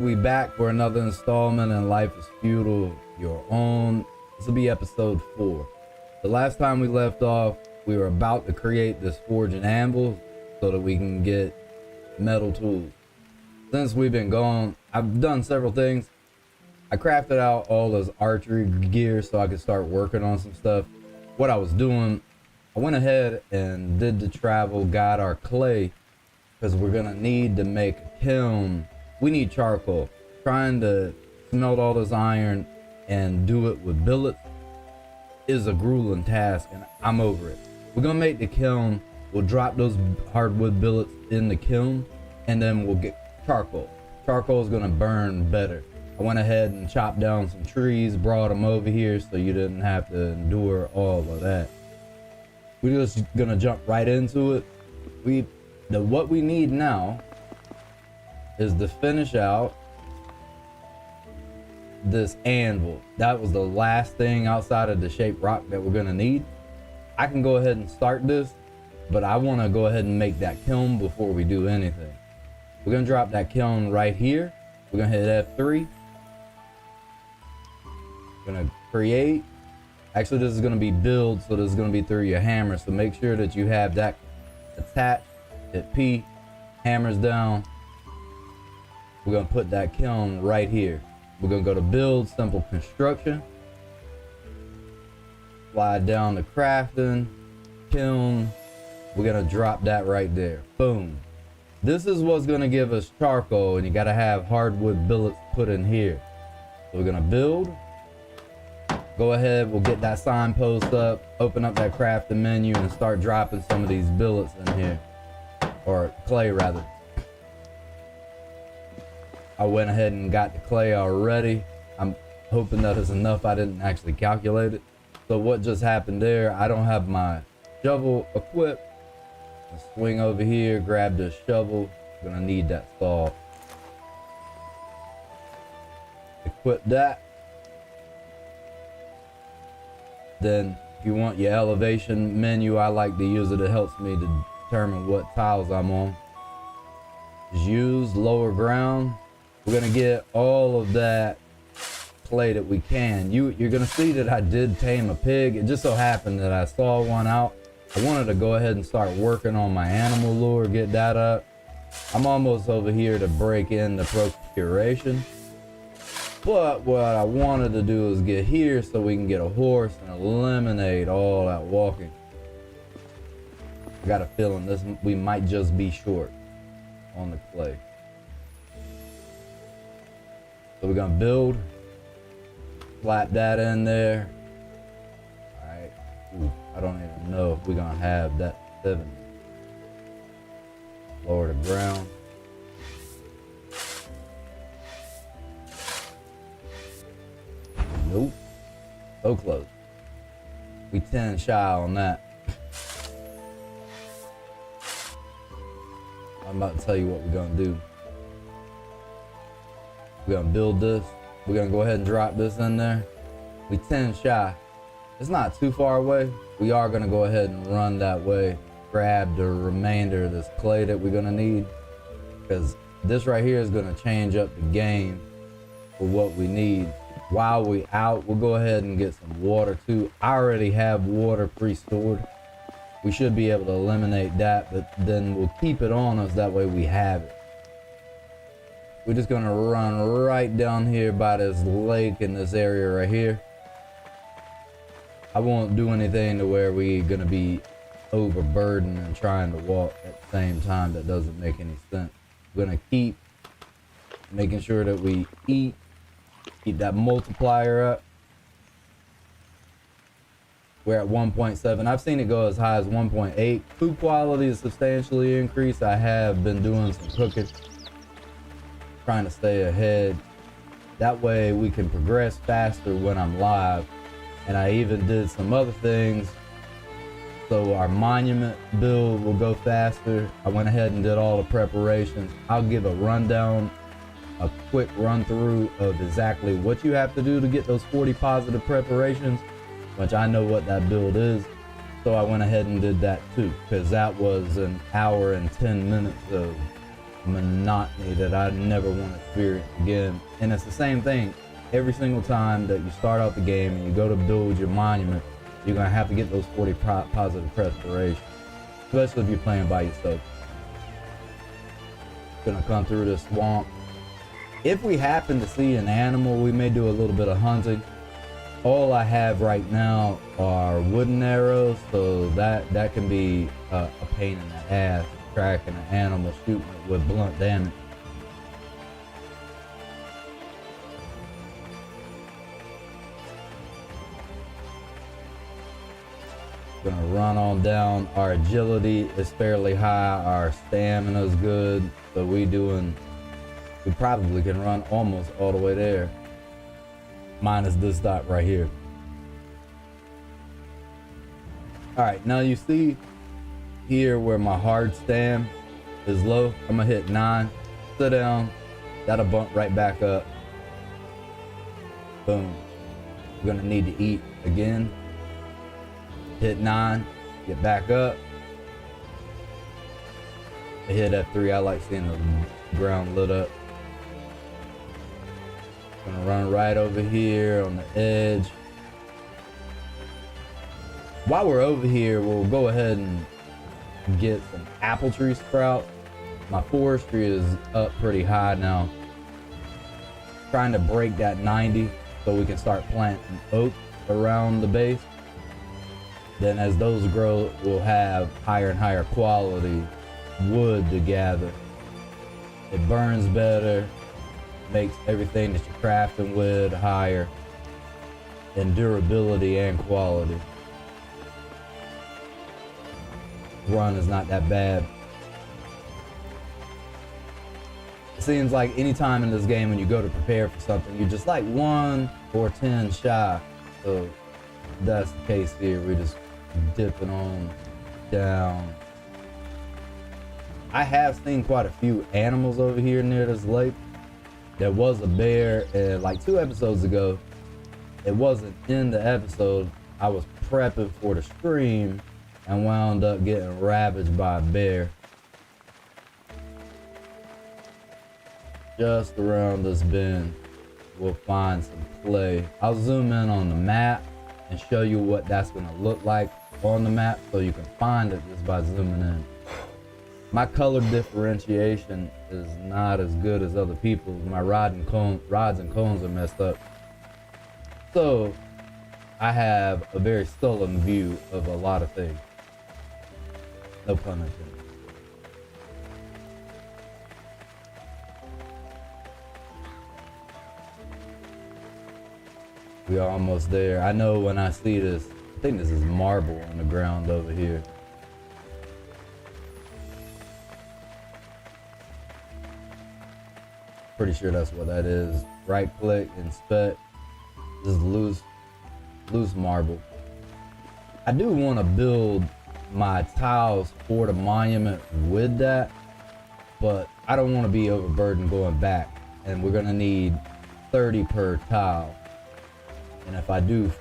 We back for another installment in Life is Feudal, your own. This will be episode 4. The last time we left off, we were about to create this forge and anvil so that we can get metal tools. Since we've been gone, I've done several things. I crafted out all this archery gear so I could start working on some stuff. What I was doing, I went ahead and did the travel, got our clay, because we're gonna need to make a kiln. We need charcoal. Trying to smelt all this iron and do it with billets is a grueling task, and I'm over it. We're gonna make the kiln. We'll drop those hardwood billets in the kiln, and then we'll get charcoal. Charcoal is gonna burn better. I went ahead and chopped down some trees, brought them over here so you didn't have to endure all of that. We're just gonna jump right into it. What we need now is to finish out this anvil. That was the last thing outside of the shaped rock that we're gonna need. I can go ahead and start this, but I want to go ahead and make that kiln before we do anything. We're gonna drop that kiln right here. We're gonna hit F3. We're gonna create. Actually, this is gonna be build, so this is gonna be through your hammer. So make sure that you have that attached. Hit P, hammers down. We're gonna put that kiln right here. We're gonna go to build, simple construction. Slide down to crafting, kiln. We're gonna drop that right there. Boom. This is what's gonna give us charcoal, and you gotta have hardwood billets put in here. So we're gonna build. Go ahead, we'll get that signpost up, open up that crafting menu, and start dropping some of these billets in here. Or clay rather. I went ahead and got the clay already. I'm hoping that is enough. I didn't actually calculate it. So what just happened there, I don't have my shovel equipped. I'll swing over here, grab this shovel. Gonna need that saw. Equip that. Then if you want your elevation menu, I like to use it. It helps me to determine what tiles I'm on. Just use lower ground. We're gonna get all of that clay that we can. You're gonna see that I did tame a pig. It just so happened that I saw one out. I wanted to go ahead and start working on my animal lure, get that up. I'm almost over here to break in the procuration. But what I wanted to do is get here so we can get a horse and eliminate all that walking. I got a feeling we might just be short on the clay. So we're gonna build, slap that in there. All right. Ooh, I don't even know if we're gonna have that 70. Lower the ground. Nope. So close. We 10 shy on that. I'm about to tell you what we're gonna do. We're gonna build this. We're gonna go ahead and drop this in there. We 10 shy. It's not too far away. We are gonna go ahead and run that way. Grab the remainder of this clay that we're gonna need, because this right here is gonna change up the game for what we need. While we out, we'll go ahead and get some water too. I already have water pre-stored. We should be able to eliminate that, but then we'll keep it on us. That way we have it. We're just gonna run right down here by this lake in this area right here. I won't do anything to where we're gonna be overburdened and trying to walk at the same time. That doesn't make any sense. We're gonna keep making sure that we eat, keep that multiplier up. We're at 1.7. I've seen it go as high as 1.8. Food quality is substantially increased. I have been doing some cooking, trying to stay ahead. That way we can progress faster when I'm live. And I even did some other things so our monument build will go faster. I went ahead and did all the preparations. I'll give a rundown, a quick run through of exactly what you have to do to get those 40 positive preparations, which I know what that build is. So I went ahead and did that too, because that was an hour and 10 minutes of monotony that I never want to experience again. And it's the same thing every single time that you start out the game and you go to build your monument. You're gonna have to get those 40 positive perspiration, especially if you're playing by yourself. Gonna come through this swamp. If we happen to see an animal, we may do a little bit of hunting. All I have right now are wooden arrows, so that can be a pain in the ass, tracking an animal, shooting it with blunt damage. Gonna run on down. Our agility is fairly high, our stamina is good, so we probably can run almost all the way there. Minus this dot right here. All right, now you see here where my hard stand is low. I'm gonna hit 9, sit down, that'll bump right back up. Boom. We're gonna need to eat again. Hit 9, get back up. I hit F3, I like seeing the ground lit up. Gonna run right over here on the edge. While we're over here, we'll go ahead and get some apple tree sprouts. My forestry is up pretty high now. Trying to break that 90 so we can start planting oak around the base. Then as those grow, we'll have higher and higher quality wood to gather. It burns better, makes everything that you're crafting with higher in durability and quality. Run is not that bad. It seems like anytime in this game when you go to prepare for something, you're just like 1 or 10 shy. So that's the case here. We're just dipping on down. I have seen quite a few animals over here near this lake. There was a bear like 2 episodes ago. It wasn't in the episode. I was prepping for the stream and wound up getting ravaged by a bear. Just around this bend, we'll find some clay. I'll zoom in on the map and show you what that's gonna look like on the map so you can find it just by zooming in. My color differentiation is not as good as other people's. My rods and cones are messed up. So I have a very sullen view of a lot of things. No pun intended. We are almost there. I know when I see this, I think this is marble on the ground over here. Pretty sure that's what that is. Right click, inspect. This is loose marble. I do want to build my tiles for the monument with that, but I don't want to be overburdened going back. And we're gonna need 30 per tile. And if I do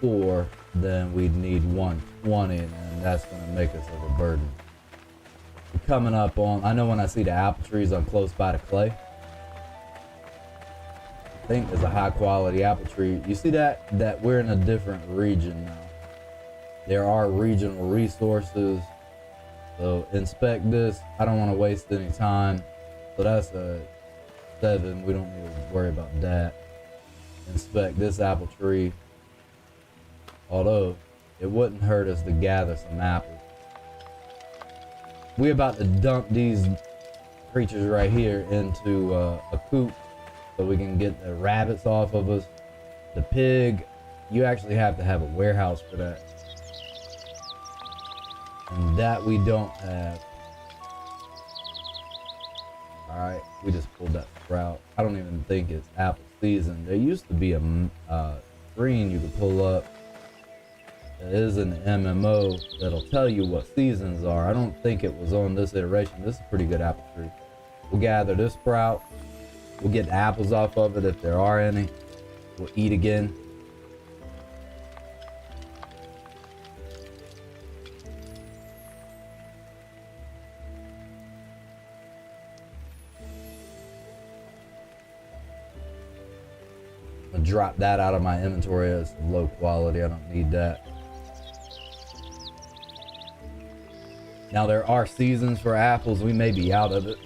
4, then we'd need 120, and that's gonna make us overburdened. Coming up on, I know when I see the apple trees, I'm close by the clay. I think there's a high quality apple tree. You see that we're in a different region now. There are regional resources. So inspect this. I don't want to waste any time. So that's a 7. We don't need to worry about that. Inspect this apple tree. Although it wouldn't hurt us to gather some apples. We're about to dump these creatures right here into a coop so we can get the rabbits off of us. The pig, you actually have to have a warehouse for that. And that we don't have. All right, we just pulled that sprout. I don't even think it's apple season. There used to be a screen you could pull up. It is an MMO that'll tell you what seasons are. I don't think it was on this iteration. This is a pretty good apple tree. We'll gather this sprout. We'll get the apples off of it if there are any. We'll eat again. I'm gonna drop that out of my inventory. It's low quality. I don't need that. Now there are seasons for apples. We may be out of it.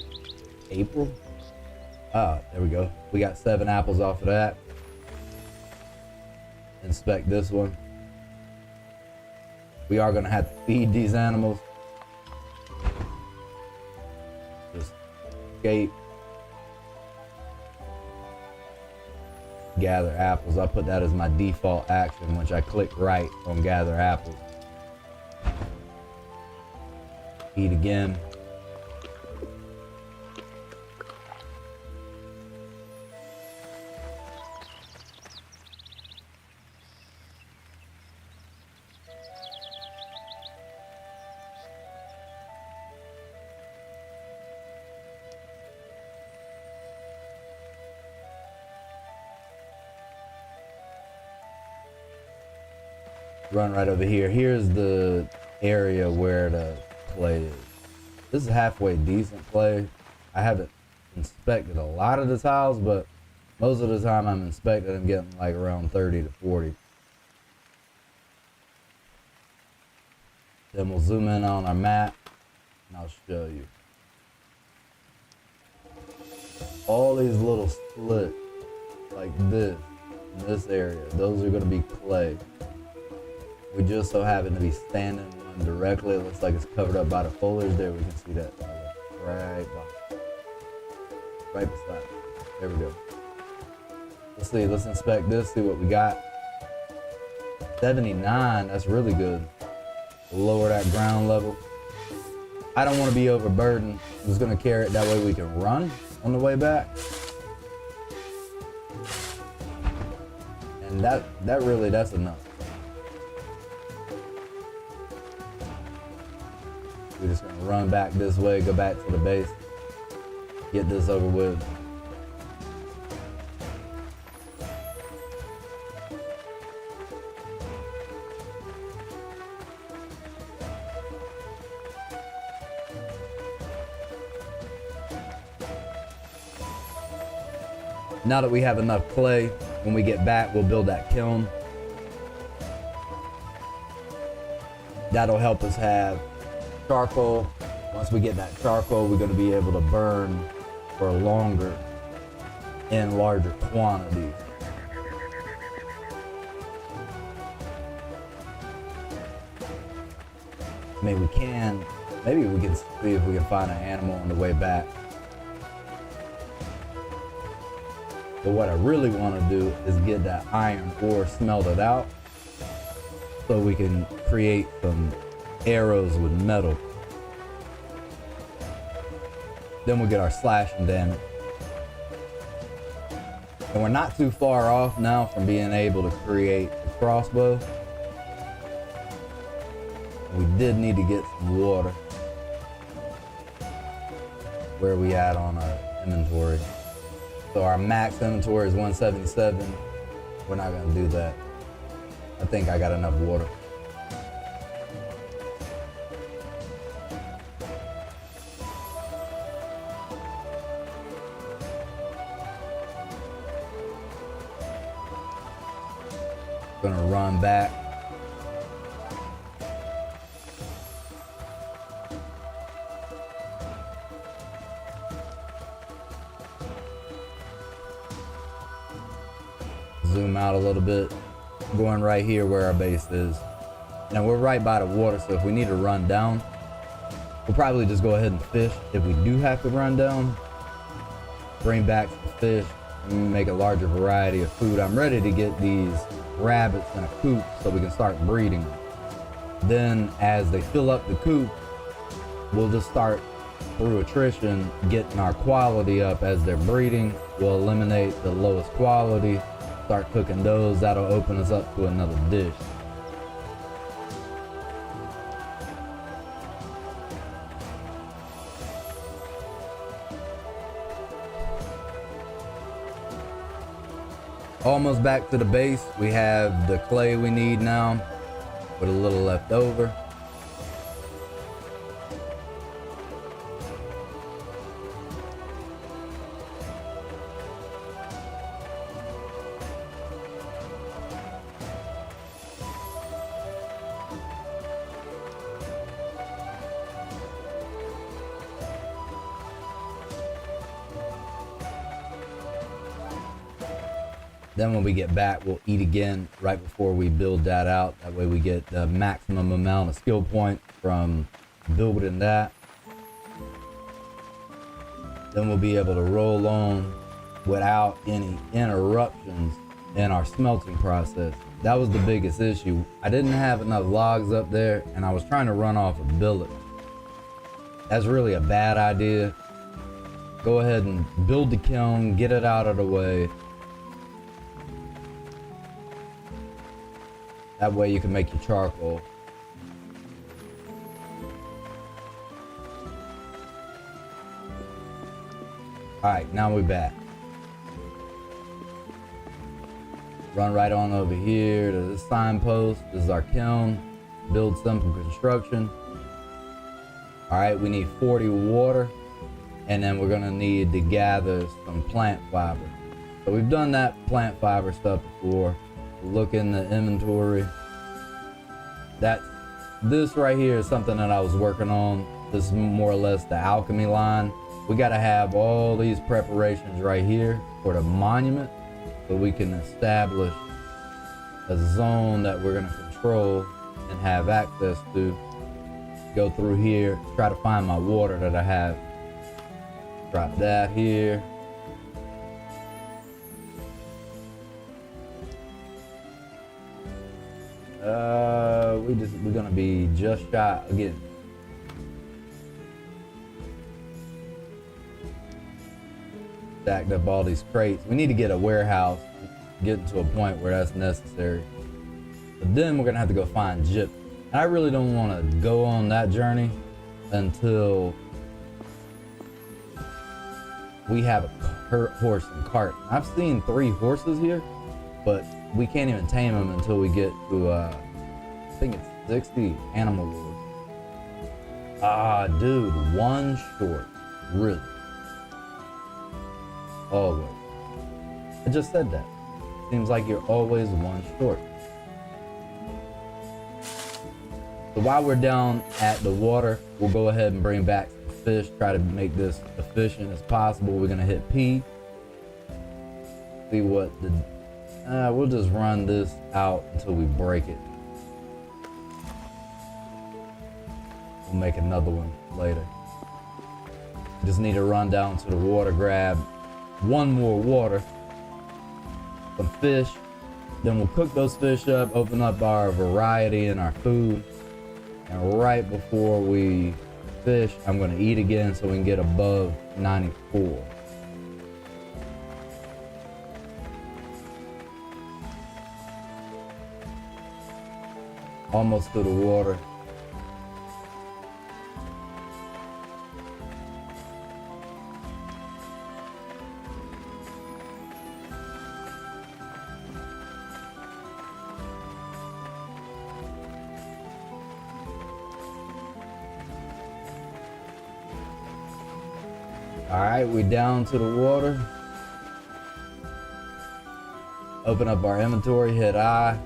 April? Ah, there we go. We got 7 apples off of that. Inspect this one. We are gonna have to feed these animals. Just escape. Gather apples. I put that as my default action, which I click right on gather apples. Eat again. Run right over here. Here's the area where the clay is. This is halfway decent clay. I haven't inspected a lot of the tiles, but most of the time I'm inspecting, I'm getting like around 30 to 40. Then we'll zoom in on our map and I'll show you. All these little slits like this, in this area, those are gonna be clay. We just so happen to be standing one directly. It looks like it's covered up by the foliage there. We can see that right beside it. There we go. Let's see, let's inspect this, see what we got. 79, that's really good. Lower that ground level. I don't want to be overburdened. I'm just gonna carry it, that way we can run on the way back. And that's enough. We're just gonna run back this way, go back to the base, get this over with. Now that we have enough clay, when we get back, we'll build that kiln. That'll help us have charcoal. Once we get that charcoal, we're going to be able to burn for longer in larger quantities. Maybe we can see if we can find an animal on the way back. But what I really want to do is get that iron ore smelted out so we can create some arrows with metal. Then we'll get our slashing damage. And we're not too far off now from being able to create a crossbow. We did need to get some water. Where are we at on our inventory? So our max inventory is 177. We're not gonna do that. I think I got enough water. Gonna run back. Zoom out a little bit. Going right here where our base is. Now we're right by the water, so if we need to run down, we'll probably just go ahead and fish. If we do have to run down, bring back some fish and make a larger variety of food. I'm ready to get these rabbits in a coop so we can start breeding them. Then as they fill up the coop, we'll just start through attrition getting our quality up as they're breeding. We'll eliminate the lowest quality, start cooking those. That'll open us up to another dish. Almost back to the base. We have the clay we need now with a little left over. Then when we get back, we'll eat again right before we build that out. That way we get the maximum amount of skill points from building that. Then we'll be able to roll on without any interruptions in our smelting process. That was the biggest issue. I didn't have enough logs up there, and I was trying to run off a billet. That's really a bad idea. Go ahead and build the kiln, get it out of the way. That way you can make your charcoal. Alright, now we're back. Run right on over here to this signpost. This is our kiln. Build simple construction. Alright, we need 40 water. And then we're gonna need to gather some plant fiber. So we've done that plant fiber stuff before. Look in the inventory. This right here is something that I was working on. This is more or less the alchemy line. We gotta have all these preparations right here for the monument so we can establish a zone that we're gonna control and have access to. Go through here, try to find my water that I have. Drop that here. We're gonna be just shy again. Stacked up all these crates. We need to get a warehouse, getting to a point where that's necessary. But then we're gonna have to go find gypsum. And I really don't want to go on that journey until we have a horse and cart. I've seen 3 horses here, but we can't even tame them until we get to I think it's 60 animal lords. Ah, dude, 1 short. Really? Always. I just said that. Seems like you're always 1 short. So while we're down at the water, we'll go ahead and bring back some fish, try to make this efficient as possible. We're gonna hit P. See what we'll just run this out until we break it. We'll make another one later. Just need to run down to the water, grab 1 more water, some fish, then we'll cook those fish up, open up our variety in our food, and right before we fish, I'm gonna eat again so we can get above 94. Almost to the water. All right, we're down to the water. Open up our inventory, hit I.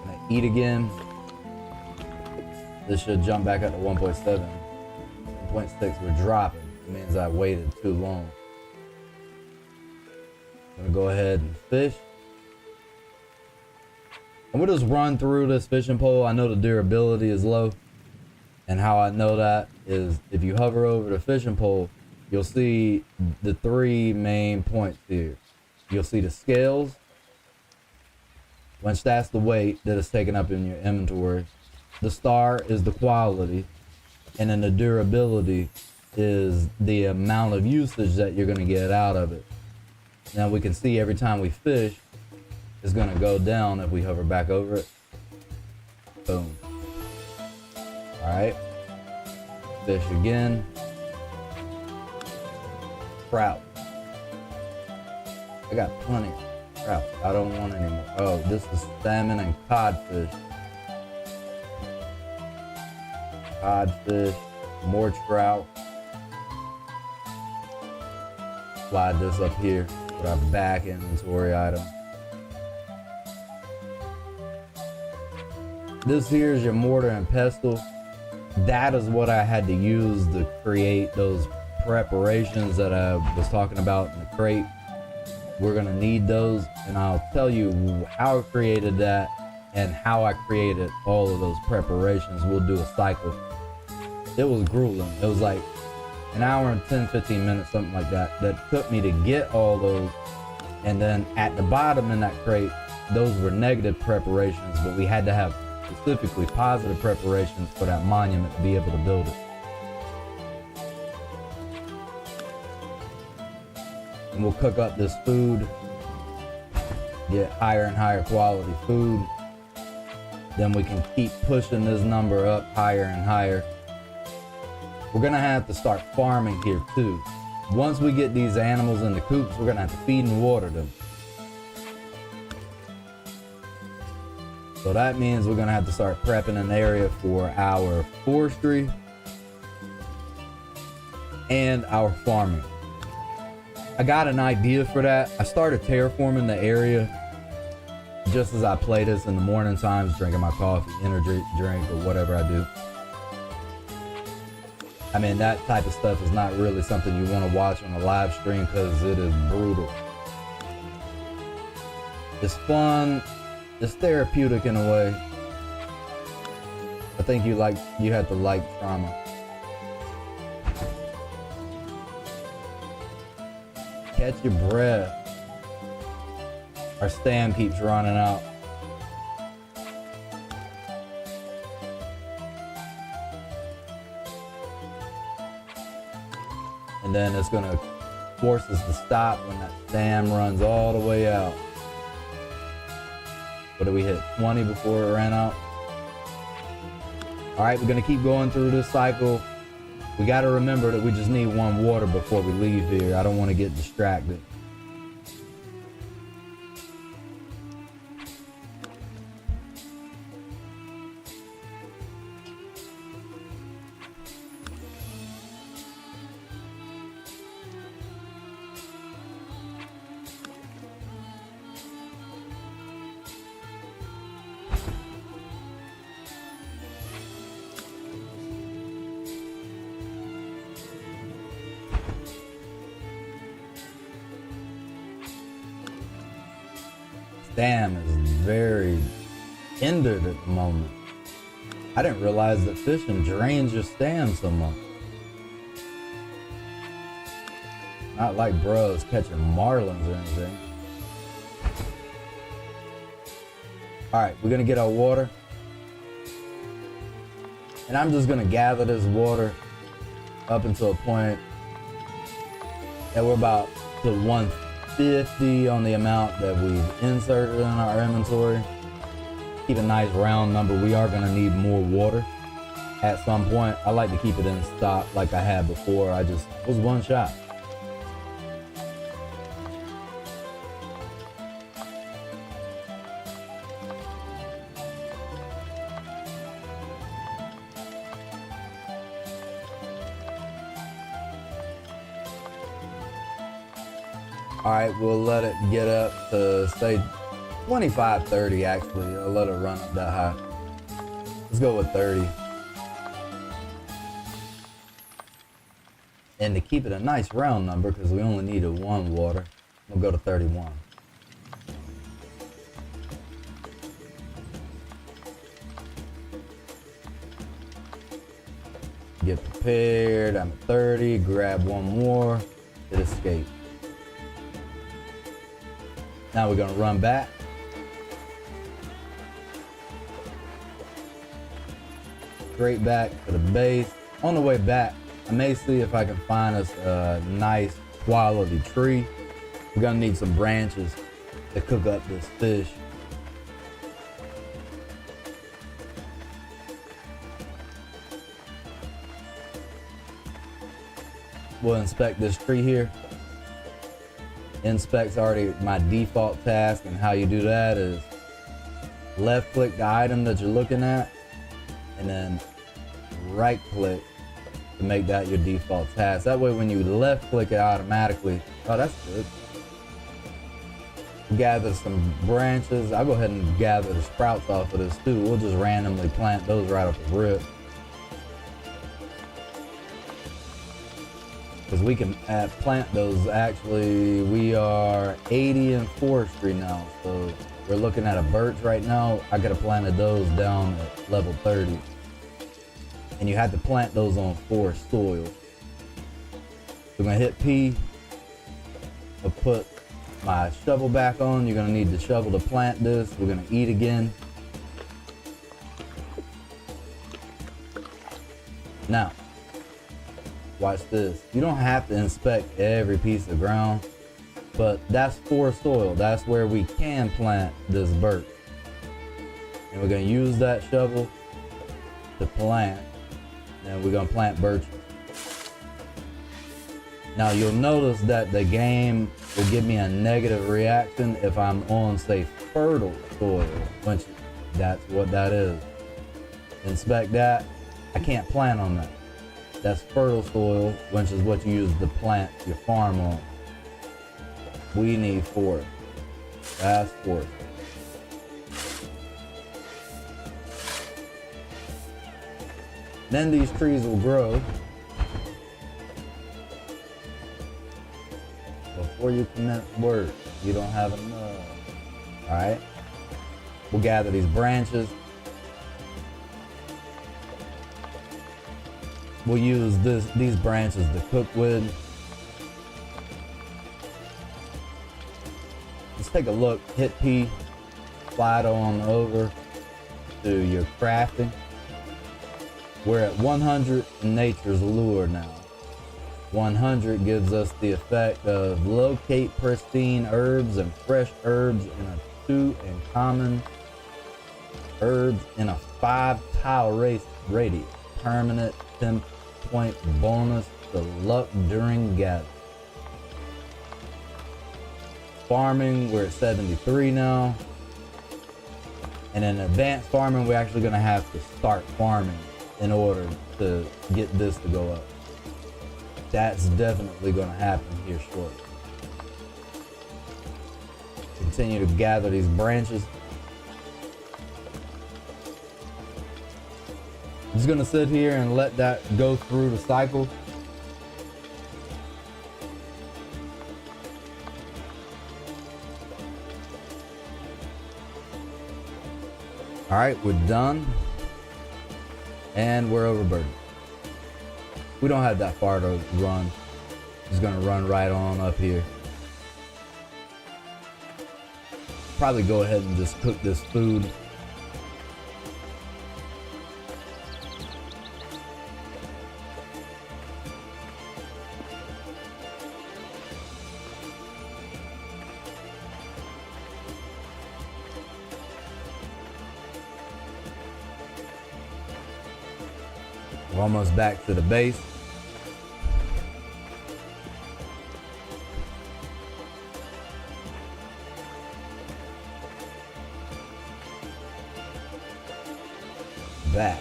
Gonna eat again. This should jump back up to 1.7. 1.6, we're dropping. It means I waited too long. Gonna go ahead and fish. And we'll just run through this fishing pole. I know the durability is low. And how I know that is if you hover over the fishing pole, you'll see the 3 main points here. You'll see the scales, which that's the weight that is taken up in your inventory. The star is the quality, and then the durability is the amount of usage that you're gonna get out of it. Now we can see every time we fish, it's gonna go down if we hover back over it. Boom. All right, fish again. Trout. I got plenty of trout. I don't want any more. Oh, this is salmon and codfish. Codfish, more trout. Slide this up here with our back inventory item. This here is your mortar and pestle. That is what I had to use to create those preparations that I was talking about in the crate. we're gonna need those, and I'll tell you how I created that and how I created all of those preparations. We'll do a cycle. It was grueling. It was like an hour and 10-15 minutes, something like that, that took me to get all those. And then at the bottom in that crate, those were negative preparations, but we had to have specifically positive preparations for that monument to be able to build it. And we'll cook up this food, get higher and higher quality food. Then we can keep pushing this number up higher and higher. We're gonna have to start farming here too. Once we get these animals in the coops, we're gonna have to feed and water them. So that means we're gonna have to start prepping an area for our forestry and our farming. I got an idea for that. I started terraforming the area just as I play this in the morning times, drinking my coffee, energy drink, or whatever I do. I mean, that type of stuff is not really something you want to watch on a live stream because it is brutal. It's fun. It's therapeutic in a way. I think you have to like trauma. Catch your breath. Our stam keeps running out. And then it's gonna force us to stop when that stam runs all the way out. What did we hit? 20 before it ran out? All right, we're gonna keep going through this cycle. We gotta remember that we just need one water before we leave here. I don't wanna get distracted. Stam is very hindered at the moment. I didn't realize that fishing drains your stam so much. Not like bros catching marlins or anything. All right, we're gonna get our water. And I'm just gonna gather this water up until a point that we're about to 150 on the amount that we've inserted in our inventory. Keep a nice round number. We are gonna need more water at some point. I like to keep it in stock like I had before. It was one shot. All right, we'll let it get up to say 25, 30 actually. I'll let it run up that high. Let's go with 30. And to keep it a nice round number, because we only needed one water, we'll go to 31. Get prepared, I'm at 30, grab one more, hit escape. Now we're gonna run back. Straight back to the base. On the way back, I may see if I can find us a nice quality tree. We're gonna need some branches to cook up this fish. We'll inspect this tree here. Inspect's already my default task, and how you do that is left click the item that you're looking at and then right click to make that your default task. That way when you left click it automatically, oh, that's good. Gather some branches. I'll go ahead and gather the sprouts off of this too. We'll just randomly plant those right off the rip. because we can plant those. Actually, we are 80 in forestry now, so we're looking at a birch right now. I could have planted those down at level 30, and you had to plant those on forest soil. We're gonna hit P. I'll put my shovel back on. You're gonna need the shovel to plant this. We're gonna eat again. Now, watch this. You don't have to inspect every piece of ground, but that's forest soil. That's where we can plant this birch. And we're gonna use that shovel to plant, and we're gonna plant birches. Now you'll notice that the game will give me a negative reaction if I'm on, say, fertile soil, which that's what that is. Inspect that. I can't plant on that. That's fertile soil, which is what you use to plant your farm on. We need forest. That's forest. Then these trees will grow. Before you commence work, you don't have enough. All right. We'll gather these branches. We'll use these branches to cook with. Let's take a look. Hit P. Slide on over to your crafting. We're at 100 in nature's lure now. 100 gives us the effect of locate pristine herbs and fresh herbs in a 2 and common herbs in a 5 tile radius. Permanent 10-point bonus to luck during gather. Farming, we're at 73 now. And in advanced farming, we're actually gonna have to start farming in order to get this to go up. That's definitely going to happen here shortly. Continue to gather these branches. I'm just going to sit here and let that go through the cycle. All right, we're done. And we're overburdened. We don't have that far to run. Just gonna run right on up here. Probably go ahead and just cook this food. We're almost back to the base. Back.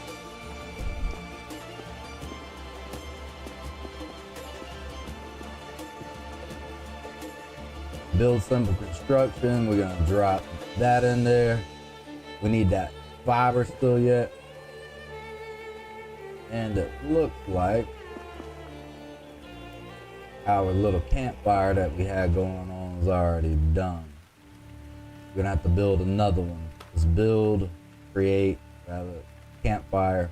Build simple construction. We're gonna drop that in there. We need that fiber still yet. And it looks like our little campfire that we had going on is already done. We're gonna have to build another one. Let's build, create, rather, campfire.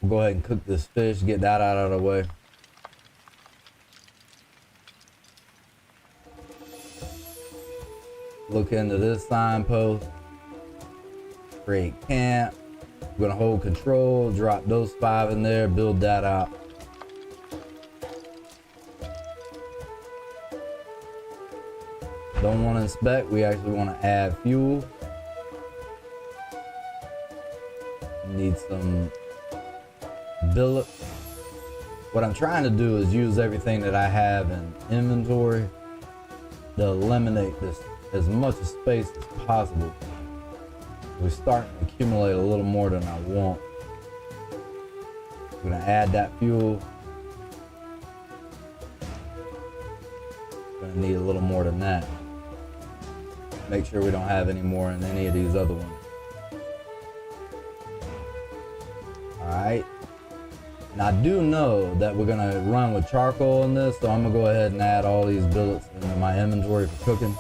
We'll go ahead and cook this fish, get that out of the way. Look into this signpost. Create camp. We're gonna hold control, drop those 5 in there, build that out. Don't want to inspect, we actually want to add fuel. Need some billet. What I'm trying to do is use everything that I have in inventory to eliminate this as much space as possible. We're starting to accumulate a little more than I want. We're gonna add that fuel. Gonna need a little more than that. Make sure we don't have any more in any of these other ones. All right. And I do know that we're gonna run with charcoal in this, so I'm gonna go ahead and add all these billets into my inventory for cooking.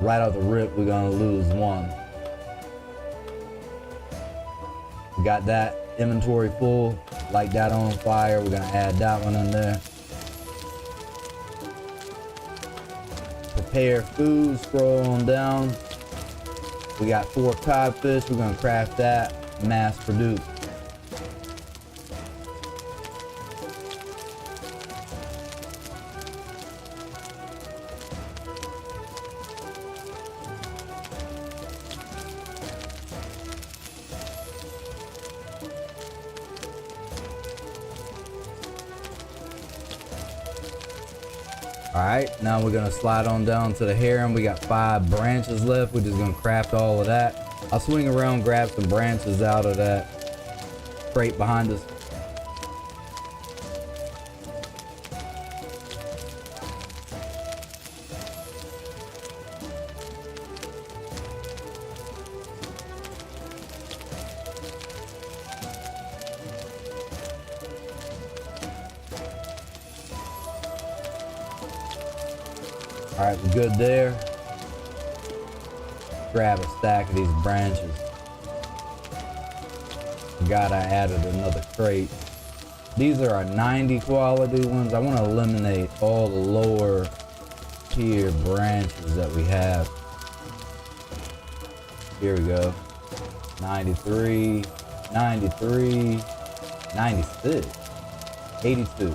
Right out the rip, we're gonna lose one. We got that inventory full, like that on fire. We're gonna add that one in there. Prepare food, scroll on down. We got 4 codfish, we're gonna craft that, mass produce. All right, now we're gonna slide on down to the harem. We got 5 branches left. We're just gonna craft all of that. I'll swing around, grab some branches out of that crate behind us. All right, we're good there. Grab a stack of these branches. Forgot I added another crate. These are our 90 quality ones. I want to eliminate all the lower tier branches that we have. Here we go. 93, 93, 96, 82,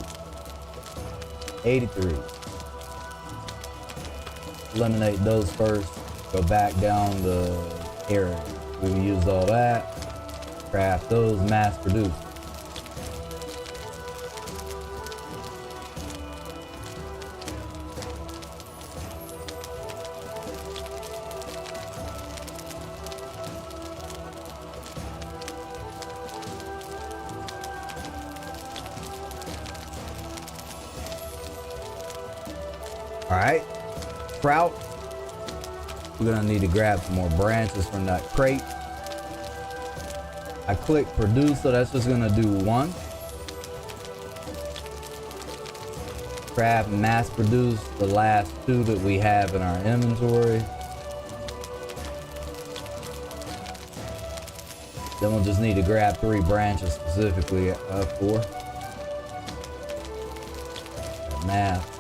83. Eliminate those first. Go back down the area. We use all that. Craft those, mass produce. All right. Trout. We're gonna need to grab some more branches from that crate. I click produce, so that's just gonna do 1. Craft mass produce the last 2 that we have in our inventory. Then we'll just need to grab 3 branches specifically for math.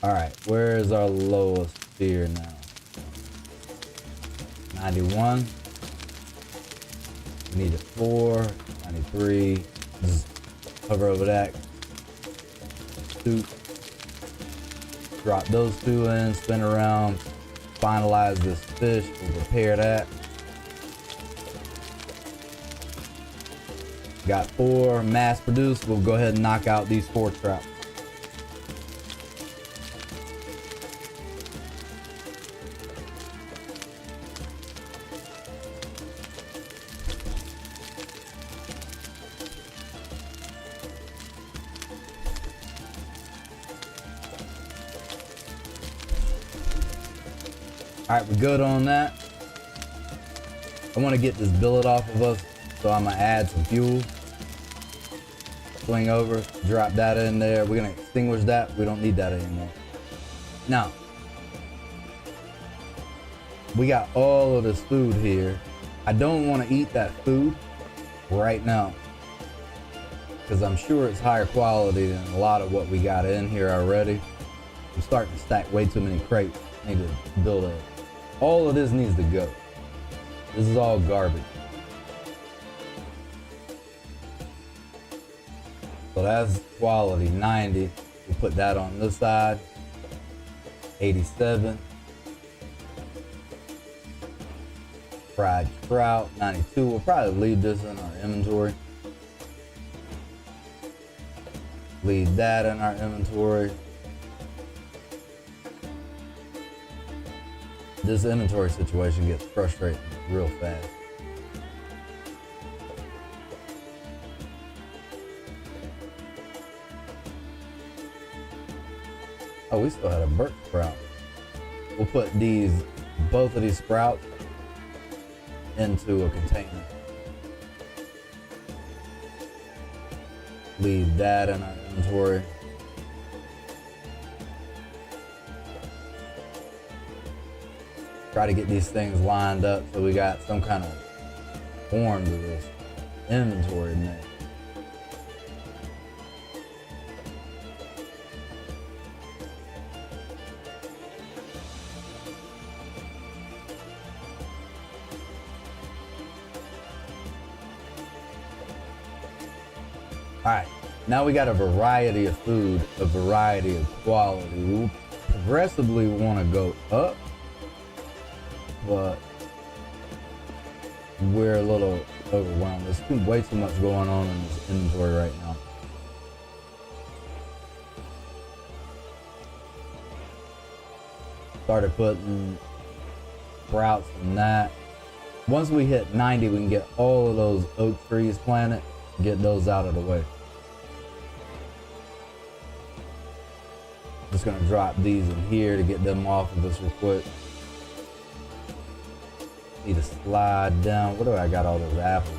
All right, where is our lowest tier now? 91. We need a 4, 93. Just hover over that. 2. Drop those 2 in, spin around, finalize this fish. We'll prepare that. Got 4 mass produced. We'll go ahead and knock out these 4 trout. All right, we're good on that. I want to get this billet off of us, so I'm gonna add some fuel. Swing over, drop that in there. We're gonna extinguish that. We don't need that anymore. Now, we got all of this food here. I don't want to eat that food right now, because I'm sure it's higher quality than a lot of what we got in here already. I'm starting to stack way too many crates. I need to build a... All of this needs to go. This is all garbage. So that's quality 90. We'll put that on this side. 87. Fried trout, 92. We'll probably leave this in our inventory. Leave that in our inventory. This inventory situation gets frustrating real fast. Oh, we still had a birch sprout. we'll put both of these sprouts into a container. Leave that in our inventory. Try to get these things lined up so we got some kind of form to this inventory next. Alright, now we got a variety of food, a variety of quality. We'll progressively want to go up, but we're a little overwhelmed. There's way too much going on in this inventory right now. Started putting sprouts in that. Once we hit 90, we can get all of those oak trees planted, get those out of the way. Just gonna drop these in here to get them off of us real quick. Need to slide down. What do I got all those apples?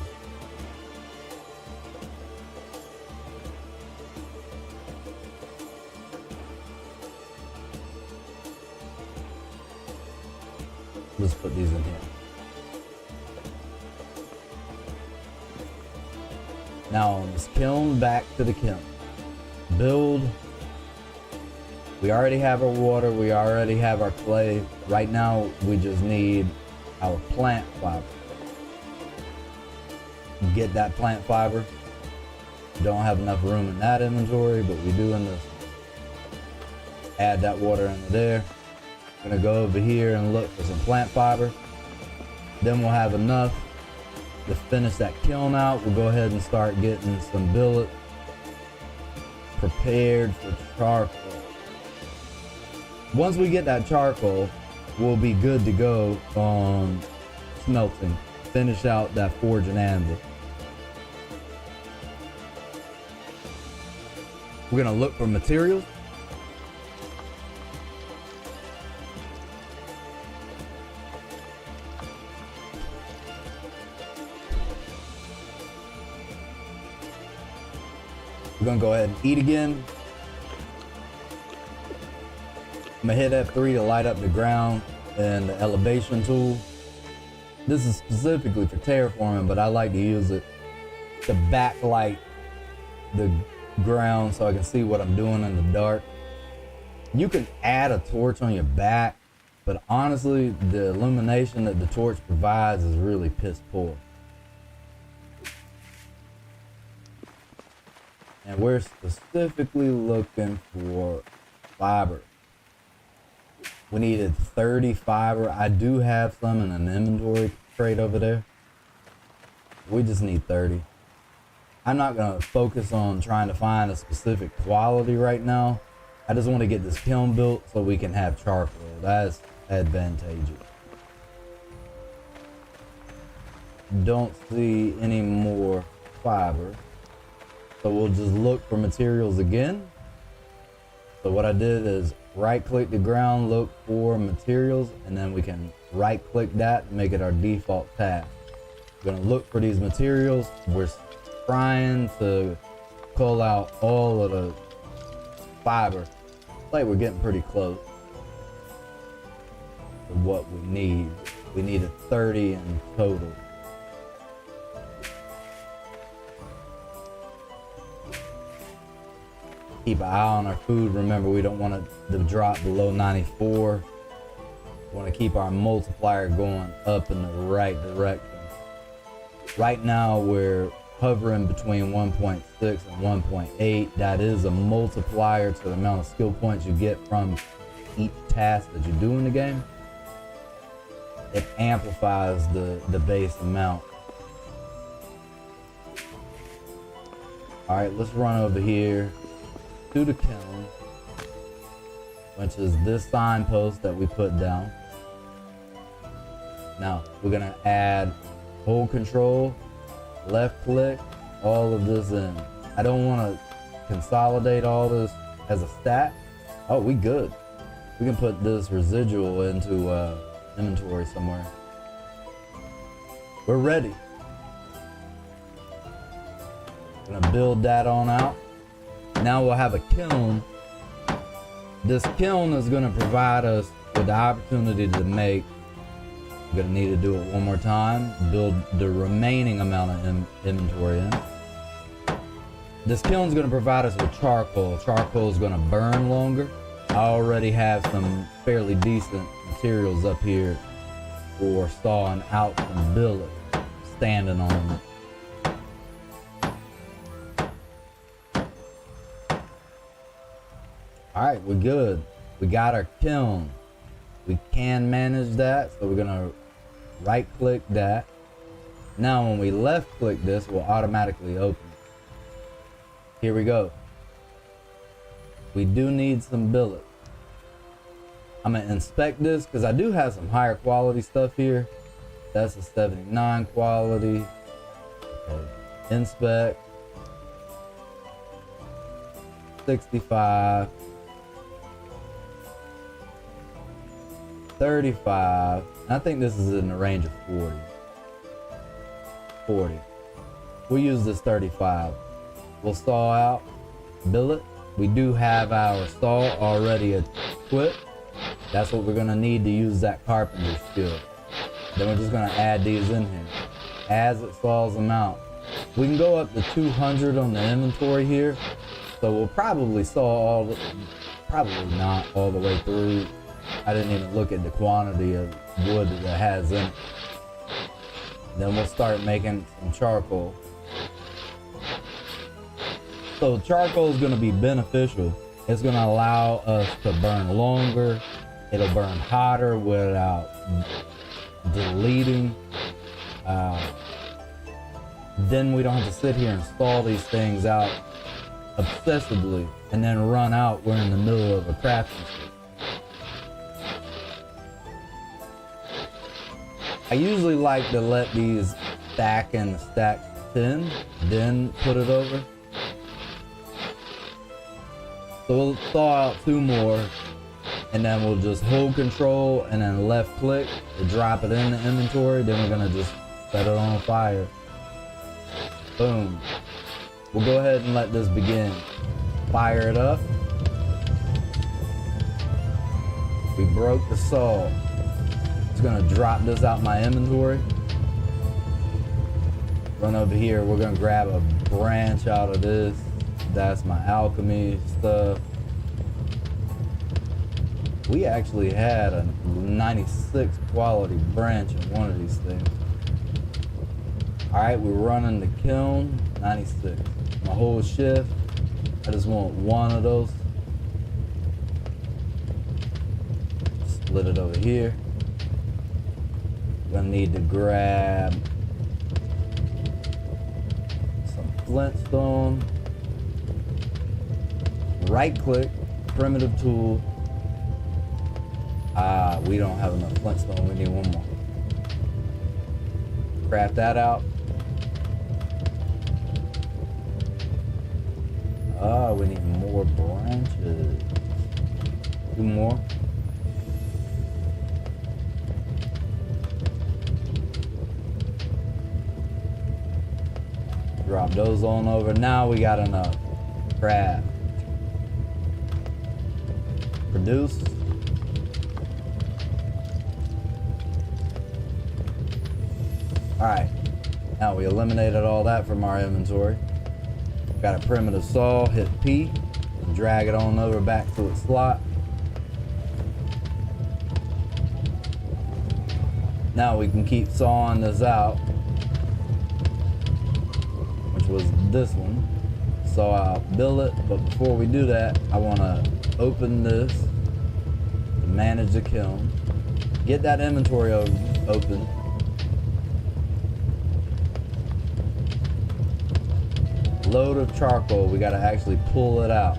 Let's put these in here. Now on this kiln, back to the kiln. Build. We already have our water, we already have our clay. Right now, we just need our plant fiber. Get that plant fiber. Don't have enough room in that inventory, but we do in this. Add that water into there. Gonna go over here and look for some plant fiber. Then we'll have enough to finish that kiln out. We'll go ahead and start getting some billet prepared for charcoal. Once we get that charcoal, we'll be good to go on smelting. Finish out that forge and anvil. We're gonna look for materials. We're gonna go ahead and eat again. I'm gonna hit F3 to light up the ground and the elevation tool. This is specifically for terraforming, but I like to use it to backlight the ground so I can see what I'm doing in the dark. You can add a torch on your back, but honestly, the illumination that the torch provides is really piss poor. And we're specifically looking for fiber. We needed 30 fiber. I do have some in an inventory crate over there. We just need 30. I'm not gonna focus on trying to find a specific quality right now. I just want to get this kiln built so we can have charcoal. That's advantageous. Don't see any more fiber. So we'll just look for materials again. So what I did is right click the ground, look for materials, and then we can right click that and make it our default tab. We're gonna look for these materials. We're trying to cull out all of the fiber. Like we're getting pretty close to what we need. We needed 30 in total. Keep an eye on our food. Remember, we don't want it to drop below 94. We want to keep our multiplier going up in the right direction. Right now, we're hovering between 1.6 and 1.8. That is a multiplier to the amount of skill points you get from each task that you do in the game. It amplifies the base amount. All right, let's run over here to the kiln, which is this signpost that we put down. Now we're gonna add hold control, left click, all of this in. I don't want to consolidate all this as a stack. Oh, we good. We can put this residual into inventory somewhere. We're ready. Gonna build that on out. Now we'll have a kiln. This kiln is gonna provide us with the opportunity to make, we're gonna need to do it one more time, build the remaining amount of inventory in. This kiln's gonna provide us with charcoal. Charcoal is gonna burn longer. I already have some fairly decent materials up here for sawing out some billet, standing on them. All right, we're good. We got our kiln. We can manage that, so we're gonna right click that. Now when we left click this, we'll automatically open it. Here we go. We do need some billet. I'm gonna inspect this because I do have some higher quality stuff here. That's a 79 quality. Okay. Inspect. 65. 35. I think this is in the range of 40. 40. We'll use this 35. We'll saw out billet. We do have our saw already equipped. That's what we're gonna need to use that carpenter skill. Then we're just gonna add these in here as it saws them out. We can go up to 200 on the inventory here, so we'll probably saw all the, probably not all the way through. I didn't even look at the quantity of wood that it has in it. Then we'll start making some charcoal. So charcoal is going to be beneficial. It's going to allow us to burn longer. It'll burn hotter without deleting. Then we don't have to sit here and stall these things out obsessively and then run out. We're in the middle of a crafting session. I usually like to let these stack in the stack thin, then put it over. So we'll thaw out 2 more, and then we'll just hold control and then left click to drop it in the inventory. Then we're gonna just set it on fire. Boom. We'll go ahead and let this begin. Fire it up. We broke the saw. It's gonna drop this out my inventory. Run over here. We're gonna grab a branch out of this. That's my alchemy stuff. We actually had a 96 quality branch in one of these things. All right, we're running the kiln, 96. My whole shift, I just want one of those. Split it over here. Gonna need to grab some flintstone. Right click, primitive tool. We don't have enough flintstone, we need one more. Craft that out. We need more branches. 2 more. Drop those on over. Now we got enough. Craft. Produce. Alright. Now we eliminated all that from our inventory. Got a primitive saw, hit P, and drag it on over back to its slot. Now we can keep sawing this out, which was this one. Saw out billet, but before we do that, I want to open this to manage the kiln. Get that inventory open. Load of charcoal, we gotta actually pull it out.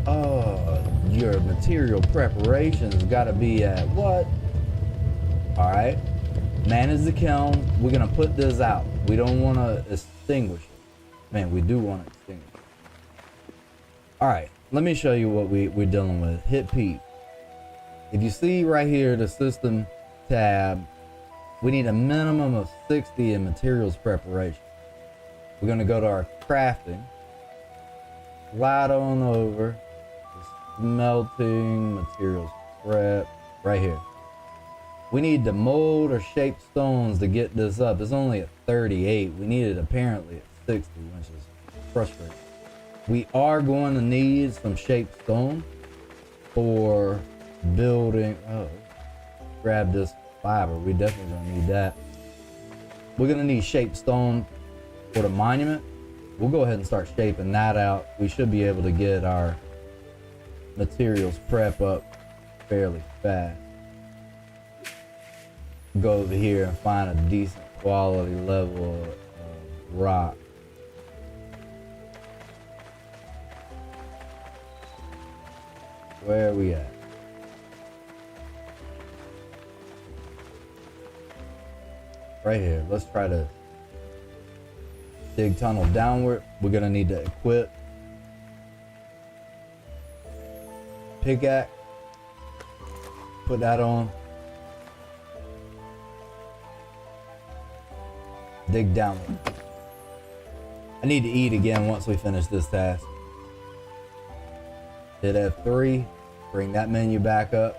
Oh, your material preparation's gotta be at what? All right, manage the kiln. We're gonna put this out. We don't wanna extinguish it. Man, we do wanna extinguish it. All right, let me show you what we're dealing with. Hit P. If you see right here, the system tab, we need a minimum of 60 in materials preparation. We're gonna go to our crafting, slide on over, smelting, materials prep, right here. We need to mold or shape stones to get this up. It's only at 38. We need it apparently at 60, which is frustrating. We are going to need some shaped stone for building. Oh, grab this fiber. We definitely gonna need that. We're gonna need shaped stone for the monument. We'll go ahead and start shaping that out. We should be able to get our materials prep up fairly fast. Go over here and find a decent quality level of rock. Where are we at? Right here. Let's try to dig tunnel downward. We're gonna need to equip pickaxe. Put that on. Dig downward. I need to eat again once we finish this task. Hit F3, bring that menu back up.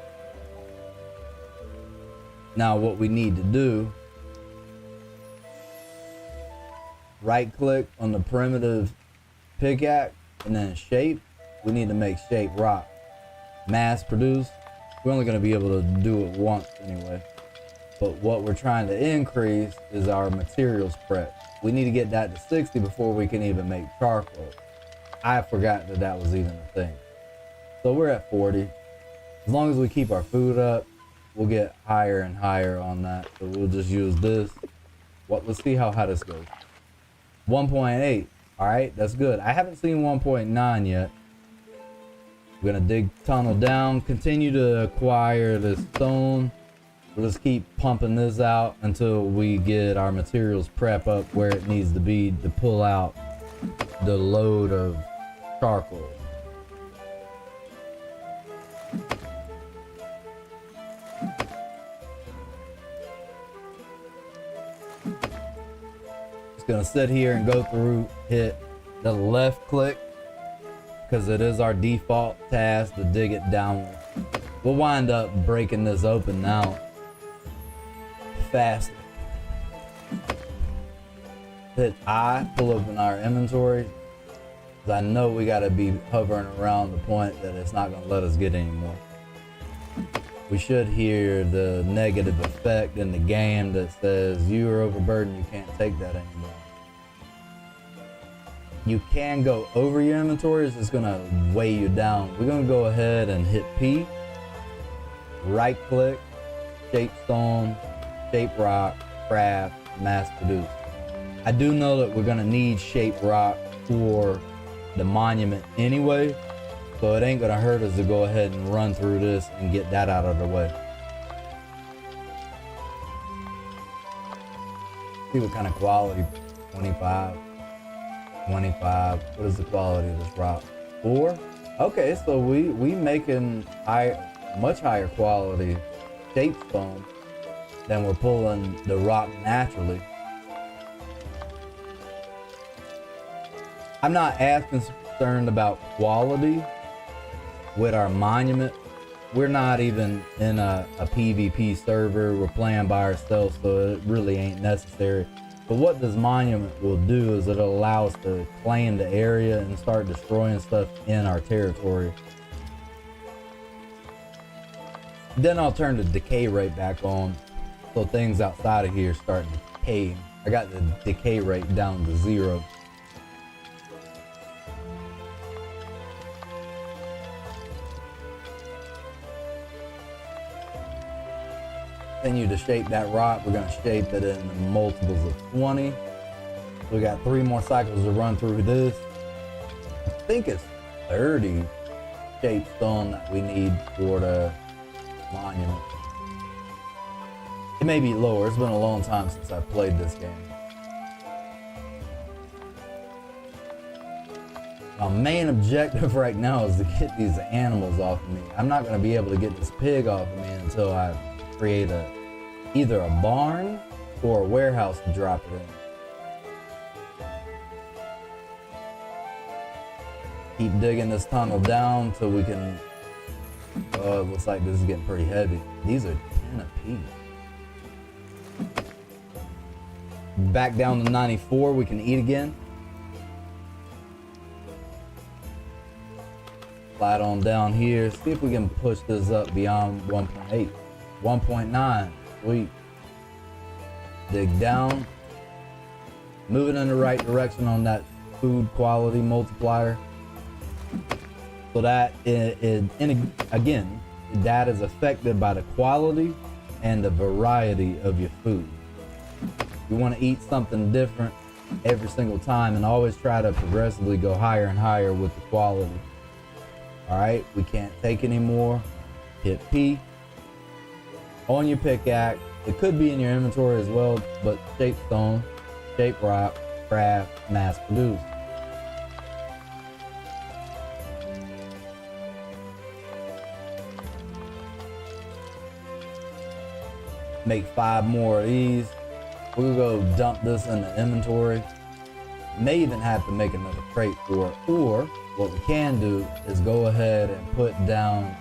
Now what we need to do, right click on the primitive pickaxe and then shape. We need to make shape rock. Mass produce. We're only going to be able to do it once anyway. But what we're trying to increase is our materials prep. We need to get that to 60 before we can even make charcoal. I forgot that that was even a thing. So we're at 40. As long as we keep our food up, we'll get higher and higher on that. So we'll just use this. Let's see how high this goes. 1.8. All right, that's good. I haven't seen 1.9 yet. We're gonna dig tunnel down, continue to acquire this stone. We'll just keep pumping this out until we get our materials prep up where it needs to be to pull out the load of charcoal. Just gonna sit here and go through, hit the left click because it is our default task to dig it downward. We'll wind up breaking this open now faster. Hit I, pull open our inventory. Cause I know we gotta be hovering around the point that it's not gonna let us get any more. We should hear the negative effect in the game that says you are overburdened, you can't take that anymore. You can go over your inventory, it's just gonna weigh you down. We're gonna go ahead and hit P, right click, shape stone, shape rock, craft, mass produce. I do know that we're gonna need shape rock for the monument anyway, so it ain't gonna hurt us to go ahead and run through this and get that out of the way. See what kind of quality. 25, 25. What is the quality of this rock? 4. Okay, so we making much higher quality shape stone than we're pulling the rock naturally. I'm not as concerned about quality with our monument. We're not even in a PvP server. We're playing by ourselves, so it really ain't necessary. But what this monument will do is it'll allow us to claim the area and start destroying stuff in our territory. Then I'll turn the decay rate back on, so things outside of here start decaying. I got the decay rate down to 0. Continue to shape that rock. We're gonna shape it in multiples of 20. So we got 3 more cycles to run through this. I think it's 30 shape stone that we need for the monument. It may be lower. It's been a long time since I've played this game. My main objective right now is to get these animals off of me. I'm not gonna be able to get this pig off of me until I create either a barn or a warehouse to drop it in. Keep digging this tunnel down till we can, oh, it looks like this is getting pretty heavy. These are 10 apiece. Back down to 94, we can eat again. Slide on down here, see if we can push this up beyond 1.8. 1.9, sweet. Dig down. Moving in the right direction on that food quality multiplier. So that again, that is affected by the quality and the variety of your food. You want to eat something different every single time and always try to progressively go higher and higher with the quality. All right, we can't take any more. Hit P. On your pickaxe, it could be in your inventory as well, but shape stone, shape rock, craft, mass produce. Make 5 more of these. We'll go dump this in the inventory. May even have to make another crate for it. Or what we can do is go ahead and put down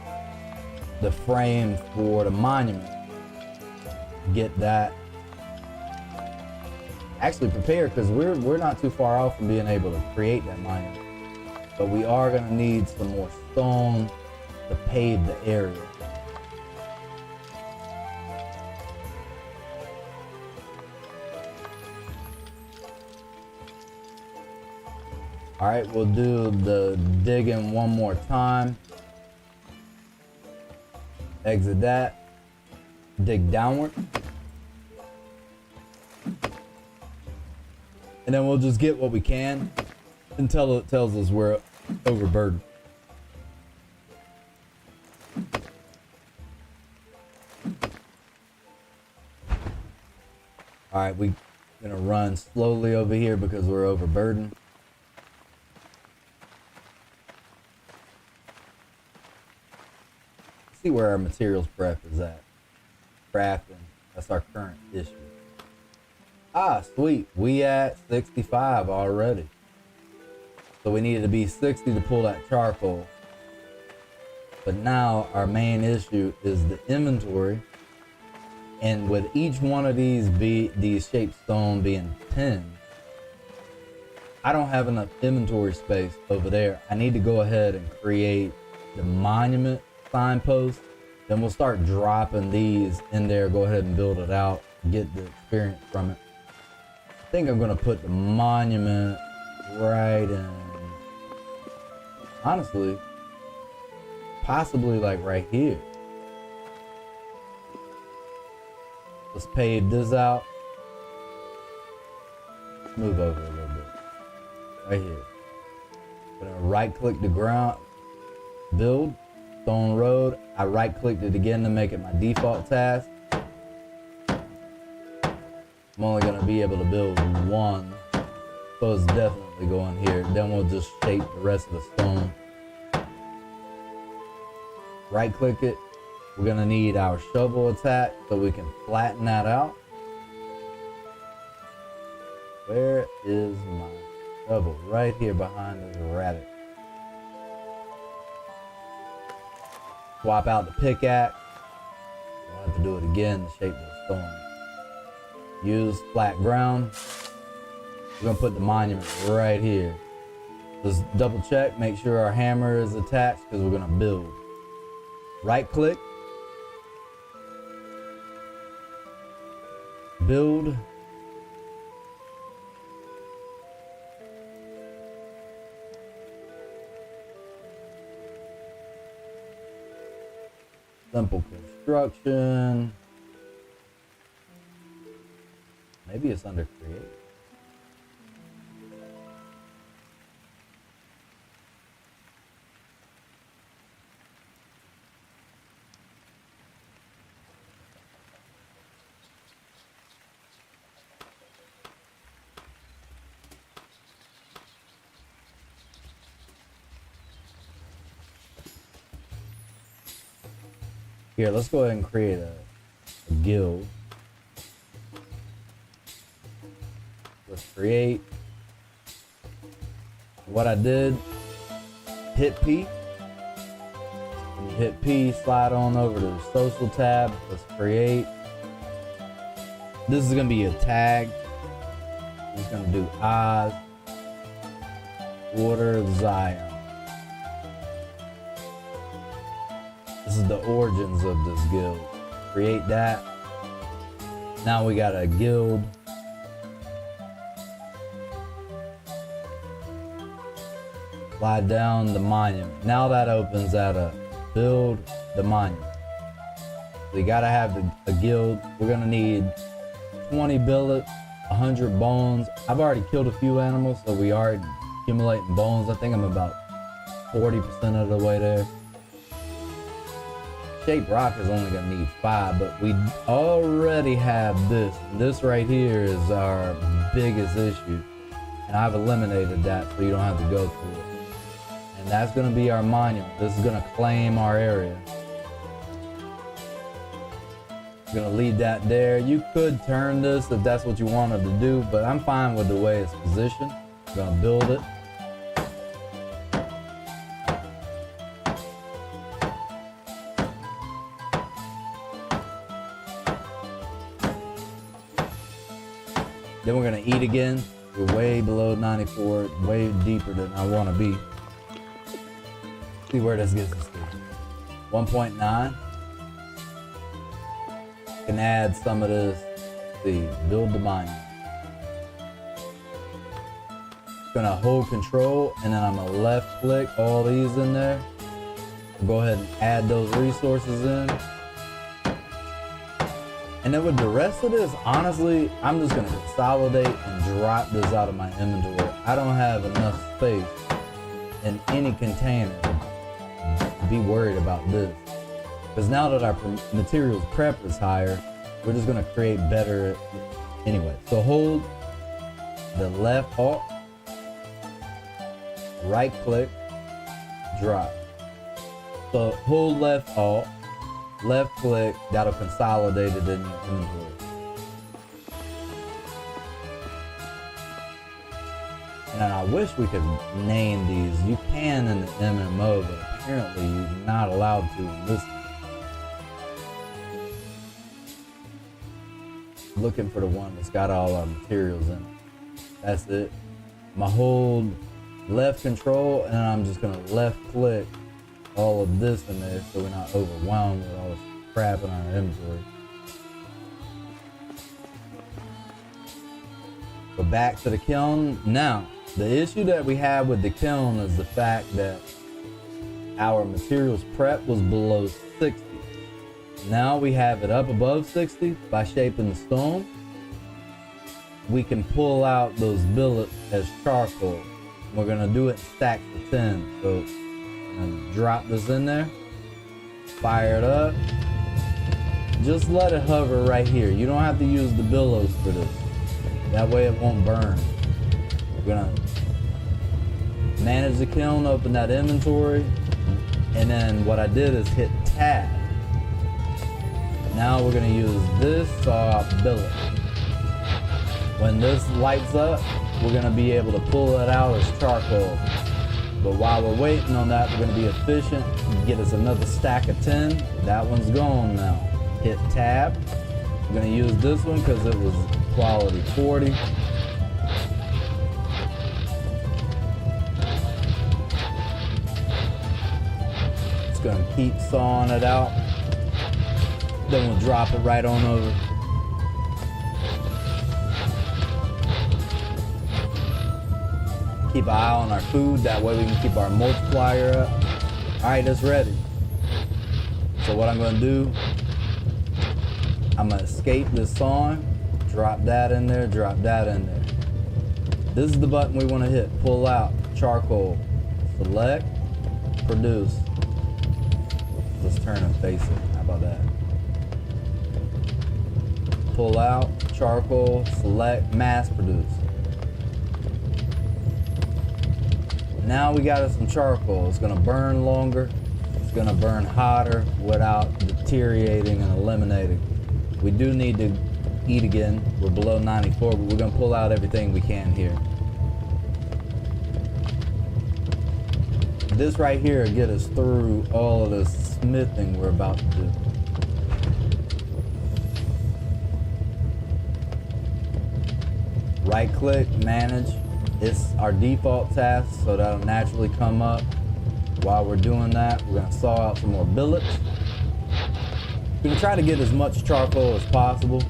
the frame for the monument. Get that. Actually prepare, because we're not too far off from being able to create that monument. But we are gonna need some more stone to pave the area. All right, we'll do the digging one more time. Exit that. Dig downward. And then we'll just get what we can until it tells us we're overburdened. All right, we're gonna run slowly over here because we're overburdened. See where our materials prep is at. Crafting, that's our current issue. Ah, sweet, we at 65 already. So we needed to be 60 to pull that charcoal. But now our main issue is the inventory. And with each one of these shaped stone being 10, I don't have enough inventory space over there. I need to go ahead and create the monument signpost. Then we'll start dropping these in there. Go ahead and build it out, get the experience from it. I think I'm gonna put the monument right in, honestly, possibly like right here. Let's pave this out. Move over a little bit. Right here. Gonna right click the ground, build, stone road. I right clicked it again to make it my default task. I'm only gonna be able to build one. So it's definitely going here. Then we'll just shape the rest of the stone. Right click it. We're gonna need our shovel attack so we can flatten that out. Where is my shovel? Right here behind this rabbit. Swap out the pickaxe. We'll have to do it again to shape the stone. Use flat ground. We're gonna put the monument right here. Just double check, make sure our hammer is attached because we're gonna build. Right click. Build. Simple construction. Maybe it's under create. Here, let's go ahead and create a guild. Let's create. What I did, hit P. When you hit P, slide on over to the social tab. Let's create. This is gonna be a tag. I'm just gonna do Oz, Order of Zion. This is the origins of this guild. Create that. Now we got a guild. Slide down the monument. Now that opens at a build the monument. So you gotta have a guild. We're gonna need 20 billets, 100 bones. I've already killed a few animals, so we are accumulating bones. I think I'm about 40% of the way there. Shape rock is only gonna need 5, but we already have this. This right here is our biggest issue, and I've eliminated that so you don't have to go through it. And that's gonna be our monument. This is gonna claim our area. Gonna leave that there. You could turn this if that's what you wanted to do, but I'm fine with the way it's positioned. I'm gonna build it. Then we're gonna eat again. We're way below 94, way deeper than I wanna be. See where this gets us to. 1.9. Can add some of this. See, build the monument. Gonna hold control, and then I'm gonna left click all these in there. Go ahead and add those resources in. And then with the rest of this, honestly, I'm just gonna consolidate and drop this out of my inventory. I don't have enough space in any container to be worried about this. Because now that our materials prep is higher, we're just gonna create better anyway. So hold the left alt, right click, drop. So hold left alt, left click, that'll consolidate it in your inventory. And I wish we could name these. You can in the MMO, but apparently you're not allowed to in this. Looking for the one that's got all our materials in it. That's it. I'm gonna hold left control, and I'm just gonna left click all of this in there so we're not overwhelmed with all this crap in our inventory. Go back to the kiln. Now, the issue that we have with the kiln is the fact that our materials prep was below 60. Now we have it up above 60 by shaping the stone. We can pull out those billets as charcoal. We're gonna do it in stacks of 10. So I'm gonna drop this in there, fire it up. Just let it hover right here. You don't have to use the billows for this. That way it won't burn. We're gonna manage the kiln, open that inventory, and then what I did is hit tab. Now we're gonna use this saw billet. When this lights up, we're gonna be able to pull it out as charcoal. But while we're waiting on that, we're gonna be efficient and get us another stack of 10. That one's gone now. Hit tab. We're gonna use this one because it was quality 40. Just gonna keep sawing it out. Then we'll drop it right on over. Keep an eye on our food, that way we can keep our multiplier up. All right, it's ready. So what I'm gonna do, I'm gonna escape this sawing, drop that in there, drop that in there. This is the button we wanna hit, pull out, charcoal, select, produce. Let's turn and face it, how about that? Pull out, charcoal, select, mass produce. Now we got us some charcoal. It's gonna burn longer. It's gonna burn hotter without the deteriorating and eliminating. We do need to eat again. We're below 94, but we're gonna pull out everything we can here. This right here will get us through all of this smithing we're about to do. Right click, manage. It's our default task, so that'll naturally come up. While we're doing that, we're gonna saw out some more billets. We're gonna try to get as much charcoal as possible.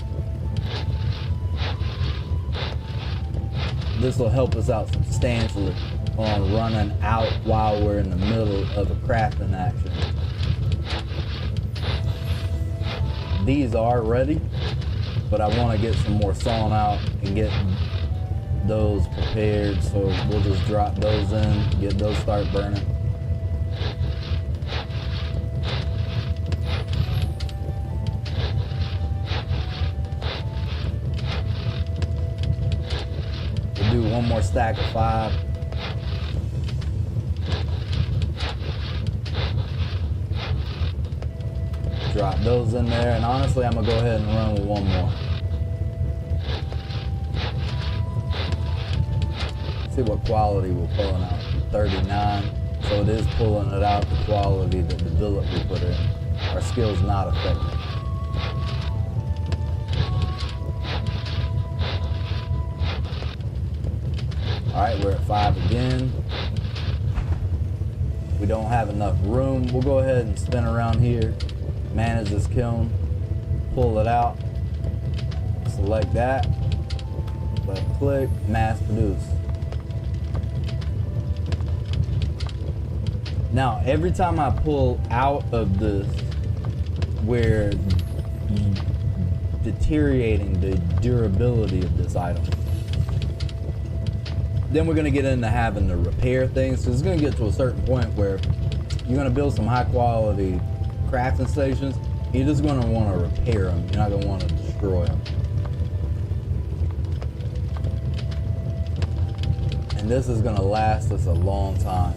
This will help us out substantially on running out while we're in the middle of a crafting action. These are ready, but I want to get some more sawn out and get those prepared, so we'll just drop those in, get those start burning. We'll do one more stack of 5. Drop those in there, and honestly, I'm gonna go ahead and run with one more. See what quality we're pulling out. 39, so it is pulling it out the quality that the billet we put in. Our skill's not affected. All right, we're at 5 again. We don't have enough room. We'll go ahead and spin around here. Manage this kiln, pull it out, select that, left click, mass produce. Now, every time I pull out of this, we're deteriorating the durability of this item. Then we're gonna get into having to repair things. So it's gonna get to a certain point where you're gonna build some high quality crafting stations. You're just gonna wanna repair them. You're not gonna wanna destroy them. And this is gonna last us a long time.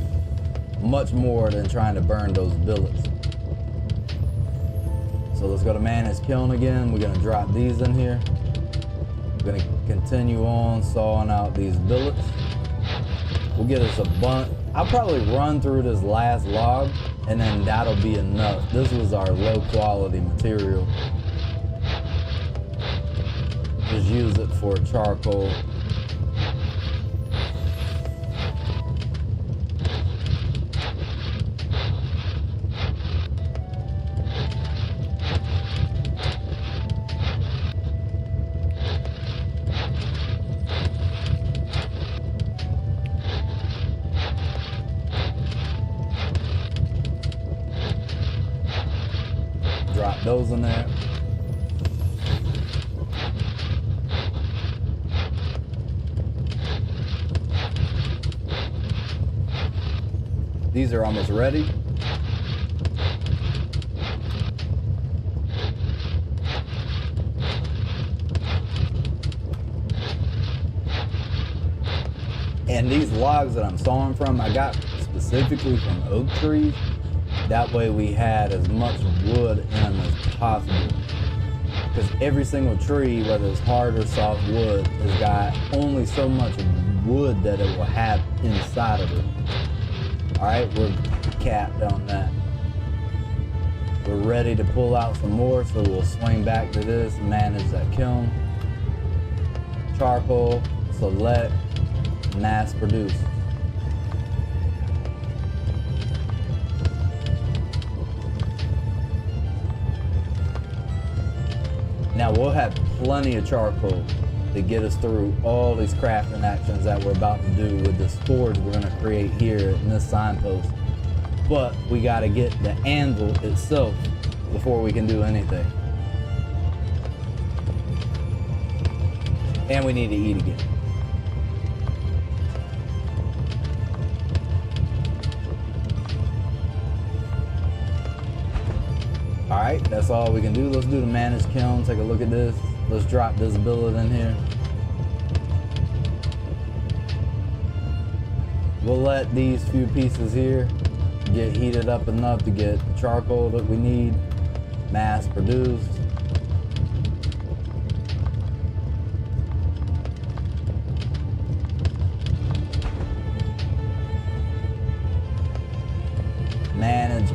Much more than trying to burn those billets. So let's go to manage kiln again. We're gonna drop these in here. We're gonna continue on sawing out these billets. We'll get us a bunch. I'll probably run through this last log and then that'll be enough. This was our low quality material. Just use it for charcoal. Drop those in there. These are almost ready. And these logs that I'm sawing from, I got specifically from oak trees. That way we had as much wood in them as possible. Because every single tree, whether it's hard or soft wood, has got only so much wood that it will have inside of it. All right, we're capped on that. We're ready to pull out some more, so we'll swing back to this and manage that kiln. Charcoal, select, mass produce. Now we'll have plenty of charcoal to get us through all these crafting actions that we're about to do with this forge we're gonna create here in this signpost. But we gotta get the anvil itself before we can do anything. And we need to eat again. All right, that's all we can do. Let's do the managed kiln. Take a look at this. Let's drop this billet in here. We'll let these few pieces here get heated up enough to get the charcoal that we need. mass produced. Manage.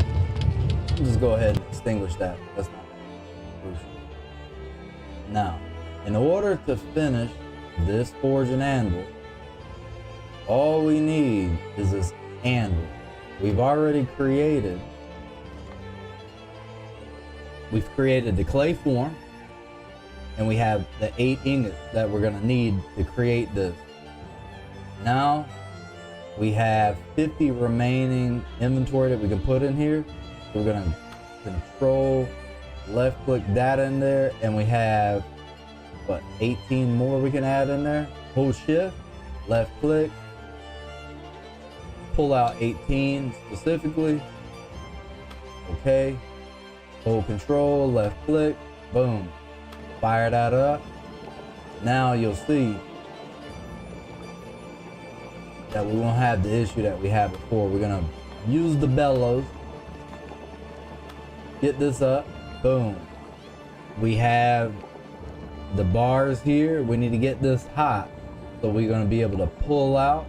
Just go ahead and extinguish that. That's not crucial. Now, in order to finish this forge and anvil, all we need is this anvil. We've created the clay form, and we have the 8 ingots that we're gonna need to create this. Now we have 50 remaining inventory that we can put in here. So we're gonna control left click that in there, and we have what, 18 more we can add in there. Hold shift, left click, pull out 18 specifically. Okay, hold control, left click, boom, fire that up. Now you'll see that we won't have the issue that we had before. We're gonna use the bellows, get this up, boom. We have the bars here. We need to get this hot, so we're gonna be able to pull out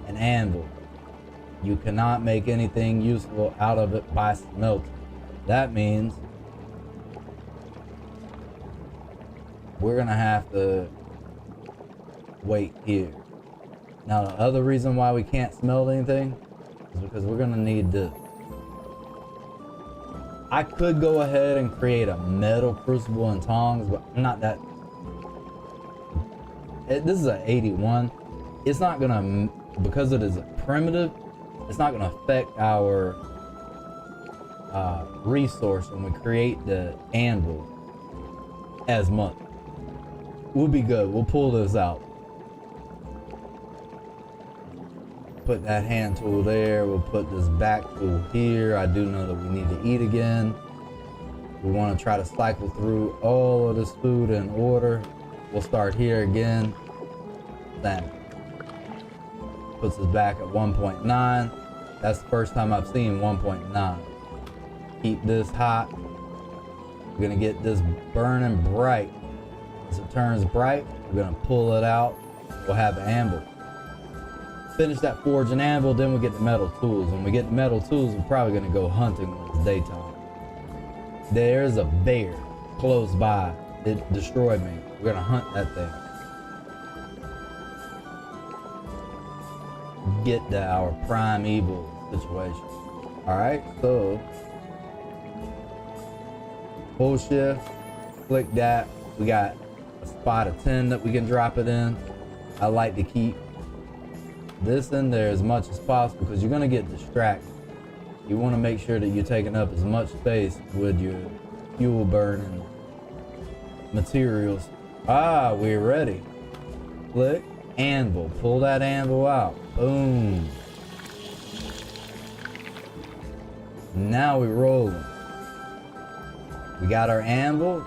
an anvil. You cannot make anything useful out of it by smelting. That means we're gonna have to wait here. Now, the other reason why we can't smelt anything is because we're gonna need this. I could go ahead and create a metal crucible and tongs, but I'm not that. This is an 81. It's not gonna, because it is a primitive, it's not gonna affect our resource when we create the anvil as much. We'll be good. We'll pull this out. Put that hand tool there. We'll put this back tool here. I do know that we need to eat again. We want to try to cycle through all of this food in order. We'll start here again. Then puts us back at 1.9. That's the first time I've seen 1.9. Keep this hot. We're gonna get this burning bright. As it turns bright, we're gonna pull it out. We'll have an anvil. Finish that forge and anvil, then we'll get the metal tools. When we get the metal tools, we're probably gonna go hunting when it's daytime. There's a bear close by. It destroyed me. We're gonna hunt that thing. Get our primeval situation. All right, so hold shift, click that. We got a spot of 10 that we can drop it in. I like to keep this in there as much as possible because you're gonna get distracted. You want to make sure that you're taking up as much space with your fuel burning materials. We're ready. Click anvil, pull that anvil out, boom. Now we're rolling. We got our anvil.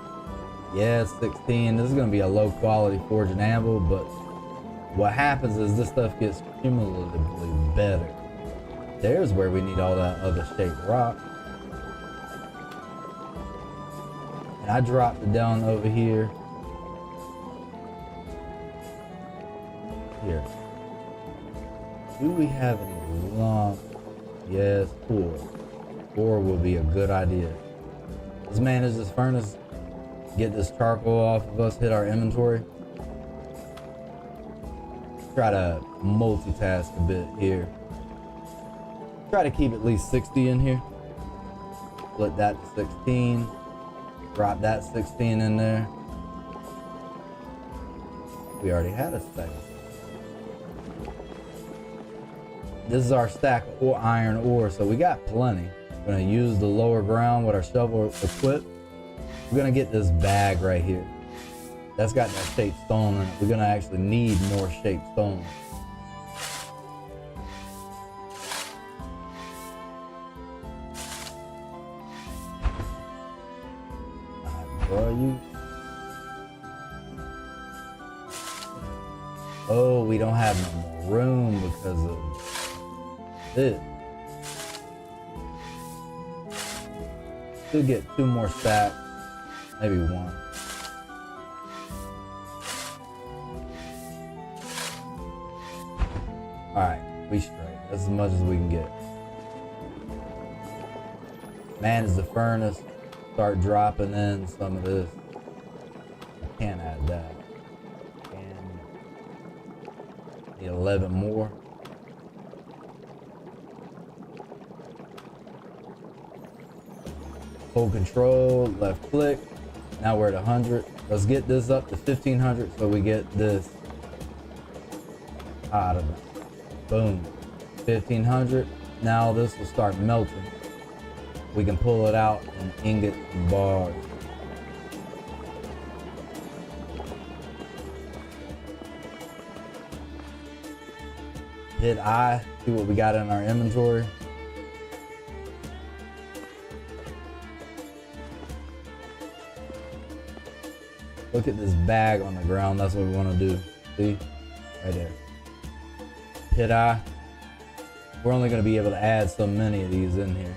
Yeah, 16. This is gonna be a low quality forge and anvil, but what happens is this stuff gets cumulatively better. There's where we need all that other shaped rock. And I dropped it down over here. Here. Do we have any long? Yes, 4. 4 will be a good idea. Let's manage this furnace. Get this charcoal off of us, hit our inventory. Try to multitask a bit here. Try to keep at least 60 in here. Split that to 16. Drop that 16 in there. We already had a stack. This is our stack of iron ore, so we got plenty. We're gonna use the lower ground with our shovel equipped. We're gonna get this bag right here. That's got that shaped stone in it. We're gonna actually need more shaped stone. Alright, bro, oh, we don't have no more room because of this. Should get 2 more stacks, maybe 1. Alright, we straight. That's as much as we can get. Man is the furnace. Start dropping in some of this. I can't add that. And need 11 more. Hold control, left click. Now we're at 100. Let's get this up to 1500 so we get this out of it. Boom. 1500. Now this will start melting. We can pull it out in ingots and bars. Hit I, see what we got in our inventory. Look at this bag on the ground. That's what we want to do. See? Right there. Hit I. We're only going to be able to add so many of these in here.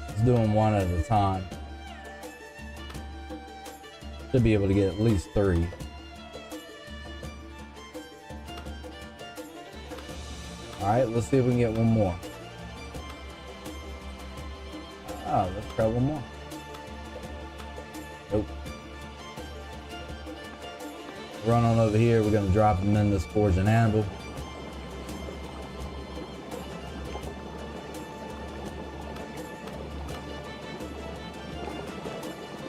Let's do them one at a time. Should be able to get at least 3. Alright, let's see if we can get one more. Oh, let's try one more. Nope. Run on over here. We're going to drop them in this forge and anvil.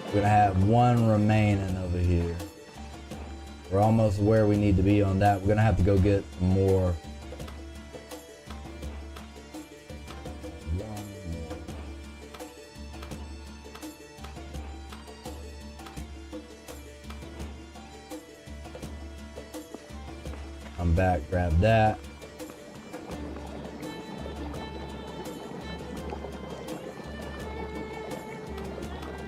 We're going to have 1 remaining over here. We're almost where we need to be on that. We're going to have to go get some more. Come back, grab that.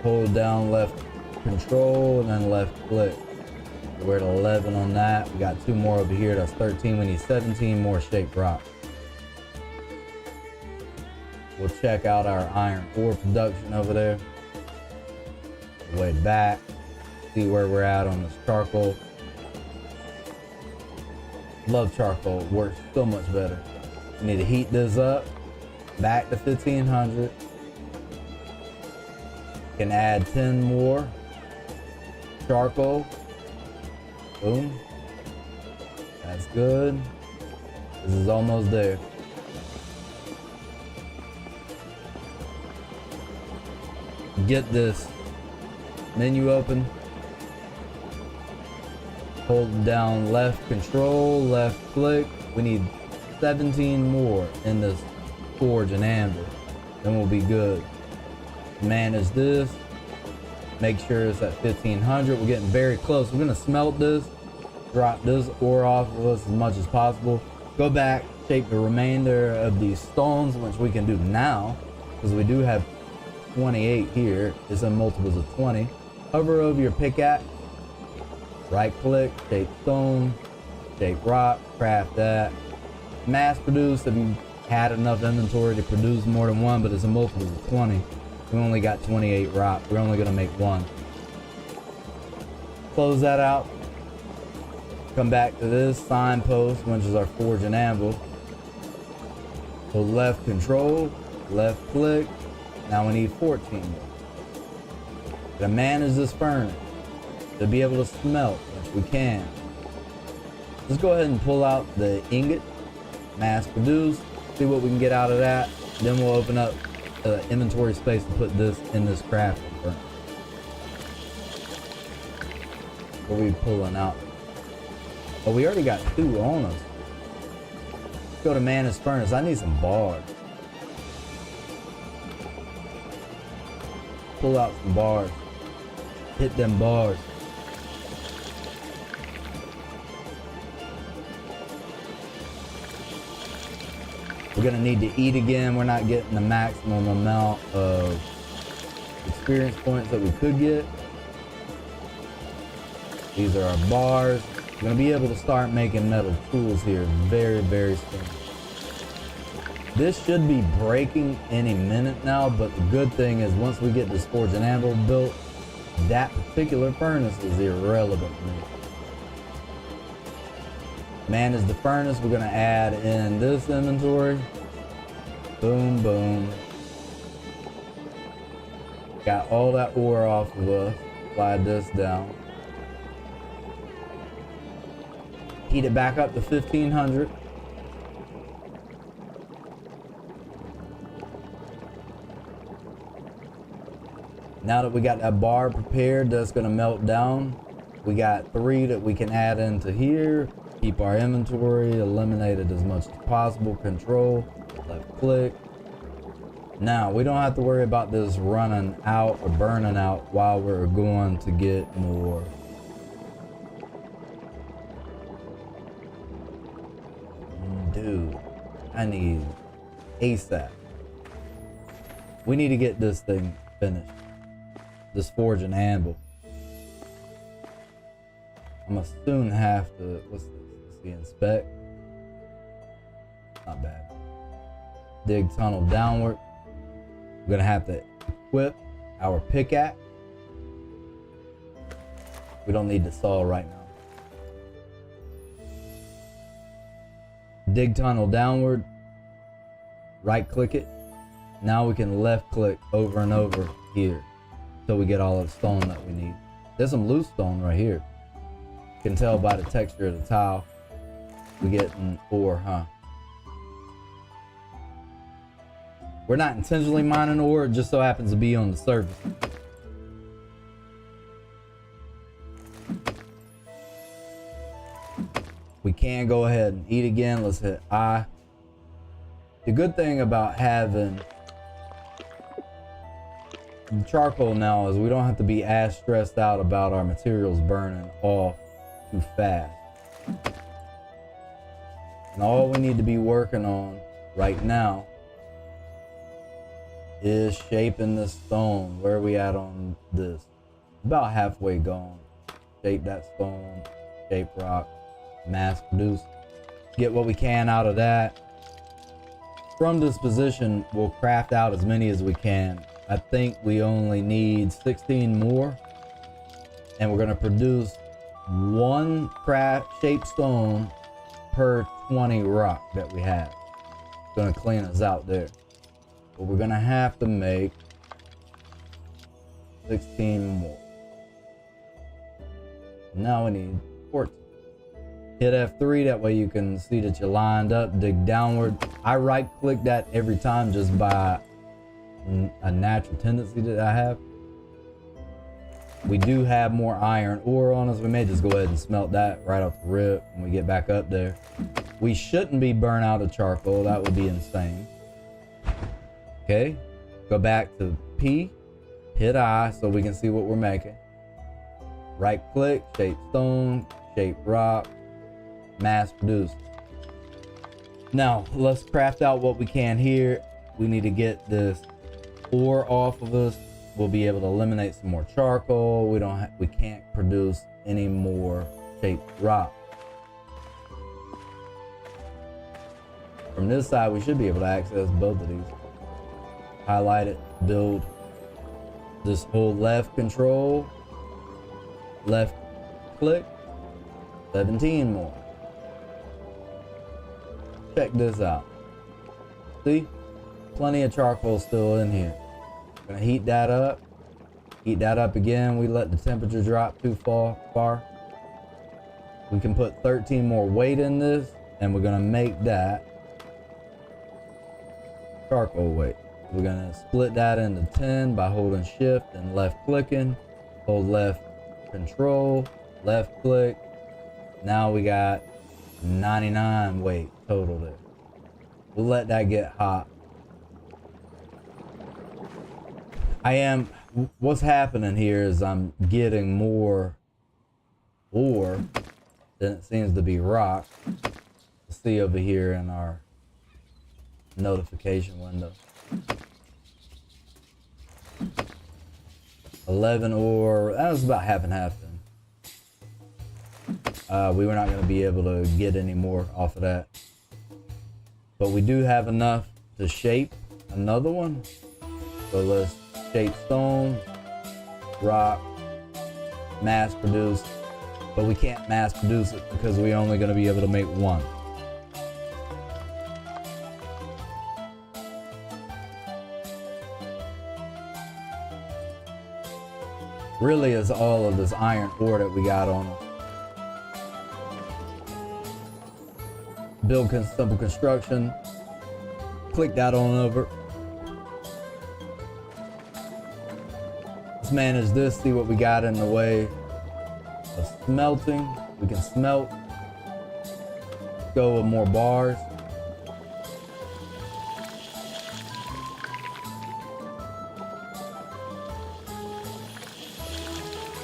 Hold down left control and then left click. We're at 11 on that. We got 2 more over here. That's 13. We need 17 more shaped rock. We'll check out our iron ore production over there. Way back. See where we're at on this charcoal. Love charcoal, it works so much better. We need to heat this up back to 1500. Can add 10 more charcoal. Boom. That's good. This is almost there. Get this menu open. Hold down left control, left click. We need 17 more in this forge and anvil. Then we'll be good. Manage this. Make sure it's at 1500. We're getting very close. We're gonna smelt this. Drop this ore off of us as much as possible. Go back, shape the remainder of these stones, which we can do now, because we do have 28 here. It's in multiples of 20. Hover over your pickaxe. Right click, shape stone, shape rock, craft that. Mass produce if you had enough inventory to produce more than 1, but it's a multiple of 20. We only got 28 rock. We're only gonna make 1. Close that out. Come back to this signpost, which is our forge and anvil. So left control, left click. Now we need 14 more. To manage this furnace, to be able to smelt, which we can. Let's go ahead and pull out the ingot, mass produce, see what we can get out of that. Then we'll open up the inventory space to put this in this crafting furnace. What are we pulling out? Oh, we already got 2 on us. Let's go to manage furnace. I need some bars. Pull out some bars. Hit them bars. We're gonna need to eat again. We're not getting the maximum amount of experience points that we could get. These are our bars. We're gonna be able to start making metal tools here very, very soon. This should be breaking any minute now, but the good thing is once we get this forge and anvil built, that particular furnace is irrelevant to me. Manage the furnace, we're gonna add in this inventory. Boom, boom. Got all that ore off of us. Slide this down. Heat it back up to 1500. Now that we got that bar prepared, that's gonna melt down. We got 3 that we can add into here. Keep our inventory, eliminate it as much as possible. Control, left click. Now, we don't have to worry about this running out or burning out while we're going to get more. Dude, I need ASAP. We need to get this thing finished. This forge and anvil. I'm gonna soon have to, what's this? Let's see, inspect. Not bad. Dig tunnel downward. We're gonna have to equip our pickaxe. We don't need the saw right now. Dig tunnel downward. Right click it. Now we can left click over and over here till we get all of the stone that we need. There's some loose stone right here. You can tell by the texture of the tile. We get an ore, huh? We're not intentionally mining ore, it just so happens to be on the surface. We can go ahead and eat again. Let's hit I. The good thing about having charcoal now is we don't have to be as stressed out about our materials burning off too fast. And all we need to be working on right now is shaping this stone. Where are we at on this? About halfway gone. Shape that stone, shape rock, mass produce. Get what we can out of that. From this position, we'll craft out as many as we can. I think we only need 16 more. And we're gonna produce 1 craft shaped stone per 20 rock that we have. It's gonna clean us out there. But we're gonna have to make 16 more. Now we need 14. Hit F3, that way you can see that you're lined up, dig downward. I right click that every time just by a natural tendency that I have. We do have more iron ore on us. We may just go ahead and smelt that right off the rip when we get back up there. We shouldn't be burnt out of charcoal. That would be insane. Okay, go back to P, hit I so we can see what we're making. Right click, shape stone, shape rock, mass produce. Now let's craft out what we can here. We need to get this ore off of us. We'll be able to eliminate some more charcoal. We can't produce any more shaped rock. From this side, we should be able to access both of these. Highlight it, build. Just hold left control, left click, 17 more. Check this out. See? Plenty of charcoal still in here. Gonna heat that up. Heat that up again. We let the temperature drop too far. We can put 13 more weight in this, and we're gonna make that charcoal weight. We're gonna split that into 10 by holding shift and left clicking. Hold left control, left click. Now we got 99 weight total there. We'll let that get hot. What's happening here is I'm getting more ore than it seems to be rock. We'll see over here in our notification window. 11 ore, that was about half and half then. We were not going to be able to get any more off of that. But we do have enough to shape another one. So let's shape stone, rock, mass produce, but we can't mass produce it because we're only going to be able to make one. Really is all of this iron ore that we got on us. Build simple construction. Click that on over. Let's manage this, see what we got in the way of smelting. We can smelt. Go with more bars.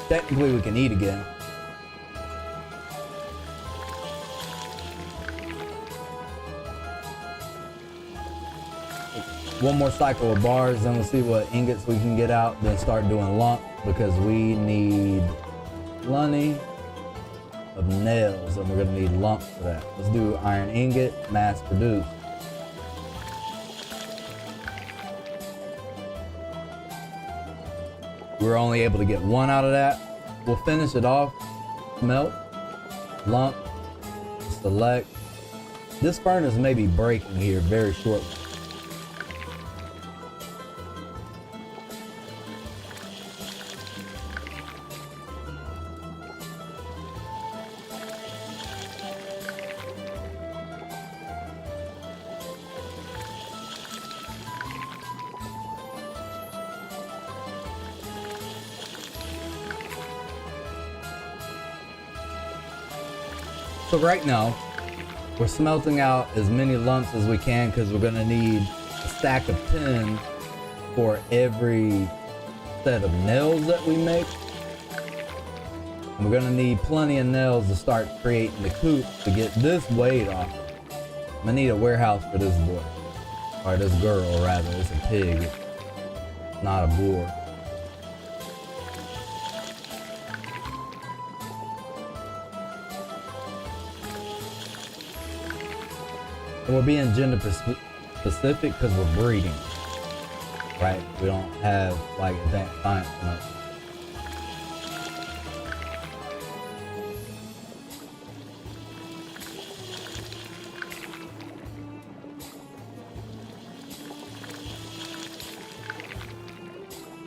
Technically, we can eat again. One more cycle of bars, then we'll see what ingots we can get out, then start doing lump, because we need plenty of nails, and we're gonna need lump for that. Let's do iron ingot, mass produce. We're only able to get one out of that. We'll finish it off. Smelt, lump, select. This furnace may be breaking here very shortly. So right now, we're smelting out as many lumps as we can because we're gonna need a stack of 10 for every set of nails that we make. And we're gonna need plenty of nails to start creating the coop to get this weight off. I'm gonna need a warehouse for this boy, or this girl rather. It's a pig, not a boar. And we're being gender specific because we're breeding, right? We don't have like advanced science enough.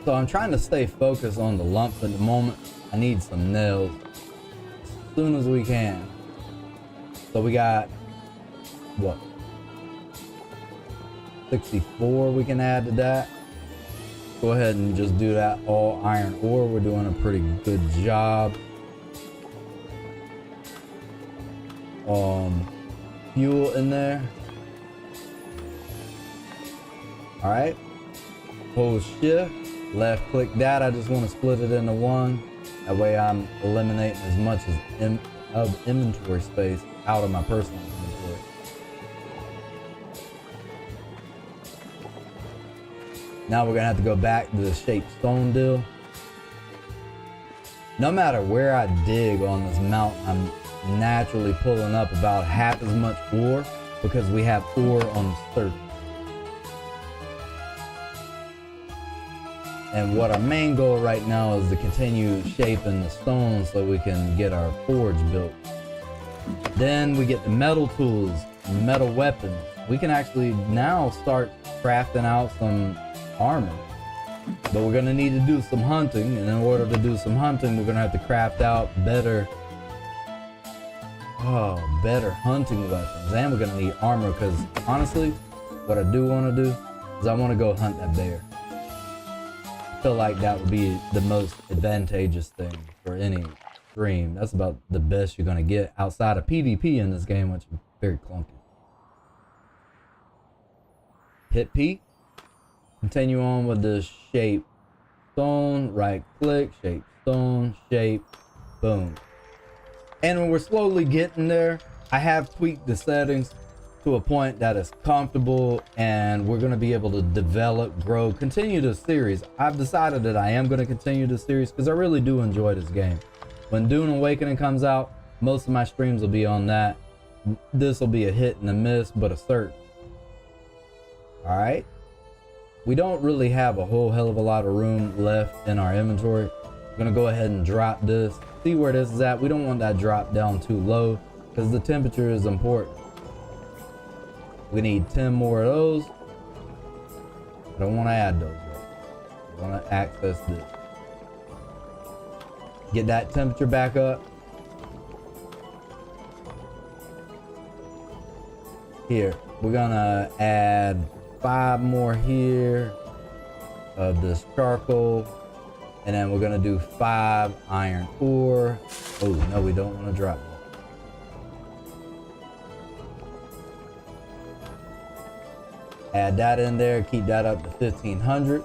So I'm trying to stay focused on the lumps at the moment. I need some nails as soon as we can. So we got, what? 64 we can add to that. Go ahead and just do that all iron ore. We're doing a pretty good job. Fuel in there. All right. Hold shift, left click that. I just want to split it into one. That way I'm eliminating as much as of inventory space out of my personal inventory. Now we're gonna have to go back to the shaped stone deal. No matter where I dig on this mountain, I'm naturally pulling up about half as much ore because we have ore on the surface. And what our main goal right now is to continue shaping the stone so we can get our forge built. Then we get the metal tools, metal weapons. We can actually now start crafting out some armor, but we're gonna need to do some hunting, and in order to do some hunting we're gonna have to craft out better hunting weapons, and we're gonna need armor, because honestly what I do want to do is I want to go hunt that bear. I feel like that would be the most advantageous thing for any stream. That's about the best you're gonna get outside of PvP in this game, which is very clunky. Hit P. Continue on with the shape stone, right click, shape stone, shape, boom. And when we're slowly getting there, I have tweaked the settings to a point that is comfortable, and we're going to be able to develop, grow, continue this series. I've decided that I am going to continue this series because I really do enjoy this game. When Dune Awakening comes out, most of my streams will be on that. This will be a hit and a miss, but a cert. All right. We don't really have a whole hell of a lot of room left in our inventory. I'm gonna go ahead and drop this. See where this is at. We don't want that drop down too low because the temperature is important. We need 10 more of those. I don't want to add those yet. I want to access this. Get that temperature back up. Here, we're gonna add 5 more here of this charcoal, and then we're gonna do 5 iron ore. Oh no, we don't want to drop that. Add that in there, keep that up to 1500.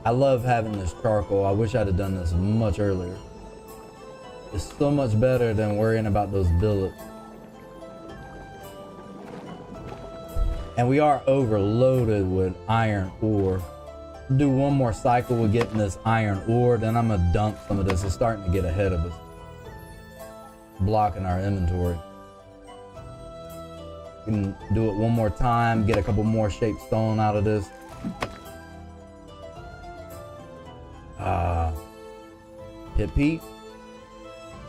I love having this charcoal. I wish I'd have done this much earlier. It's so much better than worrying about those billets. And we are overloaded with iron ore. Do one more cycle with getting this iron ore, then I'm gonna dump some of this. It's starting to get ahead of us, blocking our inventory. We can do it one more time, get a couple more shaped stone out of this. Hit P,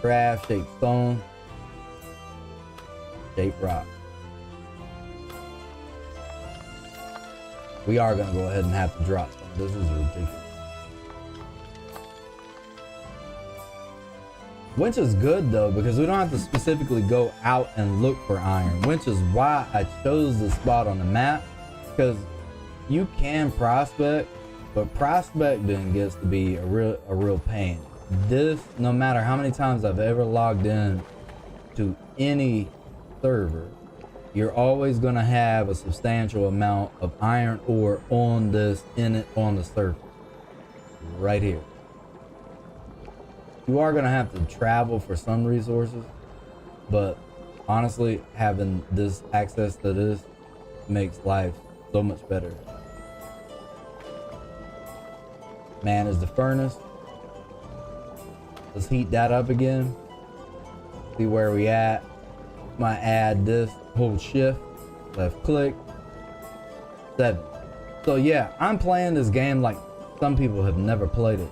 craft, shaped stone, shaped rock. We are gonna go ahead and have to drop some. This is ridiculous. Winch is good though, because we don't have to specifically go out and look for iron, which is why I chose this spot on the map, because you can prospect, but prospecting gets to be a real pain. This, no matter how many times I've ever logged in to any server, you're always going to have a substantial amount of iron ore on this, on the surface, right here. You are going to have to travel for some resources, but honestly, having this access to this makes life so much better. Manage the furnace. Let's heat that up again. See where we at. Might add this, hold shift, left click, 7. So yeah, I'm playing this game like some people have never played it.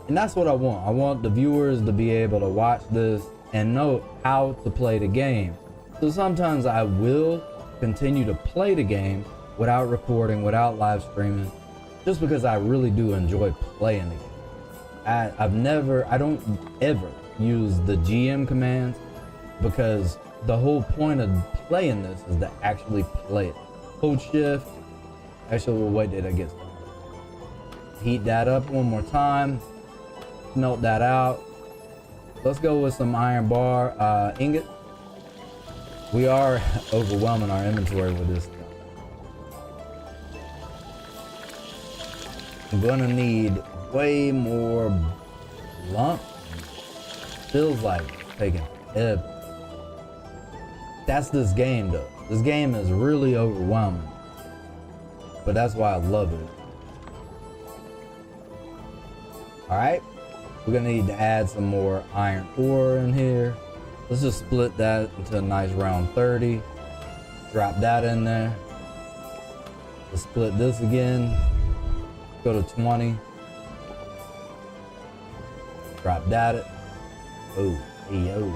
And that's what I want. I want the viewers to be able to watch this and know how to play the game. So sometimes I will continue to play the game without recording, without live streaming, just because I really do enjoy playing the game. I don't ever use the GM commands, because the whole point of playing this is to actually play it. Hold shift. Actually, we'll wait till it gets done. Heat that up one more time. Melt that out. Let's go with some iron bar ingot. We are overwhelming our inventory with this stuff. I'm gonna need way more lump. Feels like it's taking forever. That's this game though. This game is really overwhelming, but that's why I love it. All right, we're gonna need to add some more iron ore in here. Let's just split that into a nice round 30. Drop that in there. Let's split this again. Go to 20. Drop that. Oh, yo.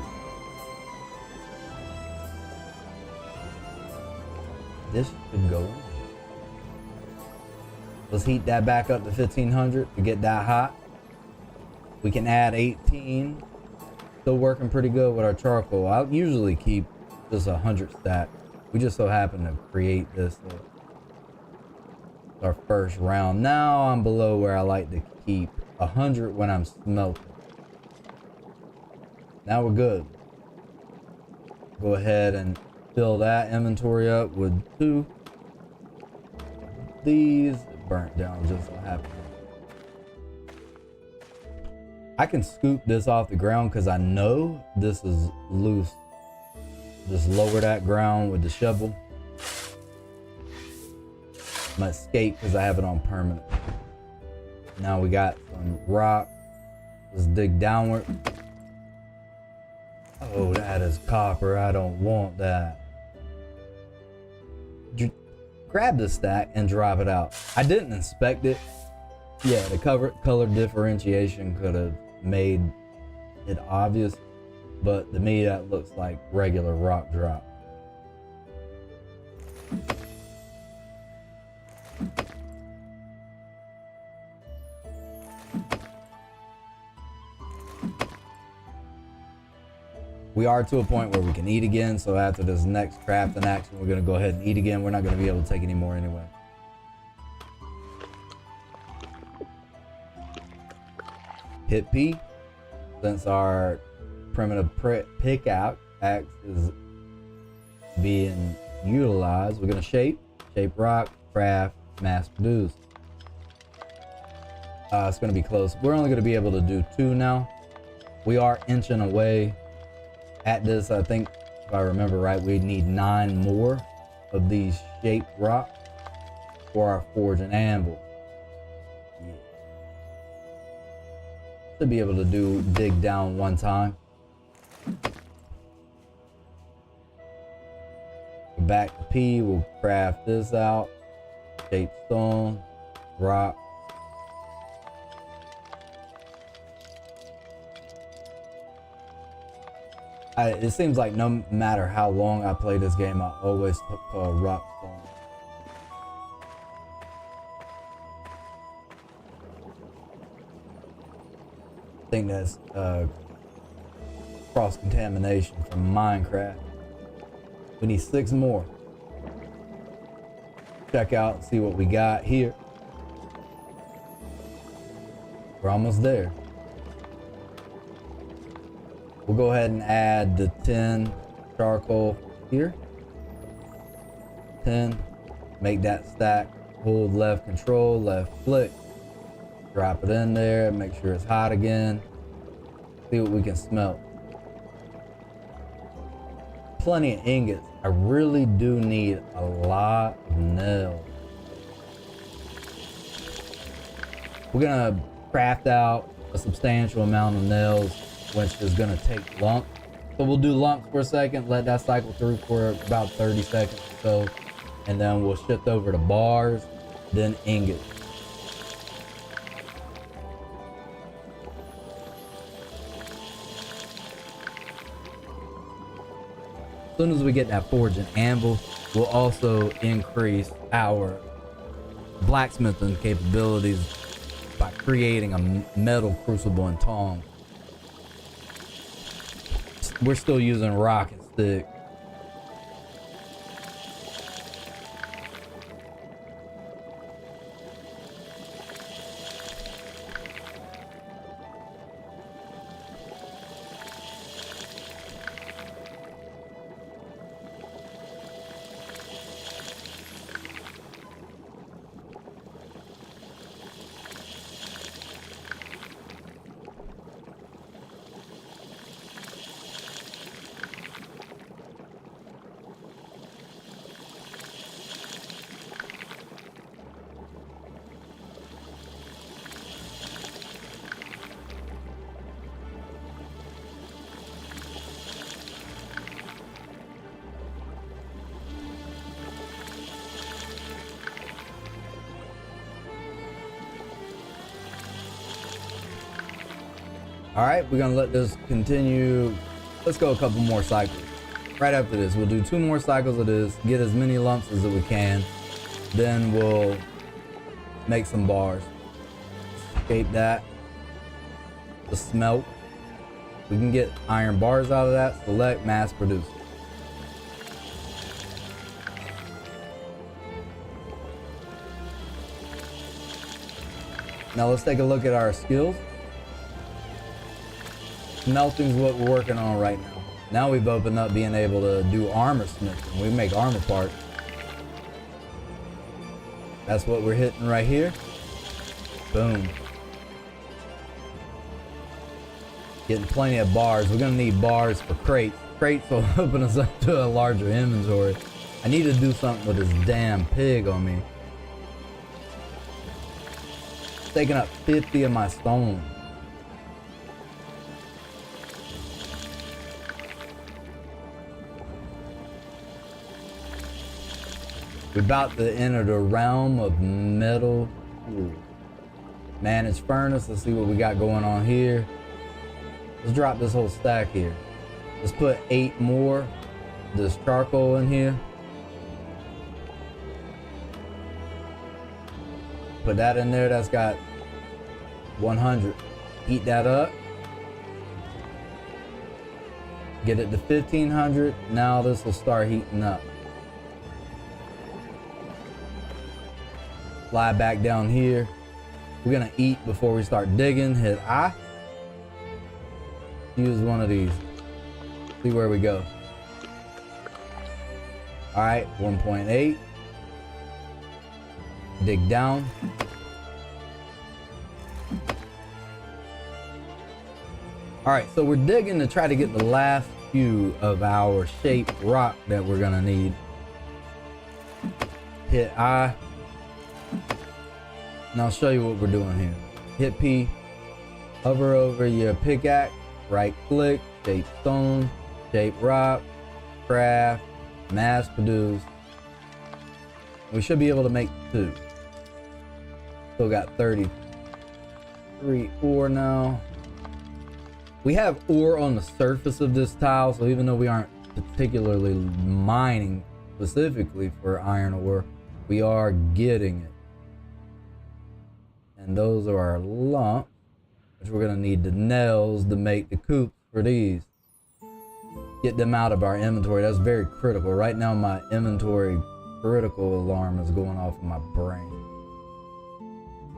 This should go in. Let's heat that back up to 1500 to get that hot. We can add 18. Still working pretty good with our charcoal. I'll usually keep just 100 stack. We just so happen to create this our first round. Now I'm below where I like to keep 100 when I'm smelting. Now we're good. Go ahead and fill that inventory up with 2. These burnt down just so happen. I can scoop this off the ground because I know this is loose. Just lower that ground with the shovel. I'm gonna escape because I have it on permanent. Now we got some rock. Let's dig downward. Oh, that is copper. I don't want that. grab this stack and drop it out. I didn't inspect it. Yeah, the color differentiation could have made it obvious, but to me that looks like regular rock drop. We are to a point where we can eat again, so after this next crafting action, we're gonna go ahead and eat again. We're not gonna be able to take any more anyway. Hit P, since our primitive pickaxe is being utilized, we're gonna shape rock, craft, mass produce. It's gonna be close. We're only gonna be able to do 2 now. We are inching away. At this, I think, if I remember right, we need 9 more of these shaped rocks for our forge and anvil. Yeah. Should be able to dig down one time. Back to P, we'll craft this out. Shaped stone, rock. It seems like no matter how long I play this game, I always call rock stone. I think that's cross-contamination from Minecraft. We need 6 more. Check out and see what we got here. We're almost there. We'll go ahead and add the 10 charcoal here. 10, make that stack. Hold left control, left click. Drop it in there, make sure it's hot again. See what we can smelt. Plenty of ingots. I really do need a lot of nails. We're gonna craft out a substantial amount of nails, which is gonna take lumps. So we'll do lumps for a second, let that cycle through for about 30 seconds or so, and then we'll shift over to bars, then ingots. As soon as we get that forge and anvil, we'll also increase our blacksmithing capabilities by creating a metal crucible and tongs. We're still using rock and stick. All right, we're gonna let this continue. Let's go a couple more cycles. Right after this, we'll do 2 more cycles of this, get as many lumps as we can. Then we'll make some bars. Escape that. The smelt. We can get iron bars out of that. Select mass produce. Now let's take a look at our skills. Smelting's what we're working on right now. Now we've opened up being able to do armor smithing. We make armor parts. That's what we're hitting right here. Boom. Getting plenty of bars. We're gonna need bars for crates. Crates will open us up to a larger inventory. I need to do something with this damn pig on me. It's taking up 50 of my stone. We're about to enter the realm of metal tools. Manage furnace. Let's see what we got going on here. Let's drop this whole stack here. Let's put 8 more this charcoal in here. Put that in there. That's got 100. Heat that up. Get it to 1500. Now this will start heating up. Slide back down here. We're gonna eat before we start digging. Hit I. Use one of these. See where we go. All right, 1.8. Dig down. All right, so we're digging to try to get the last few of our shaped rock that we're gonna need. Hit I. And I'll show you what we're doing here. Hit P, hover over your pickaxe, right click, shape stone, shape rock, craft, mass produce. We should be able to make 2. Still got 33 ore now. We have ore on the surface of this tile, so even though we aren't particularly mining specifically for iron ore, we are getting it. And those are our lumps, which we're gonna need the nails to make the coops for these. Get them out of our inventory. That's very critical. Right now my inventory critical alarm is going off in my brain.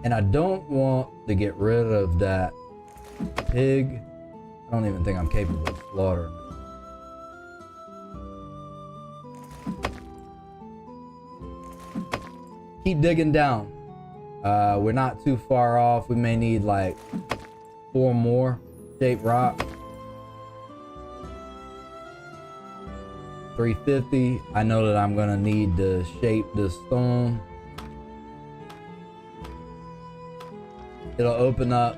And I don't want to get rid of that pig. I don't even think I'm capable of slaughtering it. Keep digging down. We're not too far off. We may need like 4 more shaped rock. 350. I know that I'm gonna need to shape this stone. It'll open up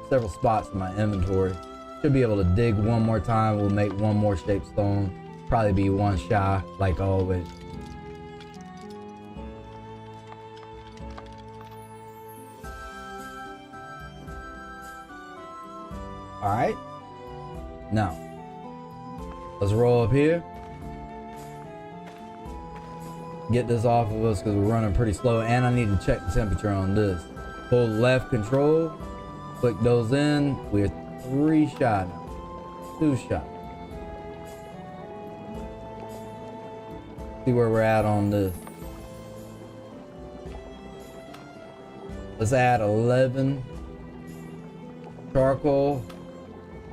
several spots in my inventory. Should be able to dig one more time. We'll make 1 more shaped stone. Probably be 1 shy, like always. All right, now let's roll up here. Get this off of us because we're running pretty slow, and I need to check the temperature on this. Hold left control, click those in. We're 3 shy now, 2 shy. See where we're at on this. Let's add 11 charcoal.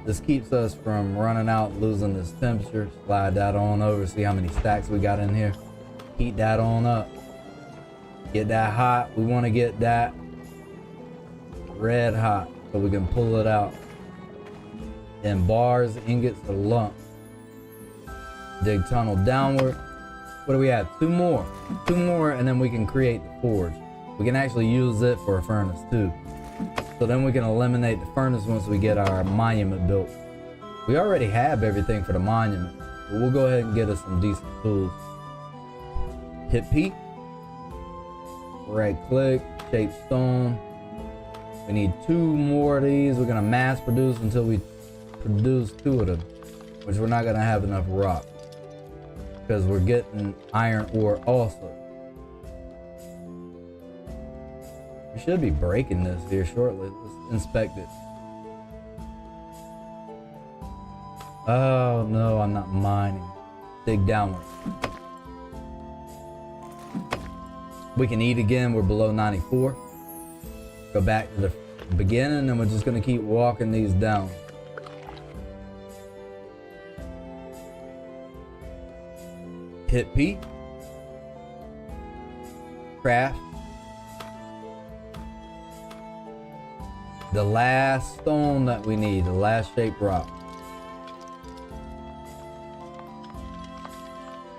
This keeps us from running out, losing this temperature. Slide that on over, see how many stacks we got in here. Heat that on up. Get that hot. We want to get that red hot so we can pull it out in bars, ingots, or lumps. Dig tunnel downward. What do we have? 2 more. 2 more, and then we can create the forge. We can actually use it for a furnace too. So then we can eliminate the furnace once we get our monument built. We already have everything for the monument, but we'll go ahead and get us some decent tools. Hit P, right click, shape stone. We need 2 more of these. We're gonna mass produce until we produce 2 of them, which we're not gonna have enough rock because we're getting iron ore also. We should be breaking this here shortly. Let's inspect it. Oh no, I'm not mining. Dig downward. We can eat again. We're below 94. Go back to the beginning, and we're just gonna keep walking these down. Hit P. Craft. The last stone that we need, the last shaped rock.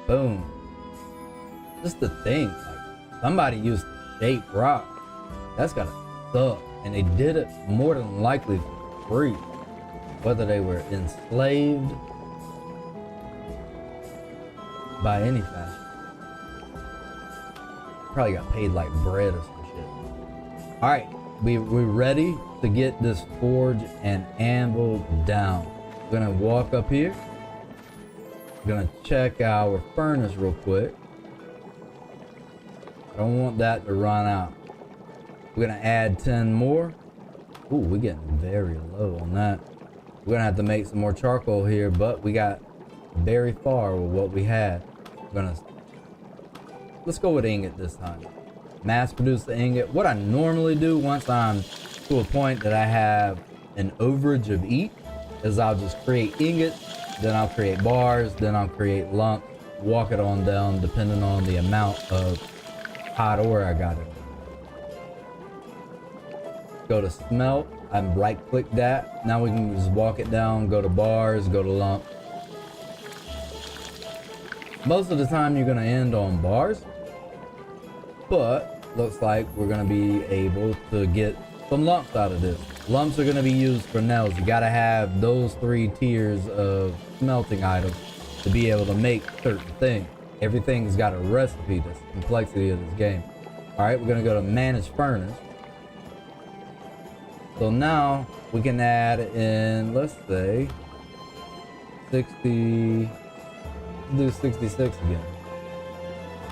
Boom. Just the thing, like somebody used to shape rock. That's gotta suck. And they did it more than likely for free. Whether they were enslaved by any fashion. Probably got paid like bread or some shit. All right, we're ready to get this forge and anvil down. We're gonna walk up here. We're gonna check our furnace real quick. I don't want that to run out. We're gonna add 10 more. Ooh, we're getting very low on that. We're gonna have to make some more charcoal here, but we got very far with what we had. Let's go with ingot this time. Mass produce the ingot. What I normally do once I'm to a point that I have an overage of each is I'll just create ingots, then I'll create bars, then I'll create lumps, walk it on down depending on the amount of hot ore I got in. Go to smelt, I right click that. Now we can just walk it down, go to bars, go to lump. Most of the time you're gonna end on bars, but looks like we're gonna be able to get some lumps out of this. Lumps are gonna be used for nails. You gotta have those 3 tiers of smelting items to be able to make certain things. Everything's got a recipe. That's the complexity of this game. All right, we're gonna go to manage furnace. So now we can add in, let's say, 60, do 66 again.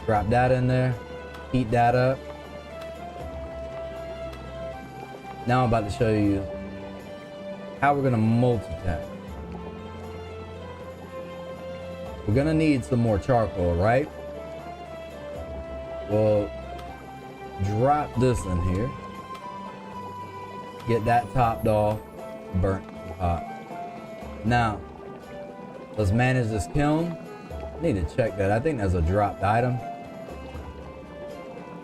Drop that in there, heat that up. Now I'm about to show you how we're gonna multitask. We're gonna need some more charcoal, right? Well, drop this in here. Get that topped off, burnt hot. Now, let's manage this kiln. I need to check that. I think that's a dropped item.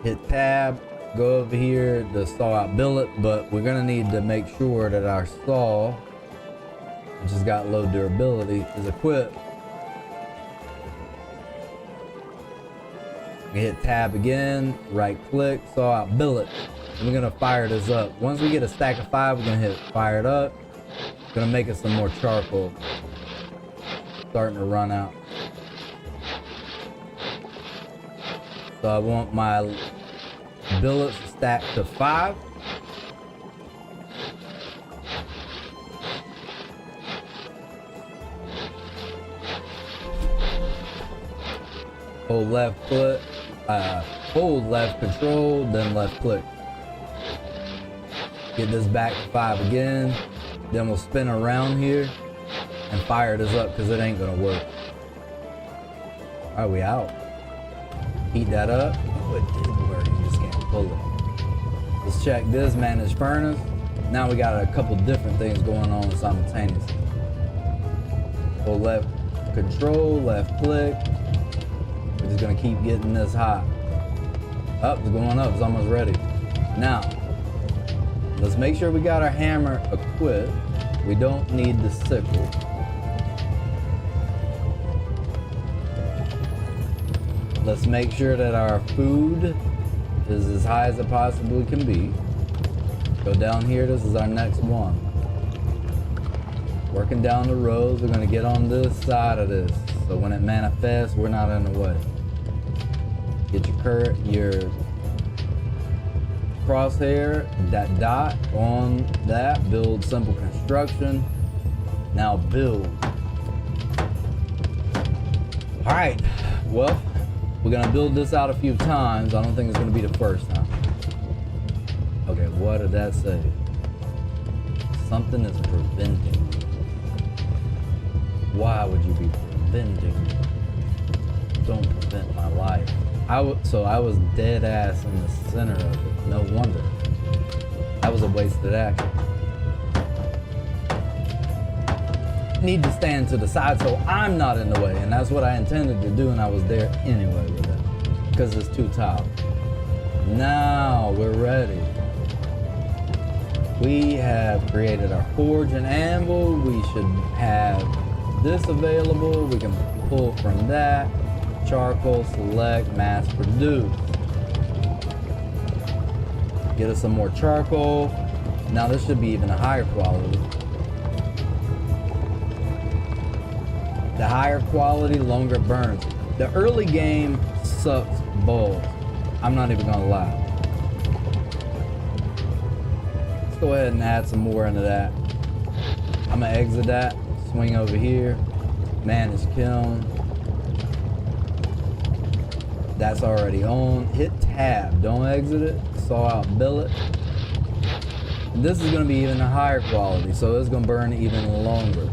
Hit tab, go over here to saw out billet, but we're gonna need to make sure that our saw, which has got low durability, is equipped. We hit tab again, right click, saw out billet. And we're gonna fire this up. Once we get a stack of 5, we're gonna hit fire it up. Gonna make us some more charcoal. Starting to run out. So I want my billets stacked to 5. Hold left click, hold left control, then left click. Get this back to 5 again. Then we'll spin around here and fire this up because it ain't gonna work. All right, we out. Heat that up. Oh, it did work. You just can't pull it. Let's check this, manage furnace. Now we got a couple different things going on simultaneously. Hold left control, left click. We're just gonna keep getting this hot. Up, it's going up, it's almost ready. Now, let's make sure we got our hammer equipped. We don't need the sickle. Let's make sure that our food is as high as it possibly can be. Go down here, this is our next one. Working down the rows, we're gonna get on this side of this. So when it manifests, we're not in the way. Get your crosshair, that dot on that, build simple construction. Now build. All right, well, we're gonna build this out a few times. I don't think it's gonna be the first time. Okay, what did that say? Something is preventing. Why would you be preventing? Don't prevent my life. So I was dead ass in the center of it. No wonder. That was a wasted action. Need to stand to the side so I'm not in the way, and that's what I intended to do, and I was there anyway with that because it's too tall. Now we're ready. We have created our forge and anvil. We should have this available. We can pull from that. Charcoal, select, mass produce. Get us some more charcoal. Now this should be even a higher quality. The higher quality, longer burns. The early game sucks balls. I'm not even gonna lie. Let's go ahead and add some more into that. I'm gonna exit that, swing over here, manage kiln. That's already on. Hit tab, don't exit it. Saw out billet. This is gonna be even a higher quality, so it's gonna burn even longer.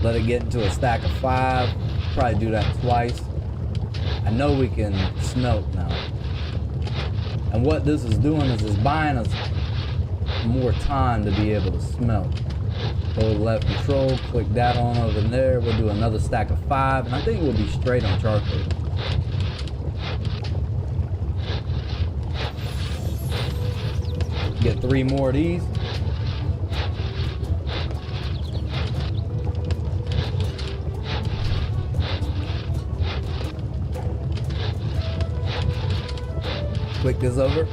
Let it get into a stack of 5. Probably do that twice. I know we can smelt now. And what this is doing is it's buying us more time to be able to smelt. Hold left control, click that on over there. We'll do another stack of 5, and I think we'll be straight on charcoal. Get 3 more of these. Click this over.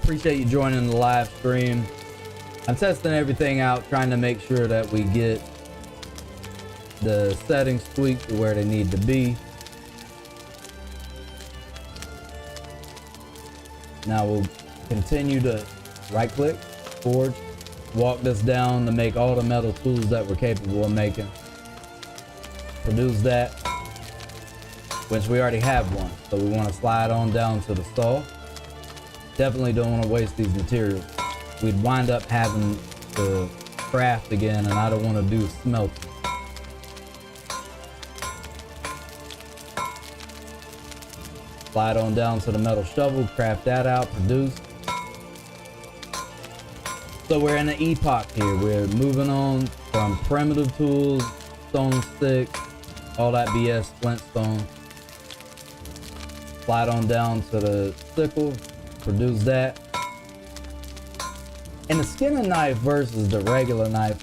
appreciate you joining the live stream. I'm testing everything out, trying to make sure that we get the settings tweaked to where they need to be. Now we'll continue to right click, forge, walk this down to make all the metal tools that we're capable of making. Produce that, which we already have one. So we want to slide on down to the saw. Definitely don't want to waste these materials. We'd wind up having to craft again, and I don't want to do smelting. Slide on down to the metal shovel, craft that out, produce. So we're in an epoch here. We're moving on from primitive tools, stone sticks, all that BS, flintstone. Slide on down to the sickle, produce that. And the skinning knife versus the regular knife,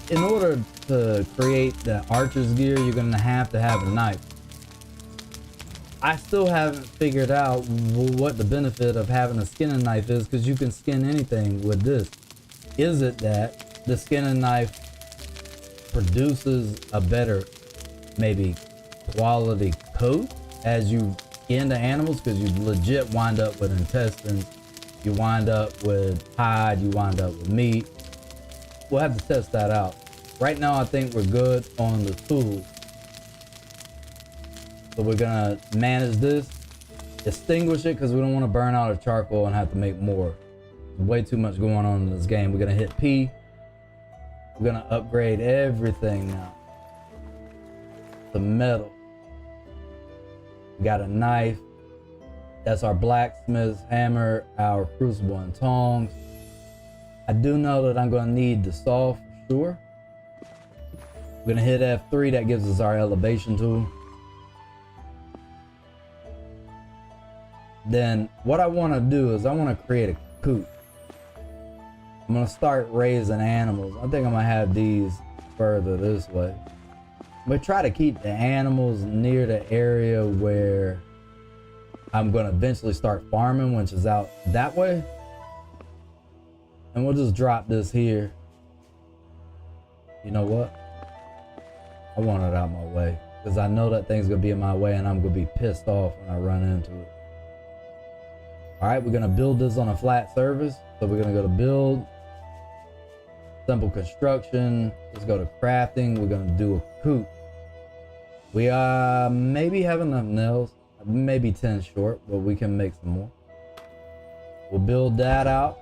in order to create the archer's gear, you're gonna have to have a knife. I still haven't figured out what the benefit of having a skinning knife is, because you can skin anything with this. Is it that the skinning knife produces a better, maybe, quality coat as you skin the animals? Because you legit wind up with intestines, you wind up with hide, you wind up with meat. We'll have to test that out. Right now, I think we're good on the tools. So we're gonna manage this, extinguish it, because we don't want to burn out our charcoal and have to make more. There's way too much going on in this game. We're gonna hit P. We're gonna upgrade everything now. The metal. We got a knife. That's our blacksmith's hammer, our crucible and tongs. I do know that I'm gonna need the saw for sure. We're gonna hit F3, that gives us our elevation tool. Then what I want to do is I want to create a coop. I'm going to start raising animals. I think I'm going to have these further this way. But try to keep the animals near the area where I'm going to eventually start farming, which is out that way. And we'll just drop this here. You know what? I want it out my way, because I know that thing's going to be in my way and I'm going to be pissed off when I run into it. All right, we're gonna build this on a flat surface. So we're gonna go to build, simple construction. Let's go to crafting. We're gonna do a coop. We maybe have enough nails, maybe 10 short, but we can make some more. We'll build that out.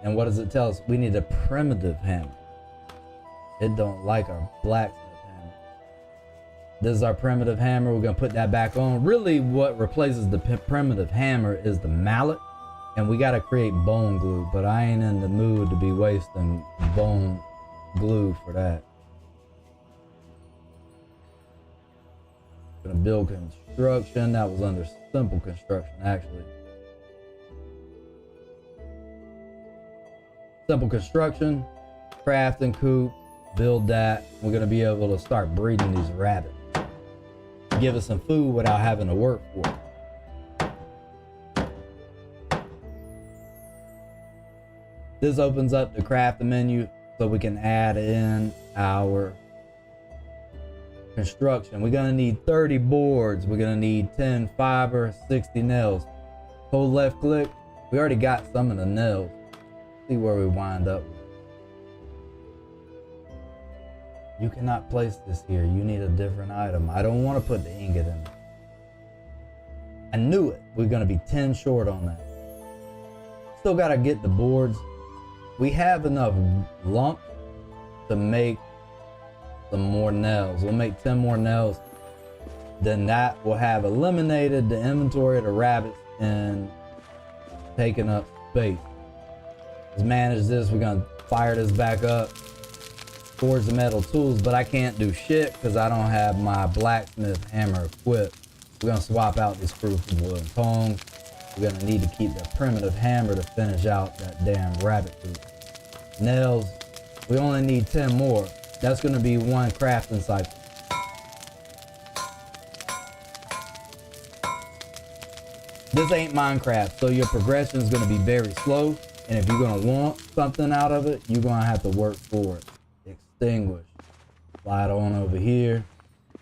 And what does it tell us? We need a primitive hammer. It don't like our blacksmith hammer. This is our primitive hammer. We're gonna put that back on. Really what replaces the primitive hammer is the mallet. And we gotta create bone glue, but I ain't in the mood to be wasting bone glue for that. Gonna build construction. That was under simple construction, actually. Simple construction, craft and coop, build that. We're gonna be able to start breeding these rabbits. Give us some food without having to work for it. This opens up the craft menu so we can add in our construction. We're gonna need 30 boards. We're gonna need 10 fiber, 60 nails. Hold left click. We already got some of the nails. See where we wind up. You cannot place this here. You need a different item. I don't want to put the ingot in it. I knew it. We're going to be 10 short on that. Still got to get the boards. We have enough lumps to make some more nails. We'll make 10 more nails. Then that will have eliminated the inventory of the rabbits and taken up space. Let's manage this. We're going to fire this back up. Forge the metal tools, but I can't do shit because I don't have my blacksmith hammer equipped. We're gonna swap out this crucible and tongs. We're gonna need to keep the primitive hammer to finish out that damn rabbit coop. Nails, we only need 10 more. That's gonna be one crafting cycle. This ain't Minecraft, so your progression is going to be very slow. And if you're going to want something out of it, you're going to have to work for it. Extinguish. Slide on over here.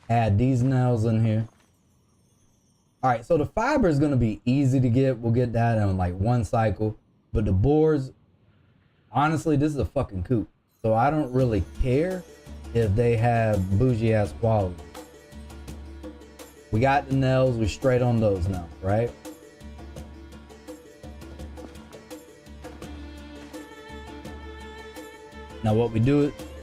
Add these nails in here. All right, so the fiber is going to be easy to get. We'll get that in like one cycle. But the boards, honestly, this is a fucking coop. So I don't really care if they have bougie ass quality. We got the nails, we straight on those now, right? Now what we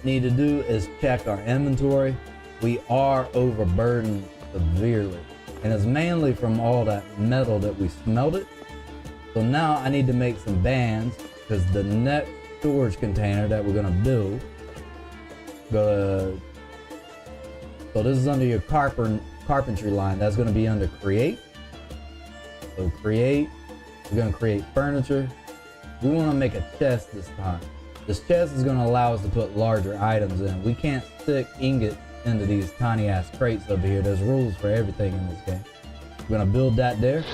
need to do is check our inventory. We are overburdened severely. And it's mainly from all that metal that we smelted. So now I need to make some bands because the next storage container that we're gonna build, so this is under your carpentry line. That's gonna be under create. So create, we're gonna create furniture. We wanna make a chest this time. This chest is gonna allow us to put larger items in. We can't stick ingots into these tiny ass crates over here. There's rules for everything in this game. We're gonna build that there.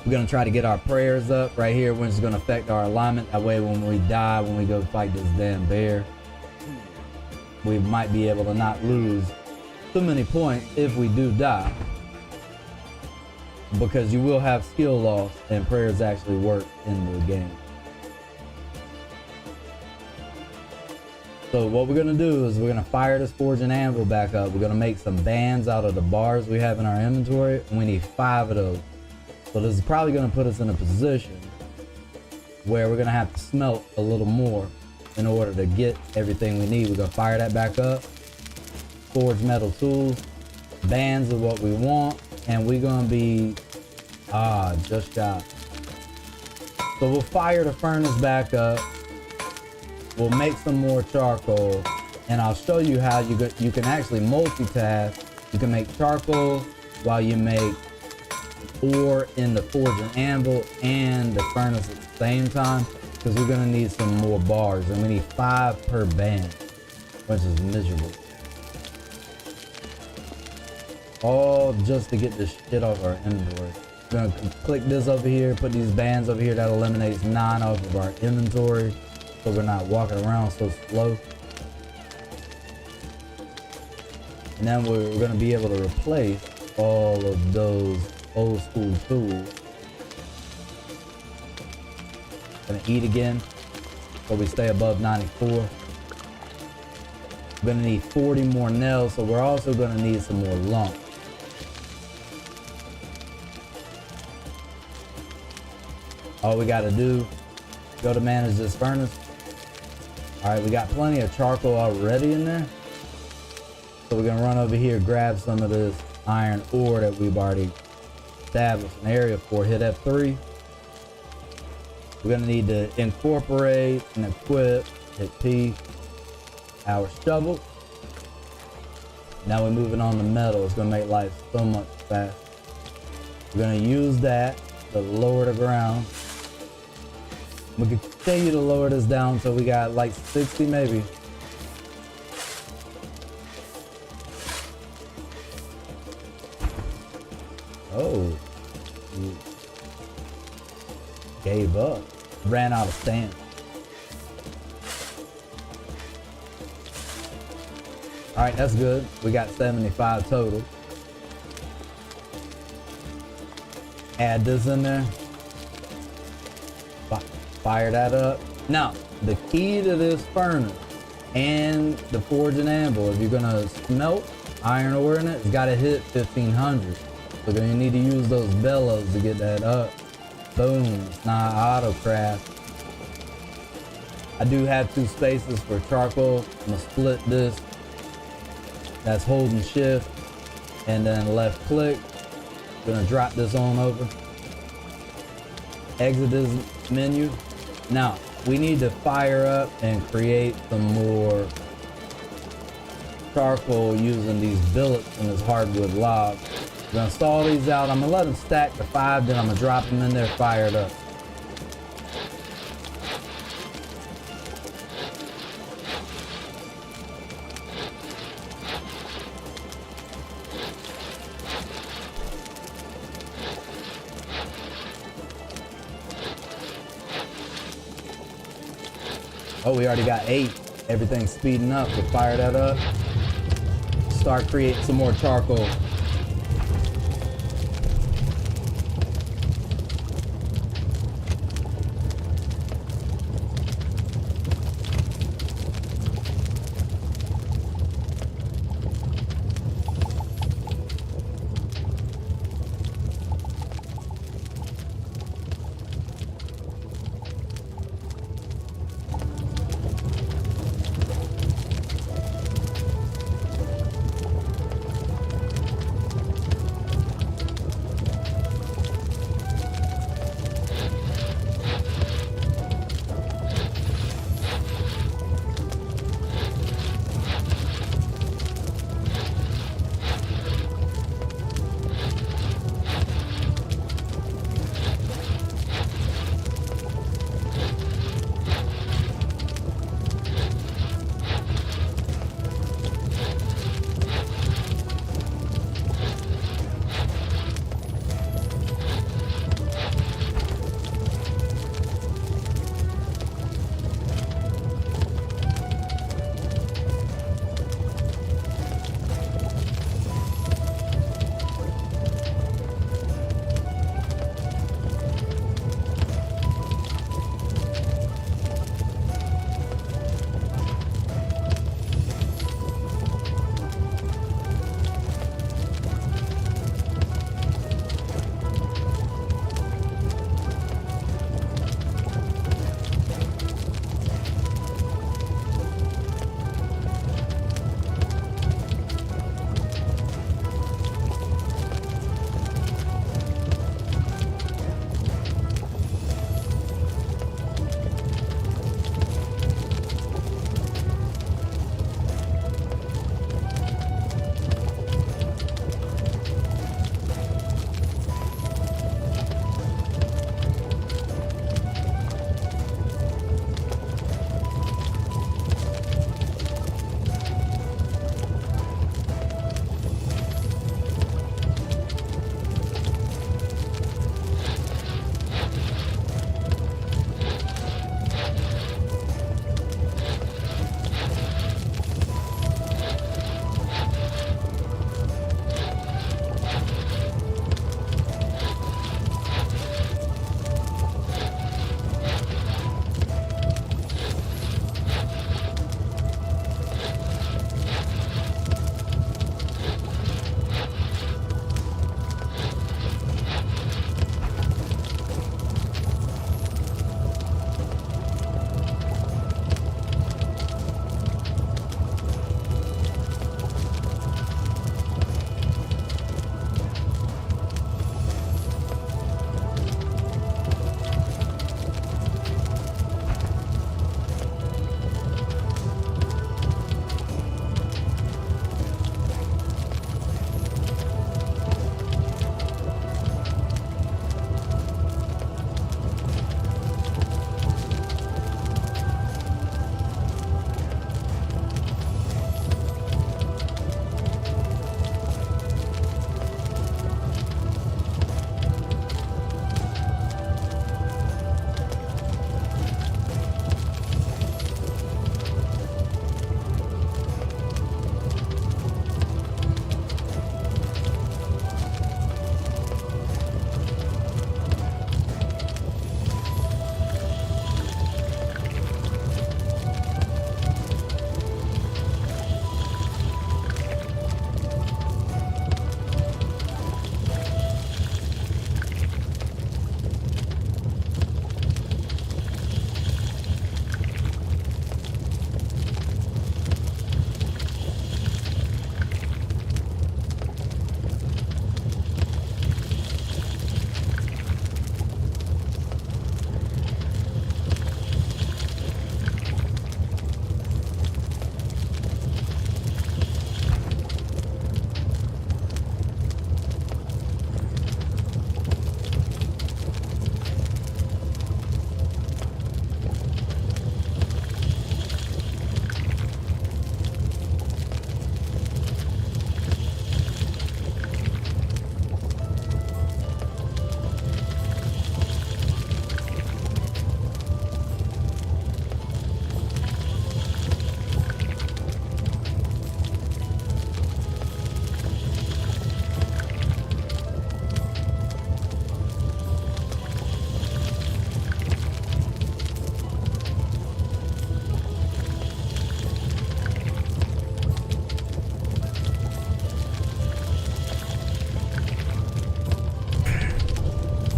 We're gonna try to get our prayers up right here, which is gonna affect our alignment. That way when we die, when we go fight this damn bear, we might be able to not lose too many points if we do die. Because you will have skill loss and prayers actually work in the game. So what we're gonna do is we're gonna fire this forge and anvil back up. We're gonna make some bands out of the bars we have in our inventory, and we need 5 of those. So this is probably gonna put us in a position where we're gonna have to smelt a little more in order to get everything we need. We're gonna fire that back up. Forge metal tools, bands of what we want, and we're gonna be, just shot. So we'll fire the furnace back up. We'll make some more charcoal, and I'll show you how you can actually multitask. You can make charcoal while you make ore in the forge and anvil and the furnace at the same time, because we're gonna need some more bars, and we need 5 per band, which is miserable. All just to get this shit off our inventory. We're gonna click this over here, put these bands over here. That eliminates 9 off of our inventory, so we're not walking around so slow. And then we're gonna be able to replace all of those old school tools. Gonna eat again, so we stay above 94. We're gonna need 40 more nails, so we're also gonna need some more lump. All we gotta do, go to manage this furnace. All right, we got plenty of charcoal already in there. So we're gonna run over here, grab some of this iron ore that we've already established an area for. Hit F3. We're gonna need to incorporate and equip, hit P, our shovel. Now we're moving on to metal. It's gonna make life so much faster. We're gonna use that to lower the ground. We can continue to lower this down so we got like 60 maybe. Oh. Gave up. Ran out of stamina. Alright, that's good. We got 75 total. Add this in there. Fire that up. Now, the key to this furnace and the forge and anvil, if you're gonna smelt iron ore in it, it's gotta hit 1500. So you're gonna need to use those bellows to get that up. Boom, it's not auto craft. I do have 2 spaces for charcoal. I'm gonna split this. That's holding shift and then left click. Gonna drop this on over. Exit this menu. Now, we need to fire up and create some more charcoal using these billets and this hardwood log. I'm gonna stall these out. I'm gonna let them stack to 5, then I'm gonna drop them in there fired up. Oh, we already got 8. Everything's speeding up. We'll fire that up. Start creating some more charcoal.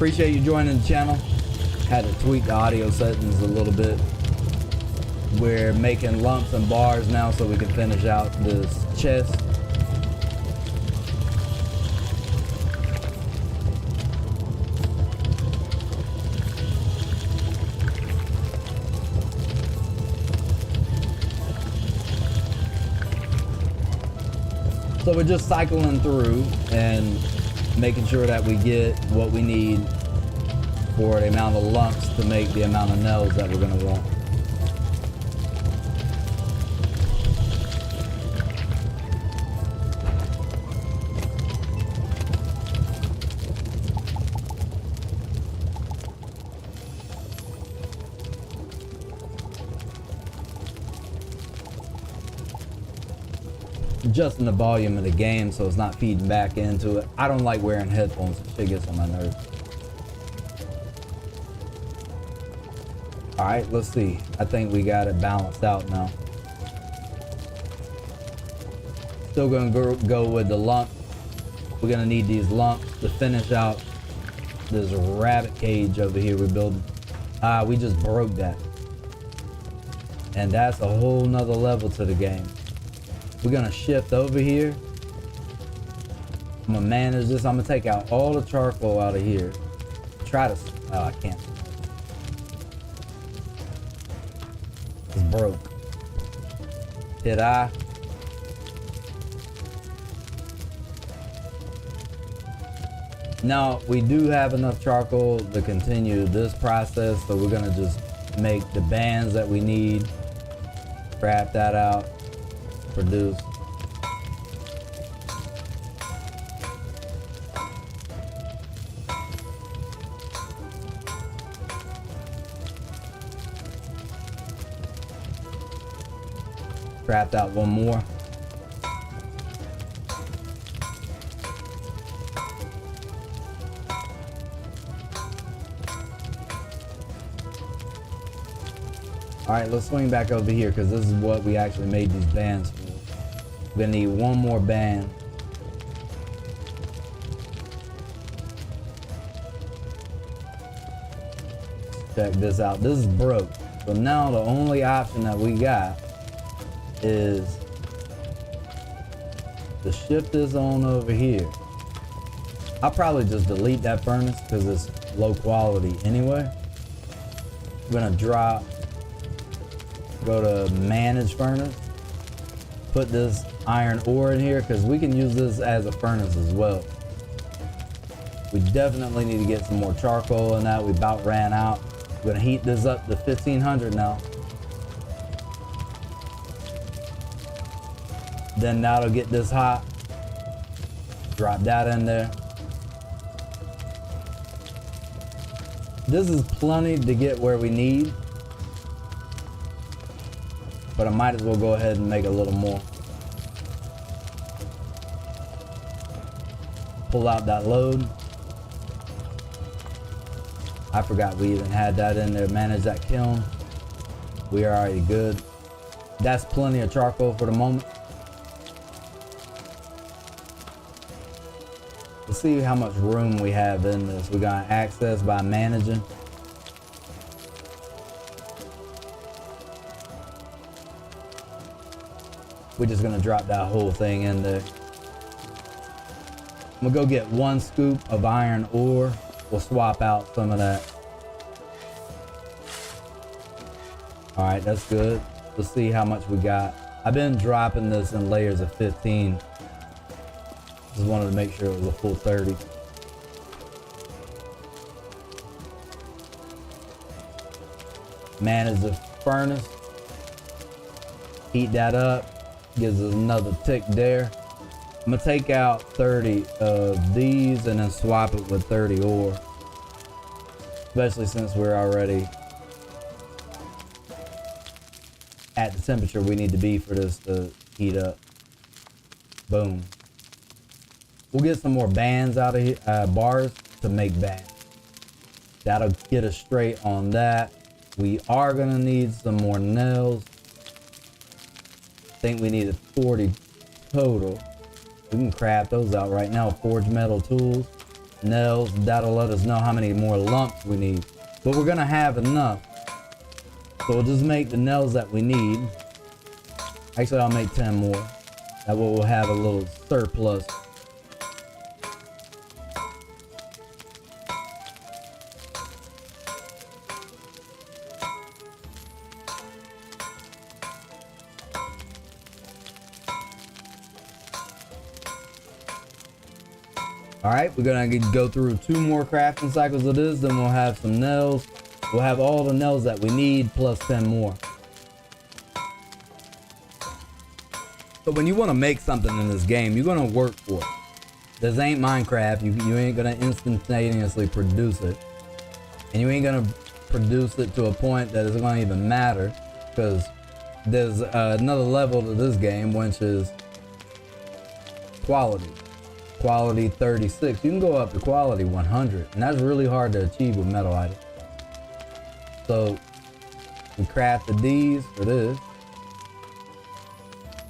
Appreciate you joining the channel. Had to tweak the audio settings a little bit. We're making lumps and bars now so we can finish out this chest. So we're just cycling through and making sure that we get what we need for the amount of lumps to make the amount of nails that we're going to want. Adjusting the volume of the game so it's not feeding back into it. I don't like wearing headphones. Shit gets on my nerves. All right, let's see. I think we got it balanced out now. Still gonna go with the lump. We're gonna need these lumps to finish out this rabbit cage over here we're building. We just broke that. And that's a whole nother level to the game. We're gonna shift over here. I'm gonna manage this. I'm gonna take out all the charcoal out of here. Try to, I can't. It's broke. Did I? Now, we do have enough charcoal to continue this process, so we're gonna just make the bands that we need. Craft that out. Produce. Craft out one more. All right, let's swing back over here because this is what we actually made these bands for. We're gonna need one more band. Check this out. This is broke. So now the only option that we got is to shift this on over here. I'll probably just delete that furnace because it's low quality anyway. I'm gonna go to manage furnace, put this iron ore in here because we can use this as a furnace as well. We definitely need to get some more charcoal in that. We about ran out. We're gonna heat this up to 1500 now. Then that'll get this hot. Drop that in there. This is plenty to get where we need, but I might as well go ahead and make a little more. Pull out that load. I forgot we even had that in there. Manage that kiln. We are already good. That's plenty of charcoal for the moment. Let's see how much room we have in this. We're gonna access by managing. We're just gonna drop that whole thing in there. I'm gonna go get one scoop of iron ore. We'll swap out some of that. All right, that's good. Let's see how much we got. I've been dropping this in layers of 15. Just wanted to make sure it was a full 30. Manage the furnace. Heat that up. Gives us another tick there. I'm gonna take out 30 of these and then swap it with 30 ore. Especially since we're already at the temperature we need to be for this to heat up. Boom. We'll get some more bands out of here, bars to make bands. That'll get us straight on that. We are gonna need some more nails. I think we needed 40 total. We can craft those out right now. Forge metal tools. nails. That'll let us know how many more lumps we need. But we're gonna have enough. So we'll just make the nails that we need. Actually, I'll make 10 more. That way we'll have a little surplus. Alright, we're gonna go through 2 more crafting cycles of this, then we'll have some nails. We'll have all the nails that we need plus 10 more. So when you want to make something in this game, you're gonna work for it. This ain't Minecraft. You ain't gonna instantaneously produce it. And you ain't gonna produce it to a point that it's gonna even matter, because there's another level to this game, which is quality. Quality 36. You can go up to quality 100, and that's really hard to achieve with metal items. So we crafted these for this.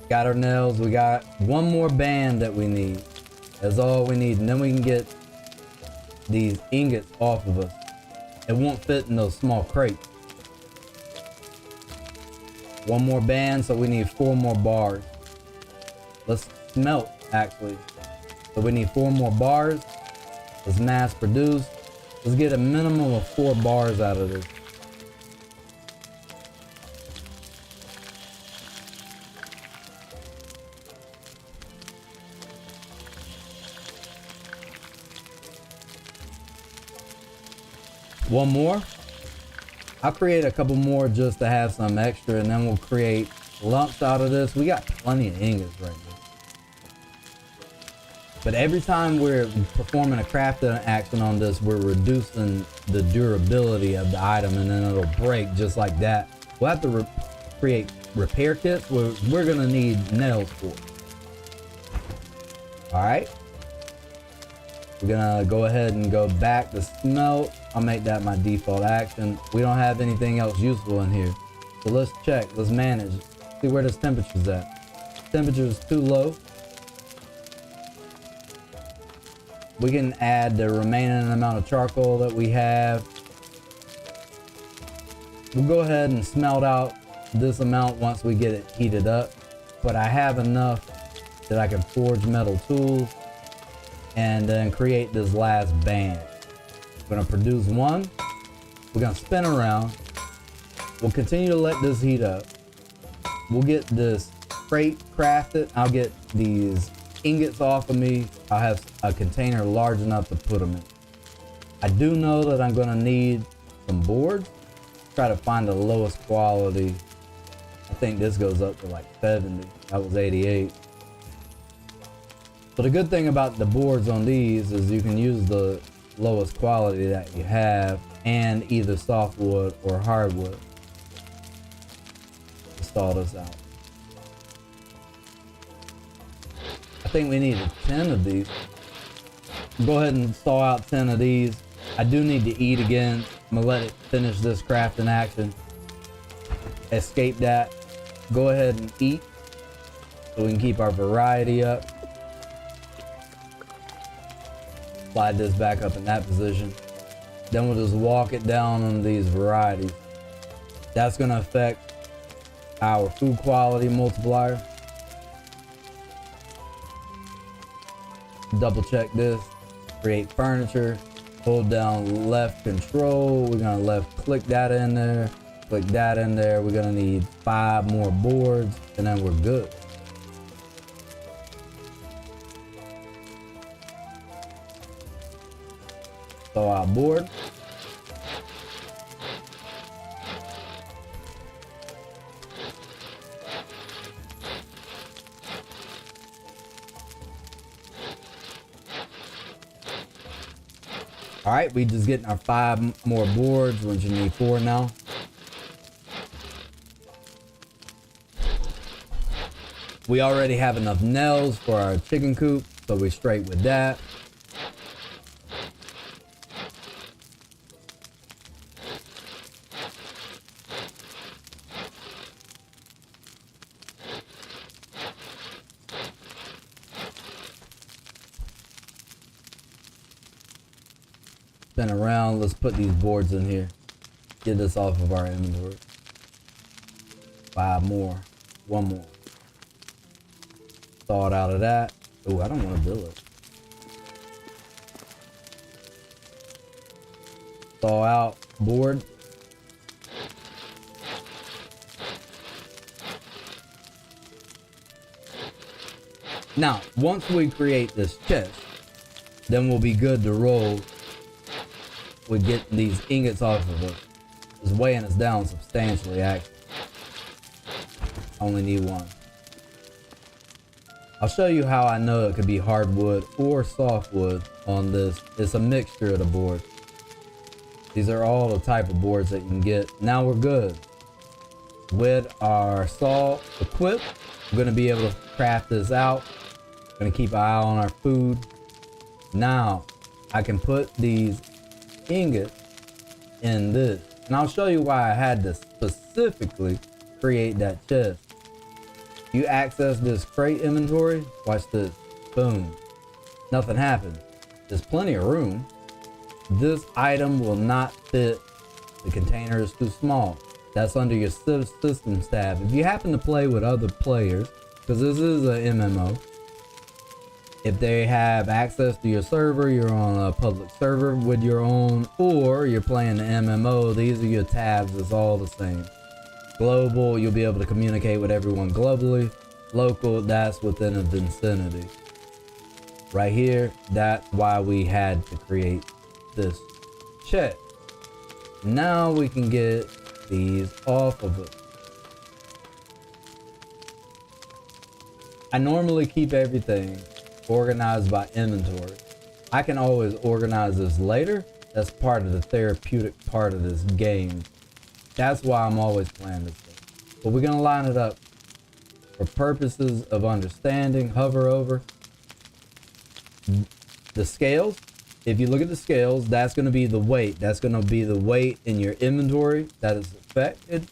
Got our nails. We got 1 more band that we need. That's all we need, and then we can get these ingots off of us. It won't fit in those small crates. 1 more band, so we need 4 more bars. Let's smelt, actually. So we need 4 more bars. Let's mass produce. Let's get a minimum of 4 bars out of this. One more. I'll create a couple more just to have some extra, and then we'll create lumps out of this. We got plenty of ingots right now. But every time we're performing a crafting action on this, we're reducing the durability of the item, and then it'll break just like that. We'll have to create repair kits where we're gonna need nails for. All right. We're gonna go ahead and go back to smelt. I'll make that my default action. We don't have anything else useful in here. So let's check, let's manage. See where this temperature's at. Temperature is too low. We can add the remaining amount of charcoal that we have. We'll go ahead and smelt out this amount once we get it heated up. But I have enough that I can forge metal tools and then create this last band. We're gonna produce 1. We're gonna spin around. We'll continue to let this heat up. We'll get this crate crafted. I'll get these ingots off of me. I'll have a container large enough to put them in. I do know that I'm gonna need some boards. Try to find the lowest quality. I think this goes up to like 70. That was 88. So the good thing about the boards on these is you can use the lowest quality that you have and either softwood or hardwood. Let's thaw this out. I think we need 10 of these. Go ahead and thaw out 10 of these. I do need to eat again. I'm gonna let it finish this crafting action. Escape that. Go ahead and eat so we can keep our variety up. Slide this back up in that position. Then we'll just walk it down on these varieties. That's gonna affect our food quality multiplier. Double check this. Create furniture. Hold down left control. We're gonna left click that in there. Click that in there. We're gonna need 5 more boards and then we're good. So our board. All right, we just getting our 5 more boards, which you need 4 now. We already have enough nails for our chicken coop, so we're straight with that. spin around. Let's put these boards in here. Get this off of our inventory. 5 more. 1 more. Thaw it out of that. Oh, I don't want to build it. Thaw out board. Now, once we create this chest, then we'll be good to roll with getting these ingots off of it. It's weighing us down substantially, actually. Only need 1. I'll show you how I know it could be hardwood or softwood on this. It's a mixture of the board. These are all the type of boards that you can get. Now we're good. With our saw equipped, we're gonna be able to craft this out. Gonna keep an eye on our food. Now, I can put these ingots in this. And I'll show you why I had to specifically create that chest. You access this crate inventory, watch this, boom. Nothing happened. There's plenty of room. This item will not fit. The container is too small. That's under your systems tab. If you happen to play with other players, because this is a MMO, if they have access to your server, you're on a public server with your own, or you're playing the MMO, these are your tabs, it's all the same. Global, you'll be able to communicate with everyone globally. Local, that's within a vicinity. Right here, that's why we had to create this chest. Now we can get these off of it. I normally keep everything organized by inventory. I can always organize this later. That's part of the therapeutic part of this game. That's why I'm always playing this thing. But we're gonna line it up for purposes of understanding. Hover over the scales. If you look at the scales, that's gonna be the weight. That's gonna be the weight in your inventory that is affected.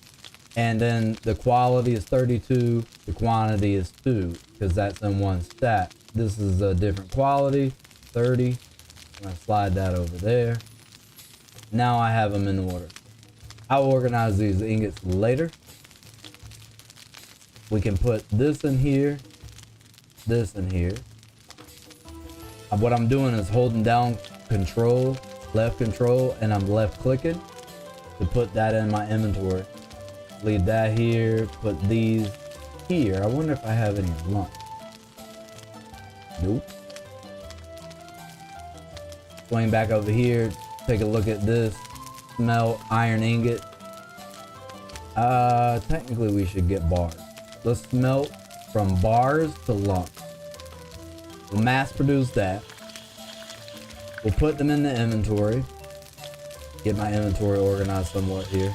And then the quality is 32, the quantity is 2, because that's in one stack. This is a different quality, 30. I'm gonna slide that over there. Now I have them in order. I'll organize these ingots later. We can put this in here, this in here. What I'm doing is holding down control, left control, and I'm left clicking to put that in my inventory. Leave that here, put these here. I wonder if I have any lumps. Nope. Swing back over here, take a look at this. Smelt iron ingot. Technically we should get bars. Let's smelt from bars to lumps. We'll mass produce that. We'll put them in the inventory. Get my inventory organized somewhat here.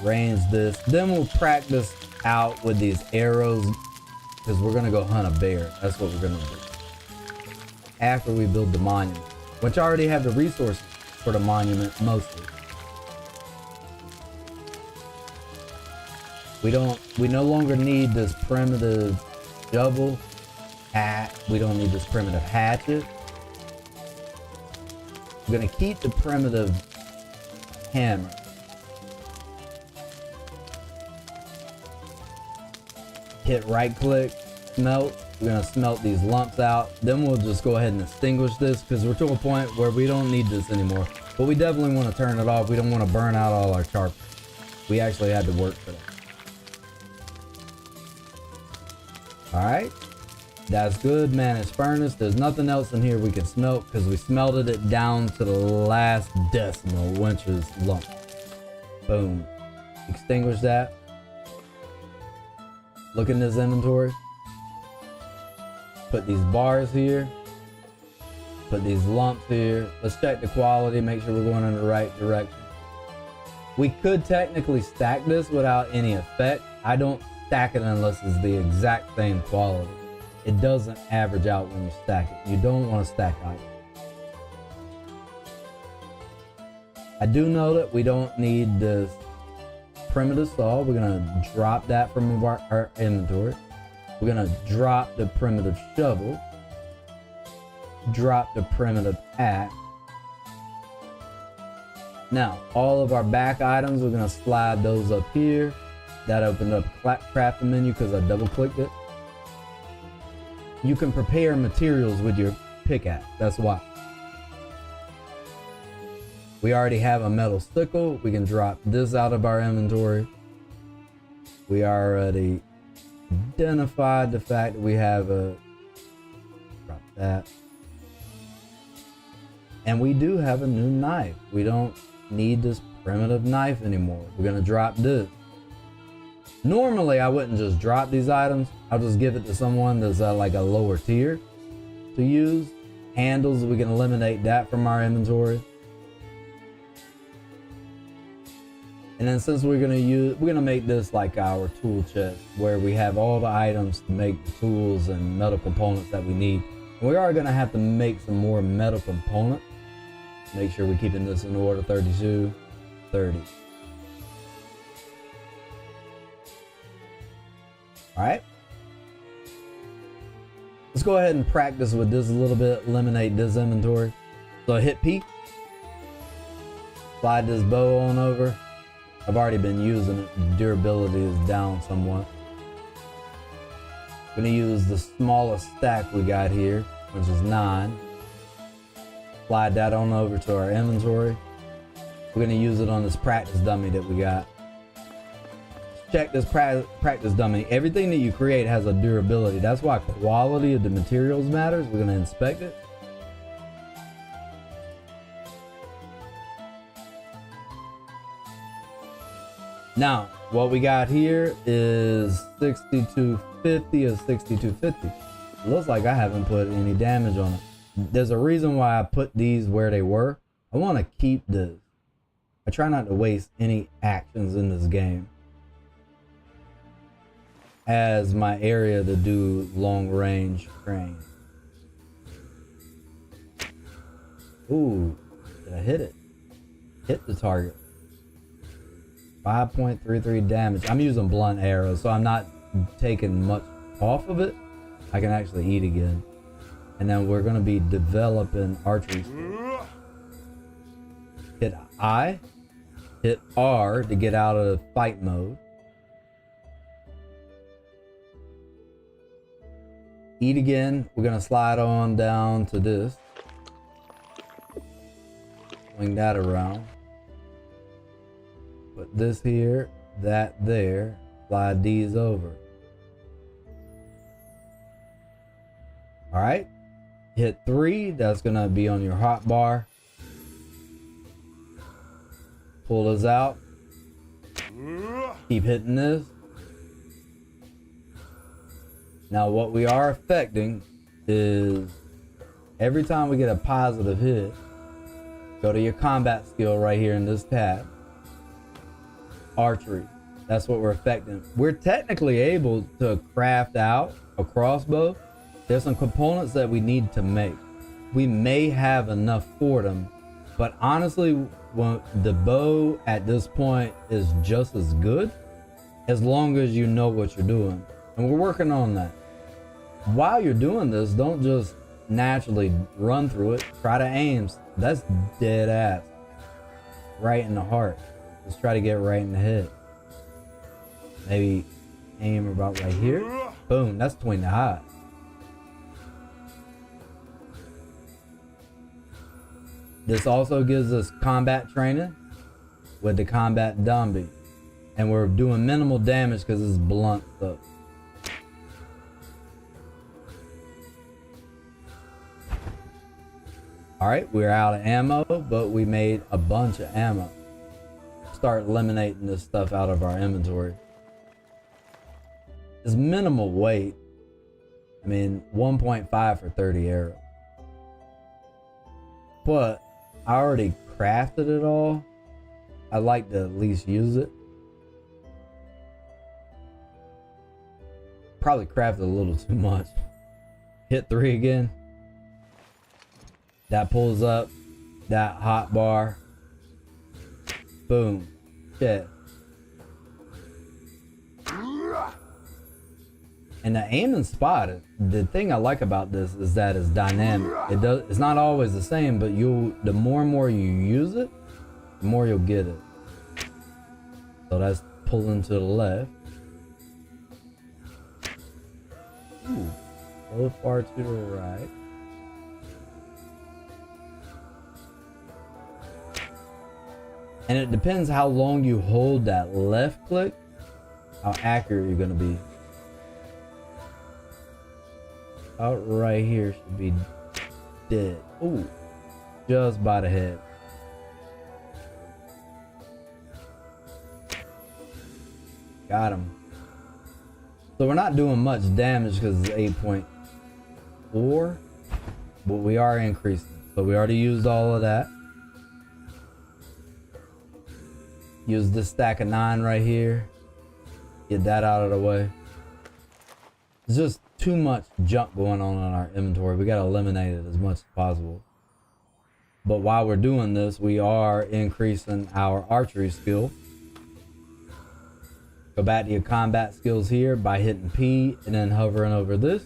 Range this. Then we'll practice out with these arrows because we're gonna go hunt a bear. That's what we're gonna do. After we build the monument, which I already have the resources for the monument mostly. We no longer need this primitive shovel. We don't need this primitive hatchet. We're gonna keep the primitive hammer. Hit right click, smelt. We're gonna smelt these lumps out. Then we'll just go ahead and extinguish this because we're to a point where we don't need this anymore. But we definitely want to turn it off. We don't want to burn out all our charcoal. We actually had to work for that. All right, that's good. Manage furnace. There's nothing else in here we can smelt because we smelted it down to the last decimal, which is lump. Boom. Extinguish that. Look in this inventory. Put these bars here. Put these lumps here. Let's check the quality, make sure we're going in the right direction. We could technically stack this without any effect. I don't stack it unless it's the exact same quality. It doesn't average out when you stack it. You don't want to stack items. I do know that we don't need this primitive saw. We're gonna drop that from our inventory. We're gonna drop the primitive shovel. drop the primitive axe. Now, all of our back items, we're gonna slide those up here. That opened up crafting menu because I double clicked it. You can prepare materials with your pickaxe, that's why. We already have a metal sickle. We can drop this out of our inventory. We already identified the fact that we have a, drop that. And we do have a new knife. We don't need this primitive knife anymore. We're gonna drop this. Normally I wouldn't just drop these items. I'll just give it to someone that's like a lower tier to use. Handles, we can eliminate that from our inventory. And then since we're gonna make this like our tool chest where we have all the items to make the tools and metal components that we need. And we are gonna have to make some more metal components. Make sure we're keeping this in order, 32, 30. All right. Let's go ahead and practice with this a little bit, eliminate this inventory. So hit P, slide this bow on over. I've already been using it. Durability is down somewhat. I'm gonna use the smallest stack we got here, which is 9. Slide that on over to our inventory. We're gonna use it on this practice dummy that we got. Check this practice dummy. Everything that you create has a durability. That's why quality of the materials matters. We're gonna inspect it. Now, what we got here is 6250 or 6250. Looks like I haven't put any damage on it. There's a reason why I put these where they were. I want to keep this. I try not to waste any actions in this game as my area to do long range training. Ooh, did I hit it? Hit the target. 5.33 damage. I'm using blunt arrows, so I'm not taking much off of it. I can actually eat again. And then we're gonna be developing archery skills. Hit I, hit R to get out of fight mode. Eat again. We're gonna slide on down to this. Swing that around. Put this here, that there. Slide these over. All right. Hit 3. That's gonna be on your hot bar. Pull this out. Keep hitting this. Now what we are affecting is every time we get a positive hit, go to your combat skill right here in this tab. Archery. That's what we're affecting. We're technically able to craft out a crossbow. There's some components that we need to make. We may have enough for them, but honestly, when the bow at this point is just as good as long as you know what you're doing. And we're working on that. While you're doing this, don't just naturally run through it. Try to aim. That's dead ass. Right in the heart. Just try to get right in the head. Maybe aim about right here. Boom, that's between the eyes. This also gives us combat training with the combat dummy. And we're doing minimal damage because it's blunt stuff. Alright, we're out of ammo, but we made a bunch of ammo. Start eliminating this stuff out of our inventory. It's minimal weight. I mean, 1.5 for 30 arrows. But I already crafted it all. I'd like to at least use it. Probably crafted a little too much. Hit 3 again. That pulls up that hot bar. Boom. Shit. And the aim and spot, the thing I like about this is that it's dynamic. It's not always the same, but the more and more you use it, the more you'll get it. So that's pulling to the left. Ooh, a little far to the right. And it depends how long you hold that left click, how accurate you're gonna be. Out right here should be dead. Ooh, just by the head. Got him. So we're not doing much damage because it's 8.4, but we are increasing. So we already used all of that. Use this stack of 9 right here. Get that out of the way. It's just too much junk going on in our inventory. We gotta eliminate it as much as possible. But while we're doing this, we are increasing our archery skill. Go back to your combat skills here by hitting P and then hovering over this.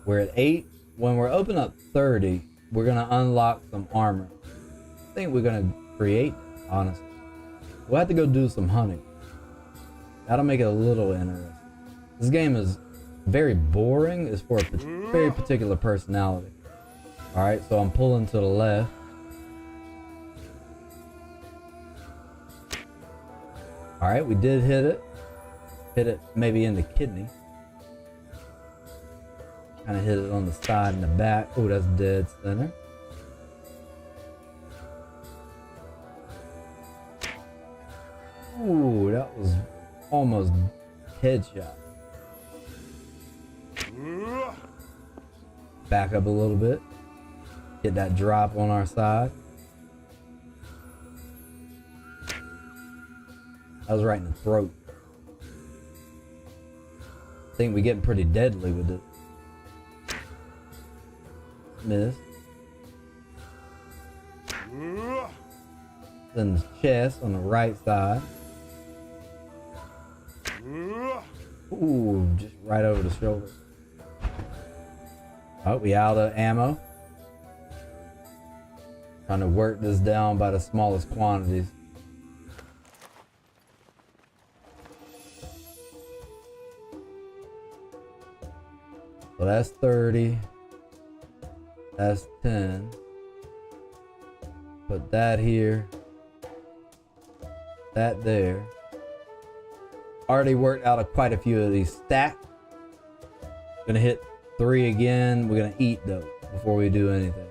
We're at 8. When we're open up 30, we're gonna unlock some armor. I think we're gonna create, honestly. We'll have to go do some hunting. That'll make it a little interesting. This game is very boring. It's for a very particular personality. Alright, so I'm pulling to the left. Alright, we did hit it. Hit it maybe in the kidney. Kind of hit it on the side and the back. Oh, that's dead center. Ooh, that was almost headshot. Back up a little bit. Get that drop on our side. That was right in the throat. I think we're getting pretty deadly with it. Miss. Then the chest on the right side. Ooh, just right over the shoulder. Oh, we out of ammo. Trying to work this down by the smallest quantities. So that's 30. That's 10. Put that here. That there. Already worked out quite a few of these stacks. Gonna hit 3 again. We're gonna eat though before we do anything.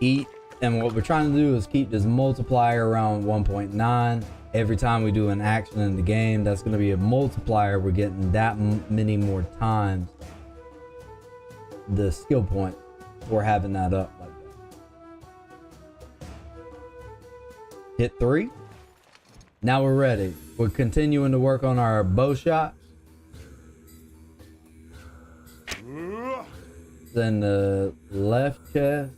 Eat, and what we're trying to do is keep this multiplier around 1.9. Every time we do an action in the game, that's gonna be a multiplier. We're getting that many more times the skill point for having that up like that. Hit 3. Now we're ready. We're continuing to work on our bow shot. Then the left chest.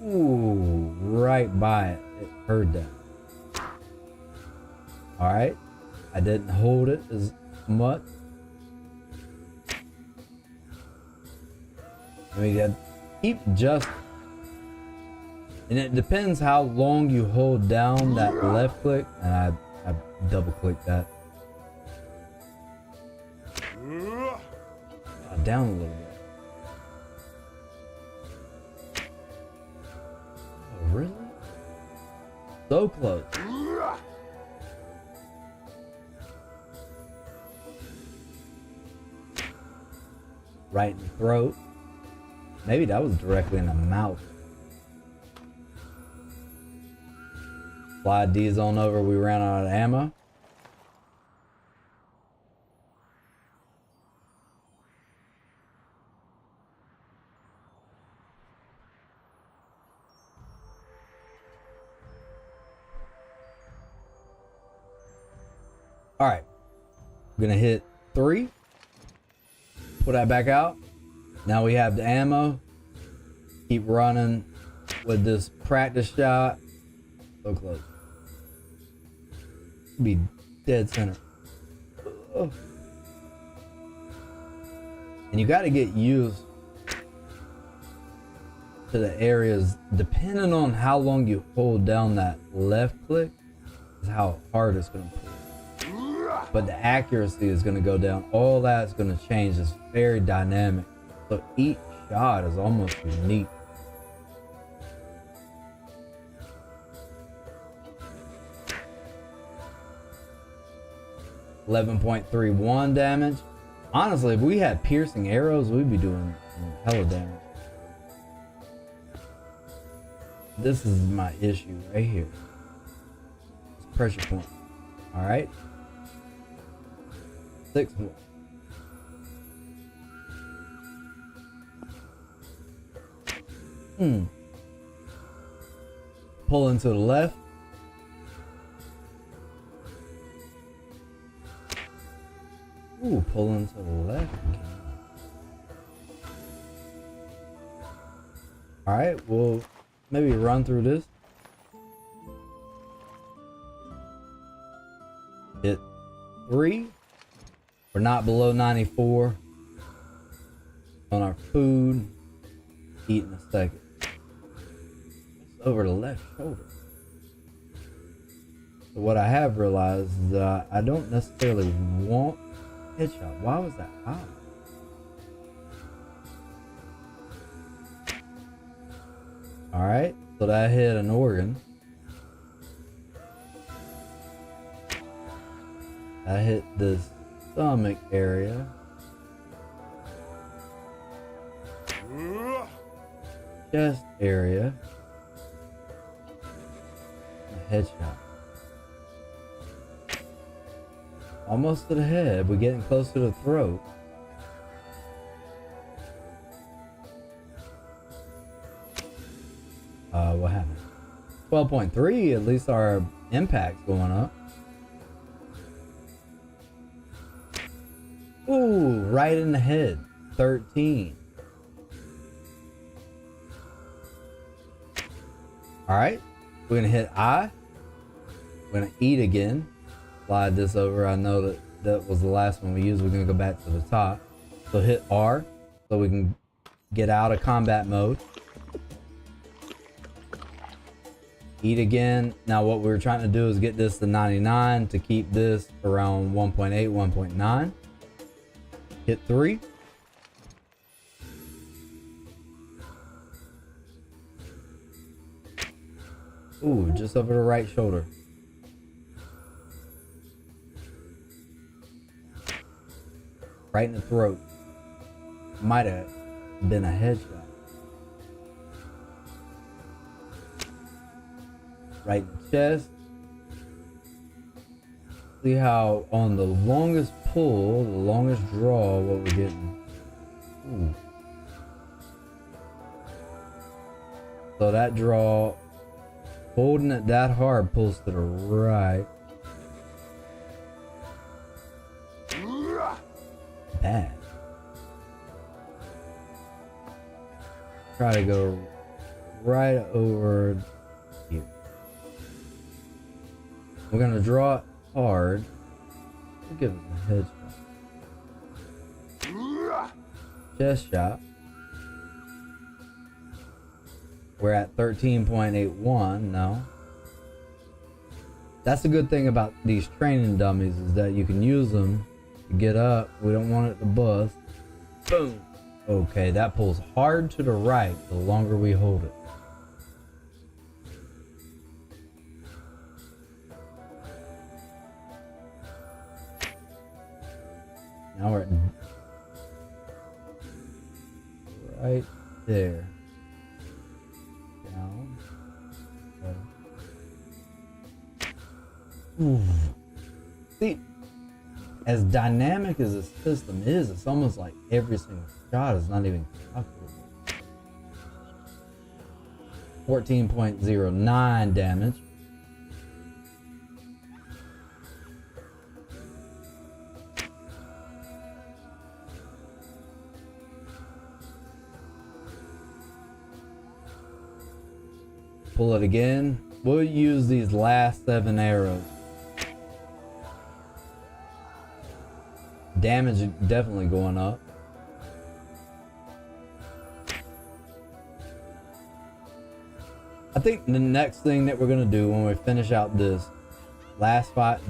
Ooh, right by it. It heard that. Alright. I didn't hold it as much. We got keep just. And it depends how long you hold down that left click. And I double clicked that. Down a little bit. Oh, really? So close. Right in the throat. Maybe that was directly in the mouth. Slide these on over. We ran out of ammo. All right, we're gonna hit 3. Pull that back out. Now we have the ammo. Keep running with this practice shot. So close. Be dead center. Ugh. And you got to get used to the areas, depending on how long you hold down that left click, is how hard it's going to pull. But the accuracy is going to go down. All that's going to change. It's very dynamic. So each shot is almost unique. $11.31 damage. Honestly, if we had piercing arrows, we'd be doing hella damage. This is my issue right here. It's pressure point. All right. 6 more. Pulling to the left. Ooh, pulling to the left. All right, we'll maybe run through this. Hit 3. We're not below 94 on our food. Eat in a second. It's over the left shoulder. So what I have realized is that I don't necessarily want headshot. Why was that high? All right, so that hit an organ. I hit this stomach area. Chest area. A headshot. Almost to the head. We're getting close to the throat. What happened? 12.3. At least our impact's going up. Ooh, right in the head. 13. All right, we're gonna hit I. We're gonna eat again. Slide this over. I know that was the last one we used. We're gonna go back to the top. So hit R so we can get out of combat mode. Eat again. Now what we're trying to do is get this to 99 to keep this around 1.8, 1.9. Hit 3. Ooh, just over the right shoulder. Right in the throat. Might have been a headshot. Right in the chest. See how on the longest pull, the longest draw, what we're getting. Ooh. So that draw, holding it that hard, pulls to the right. Bad. Try to go right over here. We're gonna draw it hard. We'll give it a headshot. Chest shot. We're at 13.81 now. That's the good thing about these training dummies, is that you can use them to get up. We don't want it to bust. Boom. Okay, that pulls hard to the right the longer we hold it. Now we're right there. Down. Okay. Ooh. See, as dynamic as this system is, it's almost like every single shot is not even calculable. 14.09 damage. Pull it again. We'll use these last 7 arrows. Damage is definitely going up. I think the next thing that we're gonna do when we finish out these last 5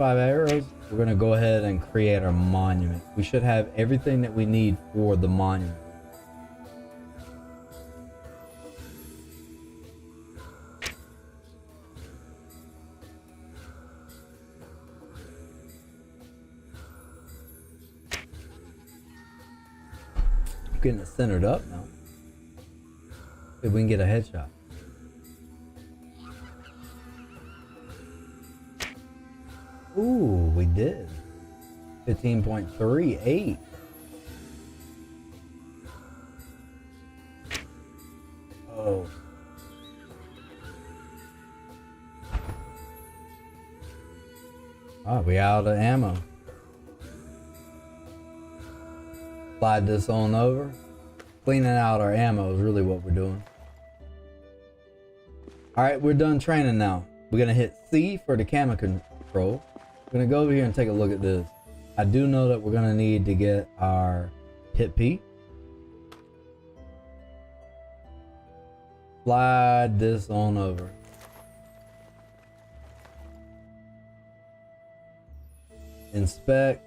arrows, we're gonna go ahead and create our monument. We should have everything that we need for the monument. Getting it centered up now. If we can get a headshot. Ooh, we did. 15.38. Oh. Oh, we out of ammo. Slide this on over. Cleaning out our ammo is really what we're doing. Alright, we're done training now. We're gonna hit C for the camera control. We're gonna go over here and take a look at this. I do know that we're gonna need to get our hit P. Slide this on over. Inspect.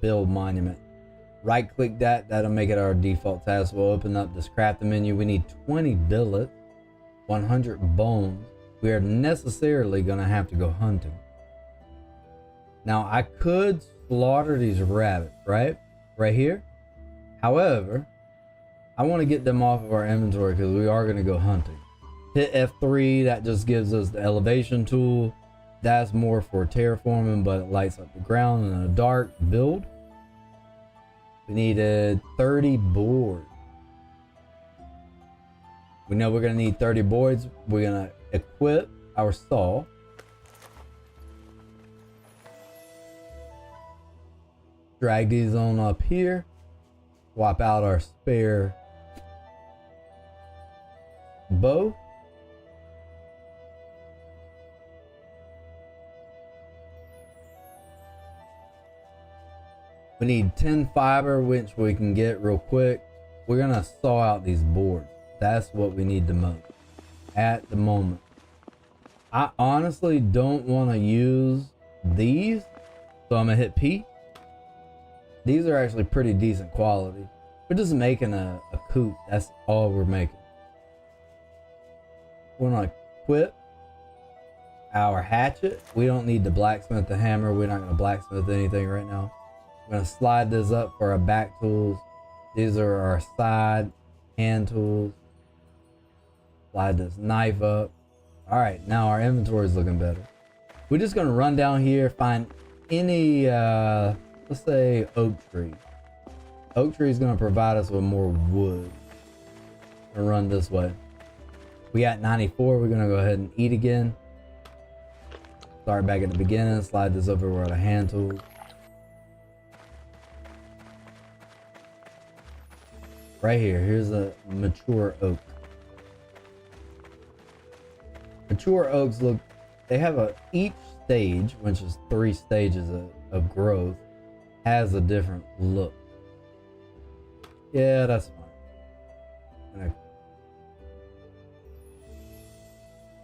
Build monument. Right click that, that'll make it our default task. We'll open up this crafting menu. We need 20 billets, 100 bones. We are necessarily gonna have to go hunting. Now I could slaughter these rabbits, right here. However, I want to get them off of our inventory because we are gonna go hunting. Hit F3, that just gives us the elevation tool. That's more for terraforming, but it lights up the ground in a dark build. We needed 30 boards. We know we're gonna need 30 boards. We're gonna equip our saw. Drag these on up here. Swap out our spare bow. We need 10 fiber, which we can get real quick. We're gonna saw out these boards. That's what we need the most at the moment. I honestly don't want to use these, so I'm gonna hit P. These are actually pretty decent quality. We're just making a coop. That's all we're making. We're gonna equip our hatchet. We don't need to blacksmith the hammer. We're not gonna blacksmith anything right now. We're gonna slide this up for our back tools. These are our side hand tools. Slide this knife up. All right, now our inventory is looking better. We're just gonna run down here, find any, let's say oak tree. Oak tree is gonna provide us with more wood. We're gonna run this way. We got 94, we're gonna go ahead and eat again. Start back at the beginning, slide this over where the hand tools. Right here, here's a mature oak. Mature oaks look, they have each stage, which is 3 stages of growth, has a different look. Yeah, that's fine.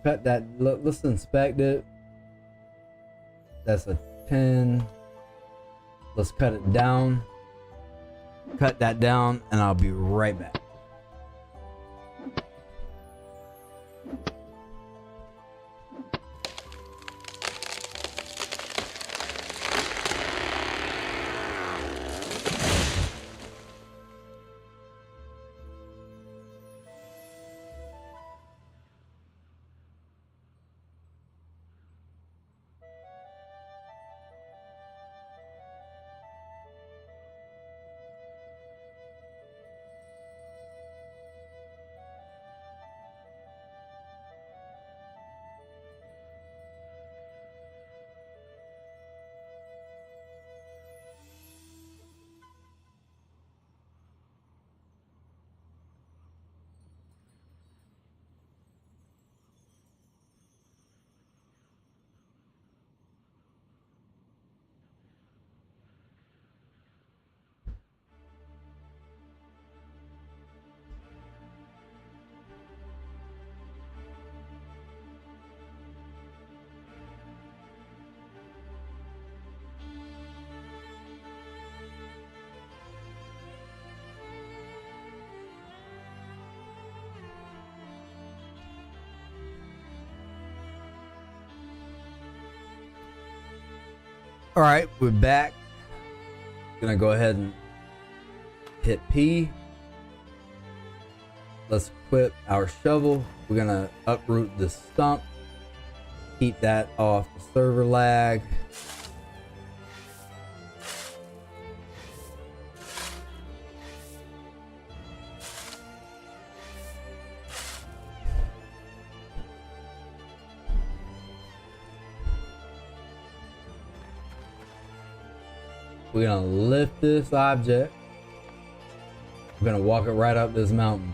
Cut that, let's inspect it. That's a 10. Let's cut it down. Cut that down and I'll be right back. All right, we're back. Gonna go ahead and hit P. Let's equip our shovel. We're gonna uproot this stump. Keep that off the server lag. We're gonna lift this object. We're gonna walk it right up this mountain.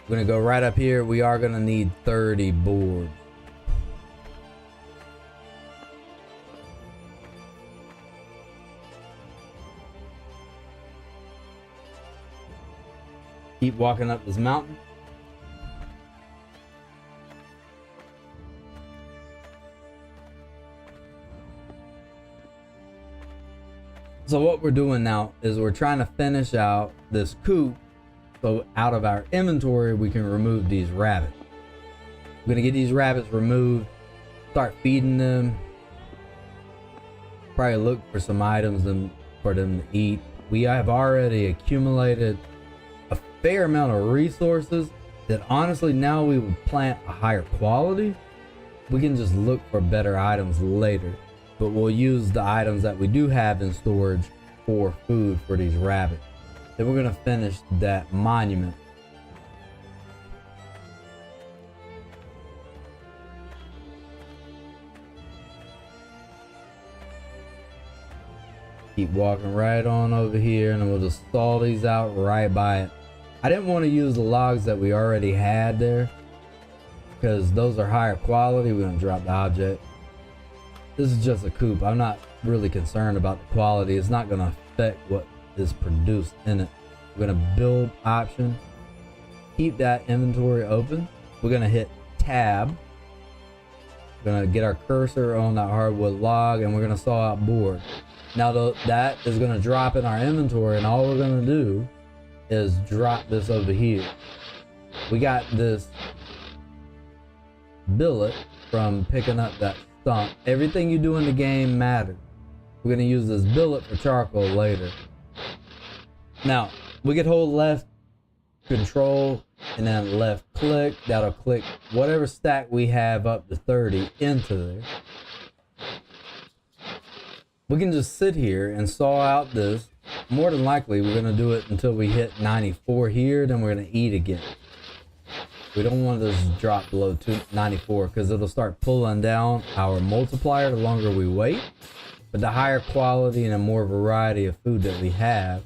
We're gonna go right up here. We are gonna need 30 boards. Keep walking up this mountain. So what we're doing now is we're trying to finish out this coop, so out of our inventory we can remove these rabbits. We're gonna get these rabbits removed, start feeding them, probably look for some items for them to eat. We have already accumulated a fair amount of resources that honestly now we would plant a higher quality. We can just look for better items later. But we'll use the items that we do have in storage for food for these rabbits. Then we're gonna finish that monument. Keep walking right on over here and we'll just stall these out right by it. I didn't want to use the logs that we already had there because those are higher quality. We're gonna drop the object. This is just a coop. I'm not really concerned about the quality. It's not going to affect what is produced in it. We're going to build option. Keep that inventory open. We're going to hit tab. We're going to get our cursor on that hardwood log and we're going to saw out board. Now that is going to drop in our inventory and all we're going to do is drop this over here. We got this billet from picking up that stump. Everything you do in the game matters. We're going to use this billet for charcoal later. Now, we can hold left control and then left click. That'll click whatever stack we have up to 30 into there. We can just sit here and saw out this. More than likely, we're going to do it until we hit 94 here, then we're going to eat again. We don't want to just drop below 94 because it'll start pulling down our multiplier the longer we wait. But the higher quality and a more variety of food that we have,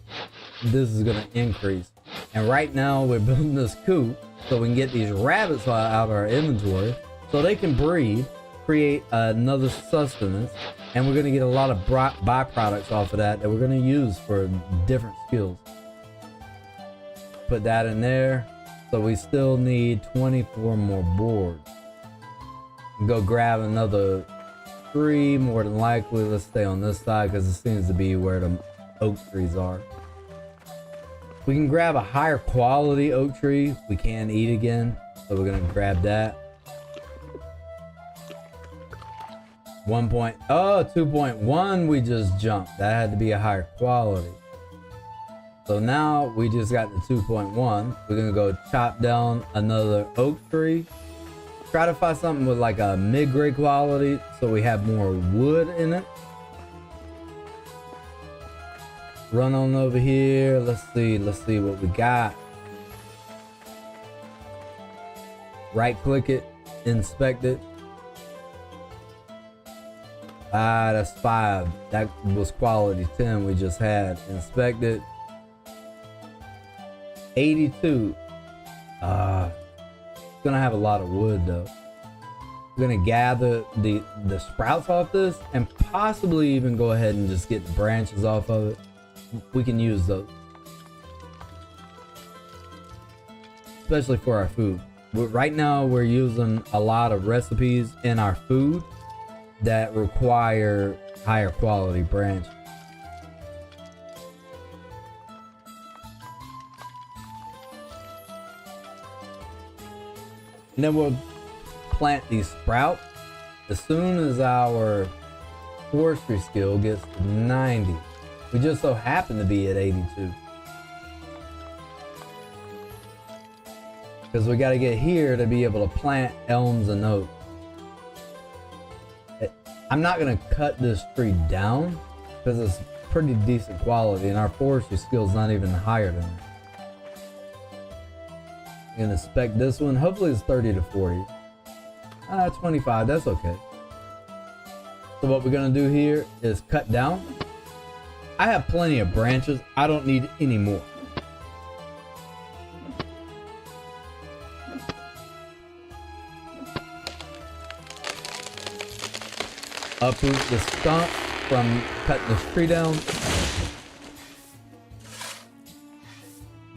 this is going to increase. And right now we're building this coop so we can get these rabbits out of our inventory so they can breed, create another sustenance, and we're going to get a lot of byproducts off of that we're going to use for different skills. Put that in there. So we still need 24 more boards. Go grab another 3, more than likely. Let's stay on this side because it seems to be where the oak trees are. We can grab a higher quality oak tree. We can eat again, so we're gonna grab that. 2.1 we just jumped. That had to be a higher quality. So now we just got the 2.1. We're gonna go chop down another oak tree. Try to find something with like a mid-grade quality so we have more wood in it. Run on over here. Let's see what we got. Right click it, inspect it. That's 5. That was quality 10 we just had. Inspect it. 82. It's gonna have a lot of wood though. We're gonna gather the sprouts off this and possibly even go ahead and just get the branches off of it. We can use those, especially for our food. Right now we're using a lot of recipes in our food that require higher quality branches. And then we'll plant these sprouts. As soon as our forestry skill gets to 90. We just so happen to be at 82. Because we got to get here to be able to plant elms and oaks. I'm not going to cut this tree down because it's pretty decent quality and our forestry skill is not even higher than that. I'm going to spec this one. Hopefully it's 30 to 40. 25, that's okay. So what we're going to do here is cut down. I have plenty of branches. I don't need any more. Uproot the stump from cutting this tree down.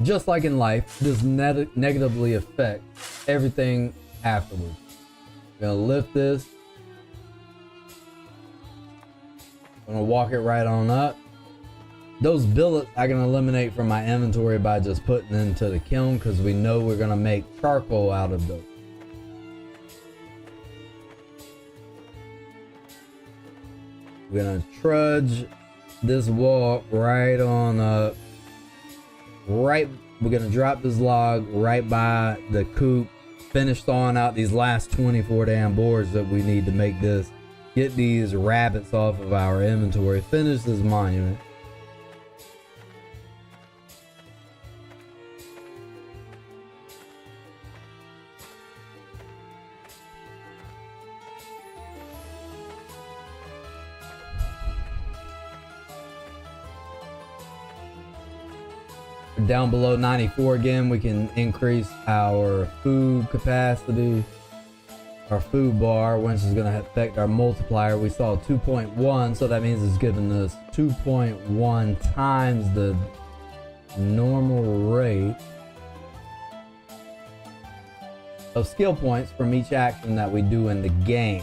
Just like in life, this negatively affects everything afterwards. I'm gonna lift this. I'm gonna walk it right on up. Those billets I can eliminate from my inventory by just putting them into the kiln because we know we're gonna make charcoal out of those. We're gonna trudge this wall right on up. We're gonna drop this log right by the coop. Finish thawing out these last 24 damn boards that we need to make this. Get these rabbits off of our inventory. Finish this monument. Down below 94 again, we can increase our food capacity, our food bar, which is going to affect our multiplier. We saw 2.1, so that means it's giving us 2.1 times the normal rate of skill points from each action that we do in the game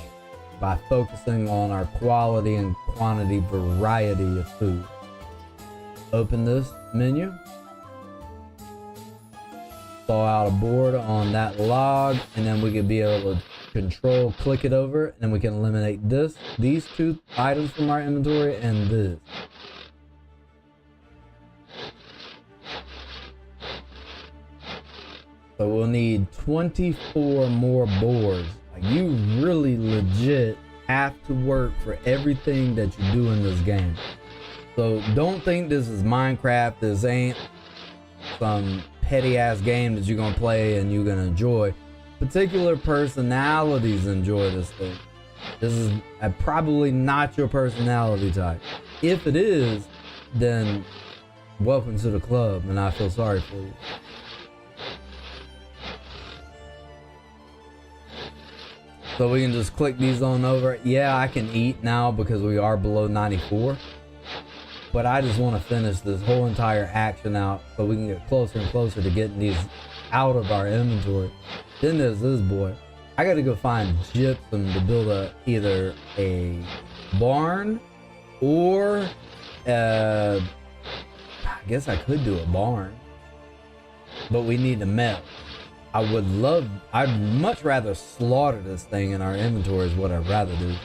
by focusing on our quality and quantity variety of food. Open this menu. Thaw out a board on that log, and then we could be able to control click it over, and then we can eliminate these two items from our inventory and this. So we'll need 24 more boards. Like, you really legit have to work for everything that you do in this game. So don't think this is Minecraft. This ain't some petty ass game that you're gonna play and you're gonna enjoy. Particular personalities enjoy this thing. This is probably not your personality type. If it is, then welcome to the club, and I feel sorry for you. So we can just click these on over. Yeah, I can eat now because we are below 94. But I just want to finish this whole entire action out so we can get closer and closer to getting these out of our inventory. Then there's this boy. I gotta go find gypsum to build either a barn or I guess I could do a barn. But we need the metal. I'd much rather slaughter this thing in our inventory is what I'd rather do.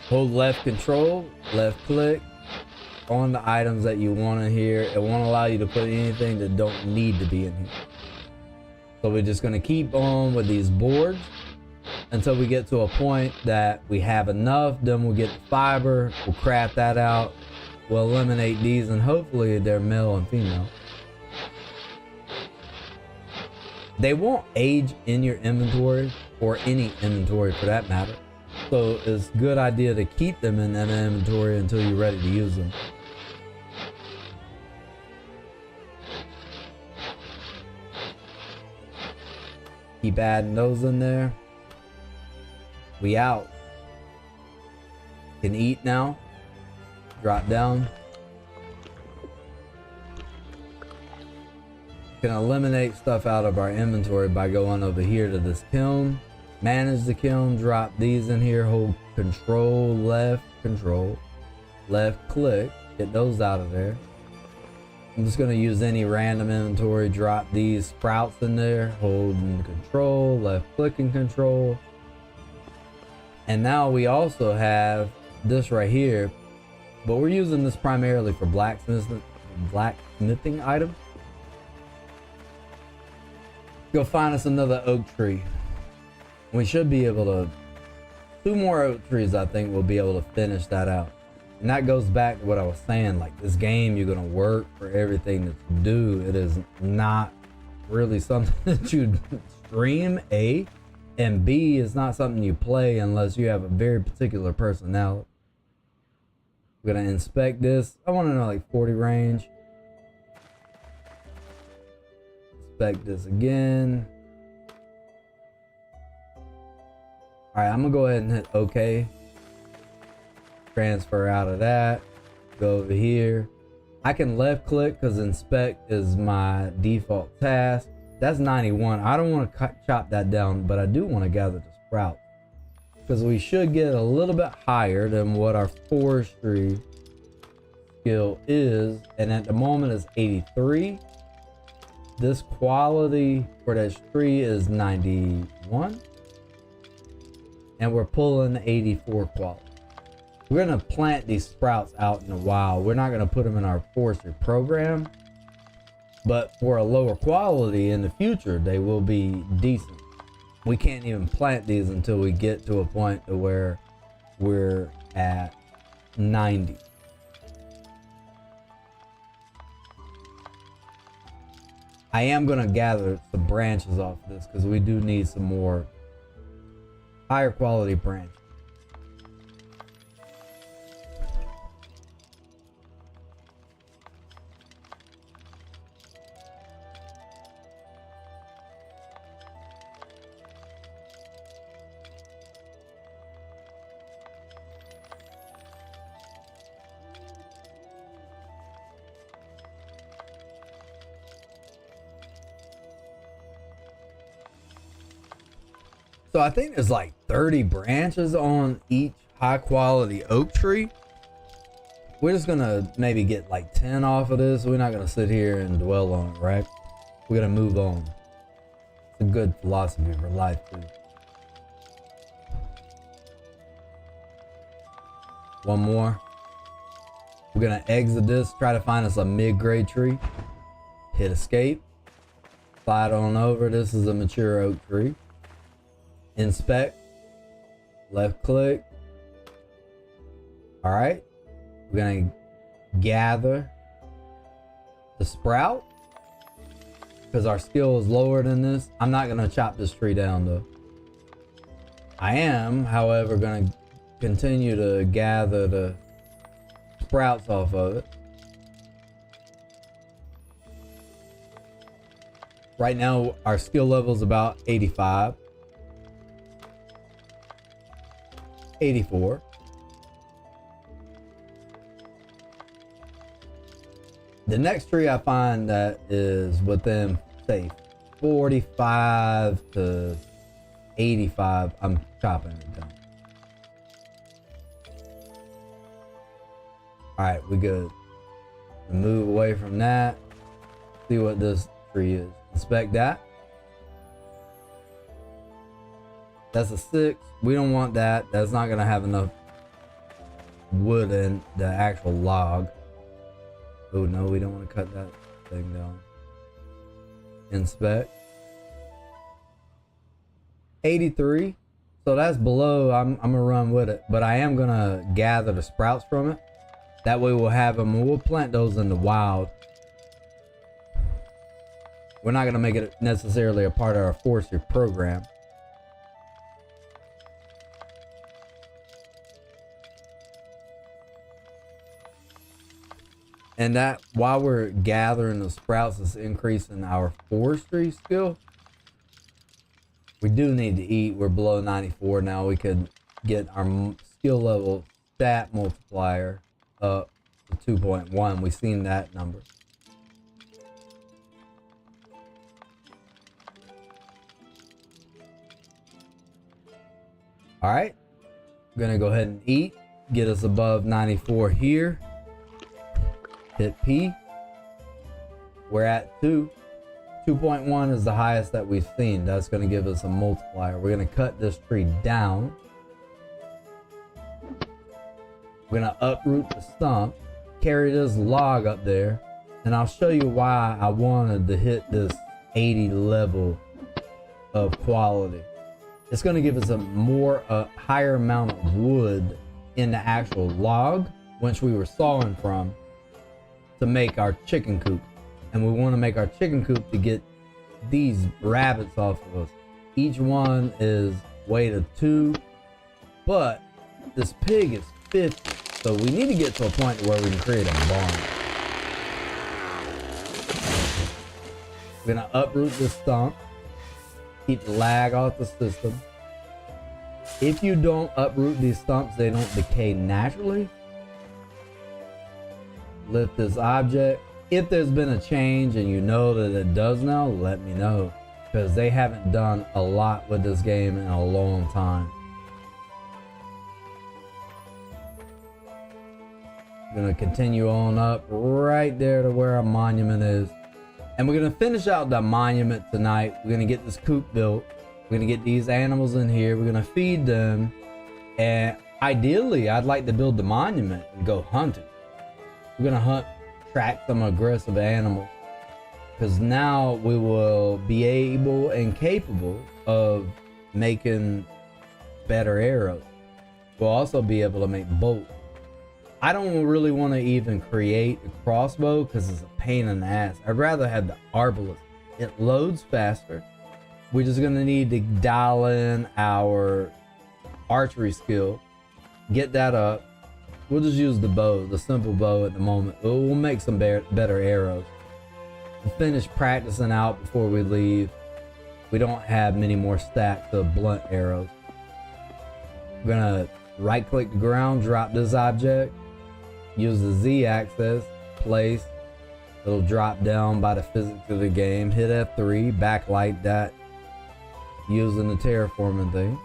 Hold left control, left click on the items that you want in here. It won't allow you to put anything that don't need to be in here. So we're just gonna keep on with these boards until we get to a point that we have enough. Then we'll get the fiber, we'll craft that out, we'll eliminate these, and hopefully they're male and female. They won't age in your inventory, or any inventory for that matter. So it's a good idea to keep them in that inventory until you're ready to use them. Keep adding those in there. We out. Can eat now. Drop down. Can eliminate stuff out of our inventory by going over here to this kiln. Manage the kiln, drop these in here, hold control, left click, get those out of there. I'm just gonna use any random inventory, drop these sprouts in there, hold and control, left click and control. And now we also have this right here, but we're using this primarily for blacksmithing items. Go find us another oak tree. We should be able to, 2 more oak trees, I think we'll be able to finish that out. And that goes back to what I was saying, like this game, you're gonna work for everything that you do. It is not really something that you stream, A, and B, is not something you play unless you have a very particular personality. We're gonna inspect this. I wanna know like 40 range. Inspect this again. All right, I'm gonna go ahead and hit OK. Transfer out of that. Go over here. I can left click because inspect is my default task. That's 91. I don't want to chop that down, but I do want to gather the sprout because we should get a little bit higher than what our forestry skill is. And at the moment it's 83. This quality for this tree is 91. And we're pulling 84 quality. We're gonna plant these sprouts out in the wild. We're not gonna put them in our forestry program, but for a lower quality in the future, they will be decent. We can't even plant these until we get to a point to where we're at 90. I am gonna gather some branches off this because we do need some more higher quality branches. So I think there's like 30 branches on each high quality oak tree. We're just gonna maybe get like 10 off of this. We're not gonna sit here and dwell on it, right? We're gonna move on. It's a good philosophy for life too. One more. We're gonna exit this, try to find us a mid-grade tree. Hit escape. Slide on over. This is a mature oak tree. Inspect, left click. All right, we're gonna gather the sprout because our skill is lower than this. I'm not gonna chop this tree down though. I am, however, gonna continue to gather the sprouts off of it. Right now, our skill level is about 85. 84. The next tree I find that is within, say, 45 to 85, I'm chopping it down. All right, we good. Move away from that. See what this tree is. Inspect that. That's a 6. We don't want that. That's not gonna have enough wood in the actual log. Oh no, we don't want to cut that thing down. Inspect. 83. So that's below. I'm gonna run with it, but I am gonna gather the sprouts from it. That way we'll have them and we'll plant those in the wild. We're not gonna make it necessarily a part of our forestry program. And that, while we're gathering the sprouts, is increasing our forestry skill. We do need to eat. We're below 94 now. We could get our skill level stat multiplier up to 2.1. We've seen that number. All right, we're gonna go ahead and eat. Get us above 94 here. Hit P. We're at 2. 2.1 is the highest that we've seen. That's going to give us a multiplier. We're going to cut this tree down. We're gonna uproot the stump, carry this log up there, and I'll show you why I wanted to hit this 80 level of quality. It's gonna give us a higher amount of wood in the actual log, which we were sawing from, to make our chicken coop. And we wanna make our chicken coop to get these rabbits off of us. Each one is weight of 2, but this pig is 50. So we need to get to a point where we can create a barn. We're gonna uproot this stump, keep the lag off the system. If you don't uproot these stumps, they don't decay naturally. Lift this object. If there's been a change and you know that it does now, let me know, because they haven't done a lot with this game in a long time. Gonna continue on up right there to where our monument is, and we're gonna finish out the monument tonight. We're gonna get this coop built. We're gonna get these animals in here. We're gonna feed them, and ideally I'd like to build the monument and go hunting. We're gonna track some aggressive animals, because now we will be able and capable of making better arrows. We'll also be able to make bolts. I don't really want to even create a crossbow because it's a pain in the ass. I'd rather have the arbalist. It loads faster. We're just going to need to dial in our archery skill, get that up. We'll just use the bow, the simple bow at the moment. We'll make some better arrows. We'll finish practicing out before we leave. We don't have many more stacks of blunt arrows. We're going to right click the ground, drop this object. Use the Z axis, place. It'll drop down by the physics of the game. Hit F3, backlight that using the terraforming thing.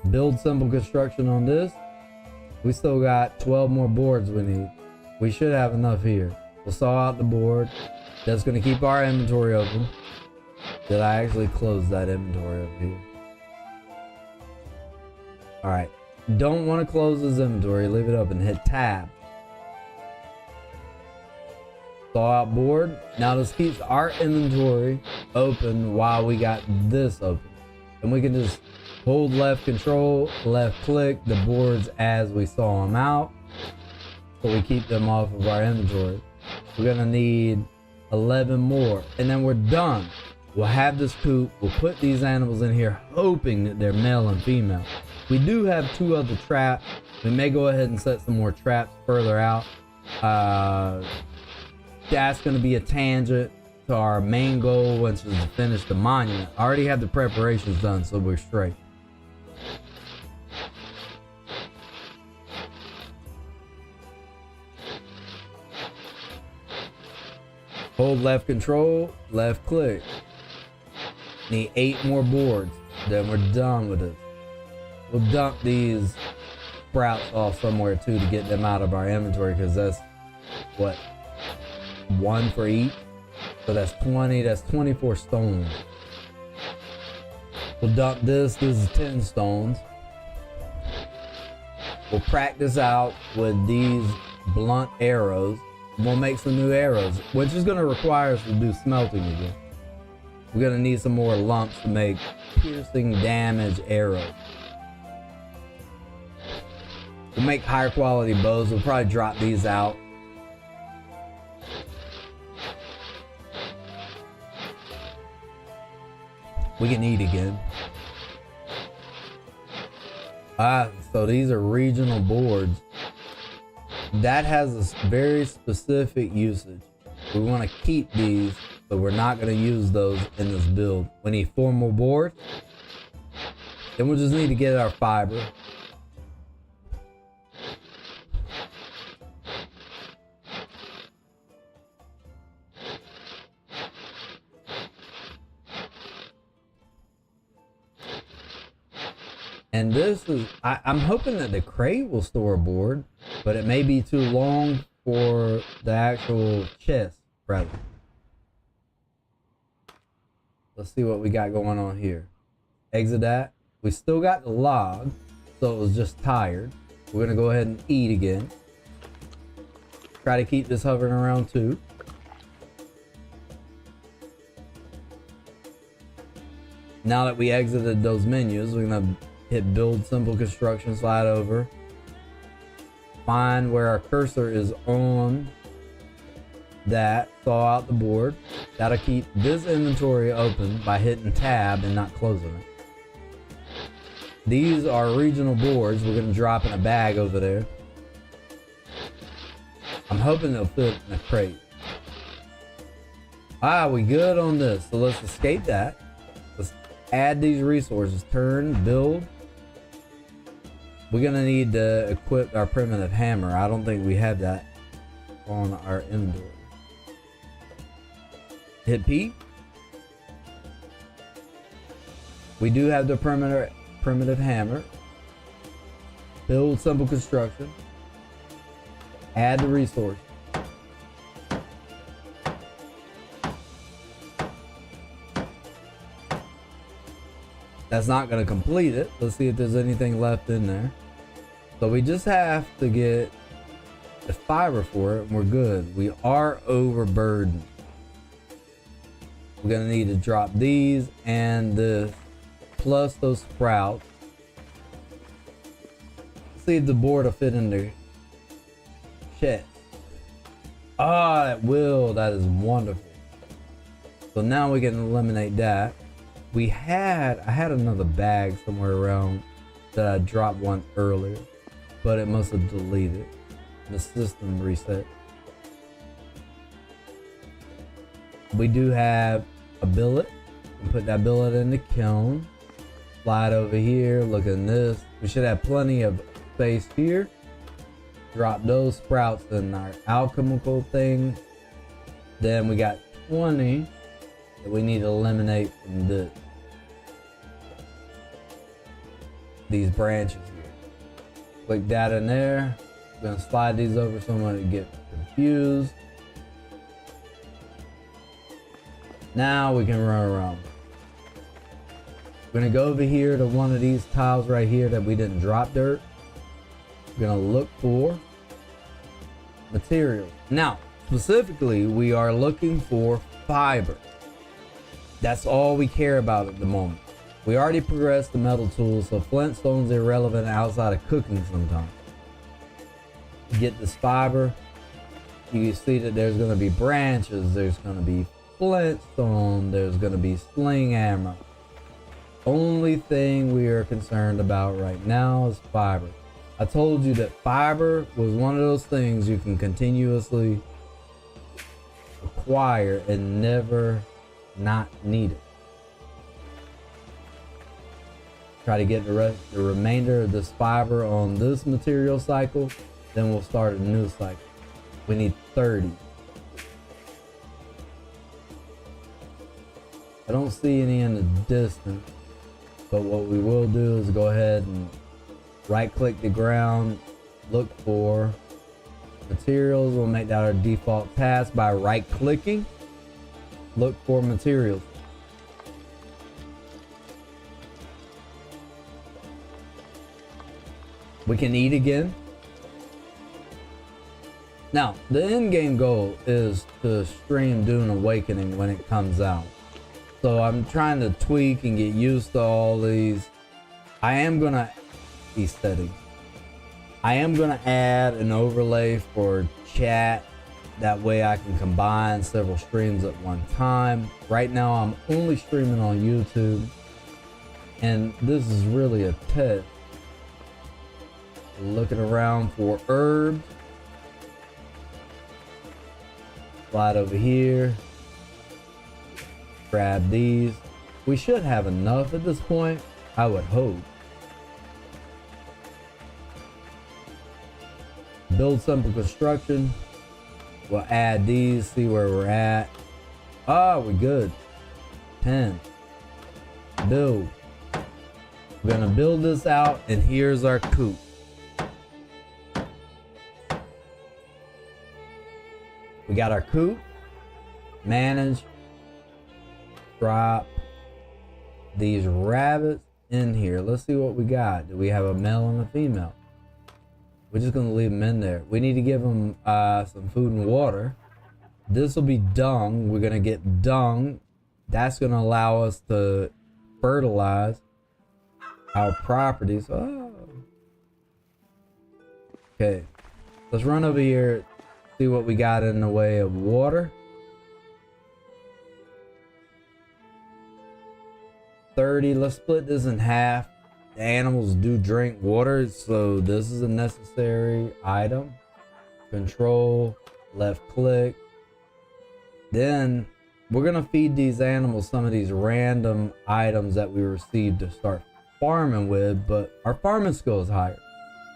Build simple construction on this. We still got 12 more boards we need. We should have enough here. We'll saw out the board. That's gonna keep our inventory open. Did I actually close that inventory up here? All right. Don't want to close this inventory, leave it open, hit tab. Saw out board. Now this keeps our inventory open while we got this open. And we can just hold left control, left click the boards as we saw them out. So we keep them off of our inventory. We're gonna need 11 more and then we're done. We'll have this coop, we'll put these animals in here hoping that they're male and female. We do have 2 other traps. We may go ahead and set some more traps further out. That's going to be a tangent to our main goal, which is to finish the monument. I already have the preparations done, so we're straight. Hold left control, left click. Need 8 more boards, then we're done with it. We'll dump these sprouts off somewhere too to get them out of our inventory, because that's what, 1 for each. So that's 20, that's 24 stones. We'll dump this is 10 stones. We'll practice out with these blunt arrows. We'll make some new arrows, which is gonna require us to do smelting again. We're gonna need some more lumps to make piercing damage arrows. We'll make higher quality bows. We'll probably drop these out. We can eat again. So these are regional boards. That has a very specific usage. We want to keep these, but we're not going to use those in this build. We need 4 more boards. Then we'll just need to get our fiber. And this is, I'm hoping that the crate will store a board, but it may be too long for the actual chest, rather. Let's see what we got going on here. Exit that. We still got the log, so it was just tired. We're gonna go ahead and eat again. Try to keep this hovering around 2. Now that we exited those menus, we're gonna hit build simple construction, slide over. Find where our cursor is on that, thaw out the board. That'll keep this inventory open by hitting tab and not closing it. These are regional boards. We're gonna drop in a bag over there. I'm hoping they'll fit in a crate. We good on this. So let's escape that. Let's add these resources. Turn, build. We're gonna need to equip our primitive hammer. I don't think we have that on our inventory. Hit P. We do have the primitive hammer. Build simple construction. Add the resource. That's not going to complete it. Let's see if there's anything left in there. So we just have to get the fiber for it and we're good. We are overburdened. We're going to need to drop these and this plus those sprouts. Let's see if the board will fit in there. Chest. It will. That is wonderful. So now we can eliminate that. I had another bag somewhere around that I dropped one earlier, but it must have deleted. The system reset. We do have a billet. And put that billet in the kiln. Slide over here. Look at this. We should have plenty of space here. Drop those sprouts in our alchemical thing. Then we got 20 that we need to eliminate from these branches here. Click that in there. We're gonna slide these over so I'm gonna get confused. Now we can run around. We're gonna go over here to one of these tiles right here that we didn't drop dirt. We're gonna look for materials. Now, specifically, we are looking for fiber. That's all we care about at the moment. We already progressed the metal tools, so flintstone's irrelevant outside of cooking sometimes. Get this fiber. You can see that there's gonna be branches, there's gonna be flintstone, there's gonna be sling hammer. Only thing we are concerned about right now is fiber. I told you that fiber was one of those things you can continuously acquire and never not need it. Try to get the remainder of this fiber on this material cycle, then we'll start a new cycle. We need 30. I don't see any in the distance, but what we will do is go ahead and right click the ground, look for materials. We'll make that our default task by right clicking. Look for materials. We can eat again. Now, the end game goal is to stream Dune Awakening when it comes out. So I'm trying to tweak and get used to all these. I am gonna add an overlay for chat. That way I can combine several streams at one time. Right now I'm only streaming on YouTube, and this is really a test. Looking around for herbs. Slide over here. Grab these. We should have enough at this point, I would hope. Build simple construction. We'll add these, see where we're at. We're good. 10. Build. We're gonna build this out, and here's our coop. We got our coop. Manage. Drop these rabbits in here. Let's see what we got. Do we have a male and a female? We're just gonna leave them in there. We need to give them some food and water. This will be dung. We're gonna get dung. That's gonna allow us to fertilize our properties. Oh. Okay, let's run over here, see what we got in the way of water. 30. Let's split this in half. The animals do drink water, so this is a necessary item. Control, left click. Then we're gonna feed these animals some of these random items that we received to start farming with, but our farming skill is higher.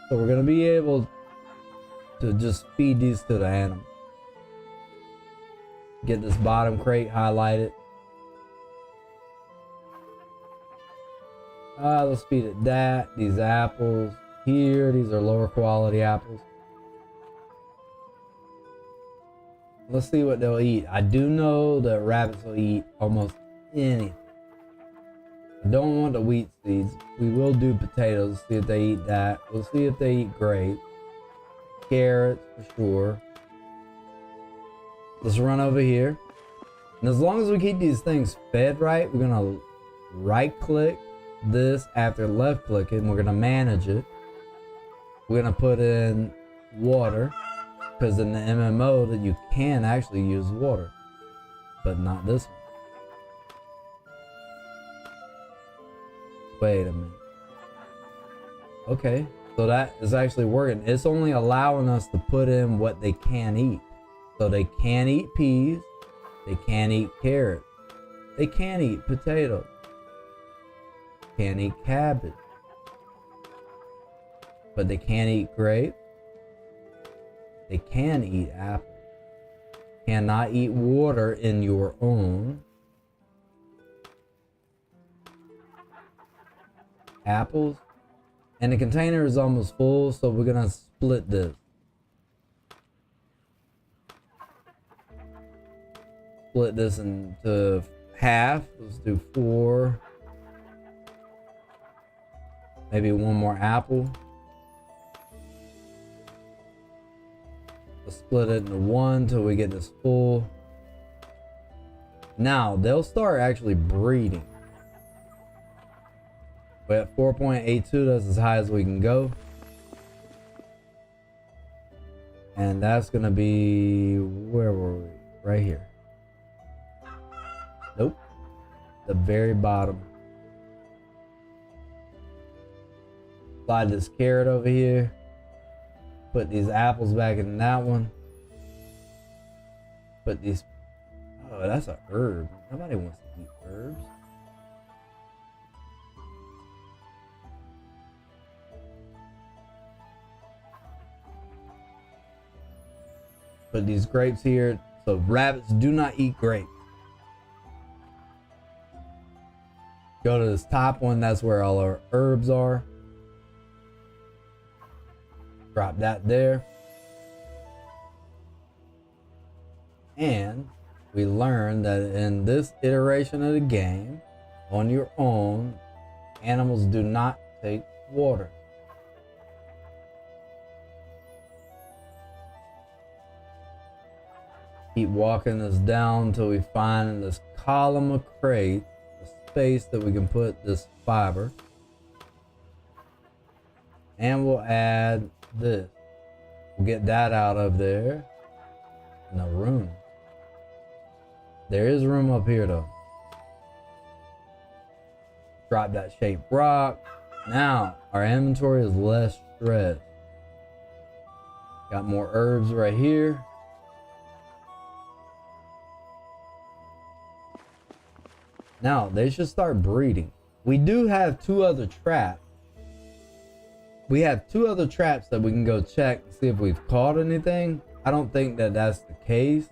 So we're gonna be able to just feed these to the animals. Get this bottom crate highlighted. Let's feed it that. These apples here, these are lower quality apples. Let's see what they'll eat. I do know that rabbits will eat almost anything. I don't want the wheat seeds. We will do potatoes, see if they eat that. We'll see if they eat grapes. Carrots for sure. Let's run over here. And as long as we keep these things fed right, we're gonna right click this after left clicking. We're gonna manage it. We're gonna put in water, because in the MMO that you can actually use water, but not this one. Wait a minute. Okay, so that is actually working. It's only allowing us to put in what they can eat. So they can eat peas, they can eat carrots, they can eat potatoes, can't eat cabbage, but they can't eat grapes. They can eat apples. Cannot eat water in your own. Apples. And the container is almost full, so we're gonna split this. Split this into half. Let's do 4. Maybe one more apple. Let's split it into 1 till we get this full. Now they'll start actually breeding. We're at 4.82. That's as high as we can go. And that's gonna be, where were we? Right here. Nope. The very bottom. Slide this carrot over here. Put these apples back in that one. Put these, oh, that's an herb. Nobody wants to eat herbs. Put these grapes here. So rabbits do not eat grapes. Go to this top one, that's where all our herbs are. Drop that there. And we learned that in this iteration of the game, on your own, animals do not take water. Keep walking this down until we find in this column of crates a space that we can put this fiber. And we'll add this. We'll get that out of there. No room. There is room up here though. Drop that shaped rock. Now our inventory is less stressed. Got more herbs right here. Now they should start breeding. We do have 2 other traps. We have 2 other traps that we can go check and see if we've caught anything. I don't think that that's the case,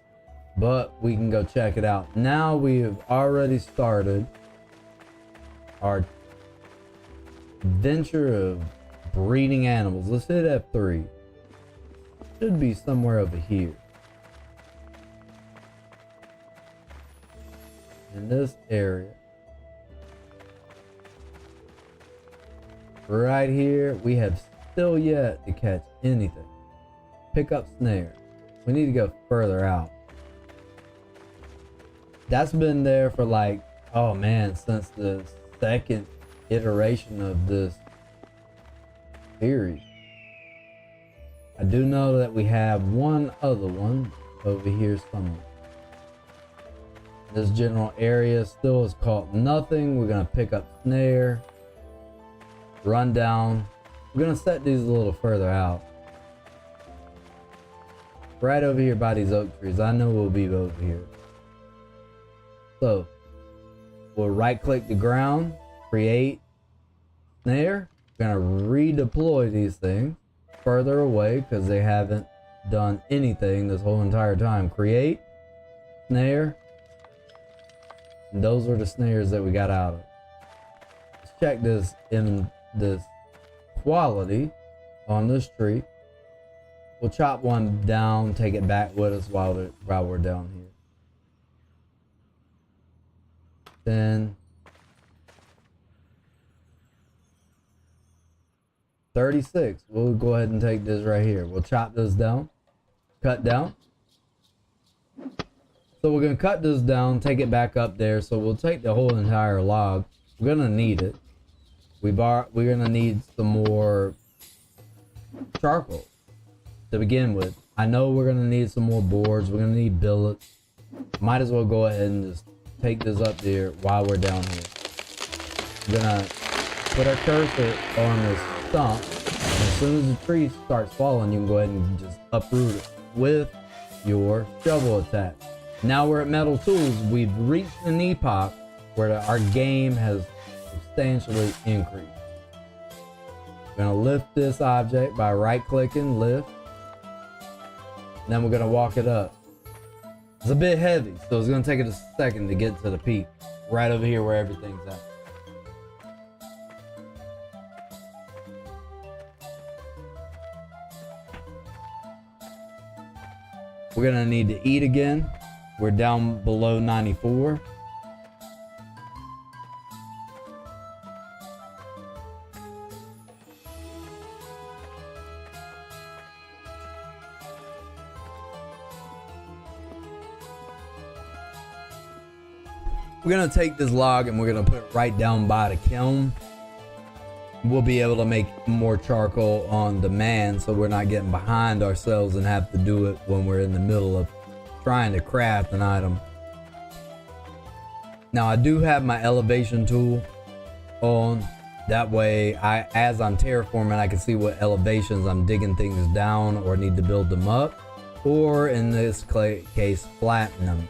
but we can go check it out. Now we have already started our venture of breeding animals. Let's hit F3. Should be somewhere over here. In this area. Right here, we have still yet to catch anything. Pick up snare. We need to go further out. That's been there for like, oh man, since the second iteration of this series. I do know that we have one other one over here somewhere. This general area still is called nothing. We're gonna pick up snare, run down. We're gonna set these a little further out. Right over here by these oak trees. I know we'll be over here. So we'll right click the ground, create snare. We're gonna redeploy these things further away because they haven't done anything this whole entire time. Create snare. And those are the snares that we got out of. Let's check this in this quality on this tree. We'll chop one down, take it back with us while we're down here. Then 36. We'll go ahead and take this right here. We'll chop this down, cut down. So we're gonna cut this down, take it back up there. So we'll take the whole entire log. We're gonna need it. We're gonna need some more charcoal to begin with. I know we're gonna need some more boards. We're gonna need billets. Might as well go ahead and just take this up there while we're down here. We're gonna put our cursor on this stump. And as soon as the tree starts falling, you can go ahead and just uproot it with your shovel attack. Now we're at metal tools. We've reached an epoch where our game has substantially increased. We're gonna lift this object by right clicking, lift. Then we're gonna walk it up. It's a bit heavy, so it's gonna take it a second to get to the peak. Right over here where everything's at. We're gonna need to eat again. We're down below 94. We're gonna take this log and we're gonna put it right down by the kiln. We'll be able to make more charcoal on demand, so we're not getting behind ourselves and have to do it when we're in the middle of trying to craft an item. Now I do have my elevation tool on. That way, as I'm terraforming, I can see what elevations I'm digging things down or need to build them up, or in this case, flatten them.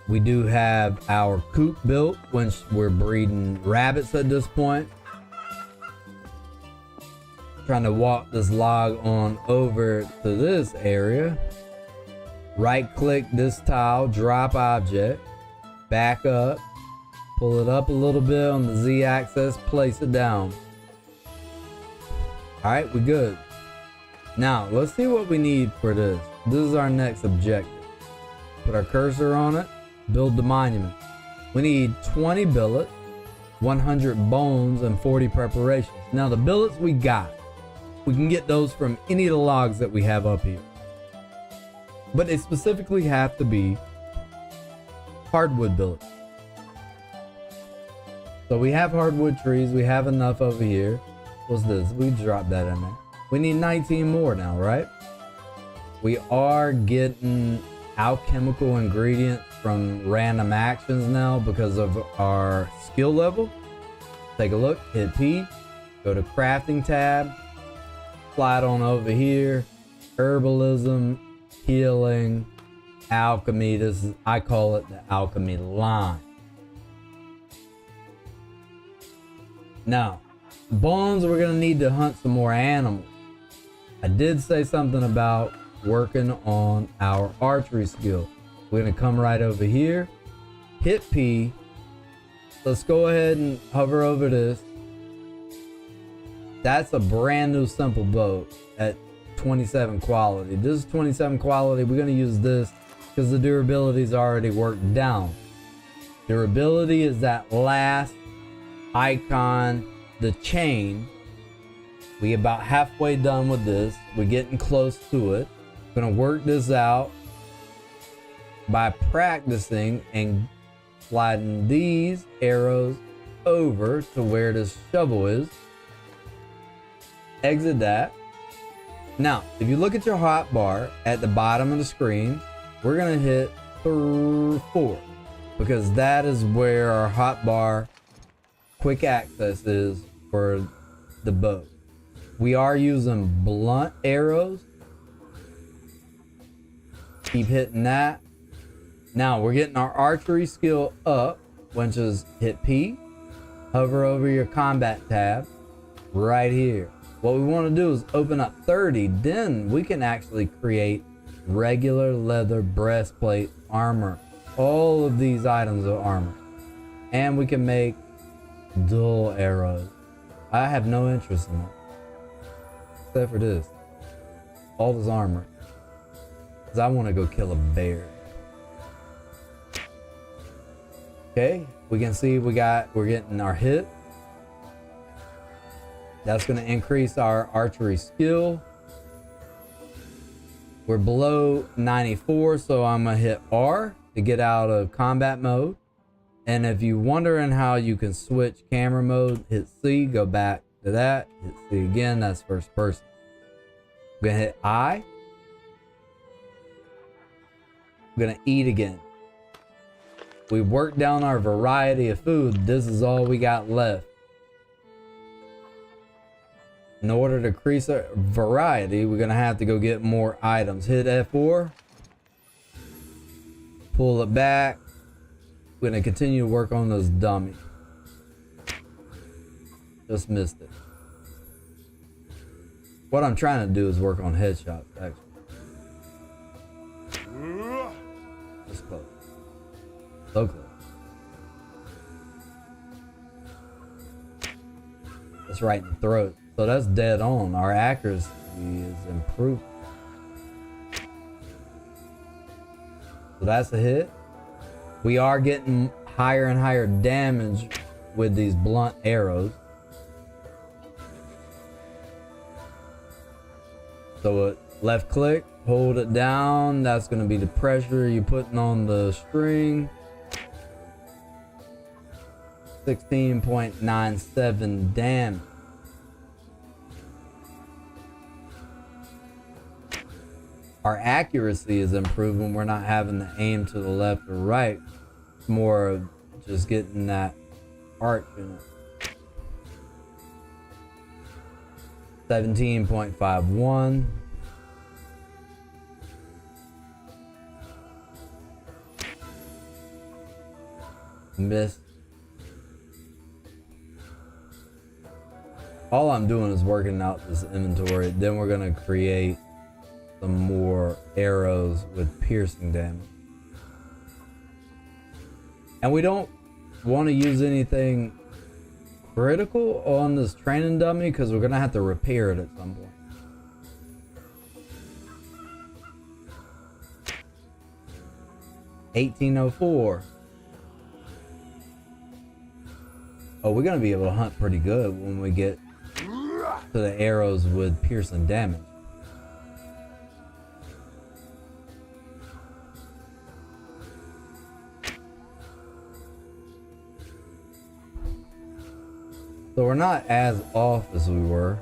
We do have our coop built, which we're breeding rabbits at this point. Trying to walk this log on over to this area. Right click this tile, drop object, back up, pull it up a little bit on the Z axis, place it down. All right, we're good. Now let's see what we need for this. This is our next objective. Put our cursor on it, build the monument. We need 20 billets, 100 bones, and 40 preparations. Now the billets we got, we can get those from any of the logs that we have up here. But they specifically have to be hardwood billets. So we have hardwood trees. We have enough over here. What's this? We dropped that in there. We need 19 more now, right? We are getting alchemical ingredients from random actions now because of our skill level. Take a look, hit P, go to crafting tab, slide on over here, herbalism, healing, alchemy. This is, I call it the alchemy line. Now, bones, we're gonna need to hunt some more animals. I did say something about working on our archery skill. We're gonna come right over here, hit P. Let's go ahead and hover over this. That's a brand new simple bow at 27 quality. This is 27 quality. We're gonna use this because the durability is already worked down. Durability is that last icon, the chain, We about halfway done with this. We're getting close to it. Gonna work this out by practicing and sliding these arrows over to where this shovel is. Exit that. Now, if you look at your hotbar at the bottom of the screen, we're gonna hit 4 because that is where our hotbar quick access is for the bow. We are using blunt arrows. Keep hitting that. Now we're getting our archery skill up, which is hit P, hover over your combat tab right here. What we want to do is open up 30, then we can actually create regular leather breastplate armor. All of these items are armor. And we can make dual arrows. I have no interest in it. Except for this. All this armor. Because I want to go kill a bear. Okay, we can see we're getting our hit. That's going to increase our archery skill. We're below 94, so I'm going to hit R to get out of combat mode. And if you're wondering how you can switch camera mode, hit C, go back to that, hit C again, that's first person. I'm going to hit I. I'm going to eat again. We worked down our variety of food. This is all we got left. In order to increase our variety, we're gonna have to go get more items. Hit F4. Pull it back. We're gonna continue to work on this dummy. Just missed it. What I'm trying to do is work on headshots, actually. Just close. So close. That's right in the throat. So that's dead on. Our accuracy is improved. So that's a hit. We are getting higher and higher damage with these blunt arrows. So left click, hold it down. That's going to be the pressure you're putting on the string. 16.97 damage. Our accuracy is improving. We're not having to aim to the left or right. It's more of just getting that arch in it. 17.51. Miss. All I'm doing is working out this inventory. Then we're gonna create some more arrows with piercing damage. And we don't want to use anything critical on this training dummy because we're gonna have to repair it at some point. $18.04. Oh, we're gonna be able to hunt pretty good when we get to the arrows with piercing damage. So we're not as off as we were,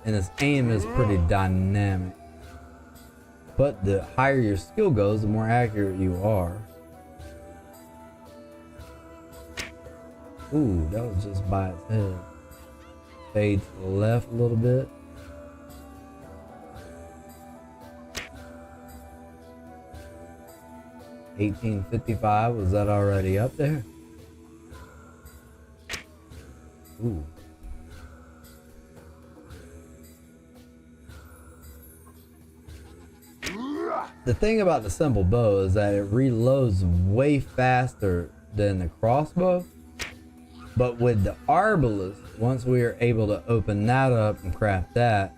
and this aim is pretty dynamic. But the higher your skill goes, the more accurate you are. Ooh, that was just by its head. Fade to the left a little bit. $18.55, was that already up there? Ooh. The thing about the simple bow is that it reloads way faster than the crossbow. But with the arbalist, once we are able to open that up and craft that,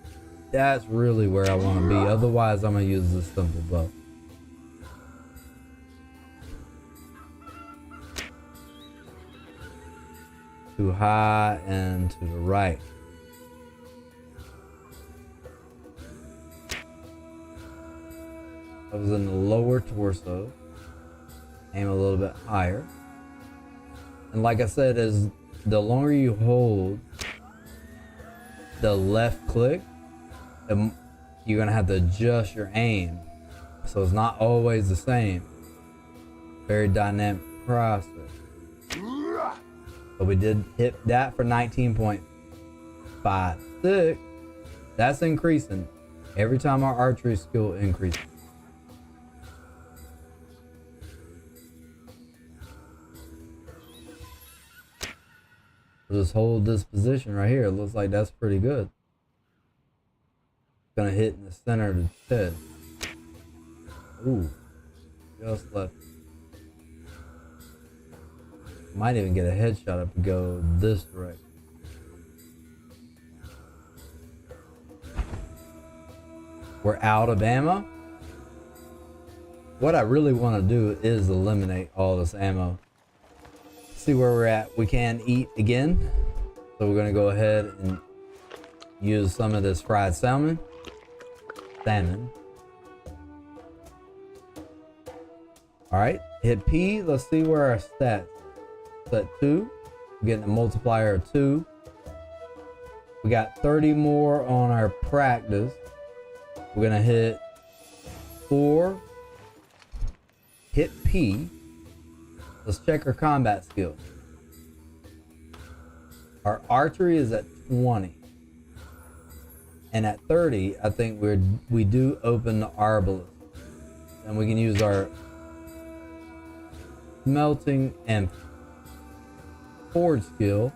that's really where I want to be. Otherwise, I'm going to use this simple bow. Too high and to the right. That was in the lower torso. Aim a little bit higher. And like I said, is the longer you hold the left click, you're gonna have to adjust your aim. So it's not always the same. Very dynamic process. But we did hit that for 19.56. That's increasing every time our archery skill increases. We'll just hold this position right here. It looks like that's pretty good. Gonna hit in the center of the head. Ooh, just left. Might even get a headshot if we go this direction. We're out of ammo. What I really want to do is eliminate all this ammo. See where we're at. We can eat again. So we're gonna go ahead and use some of this fried salmon. All right, hit P. Let's see where our stats. Set 2. We're getting a multiplier of 2. We got 30 more on our practice. We're gonna hit 4. Hit P. Let's check our combat skills. Our archery is at 20. And at 30, I think we do open the arbalist. And we can use our smelting and forge skill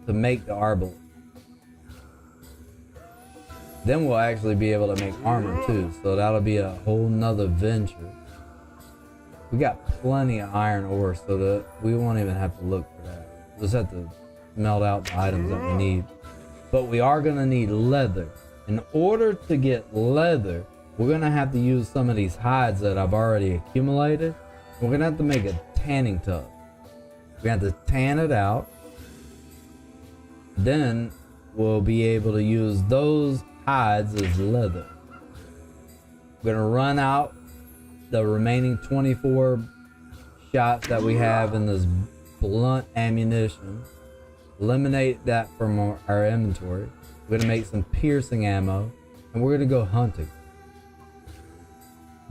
to make the arbalist. Then we'll actually be able to make armor too. So that'll be a whole nother venture. We got plenty of iron ore, so that we won't even have to look for that. We'll just have to melt out the items that we need. But we are gonna need leather. In order to get leather, we're gonna have to use some of these hides that I've already accumulated. We're gonna have to make a tanning tub. We have to tan it out. Then we'll be able to use those hides as leather. We're gonna run out the remaining 24 shots that we have in this blunt ammunition. Eliminate that from our inventory. We're gonna make some piercing ammo, and we're gonna go hunting.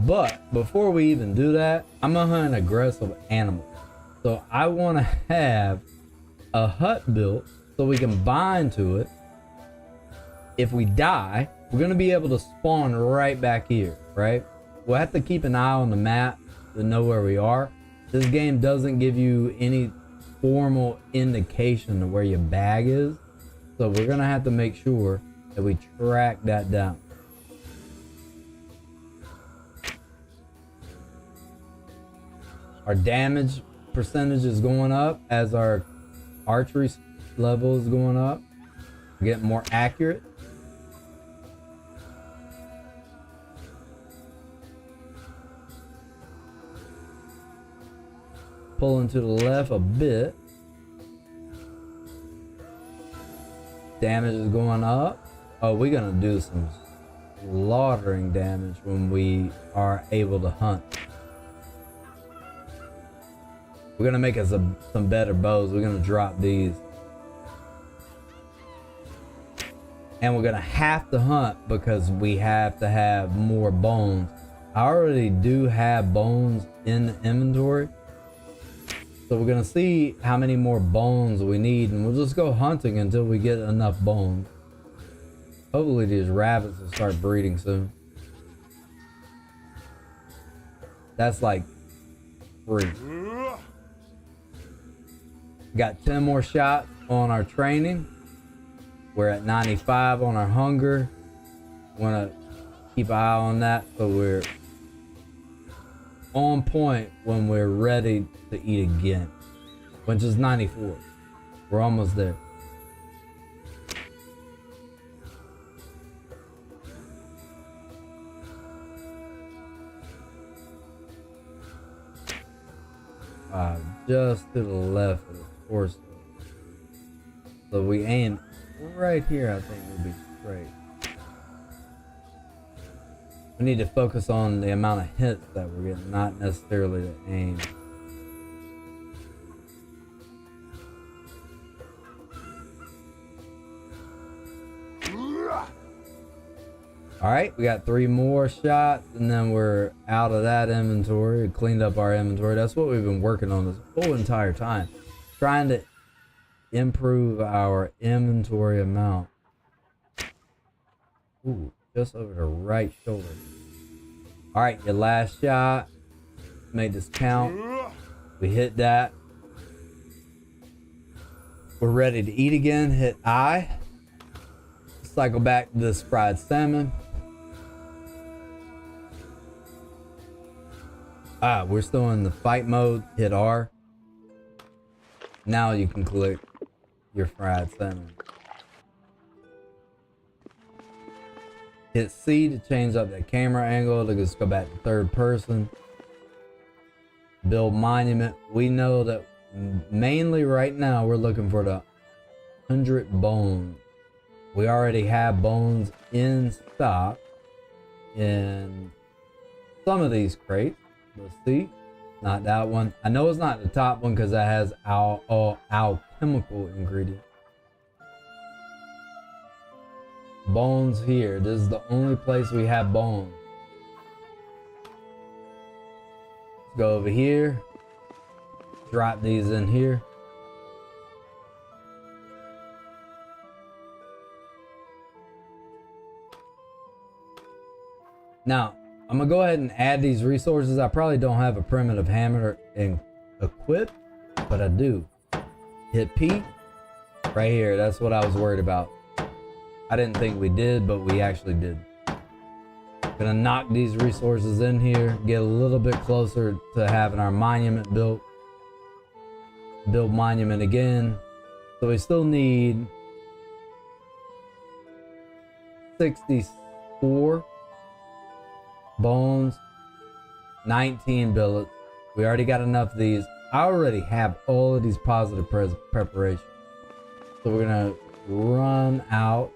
But before we even do that, I'm gonna hunt aggressive animals. So I wanna have a hut built so we can bind to it. If we die, we're gonna be able to spawn right back here, right? We'll have to keep an eye on the map to know where we are. This game doesn't give you any formal indication of where your bag is. So we're gonna have to make sure that we track that down. Our damage percentage is going up as our archery level is going up. We're getting more accurate. Pulling to the left a bit. Damage is going up. Oh, we're gonna do some slaughtering damage when we are able to hunt. We're gonna make us some better bows. We're gonna drop these. And we're gonna have to hunt because we have to have more bones. I already do have bones in the inventory. So we're gonna see how many more bones we need, and we'll just go hunting until we get enough bones. Hopefully these rabbits will start breeding soon. That's like free. Got 10 more shots on our training. We're at 95 on our hunger. Wanna keep an eye on that so we're on point when we're ready to eat again, which is 94. We're almost there. Just to the left of the torso. So we aim right here, I think we'll be straight. We need to focus on the amount of hits that we're getting, not necessarily the aim. All right, we got 3 more shots and then we're out of that inventory. We cleaned up our inventory. That's what we've been working on this whole entire time. Trying to improve our inventory amount. Ooh, just over the right shoulder. All right, your last shot. Make this count. We hit that. We're ready to eat again. Hit I. Cycle back to this fried salmon. We're still in the fight mode. Hit R. Now you can click your fried salmon. Hit C to change up that camera angle to just go back to third person. Build monument. We know that mainly right now we're looking for the 100 bones. We already have bones in stock in some of these crates. Let's see. Not that one. I know it's not the top one because that has alchemical ingredient. Bones here. This is the only place we have bones. Let's go over here. Drop these in here. Now, I'm gonna go ahead and add these resources. I probably don't have a primitive hammer equipped, but I do. Hit P right here. That's what I was worried about. I didn't think we did, but we actually did. Gonna knock these resources in here, get a little bit closer to having our monument built. Build monument again. So we still need 64 bones, 19 billets. We already got enough of these. I already have all of these positive preparations. So we're gonna run out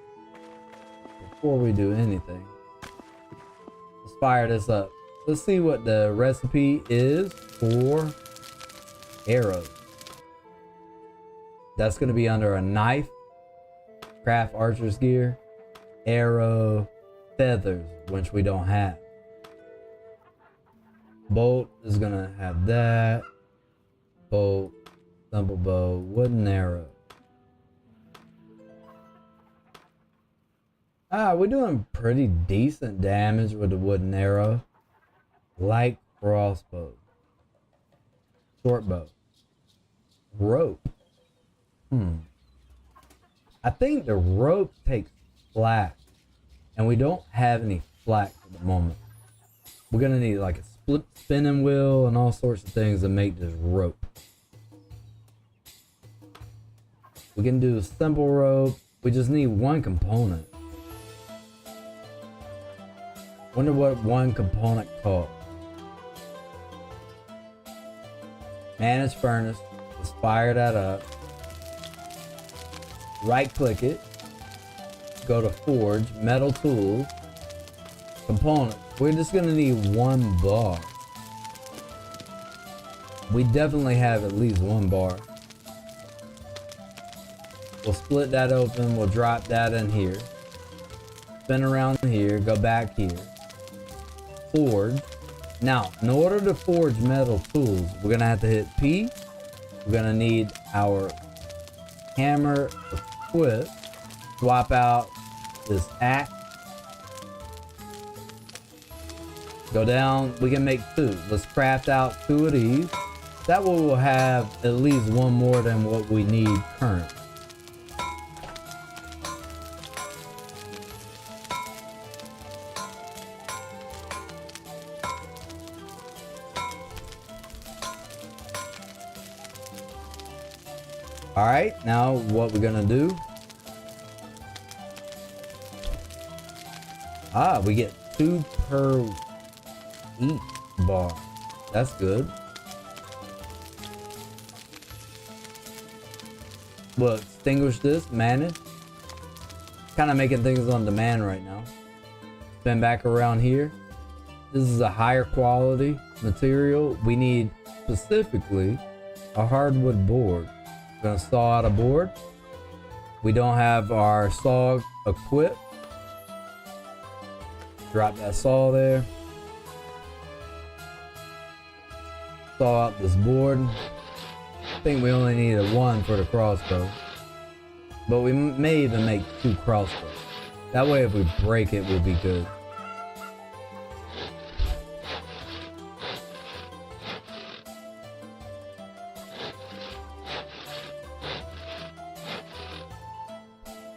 before we do anything. Let's fire this up. Let's see what the recipe is for arrows. That's gonna be under a knife, craft archer's gear, arrow, feathers, which we don't have. Bolt is gonna have that. Bolt, simple bow, wooden arrow. We're doing pretty decent damage with the wooden arrow. Light crossbow. Short bow. Rope. I think the rope takes flax, and we don't have any flax at the moment. We're gonna need like a split spinning wheel and all sorts of things to make this rope. We can do a simple rope. We just need one component. Wonder what one component costs. Manage furnace. Let's fire that up. Right click it. Go to forge, metal tools, component. We're just gonna need 1 bar. We definitely have at least 1 bar. We'll split that open. We'll drop that in here. Spin around here. Go back here. Forge. Now, in order to forge metal tools, we're gonna have to hit P. We're gonna need our hammer equipped. Swap out this axe. Go down. We can make 2. Let's craft out 2 of these. That way we'll have at least 1 more than what we need current. All right, now what we're gonna do? We get 2 per each bar. That's good. We'll extinguish this, manage. Kind of making things on demand right now. Spin back around here. This is a higher quality material. We need specifically a hardwood board. We're gonna saw out a board. We don't have our saw equipped. Drop that saw there. Saw out this board. I think we only needed one for the crossbow, but we may even make 2 crossbows. That way if we break it, we'll be good.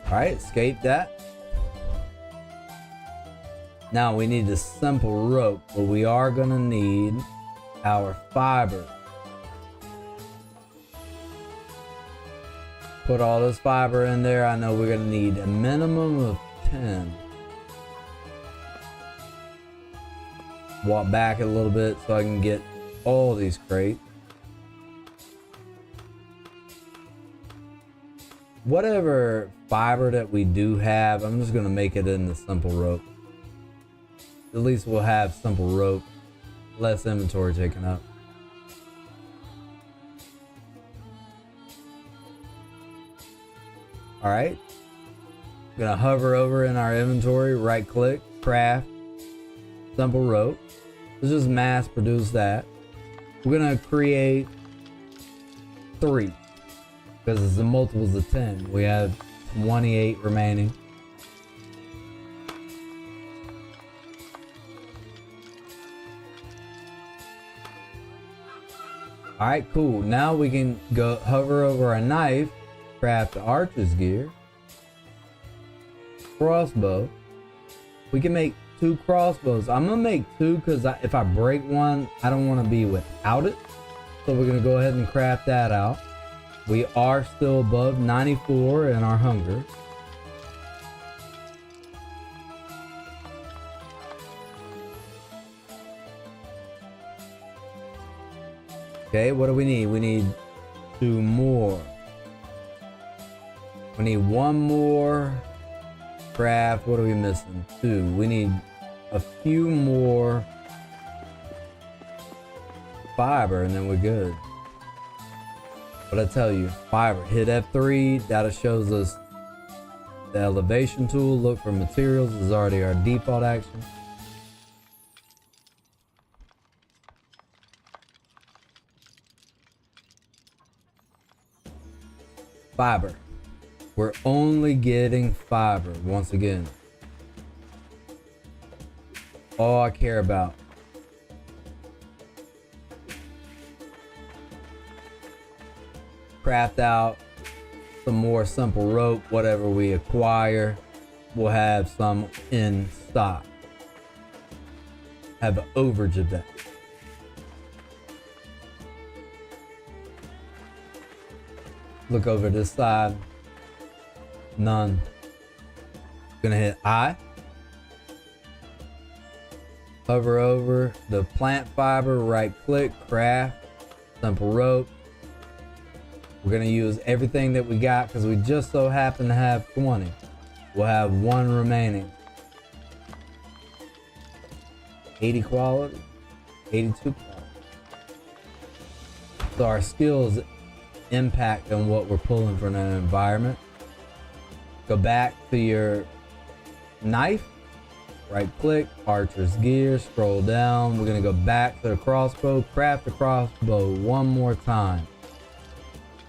Alright, escape that. Now we need a simple rope, but we are gonna need our fiber. Put all this fiber in there. I know we're gonna need a minimum of 10. Walk back a little bit so I can get all these crates. Whatever fiber that we do have, I'm just gonna make it in the simple rope. At least we'll have simple rope, less inventory taken up. All right, gonna hover over in our inventory, right click, craft, simple rope. Let's just mass produce that. We're gonna create 3 because it's the multiples of 10. We have 28 remaining. All right, cool. Now we can go hover over a knife, craft the archer's gear, crossbow. We can make 2 crossbows. I'm gonna make 2 because if I break one, I don't want to be without it. So we're gonna go ahead and craft that out. We are still above 94 in our hunger. Okay, what do we need? We need 2 more. We need 1 more. Craft, what are we missing? 2. We need a few more fiber and then we're good. But I tell you, fiber, hit F3, that shows us the elevation tool. Look for materials, is already our default action. Fiber. We're only getting fiber once again. All I care about. Craft out some more simple rope. Whatever we acquire, we'll have some in stock. Have an overage of that. Look over this side. None. Gonna hit I. Hover over the plant fiber, right click, craft, simple rope. We're gonna use everything that we got because we just so happen to have 20. We'll have 1 remaining. 80 quality, 82 quality. So our skills impact on what we're pulling from an environment. Go back to your knife, right click, archer's gear, scroll down. We're gonna go back to the crossbow, craft the crossbow 1 more time.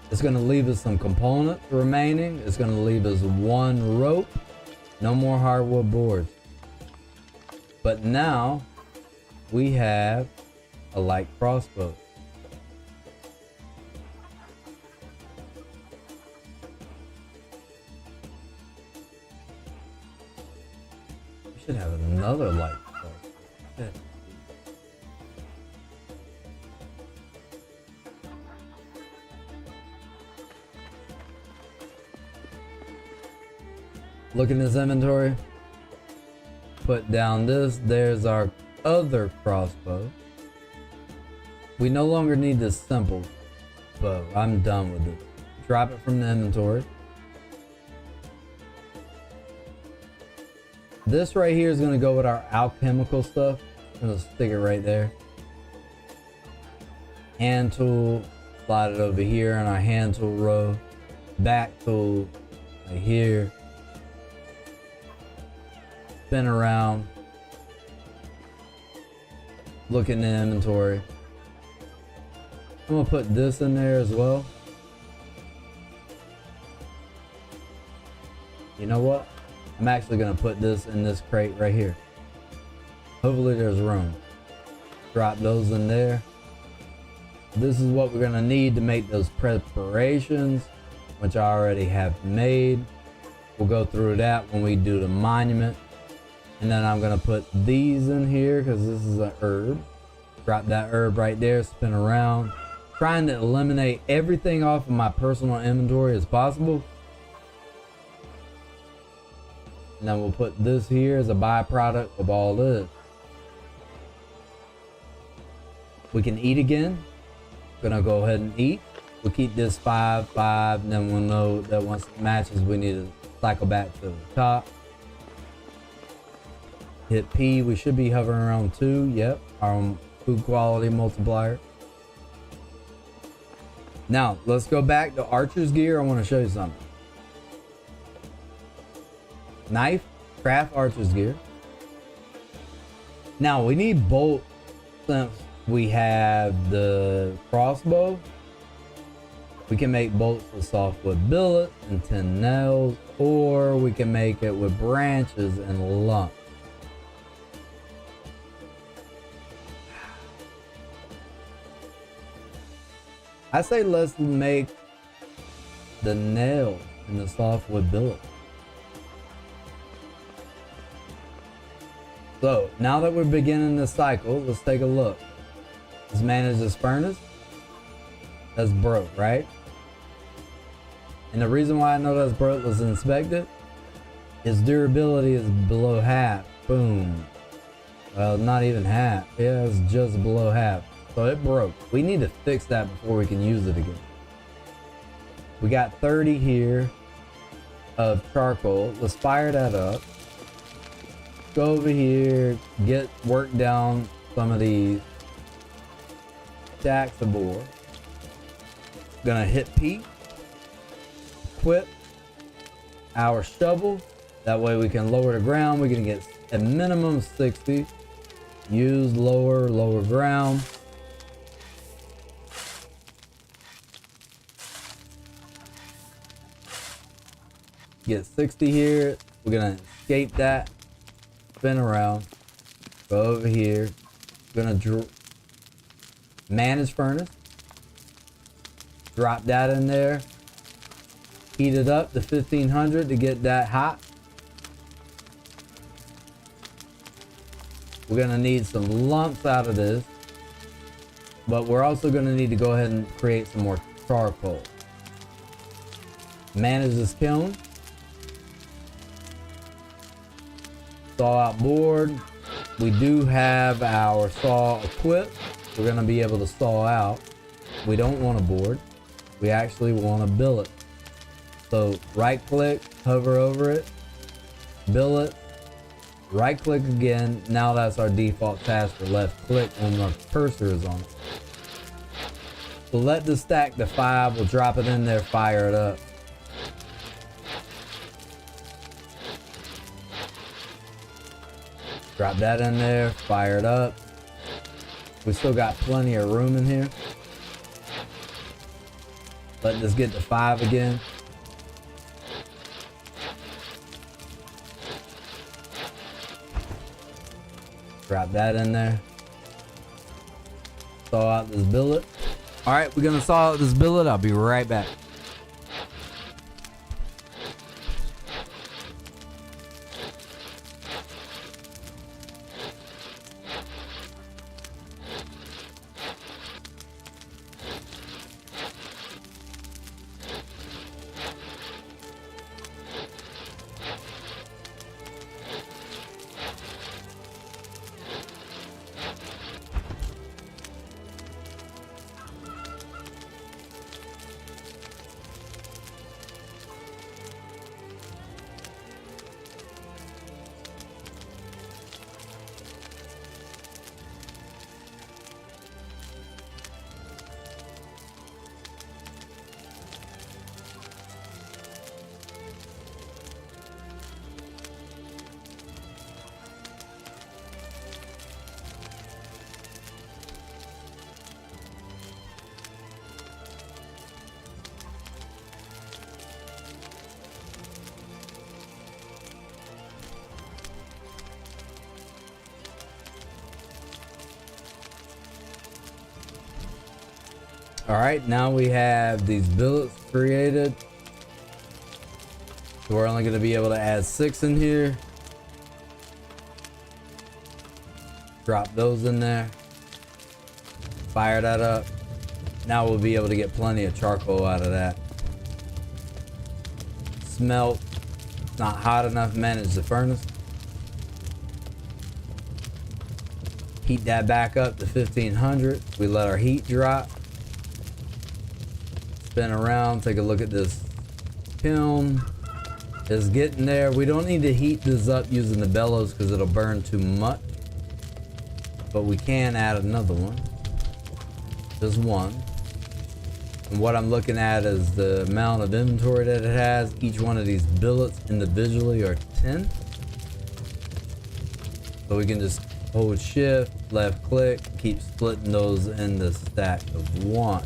It's gonna leave us some components remaining. It's gonna leave us 1 rope, no more hardwood boards. But now we have a light crossbow. Should have another light crossbow. Shit. Look in this inventory. Put down this. There's our other crossbow. We no longer need this simple bow. I'm done with it. Drop it from the inventory. This right here is going to go with our alchemical stuff. Gonna stick it right there. Hand tool, slide it over here in our hand tool row. Back tool right here. Spin around. Look in the inventory. I'm gonna put this in there as well. You know what? I'm actually gonna put this in this crate right here. Hopefully there's room. Drop those in there. This is what we're gonna need to make those preparations, which I already have made. We'll go through that when we do the monument. And then I'm gonna put these in here because this is an herb. Drop that herb right there, spin around. Trying to eliminate everything off of my personal inventory as possible. And then we'll put this here as a byproduct of all this. We can eat again. Gonna go ahead and eat. We'll keep this 5, 5, and then we'll know that once it matches, we need to cycle back to the top. Hit P, we should be hovering around 2. Yep, our food quality multiplier. Now, let's go back to Archer's gear. I want to show you something. Knife, craft Archer's gear. Now, we need bolt since we have the crossbow. We can make bolts with softwood billet and 10 nails, or we can make it with branches and lump. I say let's make the nail and the softwood billet. So now that we're beginning this cycle, let's take a look. Let's manage this furnace. That's broke, right? And the reason why I know that's broke, let's inspect it. Its durability is below half. Boom. Well, not even half. Yeah, it's just below half. So it broke. We need to fix that before we can use it again. We got 30 here of charcoal. Let's fire that up. Go over here, work down some of these stacks of board. Gonna hit P. Equip our shovel. That way we can lower the ground. We're gonna get a minimum of 60. Use lower ground. Get 60 here. We're gonna escape that. Spin around. Go over here. Gonna manage furnace. Drop that in there. Heat it up to 1500 to get that hot. We're gonna need some lumps out of this, but we're also gonna need to go ahead and create some more charcoal. Manage this kiln. Saw out board. We do have our saw equipped. We're gonna be able to saw out. We don't want a board. We actually want a billet. So right click, hover over it, billet, right click again. Now that's our default task for left click when our cursor is on it. We'll let this stack to 5. We'll drop it in there, fire it up. Drop that in there, fire it up. We still got plenty of room in here. Let this get to 5 again. Drop that in there. Saw out this billet. All right, we're gonna saw out this billet. I'll be right back. All right, now we have these billets created. So we're only going to be able to add 6 in here. Drop those in there. Fire that up. Now we'll be able to get plenty of charcoal out of that. Smelt. It's not hot enough. Manage the furnace. Heat that back up to 1500. We let our heat drop. Spin around. Take a look at this kiln. It's getting there. We don't need to heat this up using the bellows because it'll burn too much. But we can add another one. Just one. And what I'm looking at is the amount of inventory that it has. Each one of these billets individually are 10. So we can just hold shift, left click, keep splitting those in the stack of 1.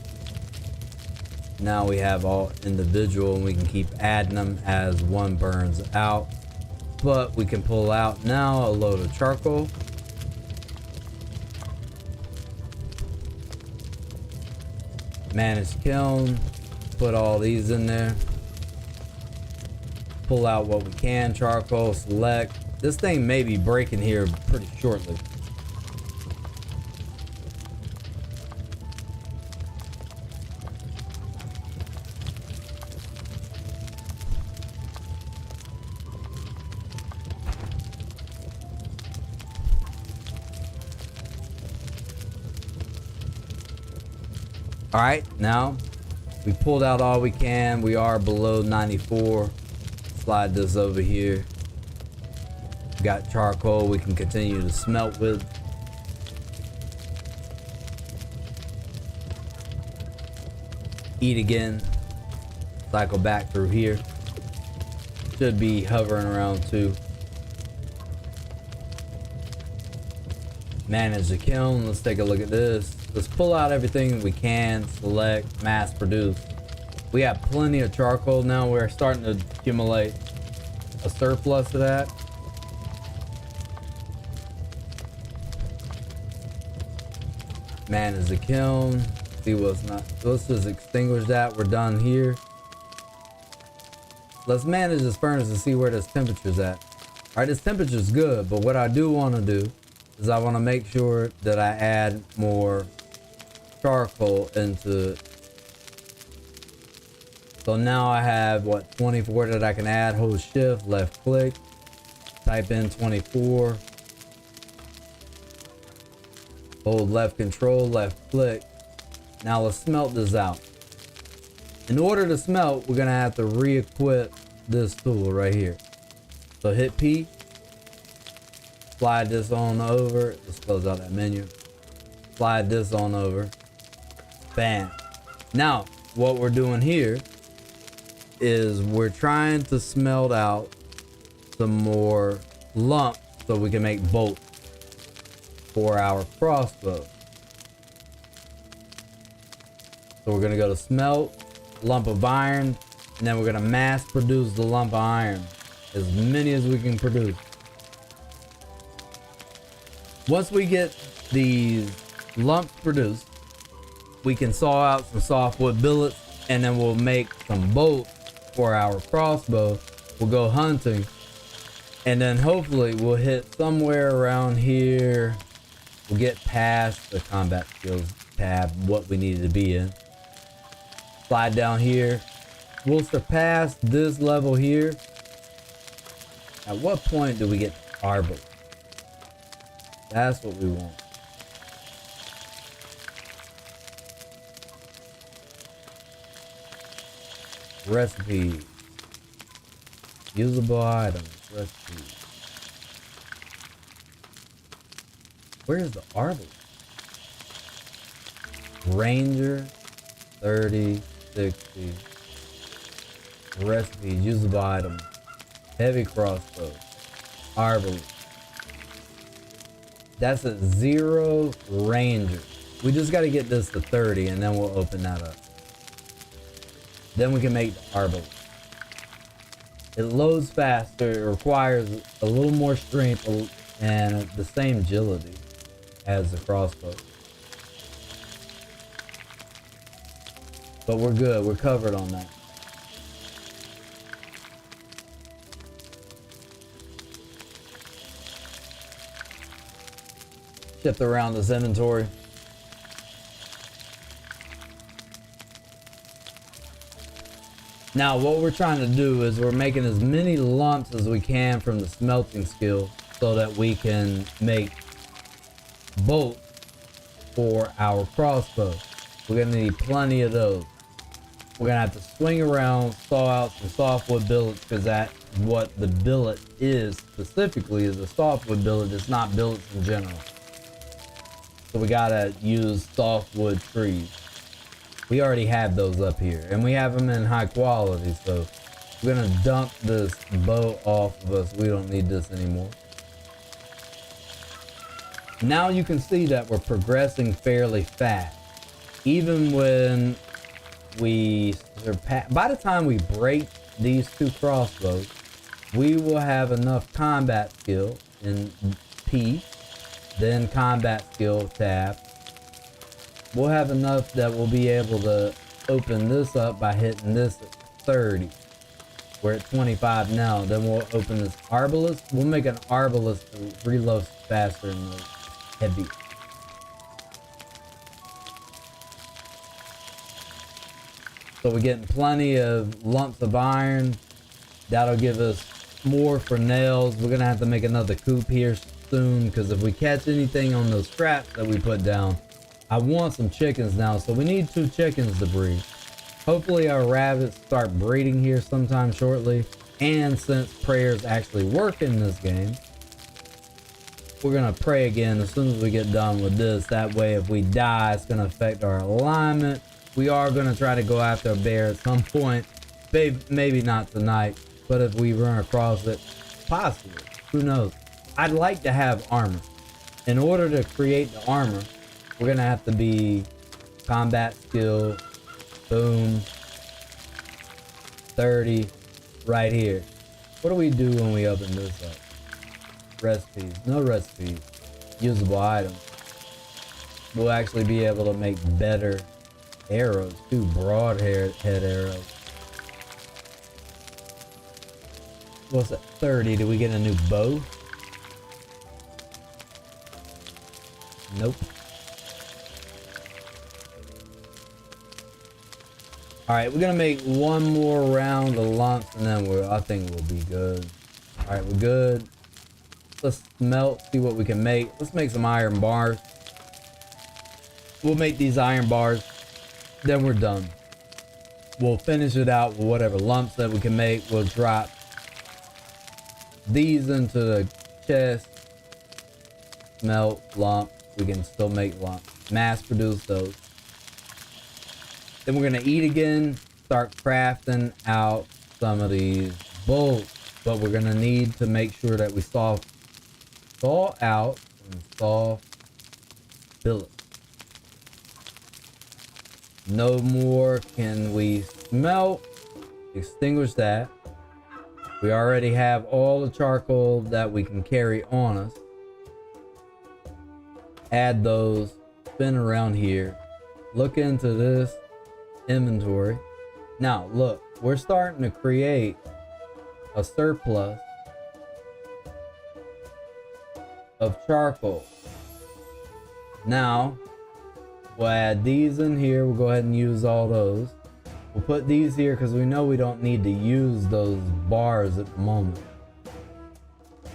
Now we have all individual and we can keep adding them as one burns out. But we can pull out now a load of charcoal. Manage kiln, put all these in there. Pull out what we can, charcoal, select. This thing may be breaking here pretty shortly. All right, now we pulled out all we can. We are below 94. Slide this over here. Got charcoal we can continue to smelt with. Eat again. Cycle back through here. Should be hovering around 2. Manage the kiln. Let's take a look at this. Let's pull out everything we can, select, mass produce. We have plenty of charcoal now. We're starting to accumulate a surplus of that. Manage the kiln. See what's not. Let's just extinguish that. We're done here. Let's manage this furnace and see where this temperature's at. All right, this temperature's good, but what I do want to do is I want to make sure that I add more charcoal into it. So now I have what, 24 that I can add. Hold shift, left click, type in 24, hold left control, left click. Now let's smelt this out. In order to smelt, we're gonna have to re-equip this tool right here. So hit P, slide this on over. Let's close out that menu. Slide this on over. Bam. Now, what we're doing here is we're trying to smelt out some more lumps so we can make bolts for our crossbow. So we're gonna go to smelt, lump of iron, and then we're gonna mass produce the lump of iron. As many as we can produce. Once we get these lumps produced, we can saw out some softwood billets and then we'll make some bolts for our crossbow. We'll go hunting and then hopefully we'll hit somewhere around here. We'll get past the combat skills tab, what we needed to be in. Slide down here. We'll surpass this level here. At what point do we get arbor? That's what we want. Recipes. Usable items. Recipes. Where's the arbor? Ranger. 30, 60. Recipes. Usable items. Heavy crossbow. Arbor. That's a 0 ranger. We just got to get this to 30 and then we'll open that up. Then we can make the arbor. It loads faster. It requires a little more strength and the same agility as the crossbow. But we're good. We're covered on that. Shift around this inventory. Now what we're trying to do is we're making as many lumps as we can from the smelting skill so that we can make bolts for our crossbow. We're gonna need plenty of those. We're gonna have to swing around, saw out some softwood billets, because that's what the billet is specifically, is a softwood billet. It's not billets in general. So we gotta use softwood trees. We already have those up here, and we have them in high quality, so we're gonna dump this bow off of us. We don't need this anymore. Now you can see that we're progressing fairly fast. Even when we surpass, by the time we break these two crossbows, we will have enough combat skill in P, then combat skill tab. We'll have enough that we'll be able to open this up by hitting this at 30. We're at 25 now. Then we'll open this arbalist. We'll make an arbalist to reload faster than the heavy. So we're getting plenty of lumps of iron. That'll give us more for nails. We're gonna have to make another coop here soon, because if we catch anything on those straps that we put down, I want some chickens now, so we need 2 chickens to breed. Hopefully our rabbits start breeding here sometime shortly. And since prayers actually work in this game, we're gonna pray again as soon as we get done with this. That way if we die, it's gonna affect our alignment. We are gonna try to go after a bear at some point. Maybe not tonight, but if we run across it, possibly, who knows. I'd like to have armor. In order to create the armor, we're gonna have to be combat skill, boom, 30, right here. What do we do when we open this up? Recipes, no recipes, usable items. We'll actually be able to make better arrows too, broad head arrows. What's that, 30? Did we get a new bow? Nope. All right, we're gonna make one more round of lumps and then I think we'll be good. All right, we're good. Let's smelt, see what we can make. Let's make some iron bars. We'll make these iron bars, then we're done. We'll finish it out with whatever lumps that we can make. We'll drop these into the chest, smelt, lump. We can still make lumps, mass produce those. Then we're gonna eat again, start crafting out some of these bolts, but we're gonna need to make sure that we saw out and saw billet. No more can we smelt, extinguish that. We already have all the charcoal that we can carry on us. Add those, spin around here, look into this inventory. Now look, we're starting to create a surplus of charcoal. Now we'll add these in here. We'll go ahead and use all those. We'll put these here because we know we don't need to use those bars at the moment.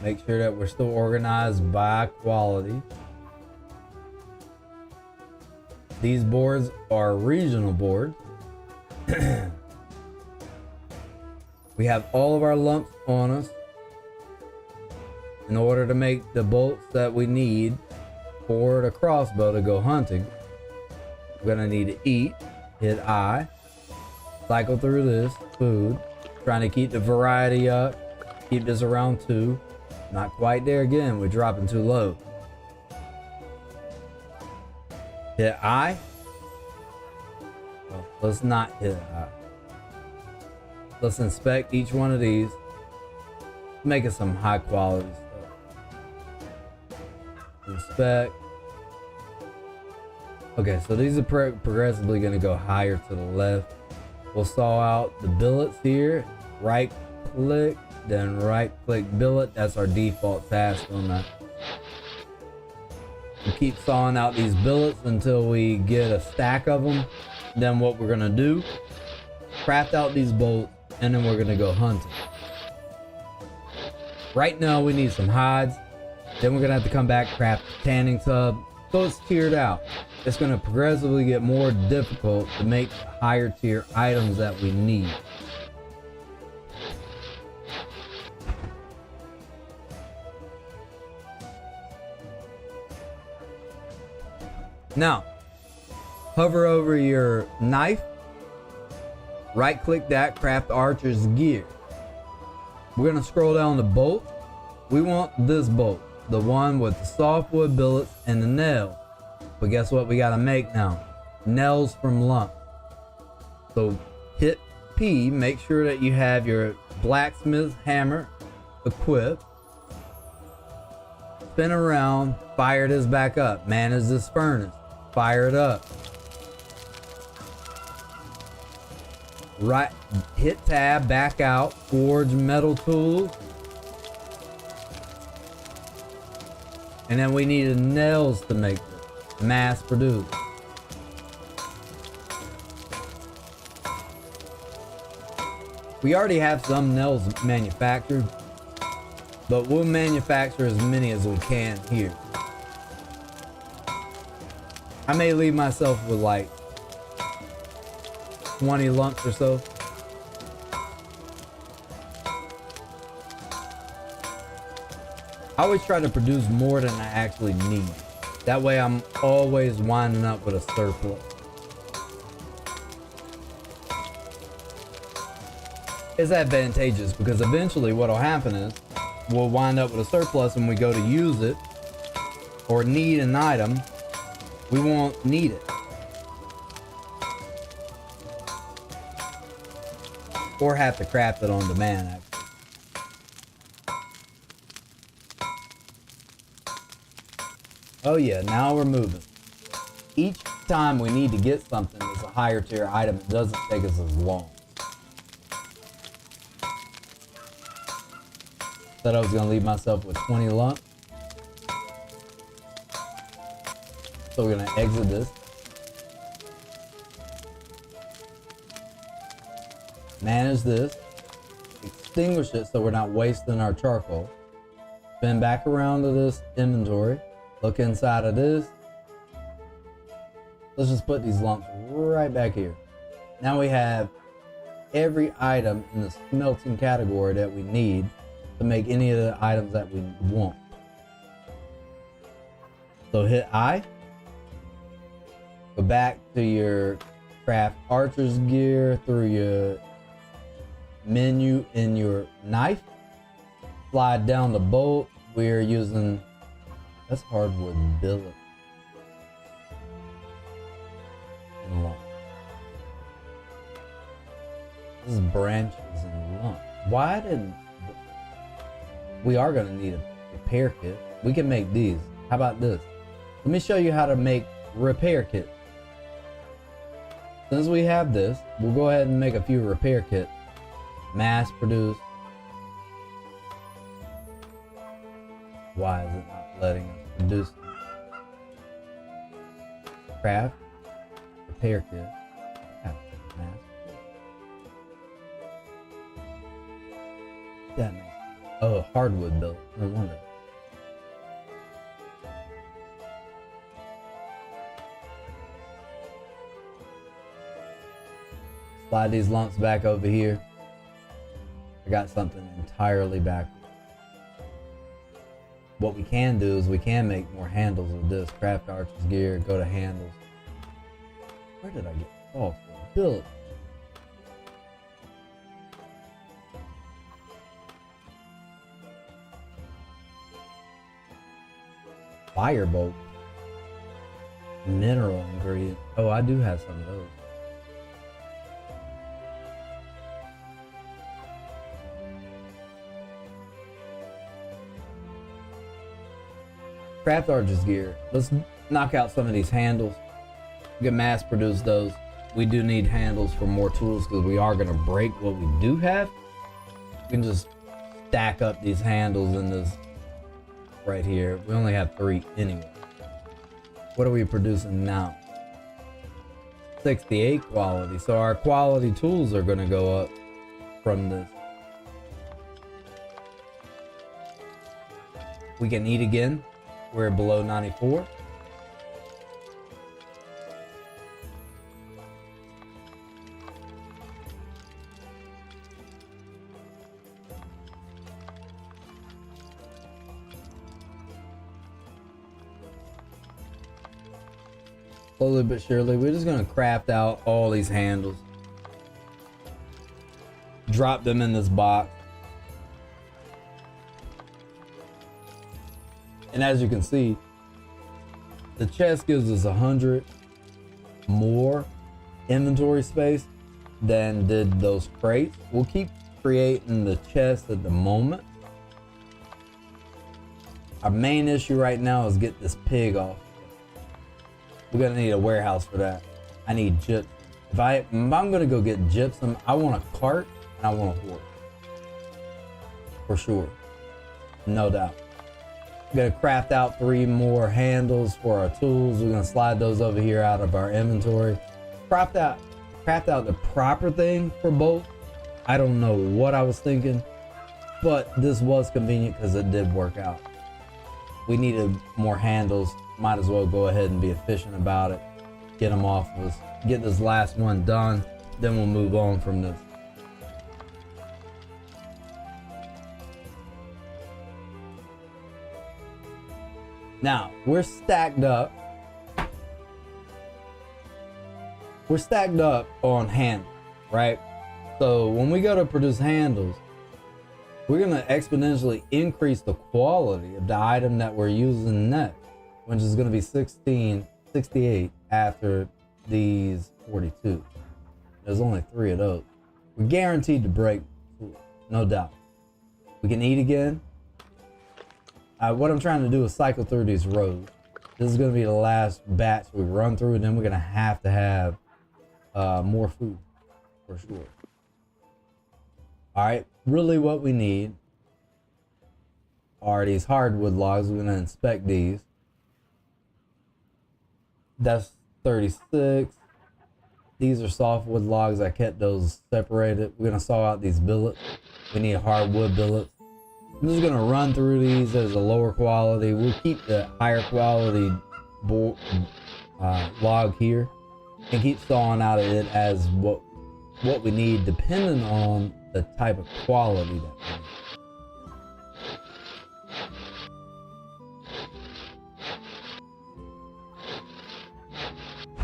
Make sure that we're still organized by quality. These boards are regional boards. We have all of our lumps on us. In order to make the bolts that we need for the crossbow to go hunting, we're gonna need to eat, hit I, cycle through this, food, trying to keep the variety up, keep this around 2. Not quite there again, we're dropping too low. Hit I. Well, let's not hit I. Let's inspect each one of these. Make it some high quality stuff. Inspect. Okay, so these are progressively going to go higher to the left. We'll saw out the billets here. Right click, then right click billet. That's our default task on that. We'll keep sawing out these billets until we get a stack of them. Then what we're going to do, craft out these bolts, and then we're going to go hunting. Right now we need some hides. Then we're going to have to come back, craft a tanning tub. So it's tiered out. It's going to progressively get more difficult to make higher tier items that we need. Now, hover over your knife, right click that, craft archer's gear. We're going to scroll down to bolt. We want this bolt, the one with the softwood billets and the nail. But guess what we got to make now? Nails from lump. So hit P, make sure that you have your blacksmith's hammer equipped. Spin around, fire this back up. Manage this furnace. Fire it up. Right, hit tab, back out, forge metal tools. And then we need nails to make this. Mass produce. We already have some nails manufactured, but we'll manufacture as many as we can here. I may leave myself with like 20 lumps or so. I always try to produce more than I actually need. That way I'm always winding up with a surplus. It's advantageous because eventually what'll happen is we'll wind up with a surplus and we go to use it or need an item. We won't need it. Or have to craft it on demand, actually. Oh yeah, now we're moving. Each time we need to get something that's a higher tier item, it doesn't take us as long. Said I was gonna leave myself with 20 lumps. So we're gonna exit this. Manage this. Extinguish it so we're not wasting our charcoal. Spin back around to this inventory. Look inside of this. Let's just put these lumps right back here. Now we have every item in the smelting category that we need to make any of the items that we want. So hit I. Go back to your craft archer's gear through your menu in your knife. Slide down the bolt. We're using, that's hardwood billet. And lump. This is branches and lump. Why didn't, we are gonna need a repair kit. We can make these. How about this? Let me show you how to make repair kit. Since we have this, we'll go ahead and make a few repair kits. Mass produce. Why is it not letting us produce them? Craft. Repair kit. Mass. That makes, oh, hardwood billet. No wonder. Slide these lumps back over here. I got something entirely backwards. What we can do is we can make more handles with this. Craft archer's gear, go to handles. Where did I get false? Billet. Firebolt. Mineral ingredient. Oh, I do have some of those. Craft archer's gear. Let's knock out some of these handles. We can mass produce those. We do need handles for more tools because we are going to break what we do have. We can just stack up these handles in this right here. We only have 3 anyway. What are we producing now? 68 quality. So our quality tools are going to go up from this. We can eat again. We're below 94. Slowly but surely, we're just gonna craft out all these handles. Drop them in this box. And as you can see, the chest gives us 100 more inventory space than did those crates. We'll keep creating the chest at the moment. Our main issue right now is get this pig off. We're gonna need a warehouse for that. I need gypsum. If I'm gonna go get gypsum, I want a cart and I want a horse. For sure. No doubt. We're gonna craft out 3 more handles for our tools. We're gonna slide those over here out of our inventory. Craft out the proper thing for both. I don't know what I was thinking, but this was convenient because it did work out. We needed more handles. Might as well go ahead and be efficient about it. Get them off of us. Get this last one done. Then we'll move on from this. Now, we're stacked up. We're stacked up on handles, right? So when we go to produce handles, we're gonna exponentially increase the quality of the item that we're using next, which is gonna be 68 after these 42. There's only 3 of those. We're guaranteed to break, no doubt. We can eat again. What I'm trying to do is cycle through these rows. This is gonna be the last batch we run through, and then we're gonna have to have more food, for sure. All right, really what we need are these hardwood logs. We're gonna inspect these. That's 36. These are softwood logs. I kept those separated. We're gonna saw out these billets. We need hardwood billets. I'm just gonna run through these as a lower quality. We'll keep the higher quality log here and keep sawing out of it as what we need, depending on the type of quality that we need.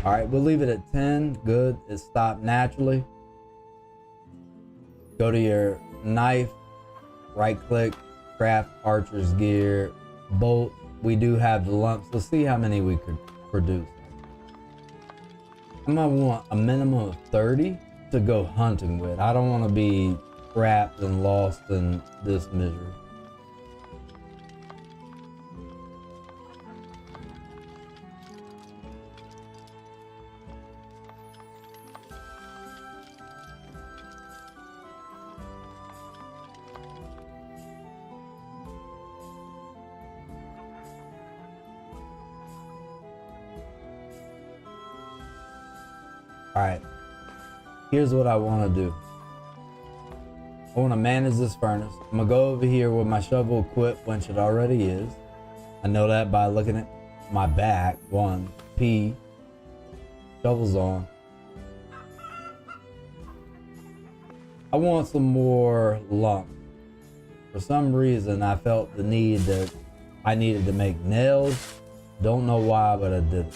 All right, we'll leave it at 10. Good, it stopped naturally. Go to your knife, right click, craft archer's gear, bolt. We do have the lumps. Let's see how many we could produce. I'm gonna want a minimum of 30 to go hunting with. I don't want to be trapped and lost in this misery. All right, here's what I want to do. I want to manage this furnace. I'm gonna go over here with my shovel equipped, which it already is. I know that by looking at my back. 1, P, shovel's on. I want some more lumps. For some reason, I felt the need that I needed to make nails. Don't know why, but I did it.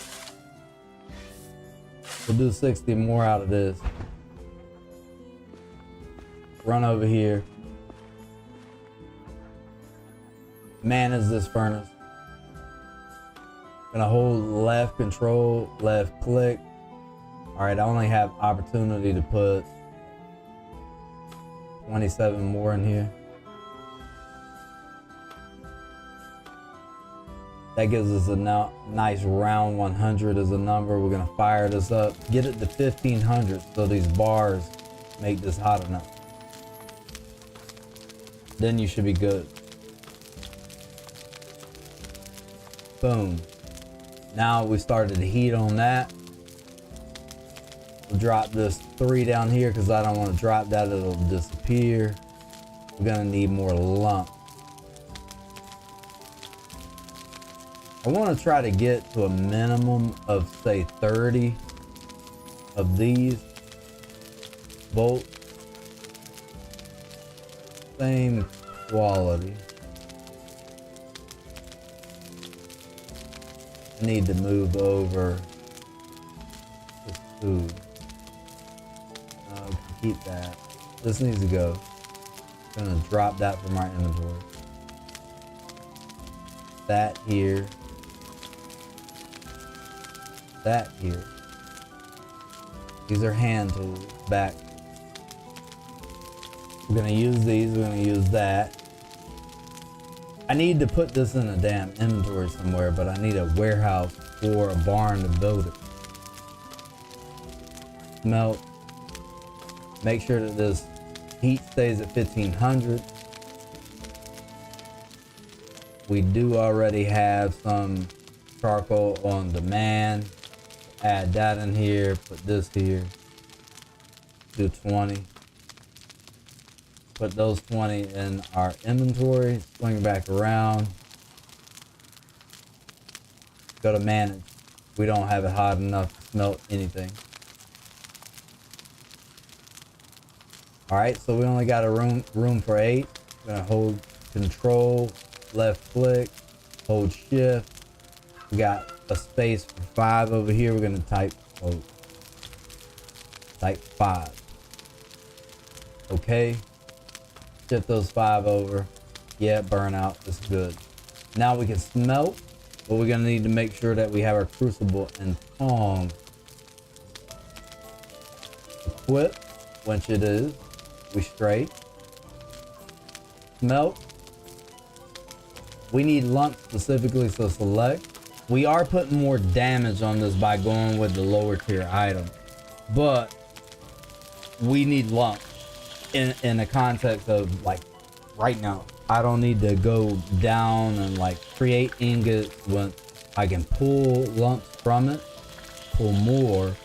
We'll do 60 more out of this. Run over here. Manage this furnace. Gonna hold left control, left click. All right, I only have opportunity to put 27 more in here. That gives us a nice round 100 as a number. We're gonna fire this up, get it to 1500 so these bars make this hot enough. Then you should be good. Boom. Now we started the heat on that. We'll drop this 3 down here because I don't want to drop that, it'll disappear. We're gonna need more lump. I want to try to get to a minimum of say 30 of these bolts. Same quality. I need to move over this food. Keep that. This needs to go. I'm gonna drop that from our inventory. That here. That here. These are hand tools. Back. We're gonna use these. We're gonna use that. I need to put this in a damn inventory somewhere, but I need a warehouse or a barn to build it. Smelt. Make sure that this heat stays at 1500. We do already have some charcoal on demand. Add that in here, put this here. Do 20. Put those 20 in our inventory. Swing back around. Go to manage. We don't have it hot enough to smelt anything. All right, so we only got a room for 8. We're gonna hold Control, left click, hold Shift. We got a space for 5 over here. We're gonna type 5. Okay. Shift those 5 over. Yeah, burnout. It's good. Now we can smelt, but we're gonna need to make sure that we have our crucible and tong equipped, which it is. We straight. Smelt. We need lump specifically, so select. We are putting more damage on this by going with the lower tier item, but we need lump in the context of like right now. I don't need to go down and like create ingots when I can pull lumps from it, pull more,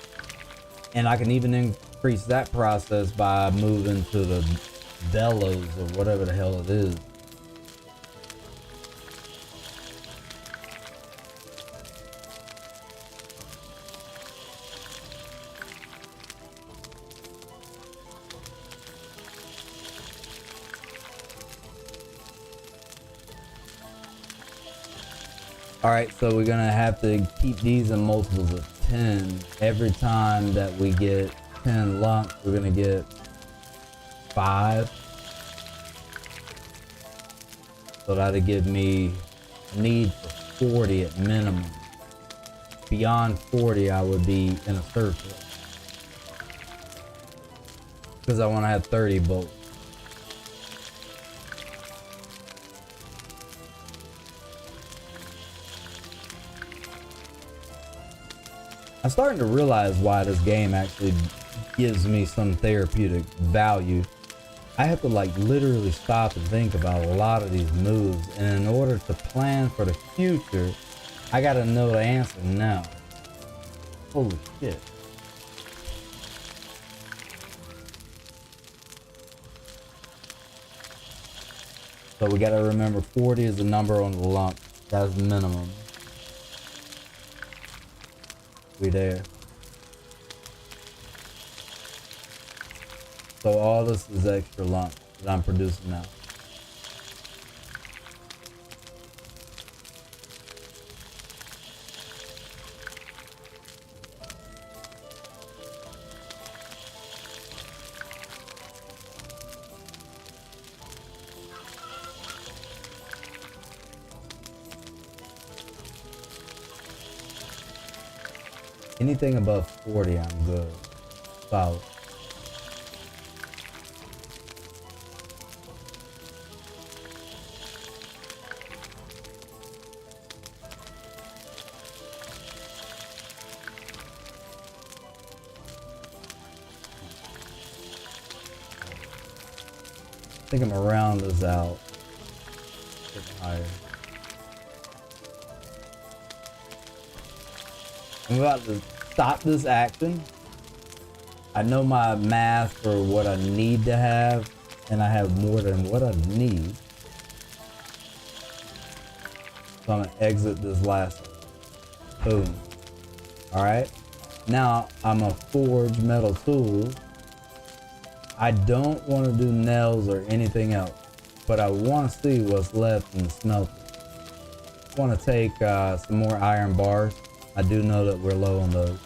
and I can even increase that process by moving to the bellows or whatever the hell it is. All right, so we're gonna have to keep these in multiples of 10. Every time that we get 10 lumps, we're gonna get 5. So that'll give me a need for 40 at minimum. Beyond 40, I would be in a surplus. Because I wanna have 30 bolts. I'm starting to realize why this game actually gives me some therapeutic value. I have to like literally stop and think about a lot of these moves, and in order to plan for the future, I gotta know the answer now. Holy shit. So we gotta remember 40 is the number on the lump. That's the minimum. We there. So all this is extra lump that I'm producing now. Anything above 40, I'm good. Solid. think I'm gonna round this out. Get higher. I'm about to stop this action. I know my math for what I need to have, and I have more than what I need. So I'm gonna exit this last one. Boom. Alright. Now I'm gonna forge metal tools. I don't want to do nails or anything else, but I want to see what's left in the smelter. I want to take some more iron bars. I do know that we're low on those.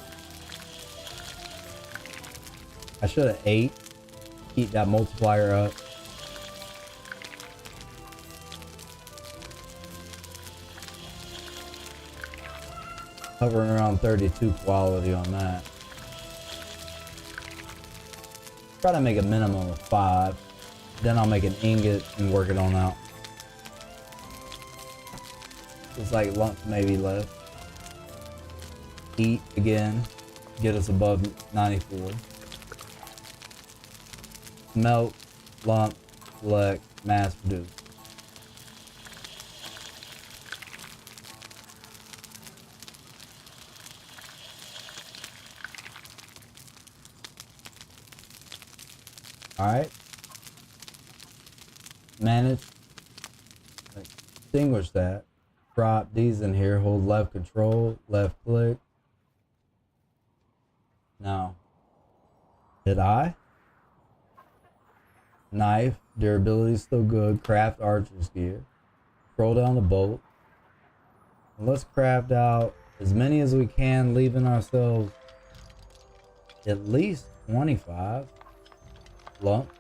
I should have ate. Keep that multiplier up. Hovering around 32 quality on that. Try to make a minimum of 5. Then I'll make an ingot and work it on out. It's like lumps maybe left. Eat again. Get us above 94. Melt, lump, select, mass produce. Alright. Manage. Extinguish that. Drop these in here. Hold left control, left click. Now, hit I. Knife. Durability is still good. Craft archer's gear. Scroll down the bolt. And let's craft out as many as we can, leaving ourselves at least 25. Lump.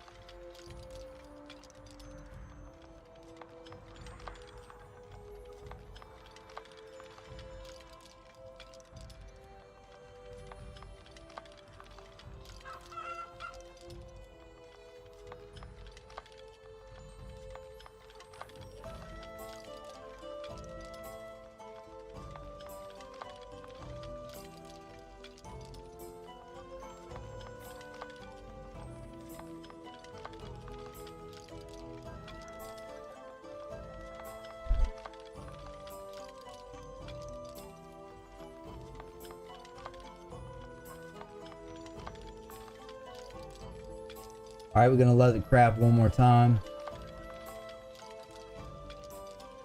Alright, we're gonna let it craft one more time.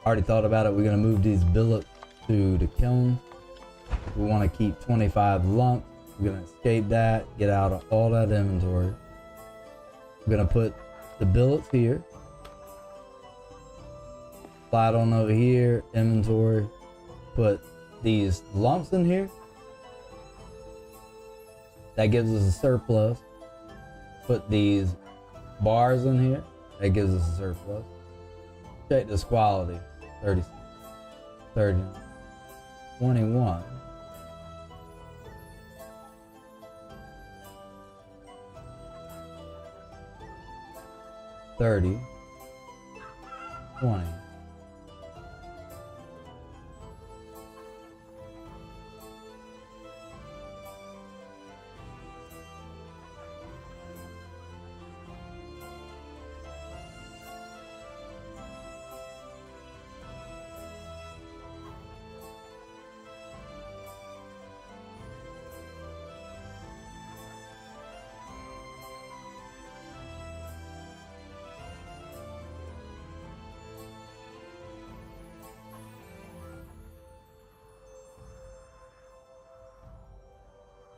Already thought about it. We're gonna move these billets to the kiln. We want to keep 25 lumps. We're gonna escape that, get out of all that inventory. We're gonna put the billets here. Slide on over here, inventory. Put these lumps in here. That gives us a surplus. Put these bars in here. That gives us a surplus. Check this quality. 30, 30, 21. $30, $20.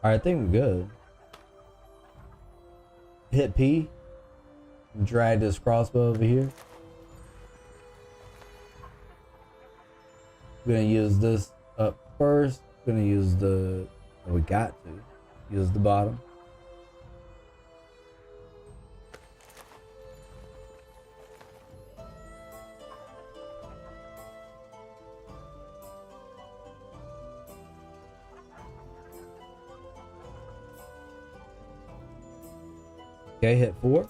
Alright, I think we're good. Hit P. Drag this crossbow over here. We're gonna use this up first. We're gonna use the, we got to use the bottom. Okay, hit 4.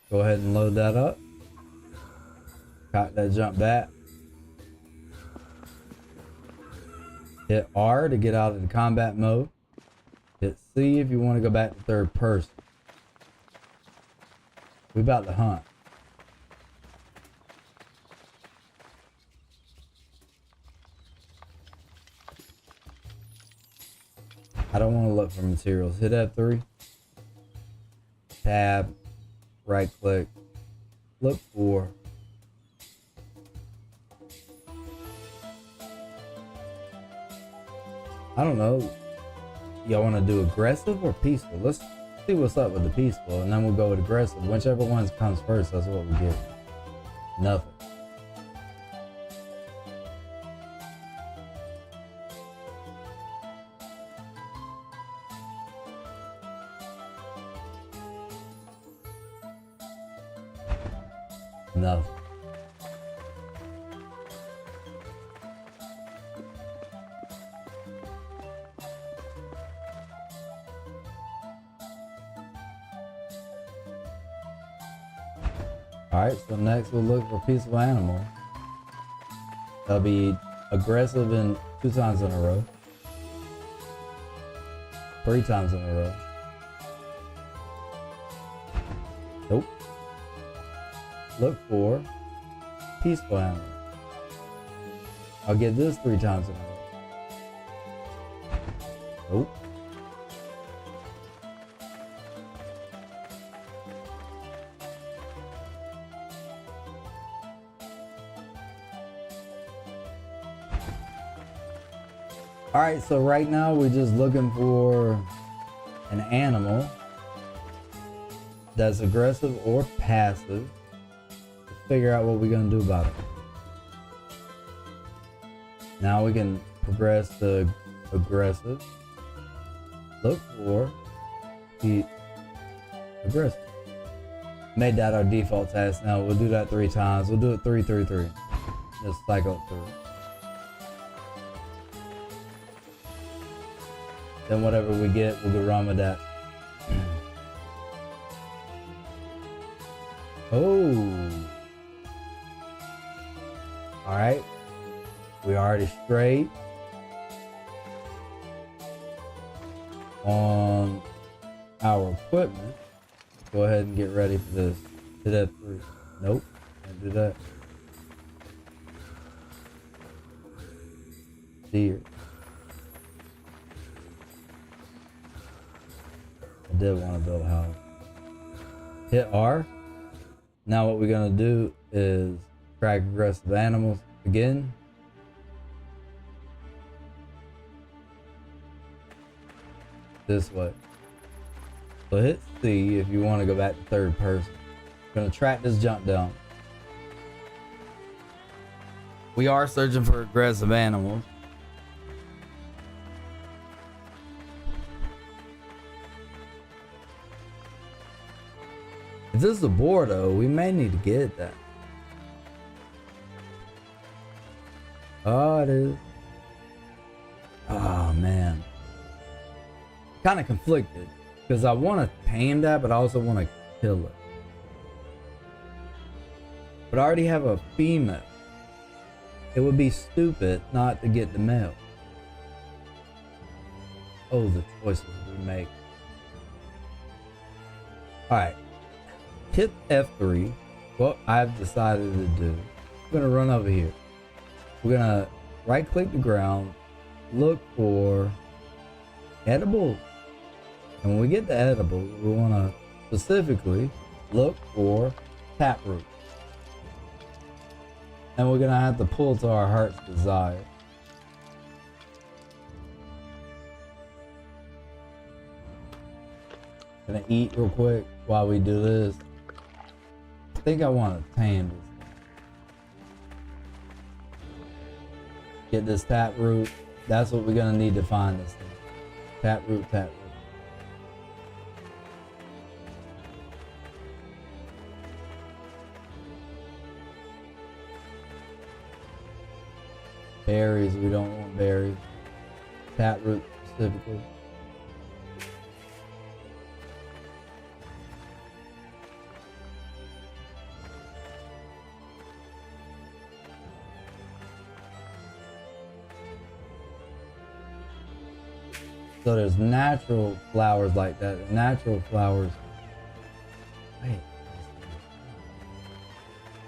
Go ahead and load that up. Cock that jump back. Hit R to get out of the combat mode. Hit C if you want to go back to third person. We about to hunt. I don't want to look for materials. Hit F3. Tab. Right click. Look for. I don't know. Y'all want to do aggressive or peaceful? Let's see what's up with the peaceful, and then we'll go with aggressive. Whichever one comes first, that's what we get. Nothing. Nothing. Alright, so next we'll look for peaceful animal. That'll be aggressive in 2 times in a row. 3 times in a row. Nope. Look for peaceful animal. I'll get this 3 times in a row. Nope. Alright, so right now we're just looking for an animal that's aggressive or passive. Let's figure out what we're going to do about it. Now we can progress to aggressive. Look for the aggressive. Made that our default task. Now we'll do that 3 times. We'll do it 3, 3, 3. Just cycle it through. Then whatever we get, we'll go run with that. Oh. All right. We already straight on our equipment. Go ahead and get ready for this. Hit F3. Nope. Can't do that. Deer. I did want to build a house. Hit R. Now what we're gonna do is track aggressive animals again. This way. So hit C if you want to go back to 3rd person. Gonna track this junk down. We are searching for aggressive animals. If this is a boar though, we may need to get that. Oh, it is. Oh man. Kind of conflicted because I want to tame that, but I also want to kill it. But I already have a female. It would be stupid not to get the male. Oh, the choices we make. Alright. Hit F3. What I've decided to do. I'm going to run over here. We're going to right click the ground. Look for edible. And when we get to edible, we want to specifically look for taproot. And we're going to have to pull to our heart's desire. Gonna eat real quick while we do this. I think I want to tame this. Get this taproot. That's what we're gonna need to find this thing. Taproot, taproot. Berries, we don't want berries. Taproot specifically. So there's natural flowers like that. Natural flowers. Wait.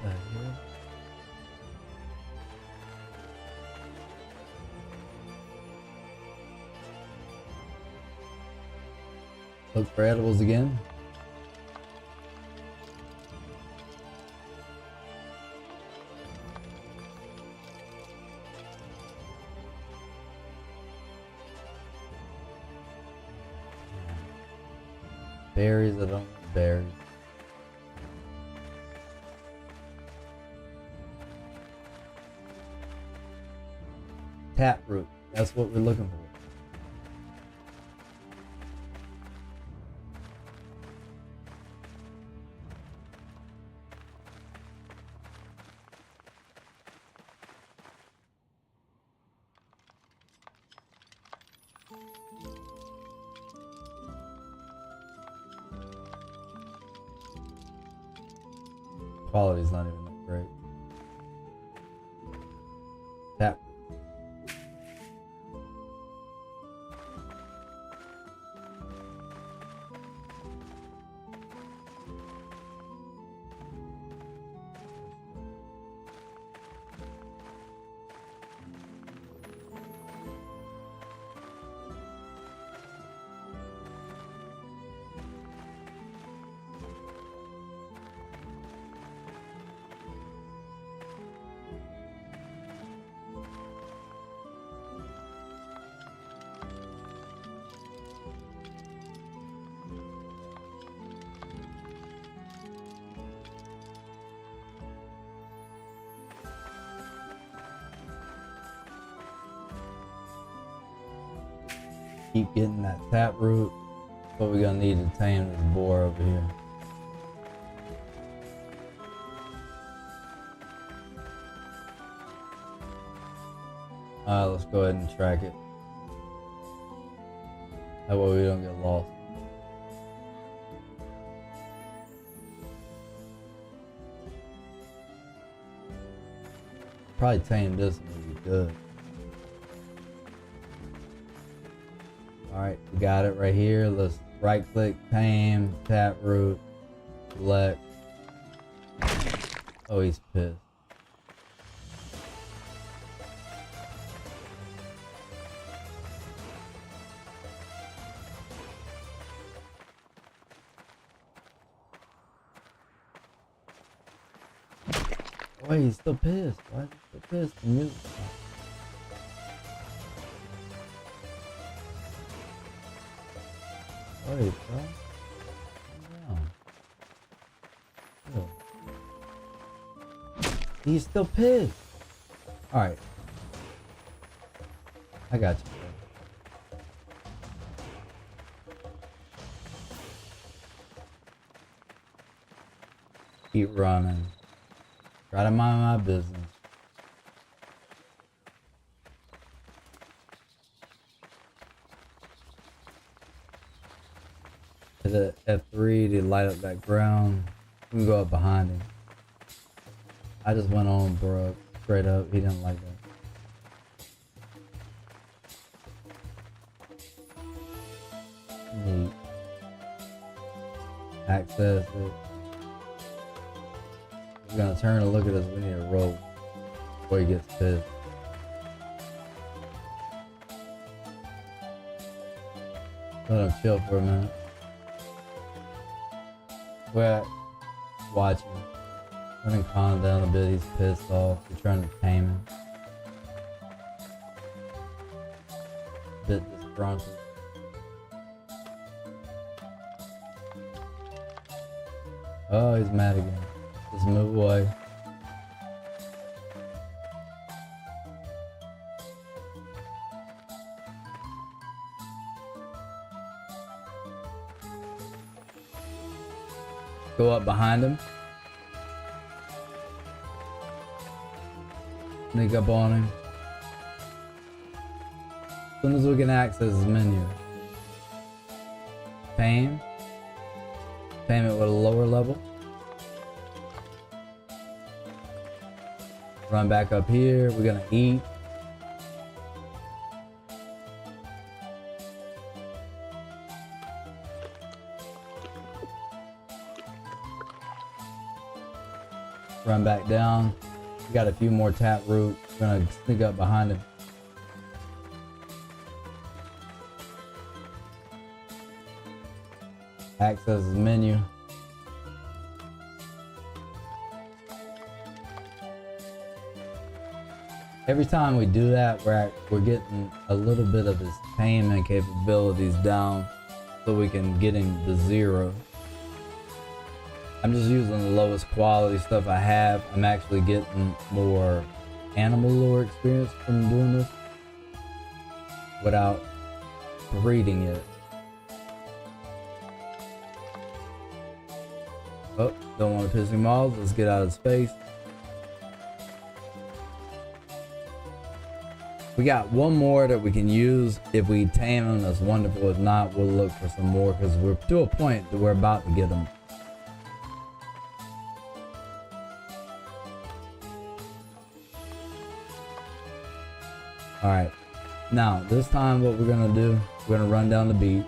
the hell? Look for edibles again. Berries, I don't want berries. Taproot, that's what we're looking for. Quality's not even that great. Tap. Keep getting that taproot. But we're gonna need to tame this boar over here. Let's go ahead and track it. That way we don't get lost. Probably tame this one would be good. Alright, we got it right here. Let's right click, tame, taproot, select. Oh, he's pissed. Wait, he's still pissed. Why is he still pissed? The music stopped. Wait, bro. Calm down. He's still pissed. Alright. I got you, bro. Keep running. Try to mind my business. Hit F3 to light up that ground. We can go up behind him. I just went on bro, straight up. He didn't like that. Neat. Access it. He's gonna turn and look at us. We need a rope before he gets pissed. Let him chill for a minute. We're watching. Let him calm down a bit. He's pissed off. We're trying to tame him. A bit disgruntled. Oh, he's mad again. Just move away. Go up behind him. Sneak up on him. As soon as we can access his menu. Tame. Tame it with a lower level. Run back up here. We're gonna eat. run back down. We got a few more tap root. We're gonna sneak up behind him. Access his menu. Every time we do that, we're getting a little bit of his taming capabilities down so we can get him to 0. I'm just using the lowest quality stuff I have. I'm actually getting more animal lore experience from doing this without breeding it. Oh, don't want to piss him off. Let's get out of space. We got one more that we can use. If we tame him, that's wonderful. If not, we'll look for some more because we're to a point that we're about to get them. All right, now this time what we're gonna do, we're gonna run down the beach,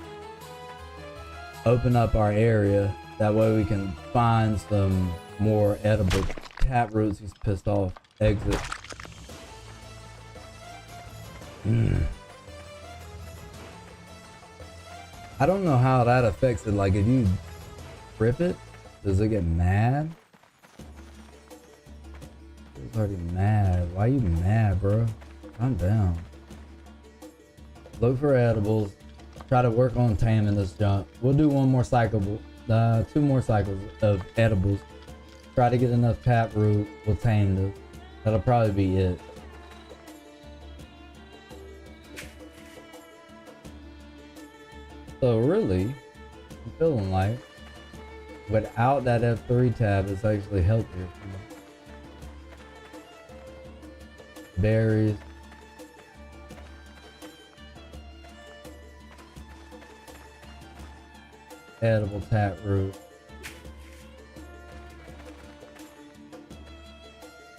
open up our area. That way we can find some more edible tap roots. He's pissed off. Exit. I don't know how that affects it. Like if you rip it, does it get mad? It's already mad. Why are you mad, bro? Calm down. Look for edibles. Try to work on taming this junk. We'll do one more cycle, 2 more cycles of edibles. Try to get enough tap root. We'll tame this. That'll probably be it. So really, I'm feeling like without that F3 tab, it's actually healthier for me. Berries. Edible tap root.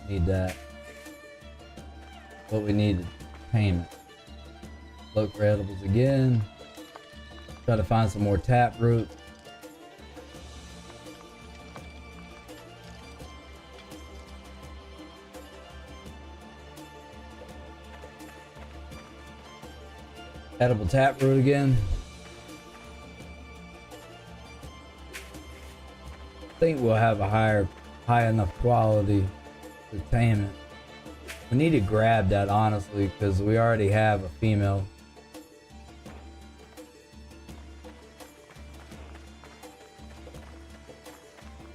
Need that. What we need to tame it. Look for edibles again. Try to find some more tap root. Edible tap root again. I think we'll have a high enough quality to tame it. We need to grab that honestly because we already have a female.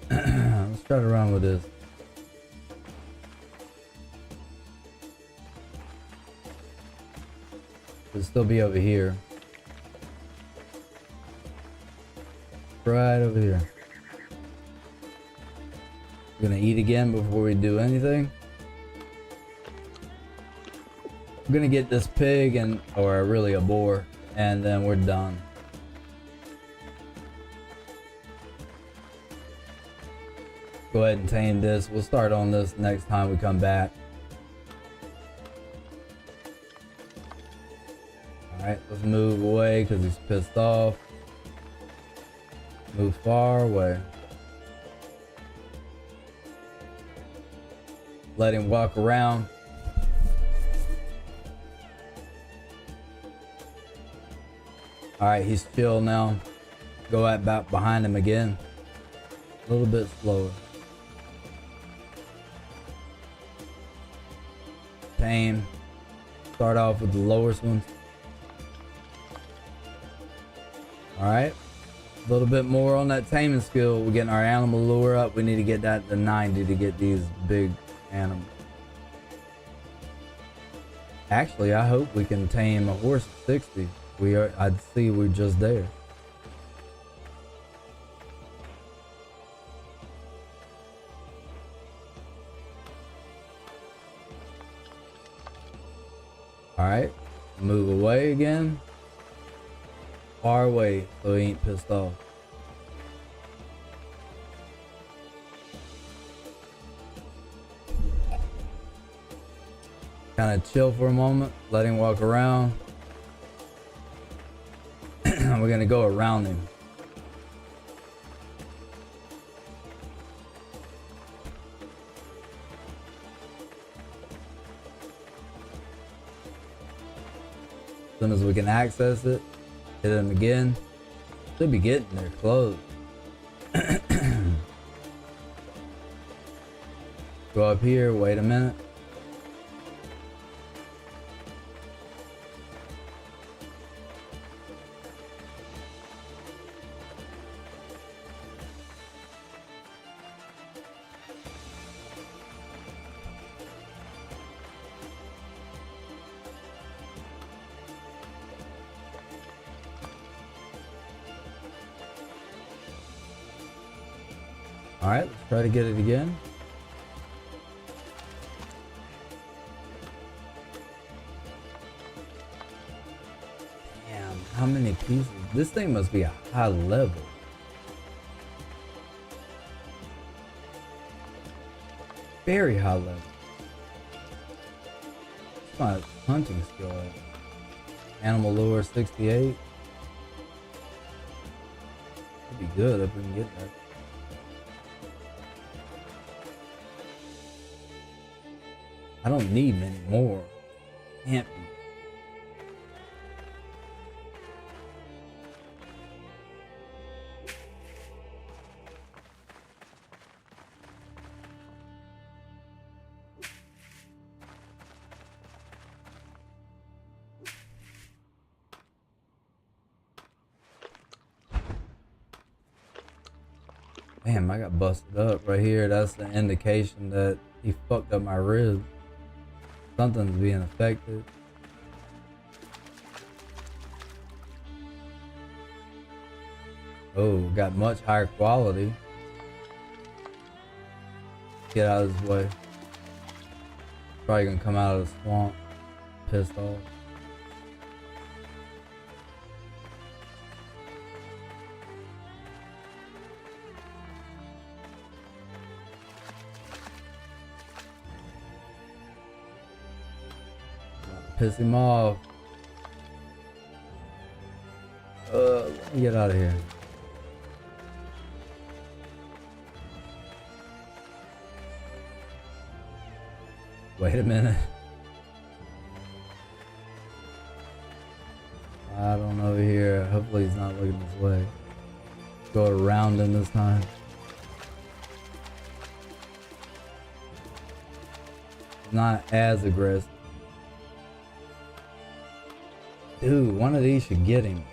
Let's try to run with this. It'll still be over here. Right over here. We're gonna eat again before we do anything. We're gonna get this pig or really a boar, and then we're done. Go ahead and tame this. We'll start on this next time we come back. Alright, let's move away because he's pissed off. Move far away. Let him walk around. Alright, he's chill now. Go back behind him again. A little bit slower. Tame. Start off with the lowest ones. Alright. A little bit more on that taming skill. We're getting our animal lure up. We need to get that to 90 to get these big animals. Actually, I hope we can tame a horse at 60. I'd see we're just there. Alright, move away again. Far away so he ain't pissed off. Kind of chill for a moment, let him walk around. We're gonna go around him. soon as we can access it, hit them again. Should be getting there close. Go up here, wait a minute. All right, let's try to get it again. Damn, how many pieces? This thing must be a high level. Very high level. What's my hunting skill at? Animal lure 68. That'd be good if we can get that. I don't need many more. Can't be. Damn, I got busted up right here. That's the indication that he fucked up my ribs. Something's being affected. Oh, got much higher quality. Get out of his way. Probably gonna come out of the swamp pissed off. Piss him off. Let me get out of here. Wait a minute. I don't know here. Hopefully he's not looking this way. Go around him this time. Not as aggressive. Dude, one of these should get him.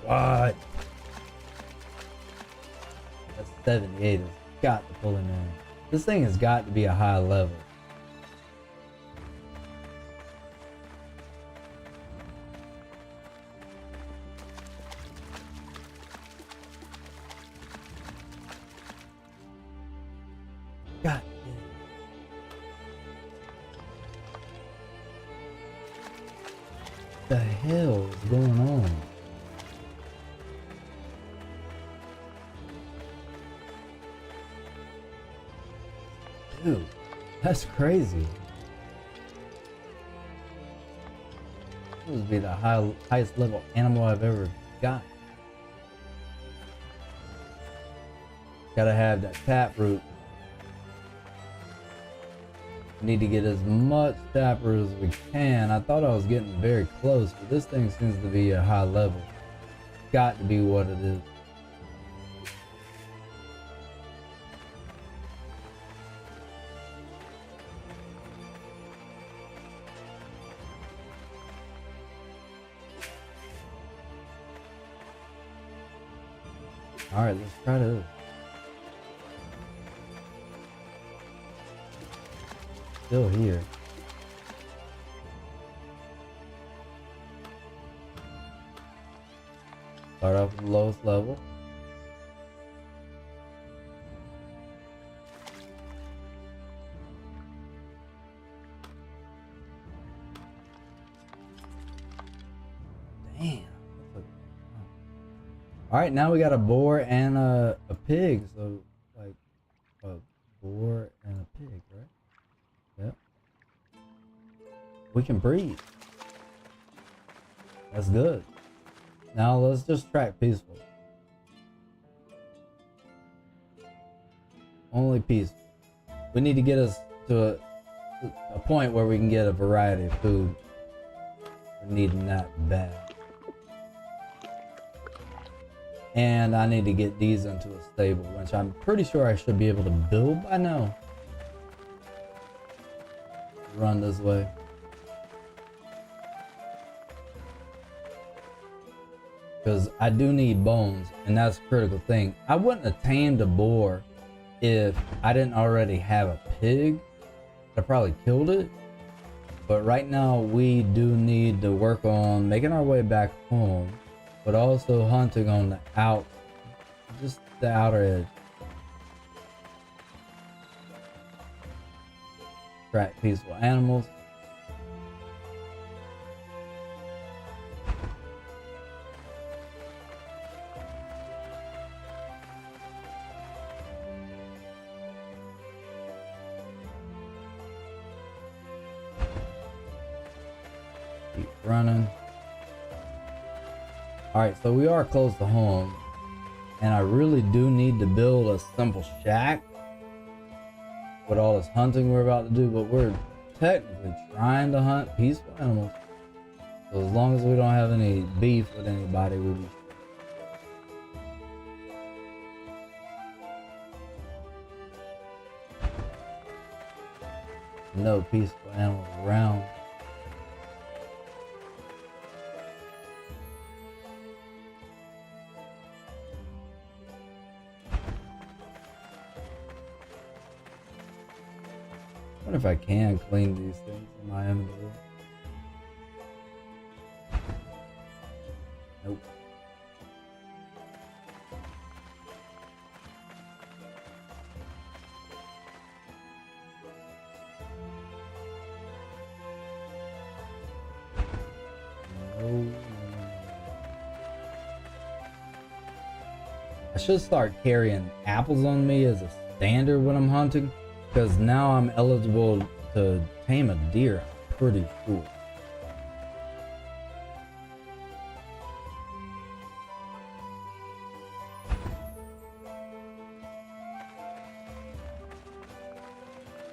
What? That's 78. It's got to pull him in. This thing has got to be a high level. God. What the hell is going on? Dude, that's crazy. This would be the highest level animal I've ever got. Gotta have that taproot. Need to get as much taproot as we can. I thought I was getting very close, but this thing seems to be a high level. Got to be what it is. All right, let's try this. Still here. Start off with the lowest level. Damn. All right, now we got a boar and a pig. So like a boar and a pig, right? Yep. We can breathe. That's good. Now let's just track peaceful. Only peaceful. We need to get us to a point where we can get a variety of food. needing that bad. And I need to get these into a stable, which I'm pretty sure I should be able to build by now. Run this way. Because I do need bones, and that's a critical thing. I wouldn't have tamed a boar if I didn't already have a pig. I probably killed it. But right now we do need to work on making our way back home, but also hunting on the just the outer edge. Track peaceful animals. Keep running. Alright, so we are close to home, and I really do need to build a simple shack with all this hunting we're about to do, but we're technically trying to hunt peaceful animals. So as long as we don't have any beef with anybody, we'll be no peaceful animals around. I wonder if I can clean these things in my inventory. Nope. No. I should start carrying apples on me as a standard when I'm hunting, because now I'm eligible to tame a deer, I'm pretty sure.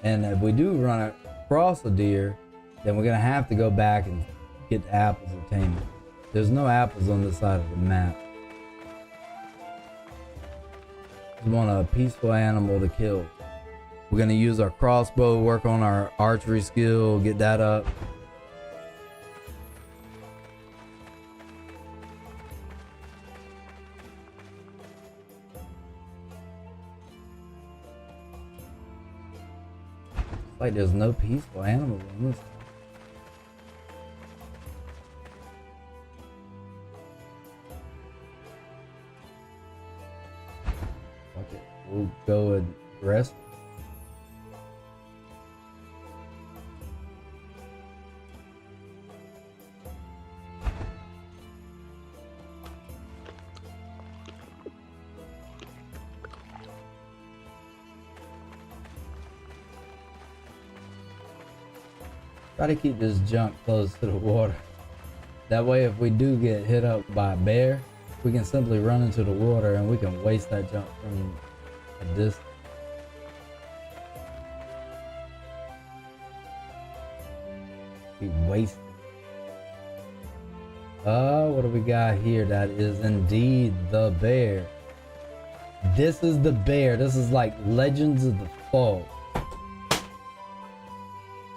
And if we do run across a deer, then we're gonna have to go back and get the apples to tame it. There's no apples on this side of the map. We want a peaceful animal to kill. We're gonna use our crossbow, work on our archery skill, get that up. It's like there's no peaceful animals on this side. Okay, we'll go aggressive. Try to keep this junk close to the water. That way if we do get hit up by a bear, we can simply run into the water and we can waste that junk from a distance. We waste it. What do we got here? That is indeed the bear. This is the bear. This is like Legends of the Fall.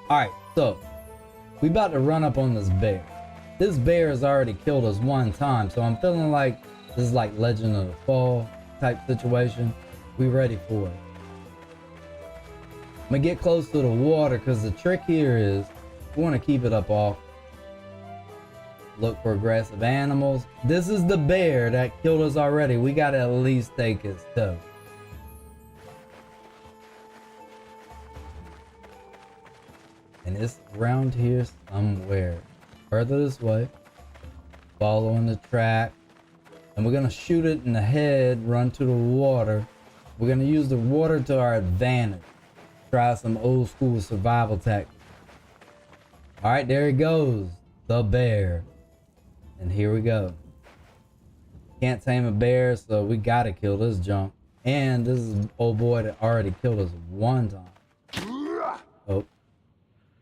Alright, so we about to run up on this bear. This bear has already killed us one time, so I'm feeling like this is like Legend of the Fall type situation. We ready for it. I'm gonna get close to the water because the trick here is we want to keep it up off. Look for aggressive animals. This is the bear that killed us already. We gotta at least take his toe. And it's around here somewhere. Further this way. Following the track. And we're gonna shoot it in the head, run to the water. We're gonna use the water to our advantage. Try some old school survival tactics. Alright, there he goes. The bear. And here we go. Can't tame a bear, so we gotta kill this junk. And this is an old boy that already killed us one time. Oh.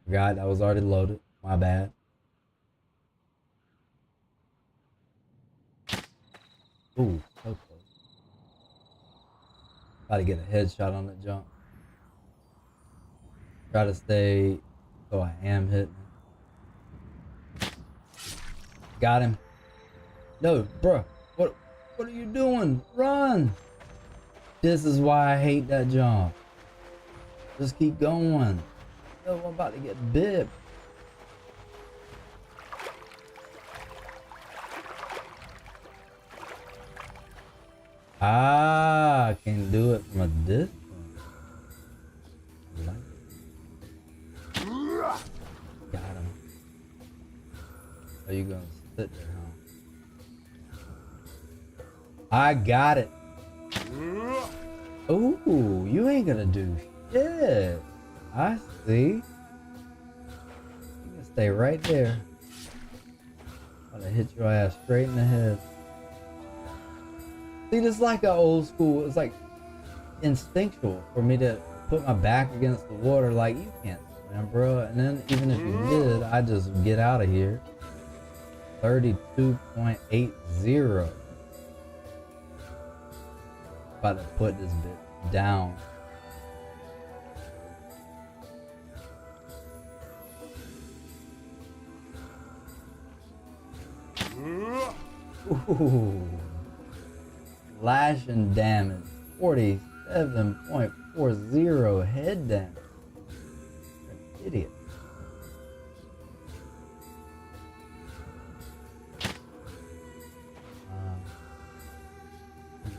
Forgot that was already loaded. My bad. Ooh, so close. About to get a headshot on that jump. Try to stay so I am hitting it. Got him. No, bruh. What are you doing? Run! This is why I hate that jump. Just keep going. No, I'm about to get bit. Ah, I can do it from a distance. Got him. Are you gonna sit there, huh? I got it. Ooh, you ain't gonna do shit. I see. You can stay right there. I'm gonna hit your ass straight in the head. See, this is like an old school. It's like instinctual for me to put my back against the water. Like, you can't swim, bro. And then even if you did, I just get out of here. 32.80. About to put this bit down. Ooh. Slashing damage. 47.40 head damage. You're an idiot.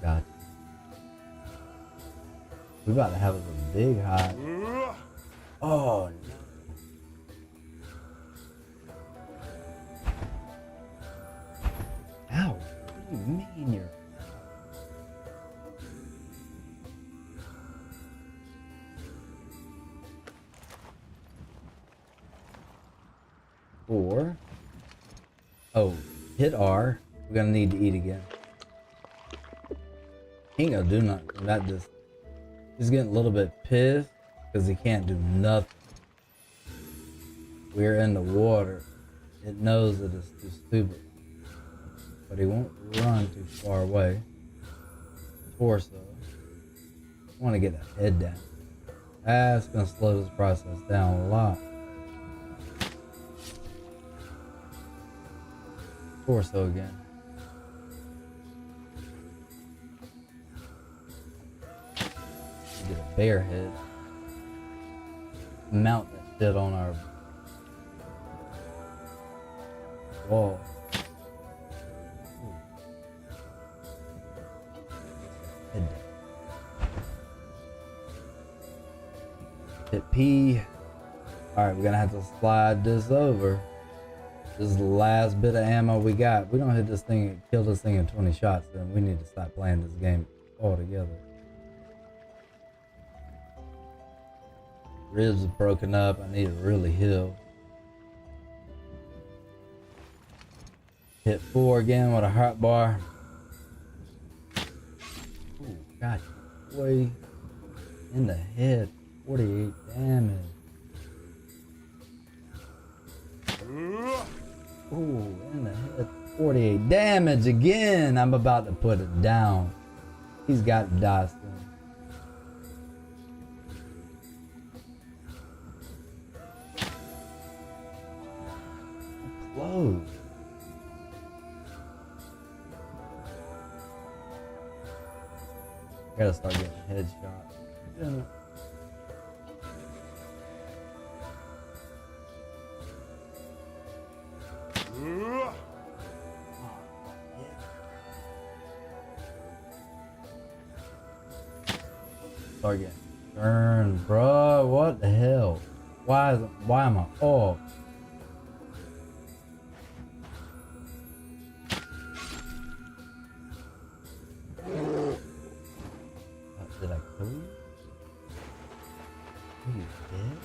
Got you. We about to have a big high. Oh no. Ow. What do you mean you're... Four. Oh, hit R. We're gonna need to eat again. He ain't gonna do nothing from that distance. He's getting a little bit pissed because he can't do nothing. We're in the water. It knows that it's too stupid. But he won't run too far away. Torso. I want to get that head down. That's gonna slow this process down a lot. Torso again. Get a bear head. Mount that shit on our wall. Head down. Hit P. Alright, we're gonna have to slide this over. This is the last bit of ammo we got. We don't hit this thing, kill this thing in 20 shots, then we need to stop playing this game altogether. Ribs are broken up. I need to really heal. Hit 4 again with a hot bar. Ooh, got you. Boy, in the head. 48 damage. Ooh, in the head. 48 damage again. I'm about to put it down. He's got to die soon. Close. I gotta start getting headshots. Yeah. Start getting burned, bro. What the hell? Why am I off? Did I kill you? Are you dead?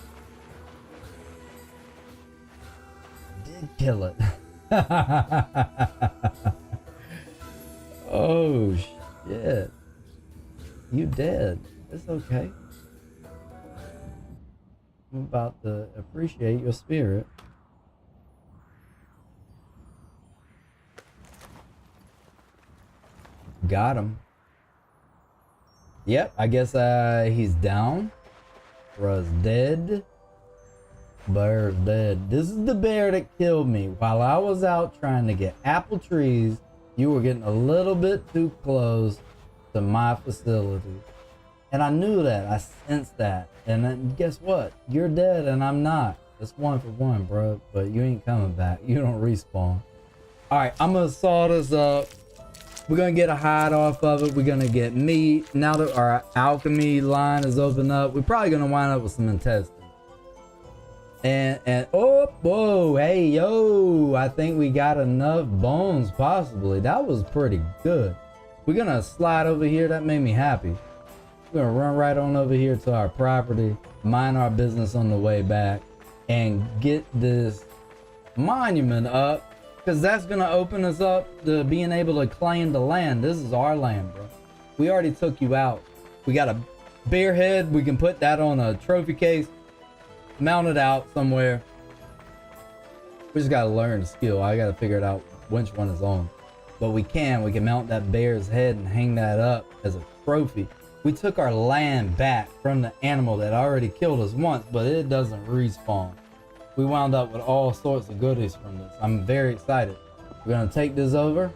I did kill it. Oh shit. You dead. It's okay. I'm about to appreciate your spirit. got him. Yep, I guess he's down. Bruh's dead. Bear's dead. This is the bear that killed me while I was out trying to get apple trees. You were getting a little bit too close to my facility. And I knew that. I sensed that. And then guess what? You're dead and I'm not. It's 1 for 1, bro. But you ain't coming back. You don't respawn. Alright, I'm gonna saw this up. We're gonna get a hide off of it. We're gonna get meat. Now that our alchemy line is opened up, we're probably gonna wind up with some intestines. And oh, whoa, hey, yo, I think we got enough bones, possibly. That was pretty good. We're gonna slide over here. That made me happy. We're gonna run right on over here to our property, mind our business on the way back, and get this monument up, because that's gonna open us up to being able to claim the land. This is our land, bro. We already took you out. We got a bear head. We can put that on a trophy case, mount it out somewhere. We just gotta learn the skill. I gotta figure it out which one is on. But we can mount that bear's head and hang that up as a trophy. We took our land back from the animal that already killed us once, but it doesn't respawn. We wound up with all sorts of goodies from this. I'm very excited. We're gonna take this over.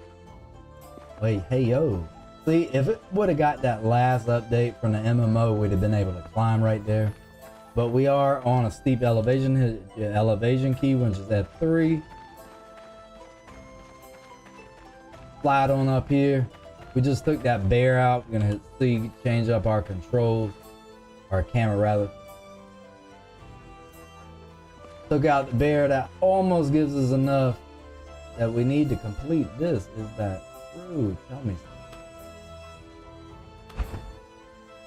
Wait, hey, yo. See, if it would have got that last update from the MMO, we'd have been able to climb right there. But we are on a steep elevation. Hit your elevation key, which is at 3. Slide on up here. We just took that bear out. We're gonna hit C, change up our controls, our camera rather. Took out the bear. That almost gives us enough that we need to complete this. Is that true? Tell me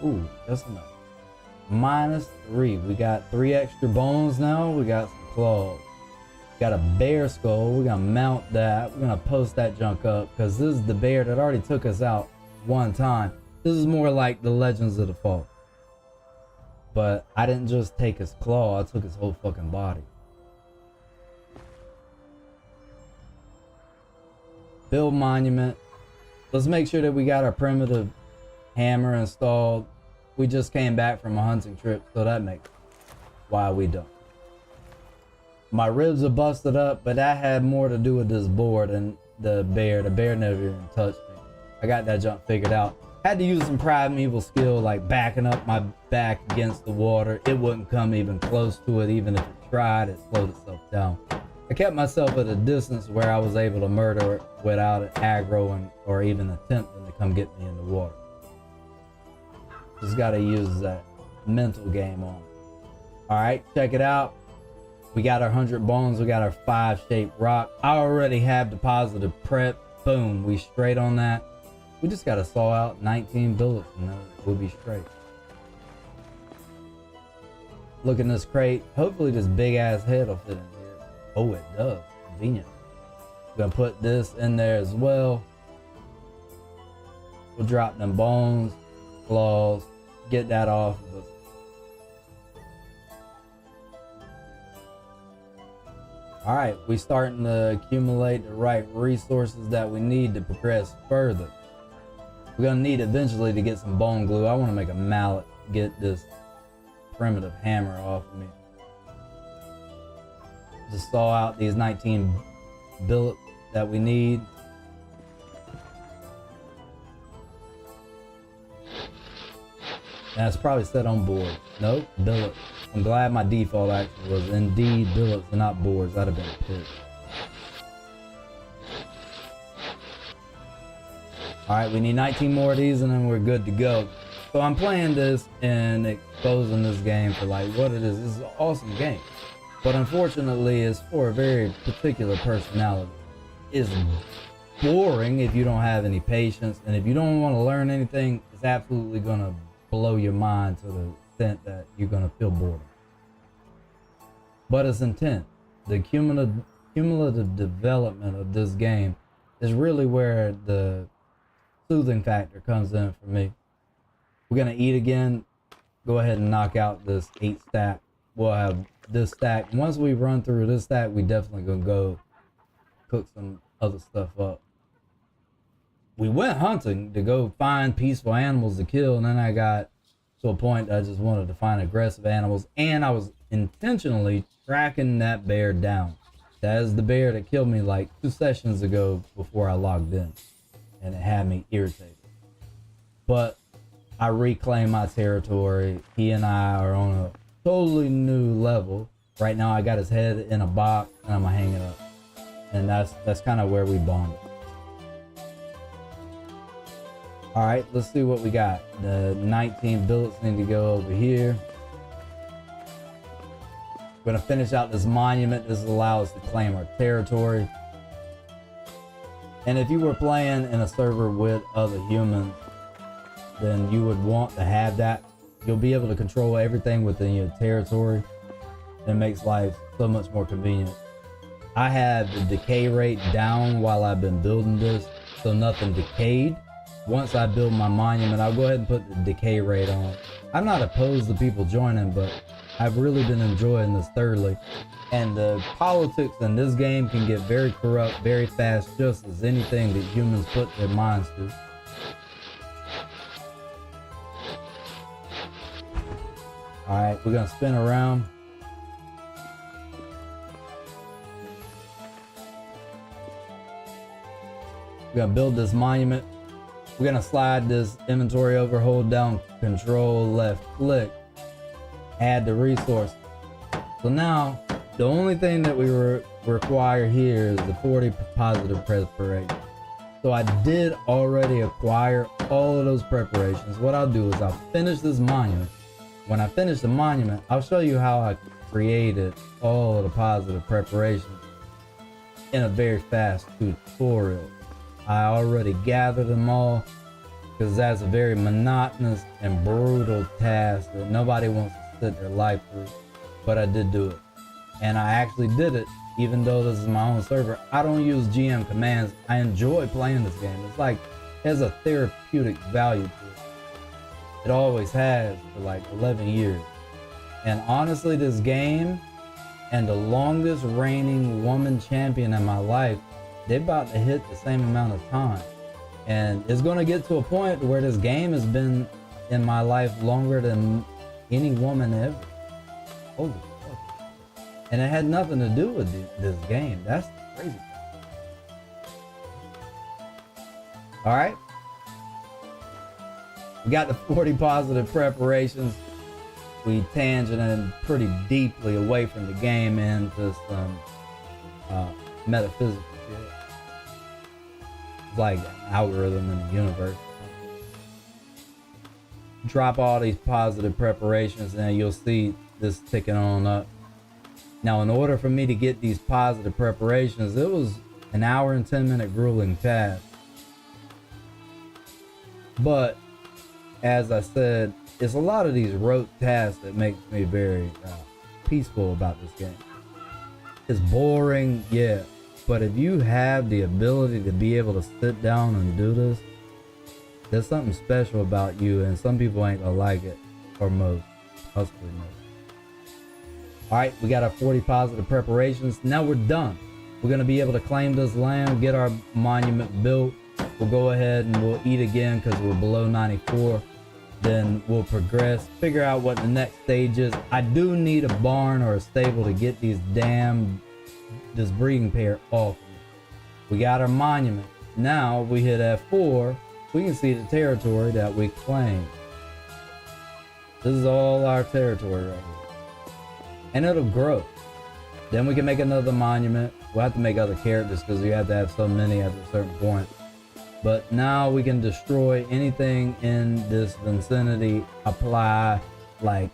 something. Ooh, that's enough. -3. We got 3 extra bones now. We got some claws. Got a bear skull. We're gonna mount that. We're gonna post that junk up because this is the bear that already took us out one time. This is more like the Legends of the Fall. But I didn't just take his claw, I took his whole fucking body. Build monument. Let's make sure that we got our primitive hammer installed. We just came back from a hunting trip, so that makes why we don't. My ribs are busted up, but that had more to do with this board than the bear. The bear never even touched me. I got that jump figured out. Had to use some primeval skill, like backing up my back against the water. It wouldn't come even close to it. Even if it tried, it slowed itself down. I kept myself at a distance where I was able to murder it without it aggroing or even attempting to come get me in the water. Just gotta use that mental game on. All right, check it out. We got our 100 bones. We got our 5-shaped rock. I already have deposited prep. Boom, we straight on that. We just gotta saw out 19 billets and then we'll be straight. Look in this crate. Hopefully this big ass head will fit in here. Oh, it does. Convenient. We're gonna put this in there as well. We'll drop them bones, claws, get that off of us. All right, we starting to accumulate the right resources that we need to progress further. We're gonna need eventually to get some bone glue. I wanna make a mallet, get this primitive hammer off of me. Just saw out these 19 billets that we need. That's probably set on board. Nope, billet. I'm glad my default action was indeed billets and not boards. That'd have been pissed. Alright, we need 19 more of these and then we're good to go. So I'm playing this and exposing this game for like what it is. This is an awesome game. But unfortunately, it's for a very particular personality. It's boring if you don't have any patience. And if you don't want to learn anything, it's absolutely going to blow your mind to the extent that you're going to feel bored. But it's intense. The cumulative development of this game is really where the soothing factor comes in for me. We're going to eat again. Go ahead and knock out this 8 stack. We'll have this stack. Once we run through this stack, we definitely going to go cook some other stuff up. we went hunting to go find peaceful animals to kill, and then I got to a point I just wanted to find aggressive animals, and I was intentionally tracking that bear down. That is the bear that killed me like 2 sessions ago before I logged in, and it had me irritated. But I reclaimed my territory. He and I are on a totally new level. Right now I got his head in a box and I'm gonna hang it up. And that's kind of where we bonded. All right, let's see what we got. The 19 billets need to go over here. We're gonna finish out this monument. This will allow us to claim our territory. And if you were playing in a server with other humans, then you would want to have that. You'll be able to control everything within your territory. It makes life so much more convenient. I had the decay rate down while I've been building this, so nothing decayed. Once I build my monument, I'll go ahead and put the decay rate on. I'm not opposed to people joining, but I've really been enjoying this thoroughly. And the politics in this game can get very corrupt very fast, just as anything that humans put their minds to. All right, we're gonna spin around. We're gonna build this monument. We're gonna slide this inventory over, hold down control, left click, add the resource. So now, the only thing that we require here is the 40 positive preparation. So I did already acquire all of those preparations. What I'll do is I'll finish this monument. When I finish the monument, I'll show you how I created all of the positive preparations in a very fast tutorial. I already gathered them all because that's a very monotonous and brutal task that nobody wants to sit their life through, but I did do it. And I actually did it, even though this is my own server. I don't use GM commands. I enjoy playing this game. It's like, it has a therapeutic value to it. It always has for like 11 years. And honestly, this game and the longest reigning woman champion in my life, they're about to hit the same amount of time. And it's gonna get to a point where this game has been in my life longer than any woman ever. Holy fuck. And it had nothing to do with this game. That's crazy. All right. We got the 40 positive preparations. We tangented pretty deeply away from the game into some metaphysical shit. It's like an algorithm in the universe. Drop all these positive preparations and you'll see this ticking on up. Now, in order for me to get these positive preparations, it was an hour and 10-minute grueling task. But as I said, it's a lot of these rote tasks that makes me very peaceful about this game. It's boring, yeah, but if you have the ability to be able to sit down and do this, there's something special about you, and some people ain't gonna like it, or most, possibly most. All right, we got our 40 positive preparations. Now we're done. We're gonna be able to claim this land, get our monument built. We'll go ahead and we'll eat again because we're below 94. Then we'll progress, figure out what the next stage is. I do need a barn or a stable to get this breeding pair off. We got our monument. Now we hit F4, we can see the territory that we claim. This is all our territory right here. And it'll grow. Then we can make another monument. We'll have to make other characters because you have to have so many at a certain point. But now we can destroy anything in this vicinity, apply like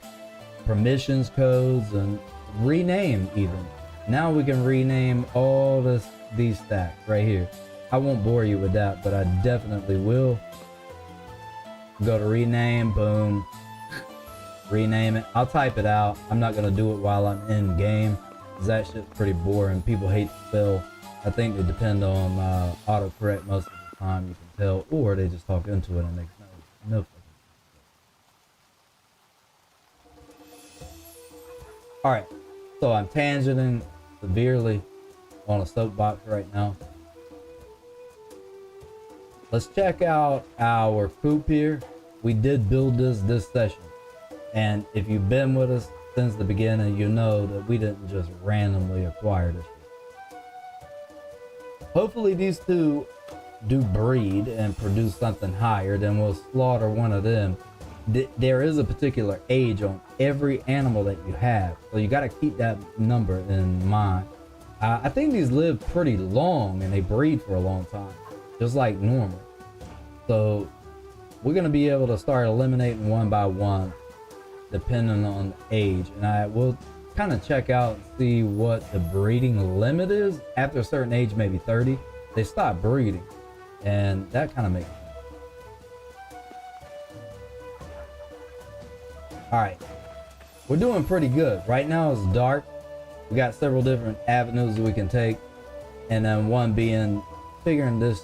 permissions codes and rename even. Now we can rename all these stacks right here. I won't bore you with that, but I definitely will. Go to rename, boom, rename it. I'll type it out. I'm not gonna do it while I'm in game, because that shit's pretty boring. People hate to spell. I think they depend on autocorrect most of the time, you can tell, or they just talk into it and makes no fucking sense. All right, so I'm tangenting severely on a soapbox right now. let's check out our coop here. We did build this session. And if you've been with us since the beginning, you know that we didn't just randomly acquire this shit. Hopefully these two do breed and produce something higher, then we'll slaughter one of them. There is a particular age on every animal that you have, so you got to keep that number in mind. I think these live pretty long and they breed for a long time, just like normal. So we're going to be able to start eliminating one by one depending on the age, and I will kind of check out and see what the breeding limit is. After a certain age, maybe 30, they stop breeding, and that kind of makes sense. All right, we're doing pretty good. Right now it's dark. We got several different avenues that we can take, and then one being figuring this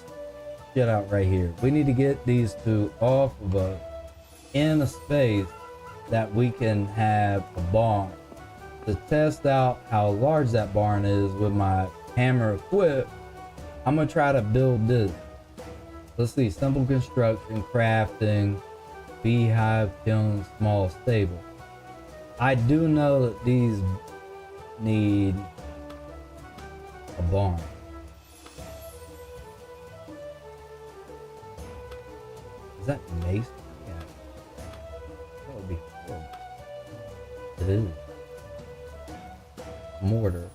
shit out right here. We need to get these two off of us in a space that we can have a barn. To test out how large that barn is with my hammer equipped, I'm gonna try to build this. Let's see, simple construction, crafting, beehive, kiln, small stable. I do know that these need a barn. Is that mason? Yeah. That would be horrible. It is. Mortar.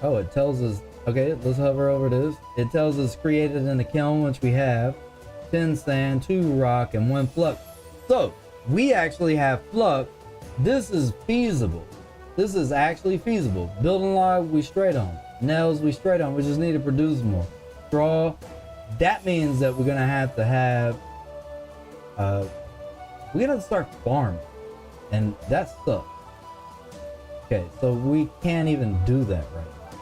Oh, it tells us, okay, let's hover over this. It tells us created in the kiln, which we have 10 sand, 2 rock, and 1 flux. So we actually have flux. This is feasible. This is actually feasible. Building log, we straight on. Nails, we straight on. We just need to produce more. Straw, that means that we're gonna have to have, we're gonna start farming, and that sucks. Okay, so we can't even do that right now.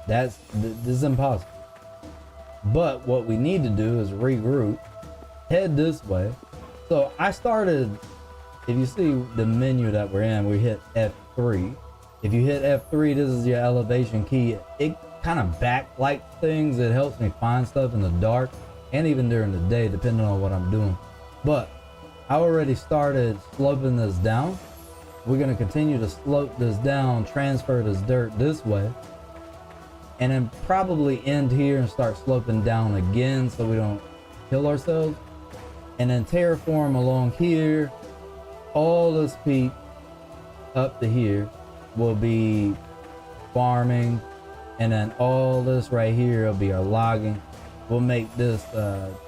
This is impossible. But what we need to do is regroup, head this way. So I started, if you see the menu that we're in, we hit F3. If you hit F3, this is your elevation key. It kind of backlights things. It helps me find stuff in the dark and even during the day, depending on what I'm doing. But I already started sloping this down. We're gonna continue to slope this down, transfer this dirt this way, and then probably end here and start sloping down again so we don't kill ourselves. And then terraform along here. All this peak up to here will be farming, and then all this right here will be our logging. We'll make this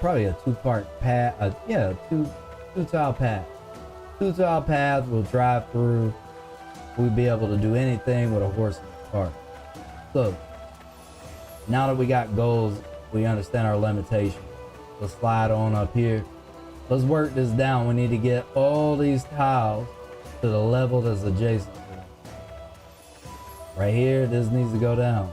probably a 2-part path. Yeah, two tile path. 2 tile paths. We'll drive through. We'll be able to do anything with a horse and a cart. So now that we got goals, we understand our limitations. Let's slide on up here. Let's work this down. We need to get all these tiles to the level that's adjacent to them. Right here, this needs to go down.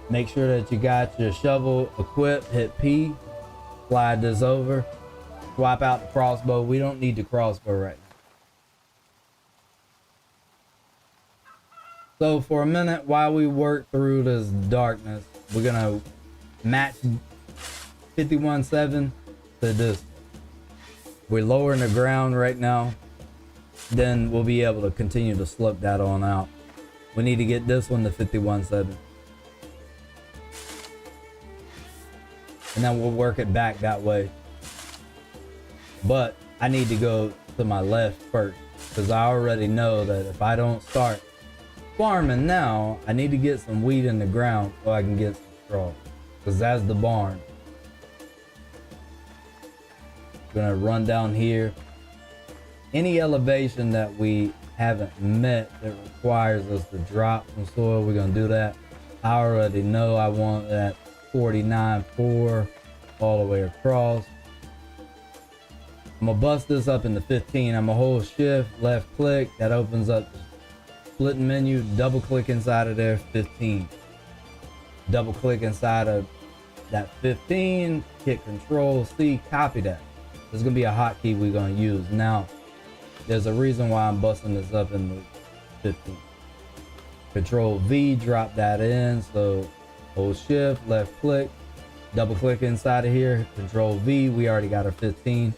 Make sure that you got your shovel equipped. Hit P. Slide this over. Swap out the crossbow. We don't need the crossbow right now. So for a minute, while we work through this darkness, we're gonna match 51.7 to this. We're lowering the ground right now. Then we'll be able to continue to slope that on out. We need to get this one to 51.7. And then we'll work it back that way. But I need to go to my left first, because I already know that if I don't start farming now, I need to get some wheat in the ground so I can get some straw, because that's the barn. Gonna run down here. Any elevation that we haven't met that requires us to drop some soil, we're gonna do that. I already know I want that 49.4 all the way across. I'm gonna bust this up into 15. I'm gonna hold shift, left click, that opens up the splitting menu, double click inside of there, 15. Double click inside of that 15, hit control C, copy that. There's gonna be a hotkey we're gonna use. Now, there's a reason why I'm busting this up into 15. Control V, drop that in. So hold shift, left click, double click inside of here, Control V, we already got our 15.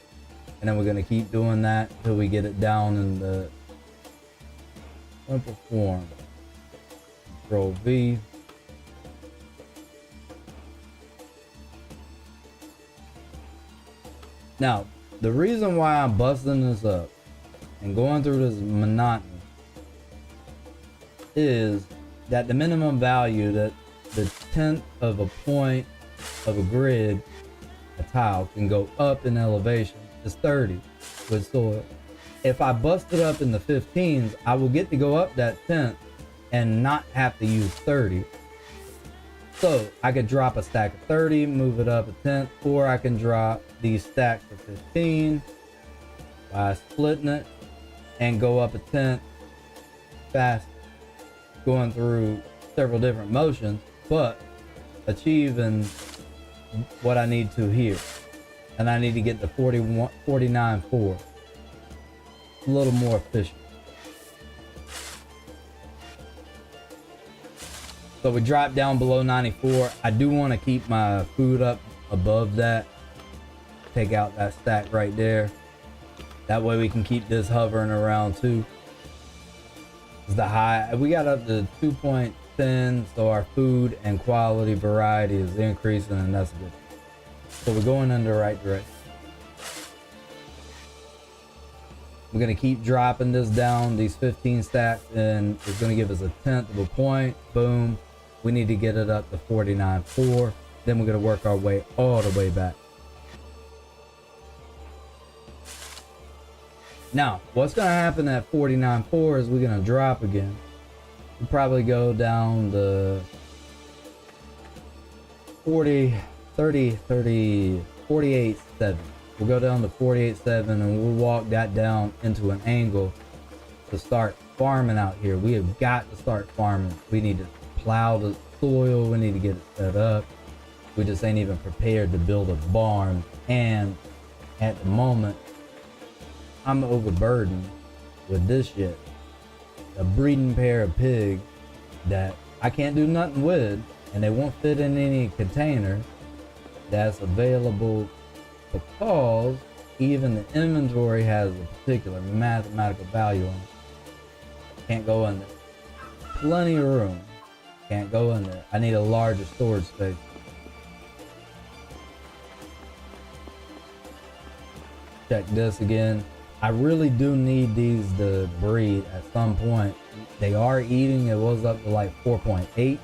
And then we're gonna keep doing that until we get it down in the simple form. Control V. Now, the reason why I'm busting this up and going through this monotony is that the minimum value, that the 10th of a point of a grid, a tile, can go up in elevation is 30 with soil. If I bust it up in the 15s, I will get to go up that 10th and not have to use 30. So I could drop a stack of 30, move it up a 10th, or I can drop these stacks of 15 by splitting it and go up a 10th fast, going through several different motions, but achieving what I need to here. And I need to get the 49.4. A little more efficient. So we drop down below 94. I do want to keep my food up above that. Take out that stack right there. That way we can keep this hovering around 2. The high, we got up to 2.10, so our food and quality variety is increasing, and that's good. So we're going in the right direction. We're gonna keep dropping this down, these 15 stacks, and it's gonna give us a 10th of a point. Boom. We need to get it up to 49.4. Then we're gonna work our way all the way back. Now, what's gonna happen at 49.4 is we're gonna drop again. We'll probably go down the 48.7. We'll go down to 48.7 and we'll walk that down into an angle to start farming out here. We have got to start farming. We need to plow the soil. We need to get it set up. We just ain't even prepared to build a barn. And at the moment, I'm overburdened with this shit. A breeding pair of pigs that I can't do nothing with, and they won't fit in any container that's available, because even the inventory has a particular mathematical value on it. Can't go in there. Plenty of room. Can't go in there. I need a larger storage space. Check this again. I really do need these to breed at some point. They are eating. It was up to like 4.8,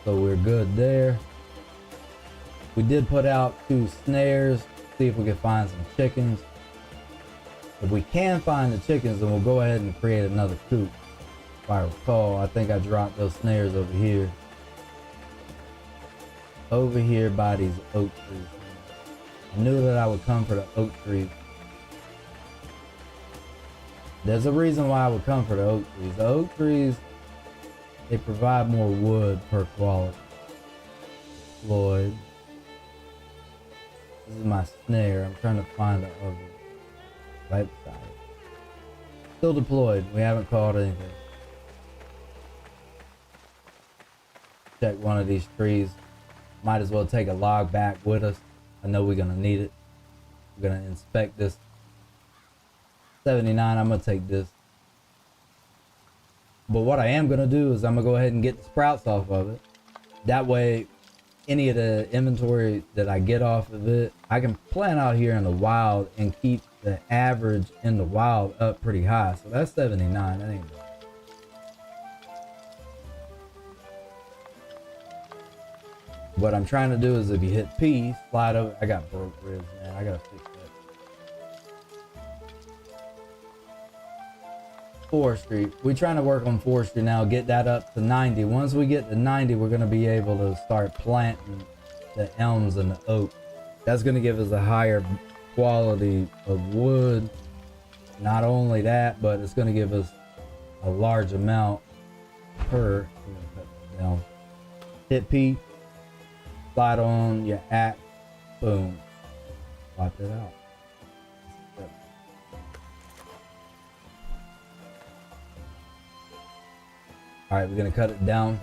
so we're good there. We did put out 2 snares. See if we can find some chickens. If we can find the chickens, then we'll go ahead and create another coop. If I recall, I think I dropped those snares over here. Over here by these oak trees. I knew that I would come for the oak trees. There's a reason why I would come for the oak trees. The oak trees, they provide more wood per quality. Lloyd. This is my snare. I'm trying to find the other. Right beside it. Still deployed. We haven't caught anything. Check one of these trees. Might as well take a log back with us. I know we're gonna need it. We're gonna inspect this. 79, I'm gonna take this. But what I am gonna do is I'm gonna go ahead and get the sprouts off of it. That way, any of the inventory that I get off of it, I can plant out here in the wild and keep the average in the wild up pretty high. So that's 79, that ain't bad. What I'm trying to do is if you hit P, slide over. I got broke ribs, man. I gotta fix that. Forestry. We're trying to work on forestry now, get that up to 90. Once we get to 90, we're going to be able to start planting the elms and the oak. That's going to give us a higher quality of wood. Not only that, but it's going to give us a large amount per. Cut that down. Hit P, slide on your axe, boom, wipe it out. All right, we're gonna cut it down.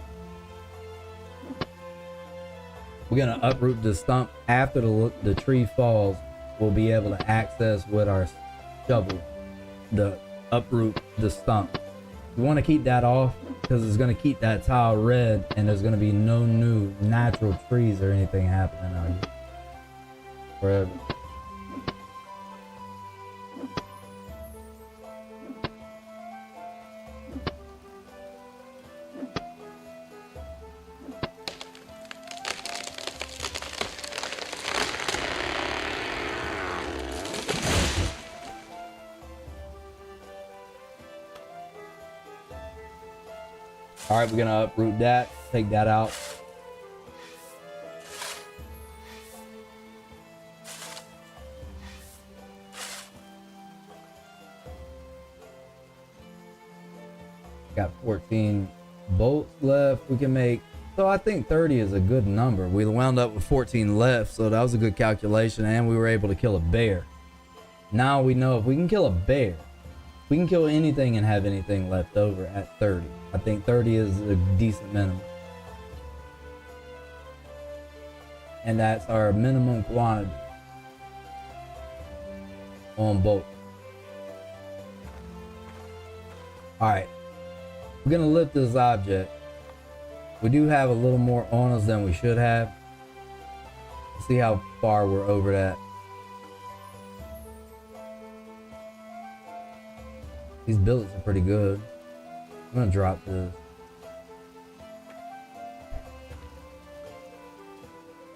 We're gonna uproot the stump. After the tree falls, we'll be able to access with our shovel the uproot the stump. We want to keep that off because it's going to keep that tile red, and there's going to be no new natural trees or anything happening out here forever. All right, we're gonna uproot that, take that out. Got 14 bolts left we can make. So I think 30 is a good number. We wound up with 14 left, so that was a good calculation, and we were able to kill a bear. Now we know if we can kill a bear, we can kill anything and have anything left over at 30. I think 30 is a decent minimum. And that's our minimum quantity on both. All right, we're gonna lift this object. We do have a little more on us than we should have. Let's see how far we're over that. These billets are pretty good. I'm gonna drop this.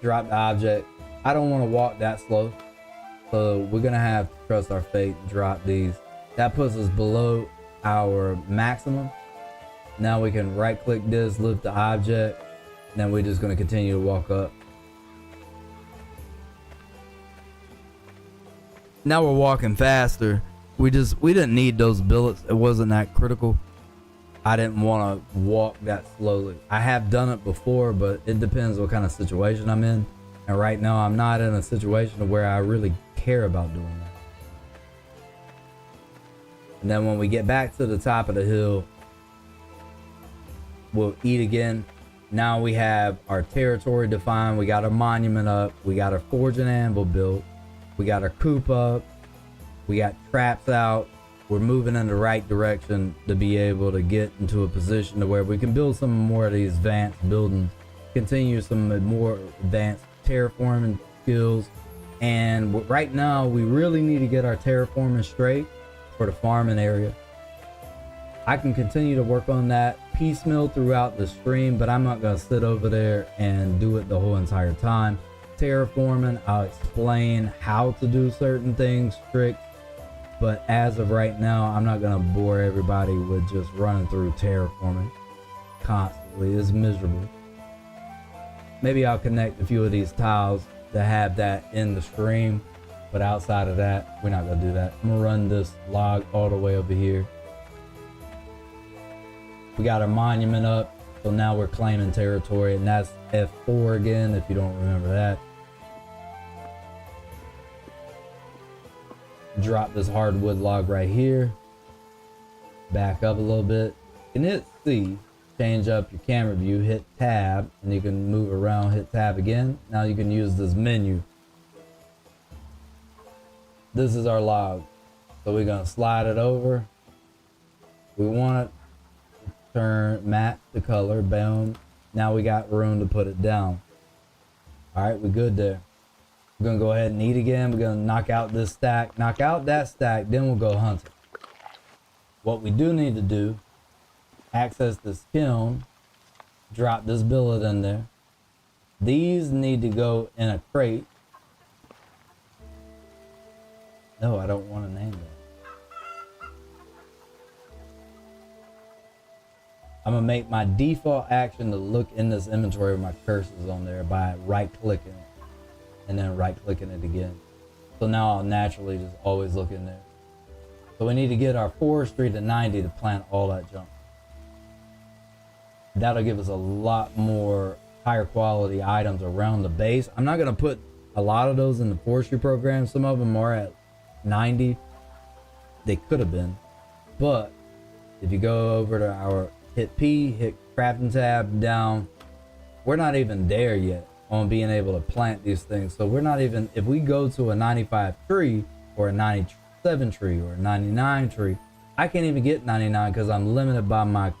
Drop the object. I don't want to walk that slow, so we're gonna have to trust our fate and drop these. That puts us below our maximum. Now we can right click this, lift the object, and then we're just gonna continue to walk up. Now we're walking faster. We didn't need those billets. It wasn't that critical. I didn't want to walk that slowly. I have done it before, but it depends what kind of situation I'm in. And right now I'm not in a situation where I really care about doing that. And then when we get back to the top of the hill, we'll eat again. Now we have our territory defined. We got our monument up. We got our forge and anvil built. We got our coop up. We got traps out. We're moving in the right direction to be able to get into a position to where we can build some more of these advanced buildings, continue some more advanced terraforming skills. And right now we really need to get our terraforming straight for the farming area. I can continue to work on that piecemeal throughout the stream, but I'm not going to sit over there and do it the whole entire time. Terraforming, I'll explain how to do certain things strict. But as of right now, I'm not gonna bore everybody with just running through terraforming constantly. It's miserable. Maybe I'll connect a few of these tiles to have that in the stream, but outside of that, we're not gonna do that. I'm gonna run this log all the way over here. We got our monument up, so now we're claiming territory, and that's F4 again, if you don't remember that. Drop this hardwood log right here. Back up a little bit. You can hit C, change up your camera view, hit tab, and you can move around, hit tab again. Now you can use this menu. This is our log. So we're gonna slide it over. We want it to turn matte the color, boom. Now we got room to put it down. All right, we're good there. We're gonna go ahead and eat again. We're gonna knock out this stack, knock out that stack, then we'll go hunting. What we do need to do, access this kiln, drop this billet in there. These need to go in a crate. No, I don't want to name that. I'm gonna make my default action to look in this inventory with my cursors on there by right clicking it. And then right clicking it again. So now I'll naturally just always look in there. So we need to get our forestry to 90 to plant all that junk. That'll give us a lot more higher quality items around the base. I'm not gonna put a lot of those in the forestry program. Some of them are at 90. They could have been. But if you go over to our hit P, hit crafting tab down. We're not even there yet on being able to plant these things. So we're not even, if we go to a 95 tree or a 97 tree or a 99 tree, I can't even get 99 because I'm limited by my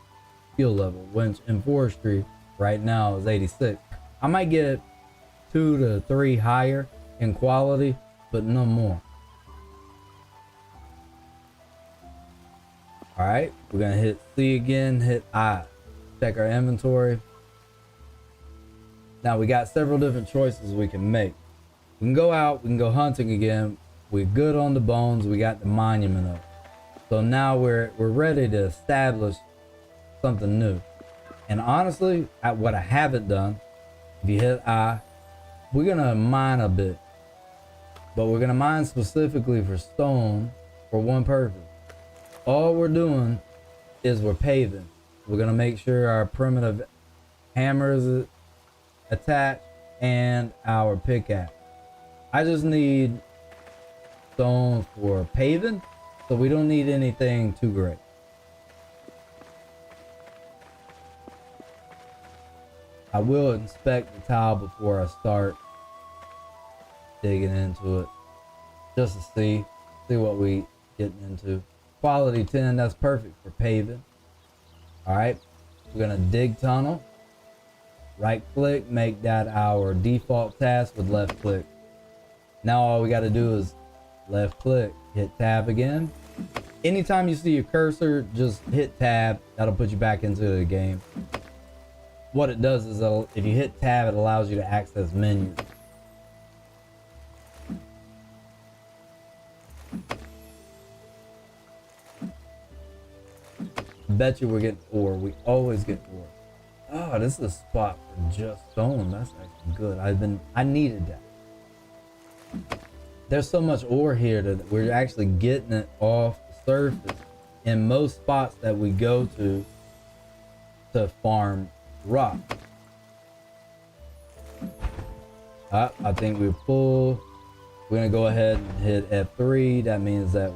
skill level, which in forestry right now is 86. I might get 2 to 3 higher in quality, but no more. All right, we're gonna hit C again, hit I. Check our inventory. Now we got several different choices we can make. We can go out, we can go hunting again. We're good on the bones, we got the monument up. So now we're ready to establish something new. And honestly, what I haven't done, if you hit I, we're gonna mine a bit. But we're gonna mine specifically for stone for one purpose. All we're doing is we're paving. We're gonna make sure our primitive hammer is attached and our pickaxe. I just need stone for paving, so we don't need anything too great. I will inspect the tile before I start digging into it, just to see what we getting into. Quality 10, that's perfect for paving. All right, we're gonna dig tunnel. Right click, make that our default task with left click. Now all we gotta do is left click, hit tab again. Anytime you see your cursor, just hit tab. That'll put you back into the game. What it does is if you hit tab, it allows you to access menus. Bet you we're getting ore. We always get ore. Oh, this is a spot for just stone. That's actually good. I needed that. There's so much ore here that we're actually getting it off the surface in most spots that we go to farm rock. I think we're full. We're gonna go ahead and hit F3. That means that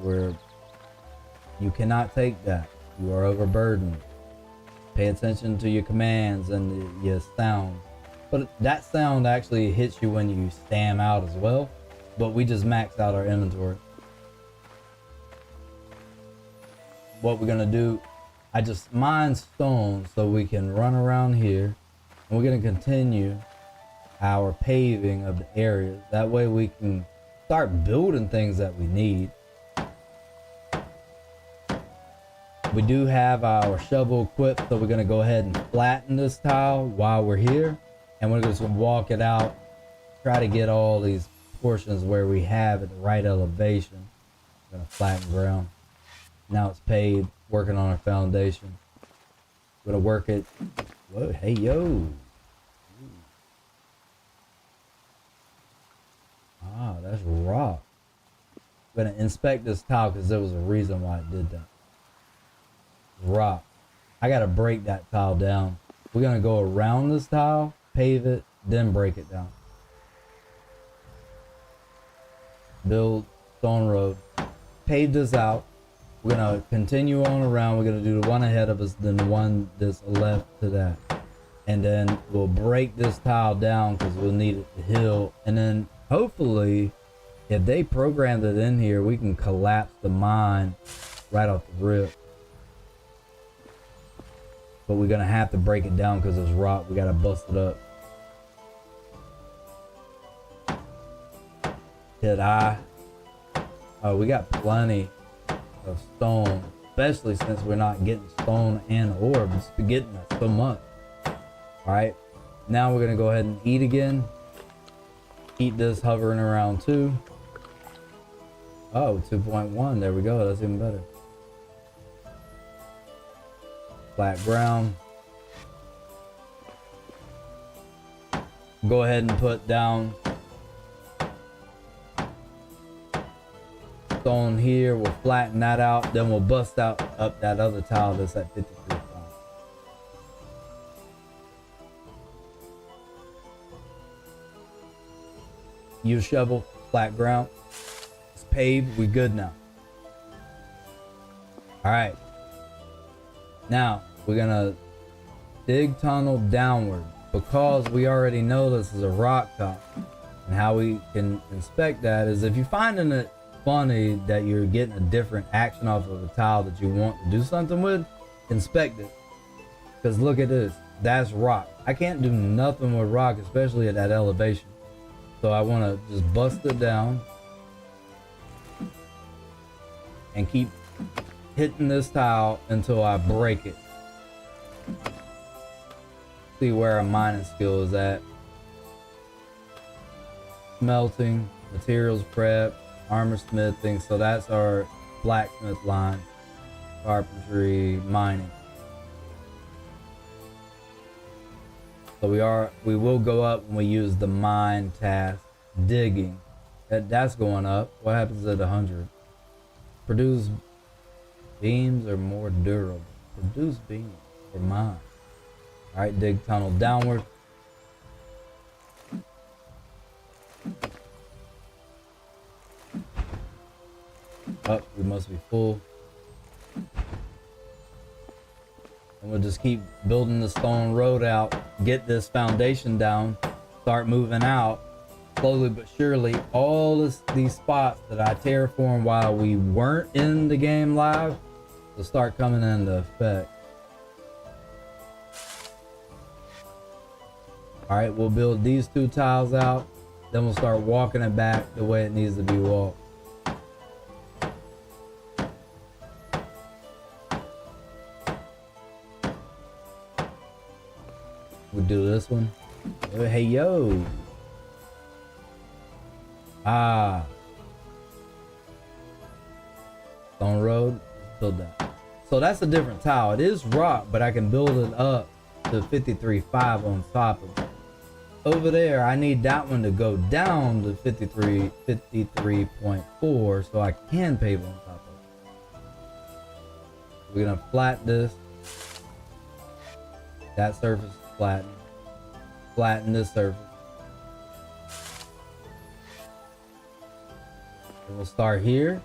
you cannot take that. You are overburdened. Pay attention to your commands and your sounds. But that sound actually hits you when you stam out as well. But we just maxed out our inventory. What we're gonna do, I just mine stone so we can run around here. And we're gonna continue our paving of the area. That way we can start building things that we need. We do have our shovel equipped, so we're gonna go ahead and flatten this tile while we're here. And we're just gonna walk it out, try to get all these portions where we have at the right elevation. We're gonna flatten ground. Now it's paved, working on our foundation. We're gonna work it. Whoa, hey yo. Ah, that's rock. I'm gonna inspect this tile because there was a reason why it did that. Rock. I gotta break that tile down. We're gonna go around this tile, pave it, then break it down. Build stone road. Pave this out. We're gonna continue on around. We're gonna do the one ahead of us, then the one that's left to that. And then we'll break this tile down because we'll need it to heal. And then hopefully, if they programmed it in here, we can collapse the mine right off the rip. But we're gonna have to break it down because it's rock. We gotta bust it up. Hit I. Oh, we got plenty of stone, especially since we're not getting stone and ore. We're getting that so much. All right, now we're gonna go ahead and eat again. Eat this hovering around 2. Oh, 2.1. There we go. That's even better. Flat ground. Go ahead and put down stone here. We'll flatten that out. Then we'll bust out up that other tile that's at 53 pounds. Use shovel, flat ground. It's paved. We good now. All right. Now, we're gonna dig tunnel downward because we already know this is a rock top. And how we can inspect that is if you're finding it funny that you're getting a different action off of a tile that you want to do something with, inspect it. Because look at this, that's rock. I can't do nothing with rock, especially at that elevation. So I want to just bust it down and keep hitting this tile until I break it. See where our mining skill is at. Smelting, materials prep, armor smithing. So that's our blacksmith line. Carpentry, mining. So we will go up when we use the mine task. Digging. That's going up. What happens at 100? Produce beams are more durable. Produce beams for mine. Alright, dig tunnel downward. Oh, we must be full. And we'll just keep building the stone road out, get this foundation down, start moving out, slowly but surely. All these spots that I terraformed while we weren't in the game live will start coming into effect. All right, we'll build these 2 tiles out, then we'll start walking it back the way it needs to be walked. We'll do this one. Hey, yo. Ah. Stone road. Build that. So that's a different tile. It is rock, but I can build it up to 53.5 on top of it. Over there, I need that one to go down to 53.4 so I can pave on top of it. We're gonna flat this. That surface is flattened. Flatten this surface. And we'll start here,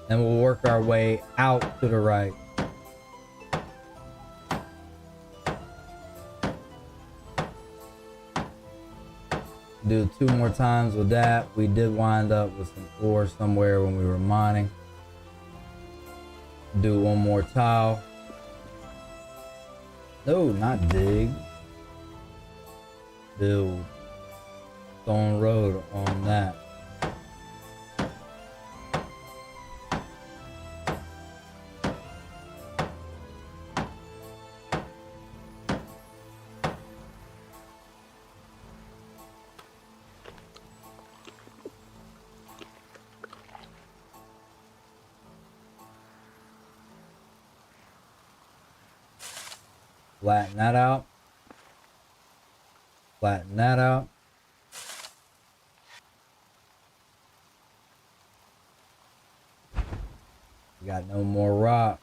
and we'll work our way out to the right. Do 2 more times with that. We did wind up with some ore somewhere when we were mining. Do 1 more tile. No, not dig. Build stone road on that. Flatten that out. Flatten that out. We got no more rock.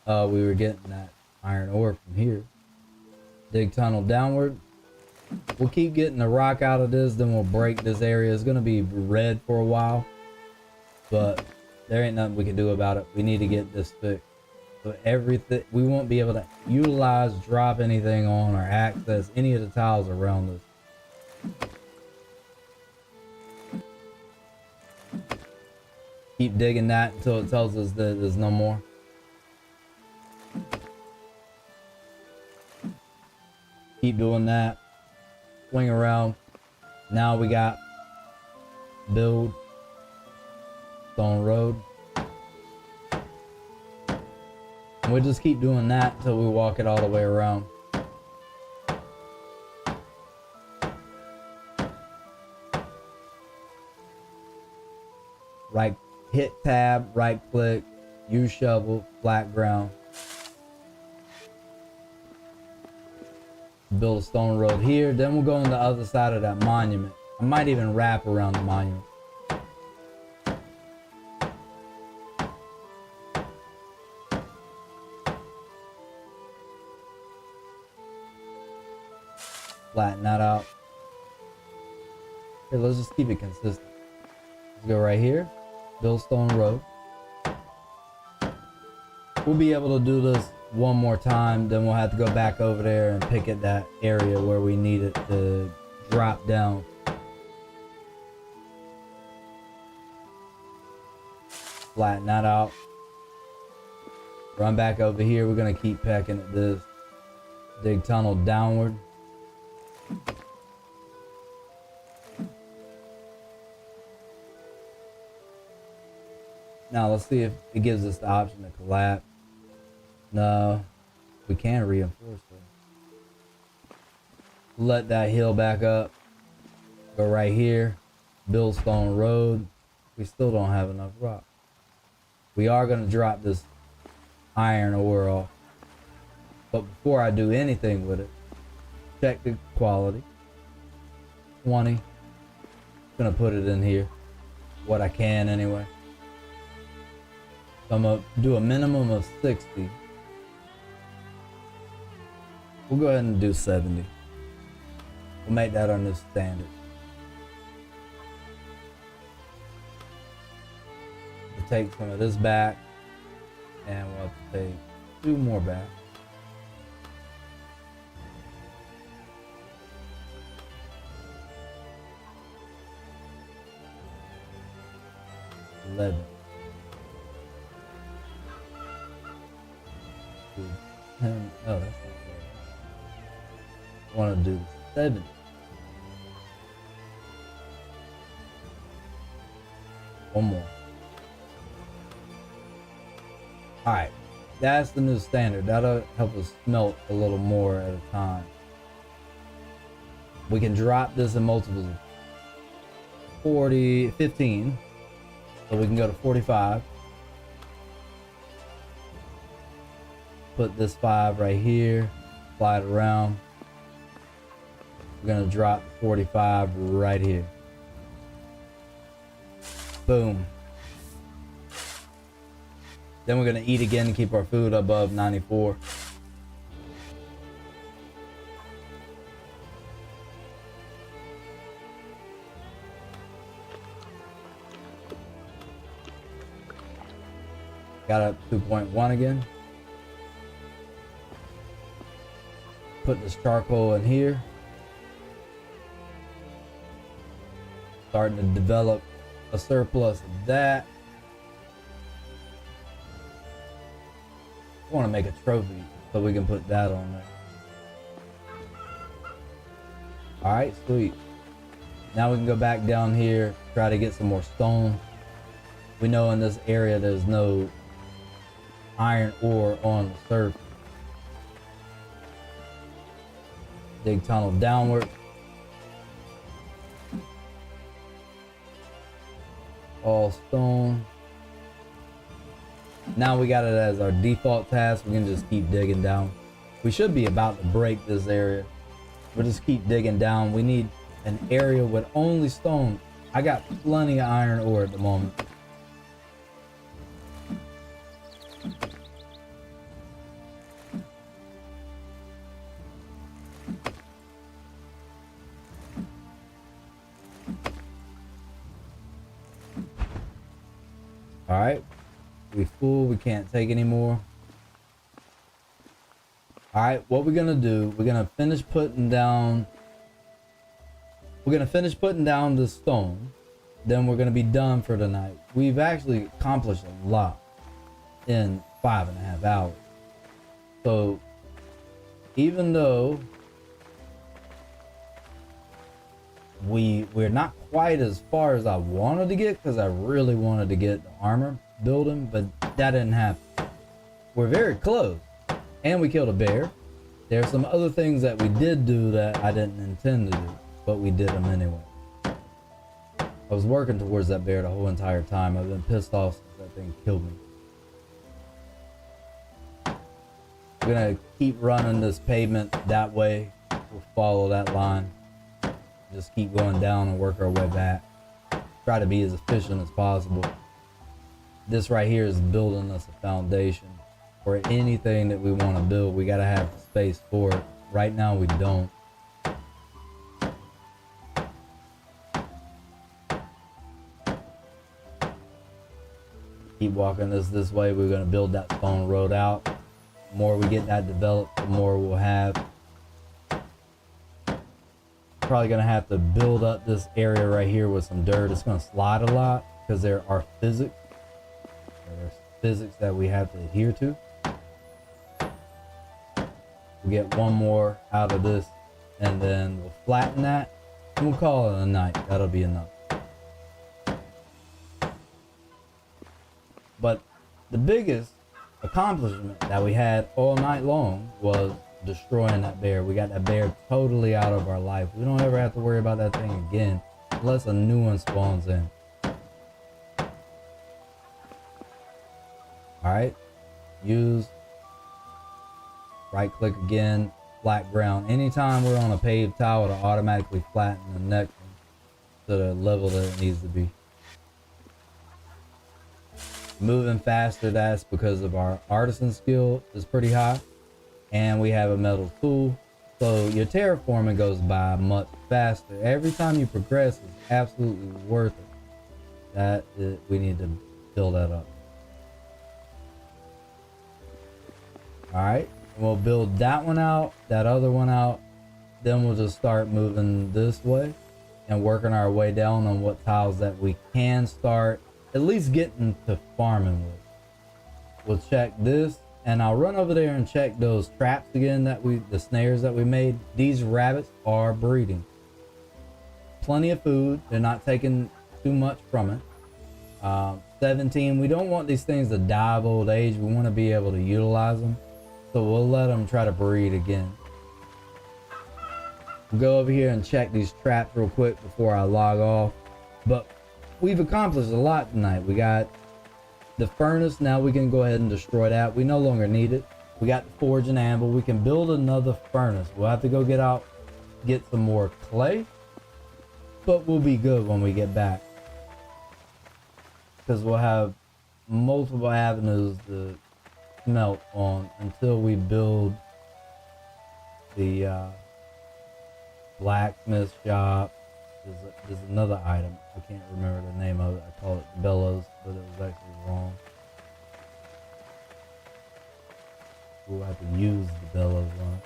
We were getting that iron ore from here. Dig tunnel downward. We'll keep getting the rock out of this, then we'll break this area. It's gonna be red for a while, but there ain't nothing we can do about it. We need to get this fixed. So everything, we won't be able to utilize, drop anything on, or access any of the tiles around us. Keep digging that until it tells us that there's no more. Keep doing that. Swing around. Now we got build stone road. And we'll just keep doing that until we walk it all the way around. Right, hit tab, right click, use shovel, flat ground. Build a stone road here. Then we'll go on the other side of that monument. I might even wrap around the monument. Flatten that out. Here, let's just keep it consistent. Let's go right here. Build stone road. We'll be able to do this one more time, then we'll have to go back over there and pick at that area where we need it to drop down. Flatten that out. Run back over here. We're gonna keep pecking at this. Dig tunnel downward. Now let's see if it gives us the option to collapse. No, we can reinforce it. Let that hill back up. Go right here. Build stone road. We still don't have enough rock. We are going to drop this iron ore off. But before I do anything with it, check the quality. 20. Gonna put it in here. What I can anyway. So I'm gonna do a minimum of 60. We'll go ahead and do 70. We'll make that our new standard. We'll take some of this back, and we'll have to take 2 more back. Oh, that's not bad. I want to do 70. One more. Alright, that's the new standard. That'll help us smelt a little more at a time. We can drop this in multiples of 40, 15. So we can go to 45. Put this 5 right here. Slide it around. We're gonna drop 45 right here. Boom. Then we're gonna eat again to keep our food above 94. Got up 2.1 again. Put this charcoal in here. Starting to develop a surplus of that. I want to make a trophy so we can put that on there. Alright, sweet. Now we can go back down here, try to get some more stone. We know in this area there's no iron ore on the surface. Dig tunnel downward. All stone. Now we got it as our default task. We can just keep digging down. We should be about to break this area. We'll just keep digging down. We need an area with only stone. I got plenty of iron ore at the moment. All right, we full, we can't take any more. All right, what we're gonna do, we're gonna finish putting down the stone, then we're gonna be done for the night. We've actually accomplished a lot in 5.5 hours. So even though we're not quite as far as I wanted to get, because I really wanted to get the armor building, but that didn't happen. We're very close, and we killed a bear. There's some other things that we did do that I didn't intend to do, but we did them anyway. I was working towards that bear the whole entire time. I've been pissed off since that thing killed me. We're gonna keep running this pavement that way. We'll follow that line. Just keep going down and work our way back. Try to be as efficient as possible. This right here is building us a foundation for anything that we want to build. We got to have space for it. Right now we don't. Keep walking this way. We're going to build that stone road out. The more we get that developed, the more we'll have. Probably gonna have to build up this area right here with some dirt. It's gonna slide a lot because there are physics. There's physics that we have to adhere to. We'll get one more out of this, and then we'll flatten that, and we'll call it a night. That'll be enough. But the biggest accomplishment that we had all night long was destroying that bear. We got that bear totally out of our life. We don't ever have to worry about that thing again unless a new one spawns in. Alright, use right click again, flat ground. Anytime we're on a paved tile, it'll automatically flatten the next one to the level that it needs to be. Moving faster, that's because of our artisan skill is pretty high, and we have a metal tool, so your terraforming goes by much faster. Every time you progress is absolutely worth it. We need to build that up. Alright, we'll build that one out, that other one out, then we'll just start moving this way and working our way down on what tiles that we can start at least getting to farming with. We'll check this, and I'll run over there and check those traps again the snares that we made. These rabbits are breeding. Plenty of food. They're not taking too much from it. 17, we don't want these things to die of old age. We want to be able to utilize them. So we'll let them try to breed again. We'll go over here and check these traps real quick before I log off. But we've accomplished a lot tonight. We got the furnace. Now we can go ahead and destroy that. We no longer need it. We got the forge and anvil. We can build another furnace. We'll have to go get some more clay, but we'll be good when we get back because we'll have multiple avenues to smelt on until we build the blacksmith shop. There's another item. I can't remember the name of it. I call it bellows, but it was actually wrong. We'll have to use the bellows one.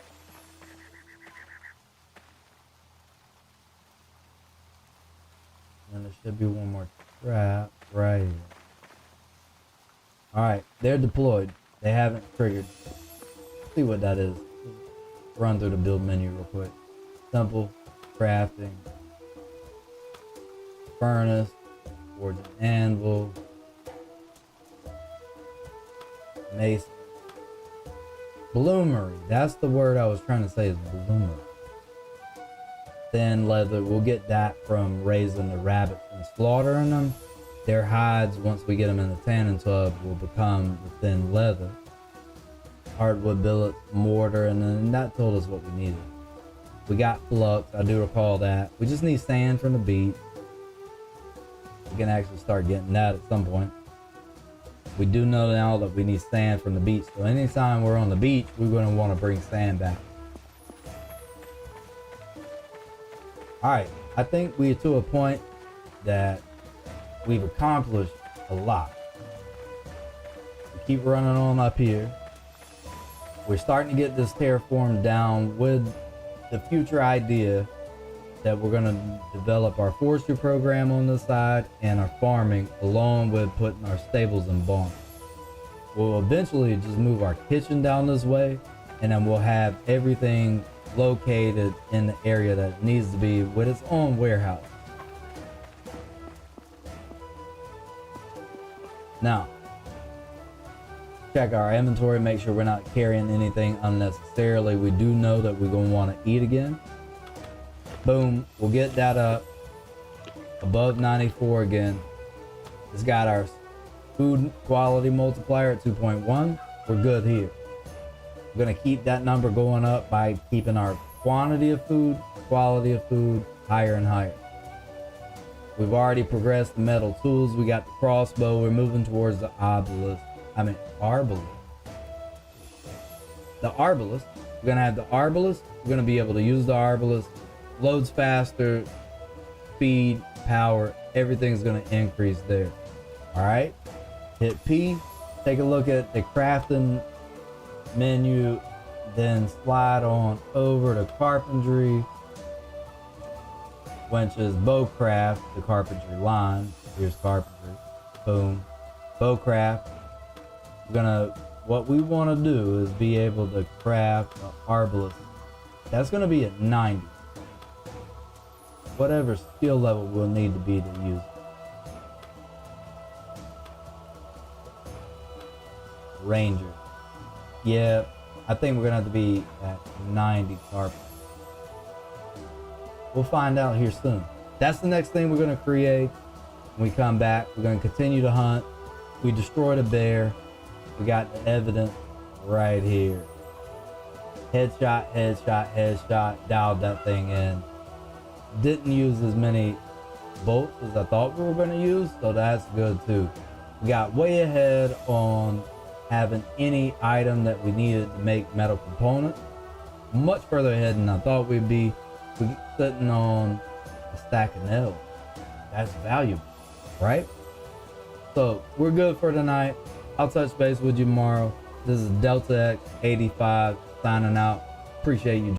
And there should be one more trap right here. Alright, they're deployed. They haven't triggered. Let's see what that is. Run through the build menu real quick. Simple, crafting, furnace, forge and anvil, mason, bloomery. That's the word I was trying to say, is bloomery. Thin leather, we'll get that from raising the rabbits and slaughtering them. Their hides, once we get them in the tanning tub, will become the thin leather. Hardwood billets, mortar, and then that told us what we needed. We got flux, I do recall that. We just need sand from the beach. We can actually start getting that at some point. We do know now that we need sand from the beach, so anytime we're on the beach, we're going to want to bring sand back. Alright, I think we're to a point that we've accomplished a lot. We keep running on up here. We're starting to get this terraform down with the future idea that we're going to develop our forestry program on this side and our farming, along with putting our stables and barns. We'll eventually just move our kitchen down this way, and then we'll have everything located in the area that it needs to be with its own warehouse. Now, check our inventory, make sure we're not carrying anything unnecessarily. We do know that we're going to want to eat again. Boom, we'll get that up above 94 again. It's got our food quality multiplier at 2.1. We're good here. We're going to keep that number going up by keeping our quantity of food, quality of food higher and higher. We've already progressed the metal tools. We got the crossbow. We're moving towards the arbalist. The arbalist. We're going to have the arbalist. We're going to be able to use the arbalist. Loads faster, speed, power, everything's going to increase there. All right, hit P. Take a look at the crafting menu, then slide on over to carpentry, which is bowcraft, the carpentry line. Here's carpentry, boom, bowcraft. What we want to do is be able to craft an arbalist. That's gonna be at 90. Whatever skill level we'll need to be to use it. Ranger. Yeah, I think we're gonna have to be at 90 carpentry. We'll find out here soon. That's the next thing we're gonna create. When we come back, we're gonna continue to hunt. We destroyed a bear. We got the evidence right here. Headshot, headshot, headshot, dialed that thing in. Didn't use as many bolts as I thought we were gonna use, so that's good too. We got way ahead on having any item that we needed to make metal components. Much further ahead than I thought we'd be. We're sitting on a stack of nails. That's valuable, right? So we're good for tonight. I'll touch base with you tomorrow. This is D3ltaX85 signing out. Appreciate you.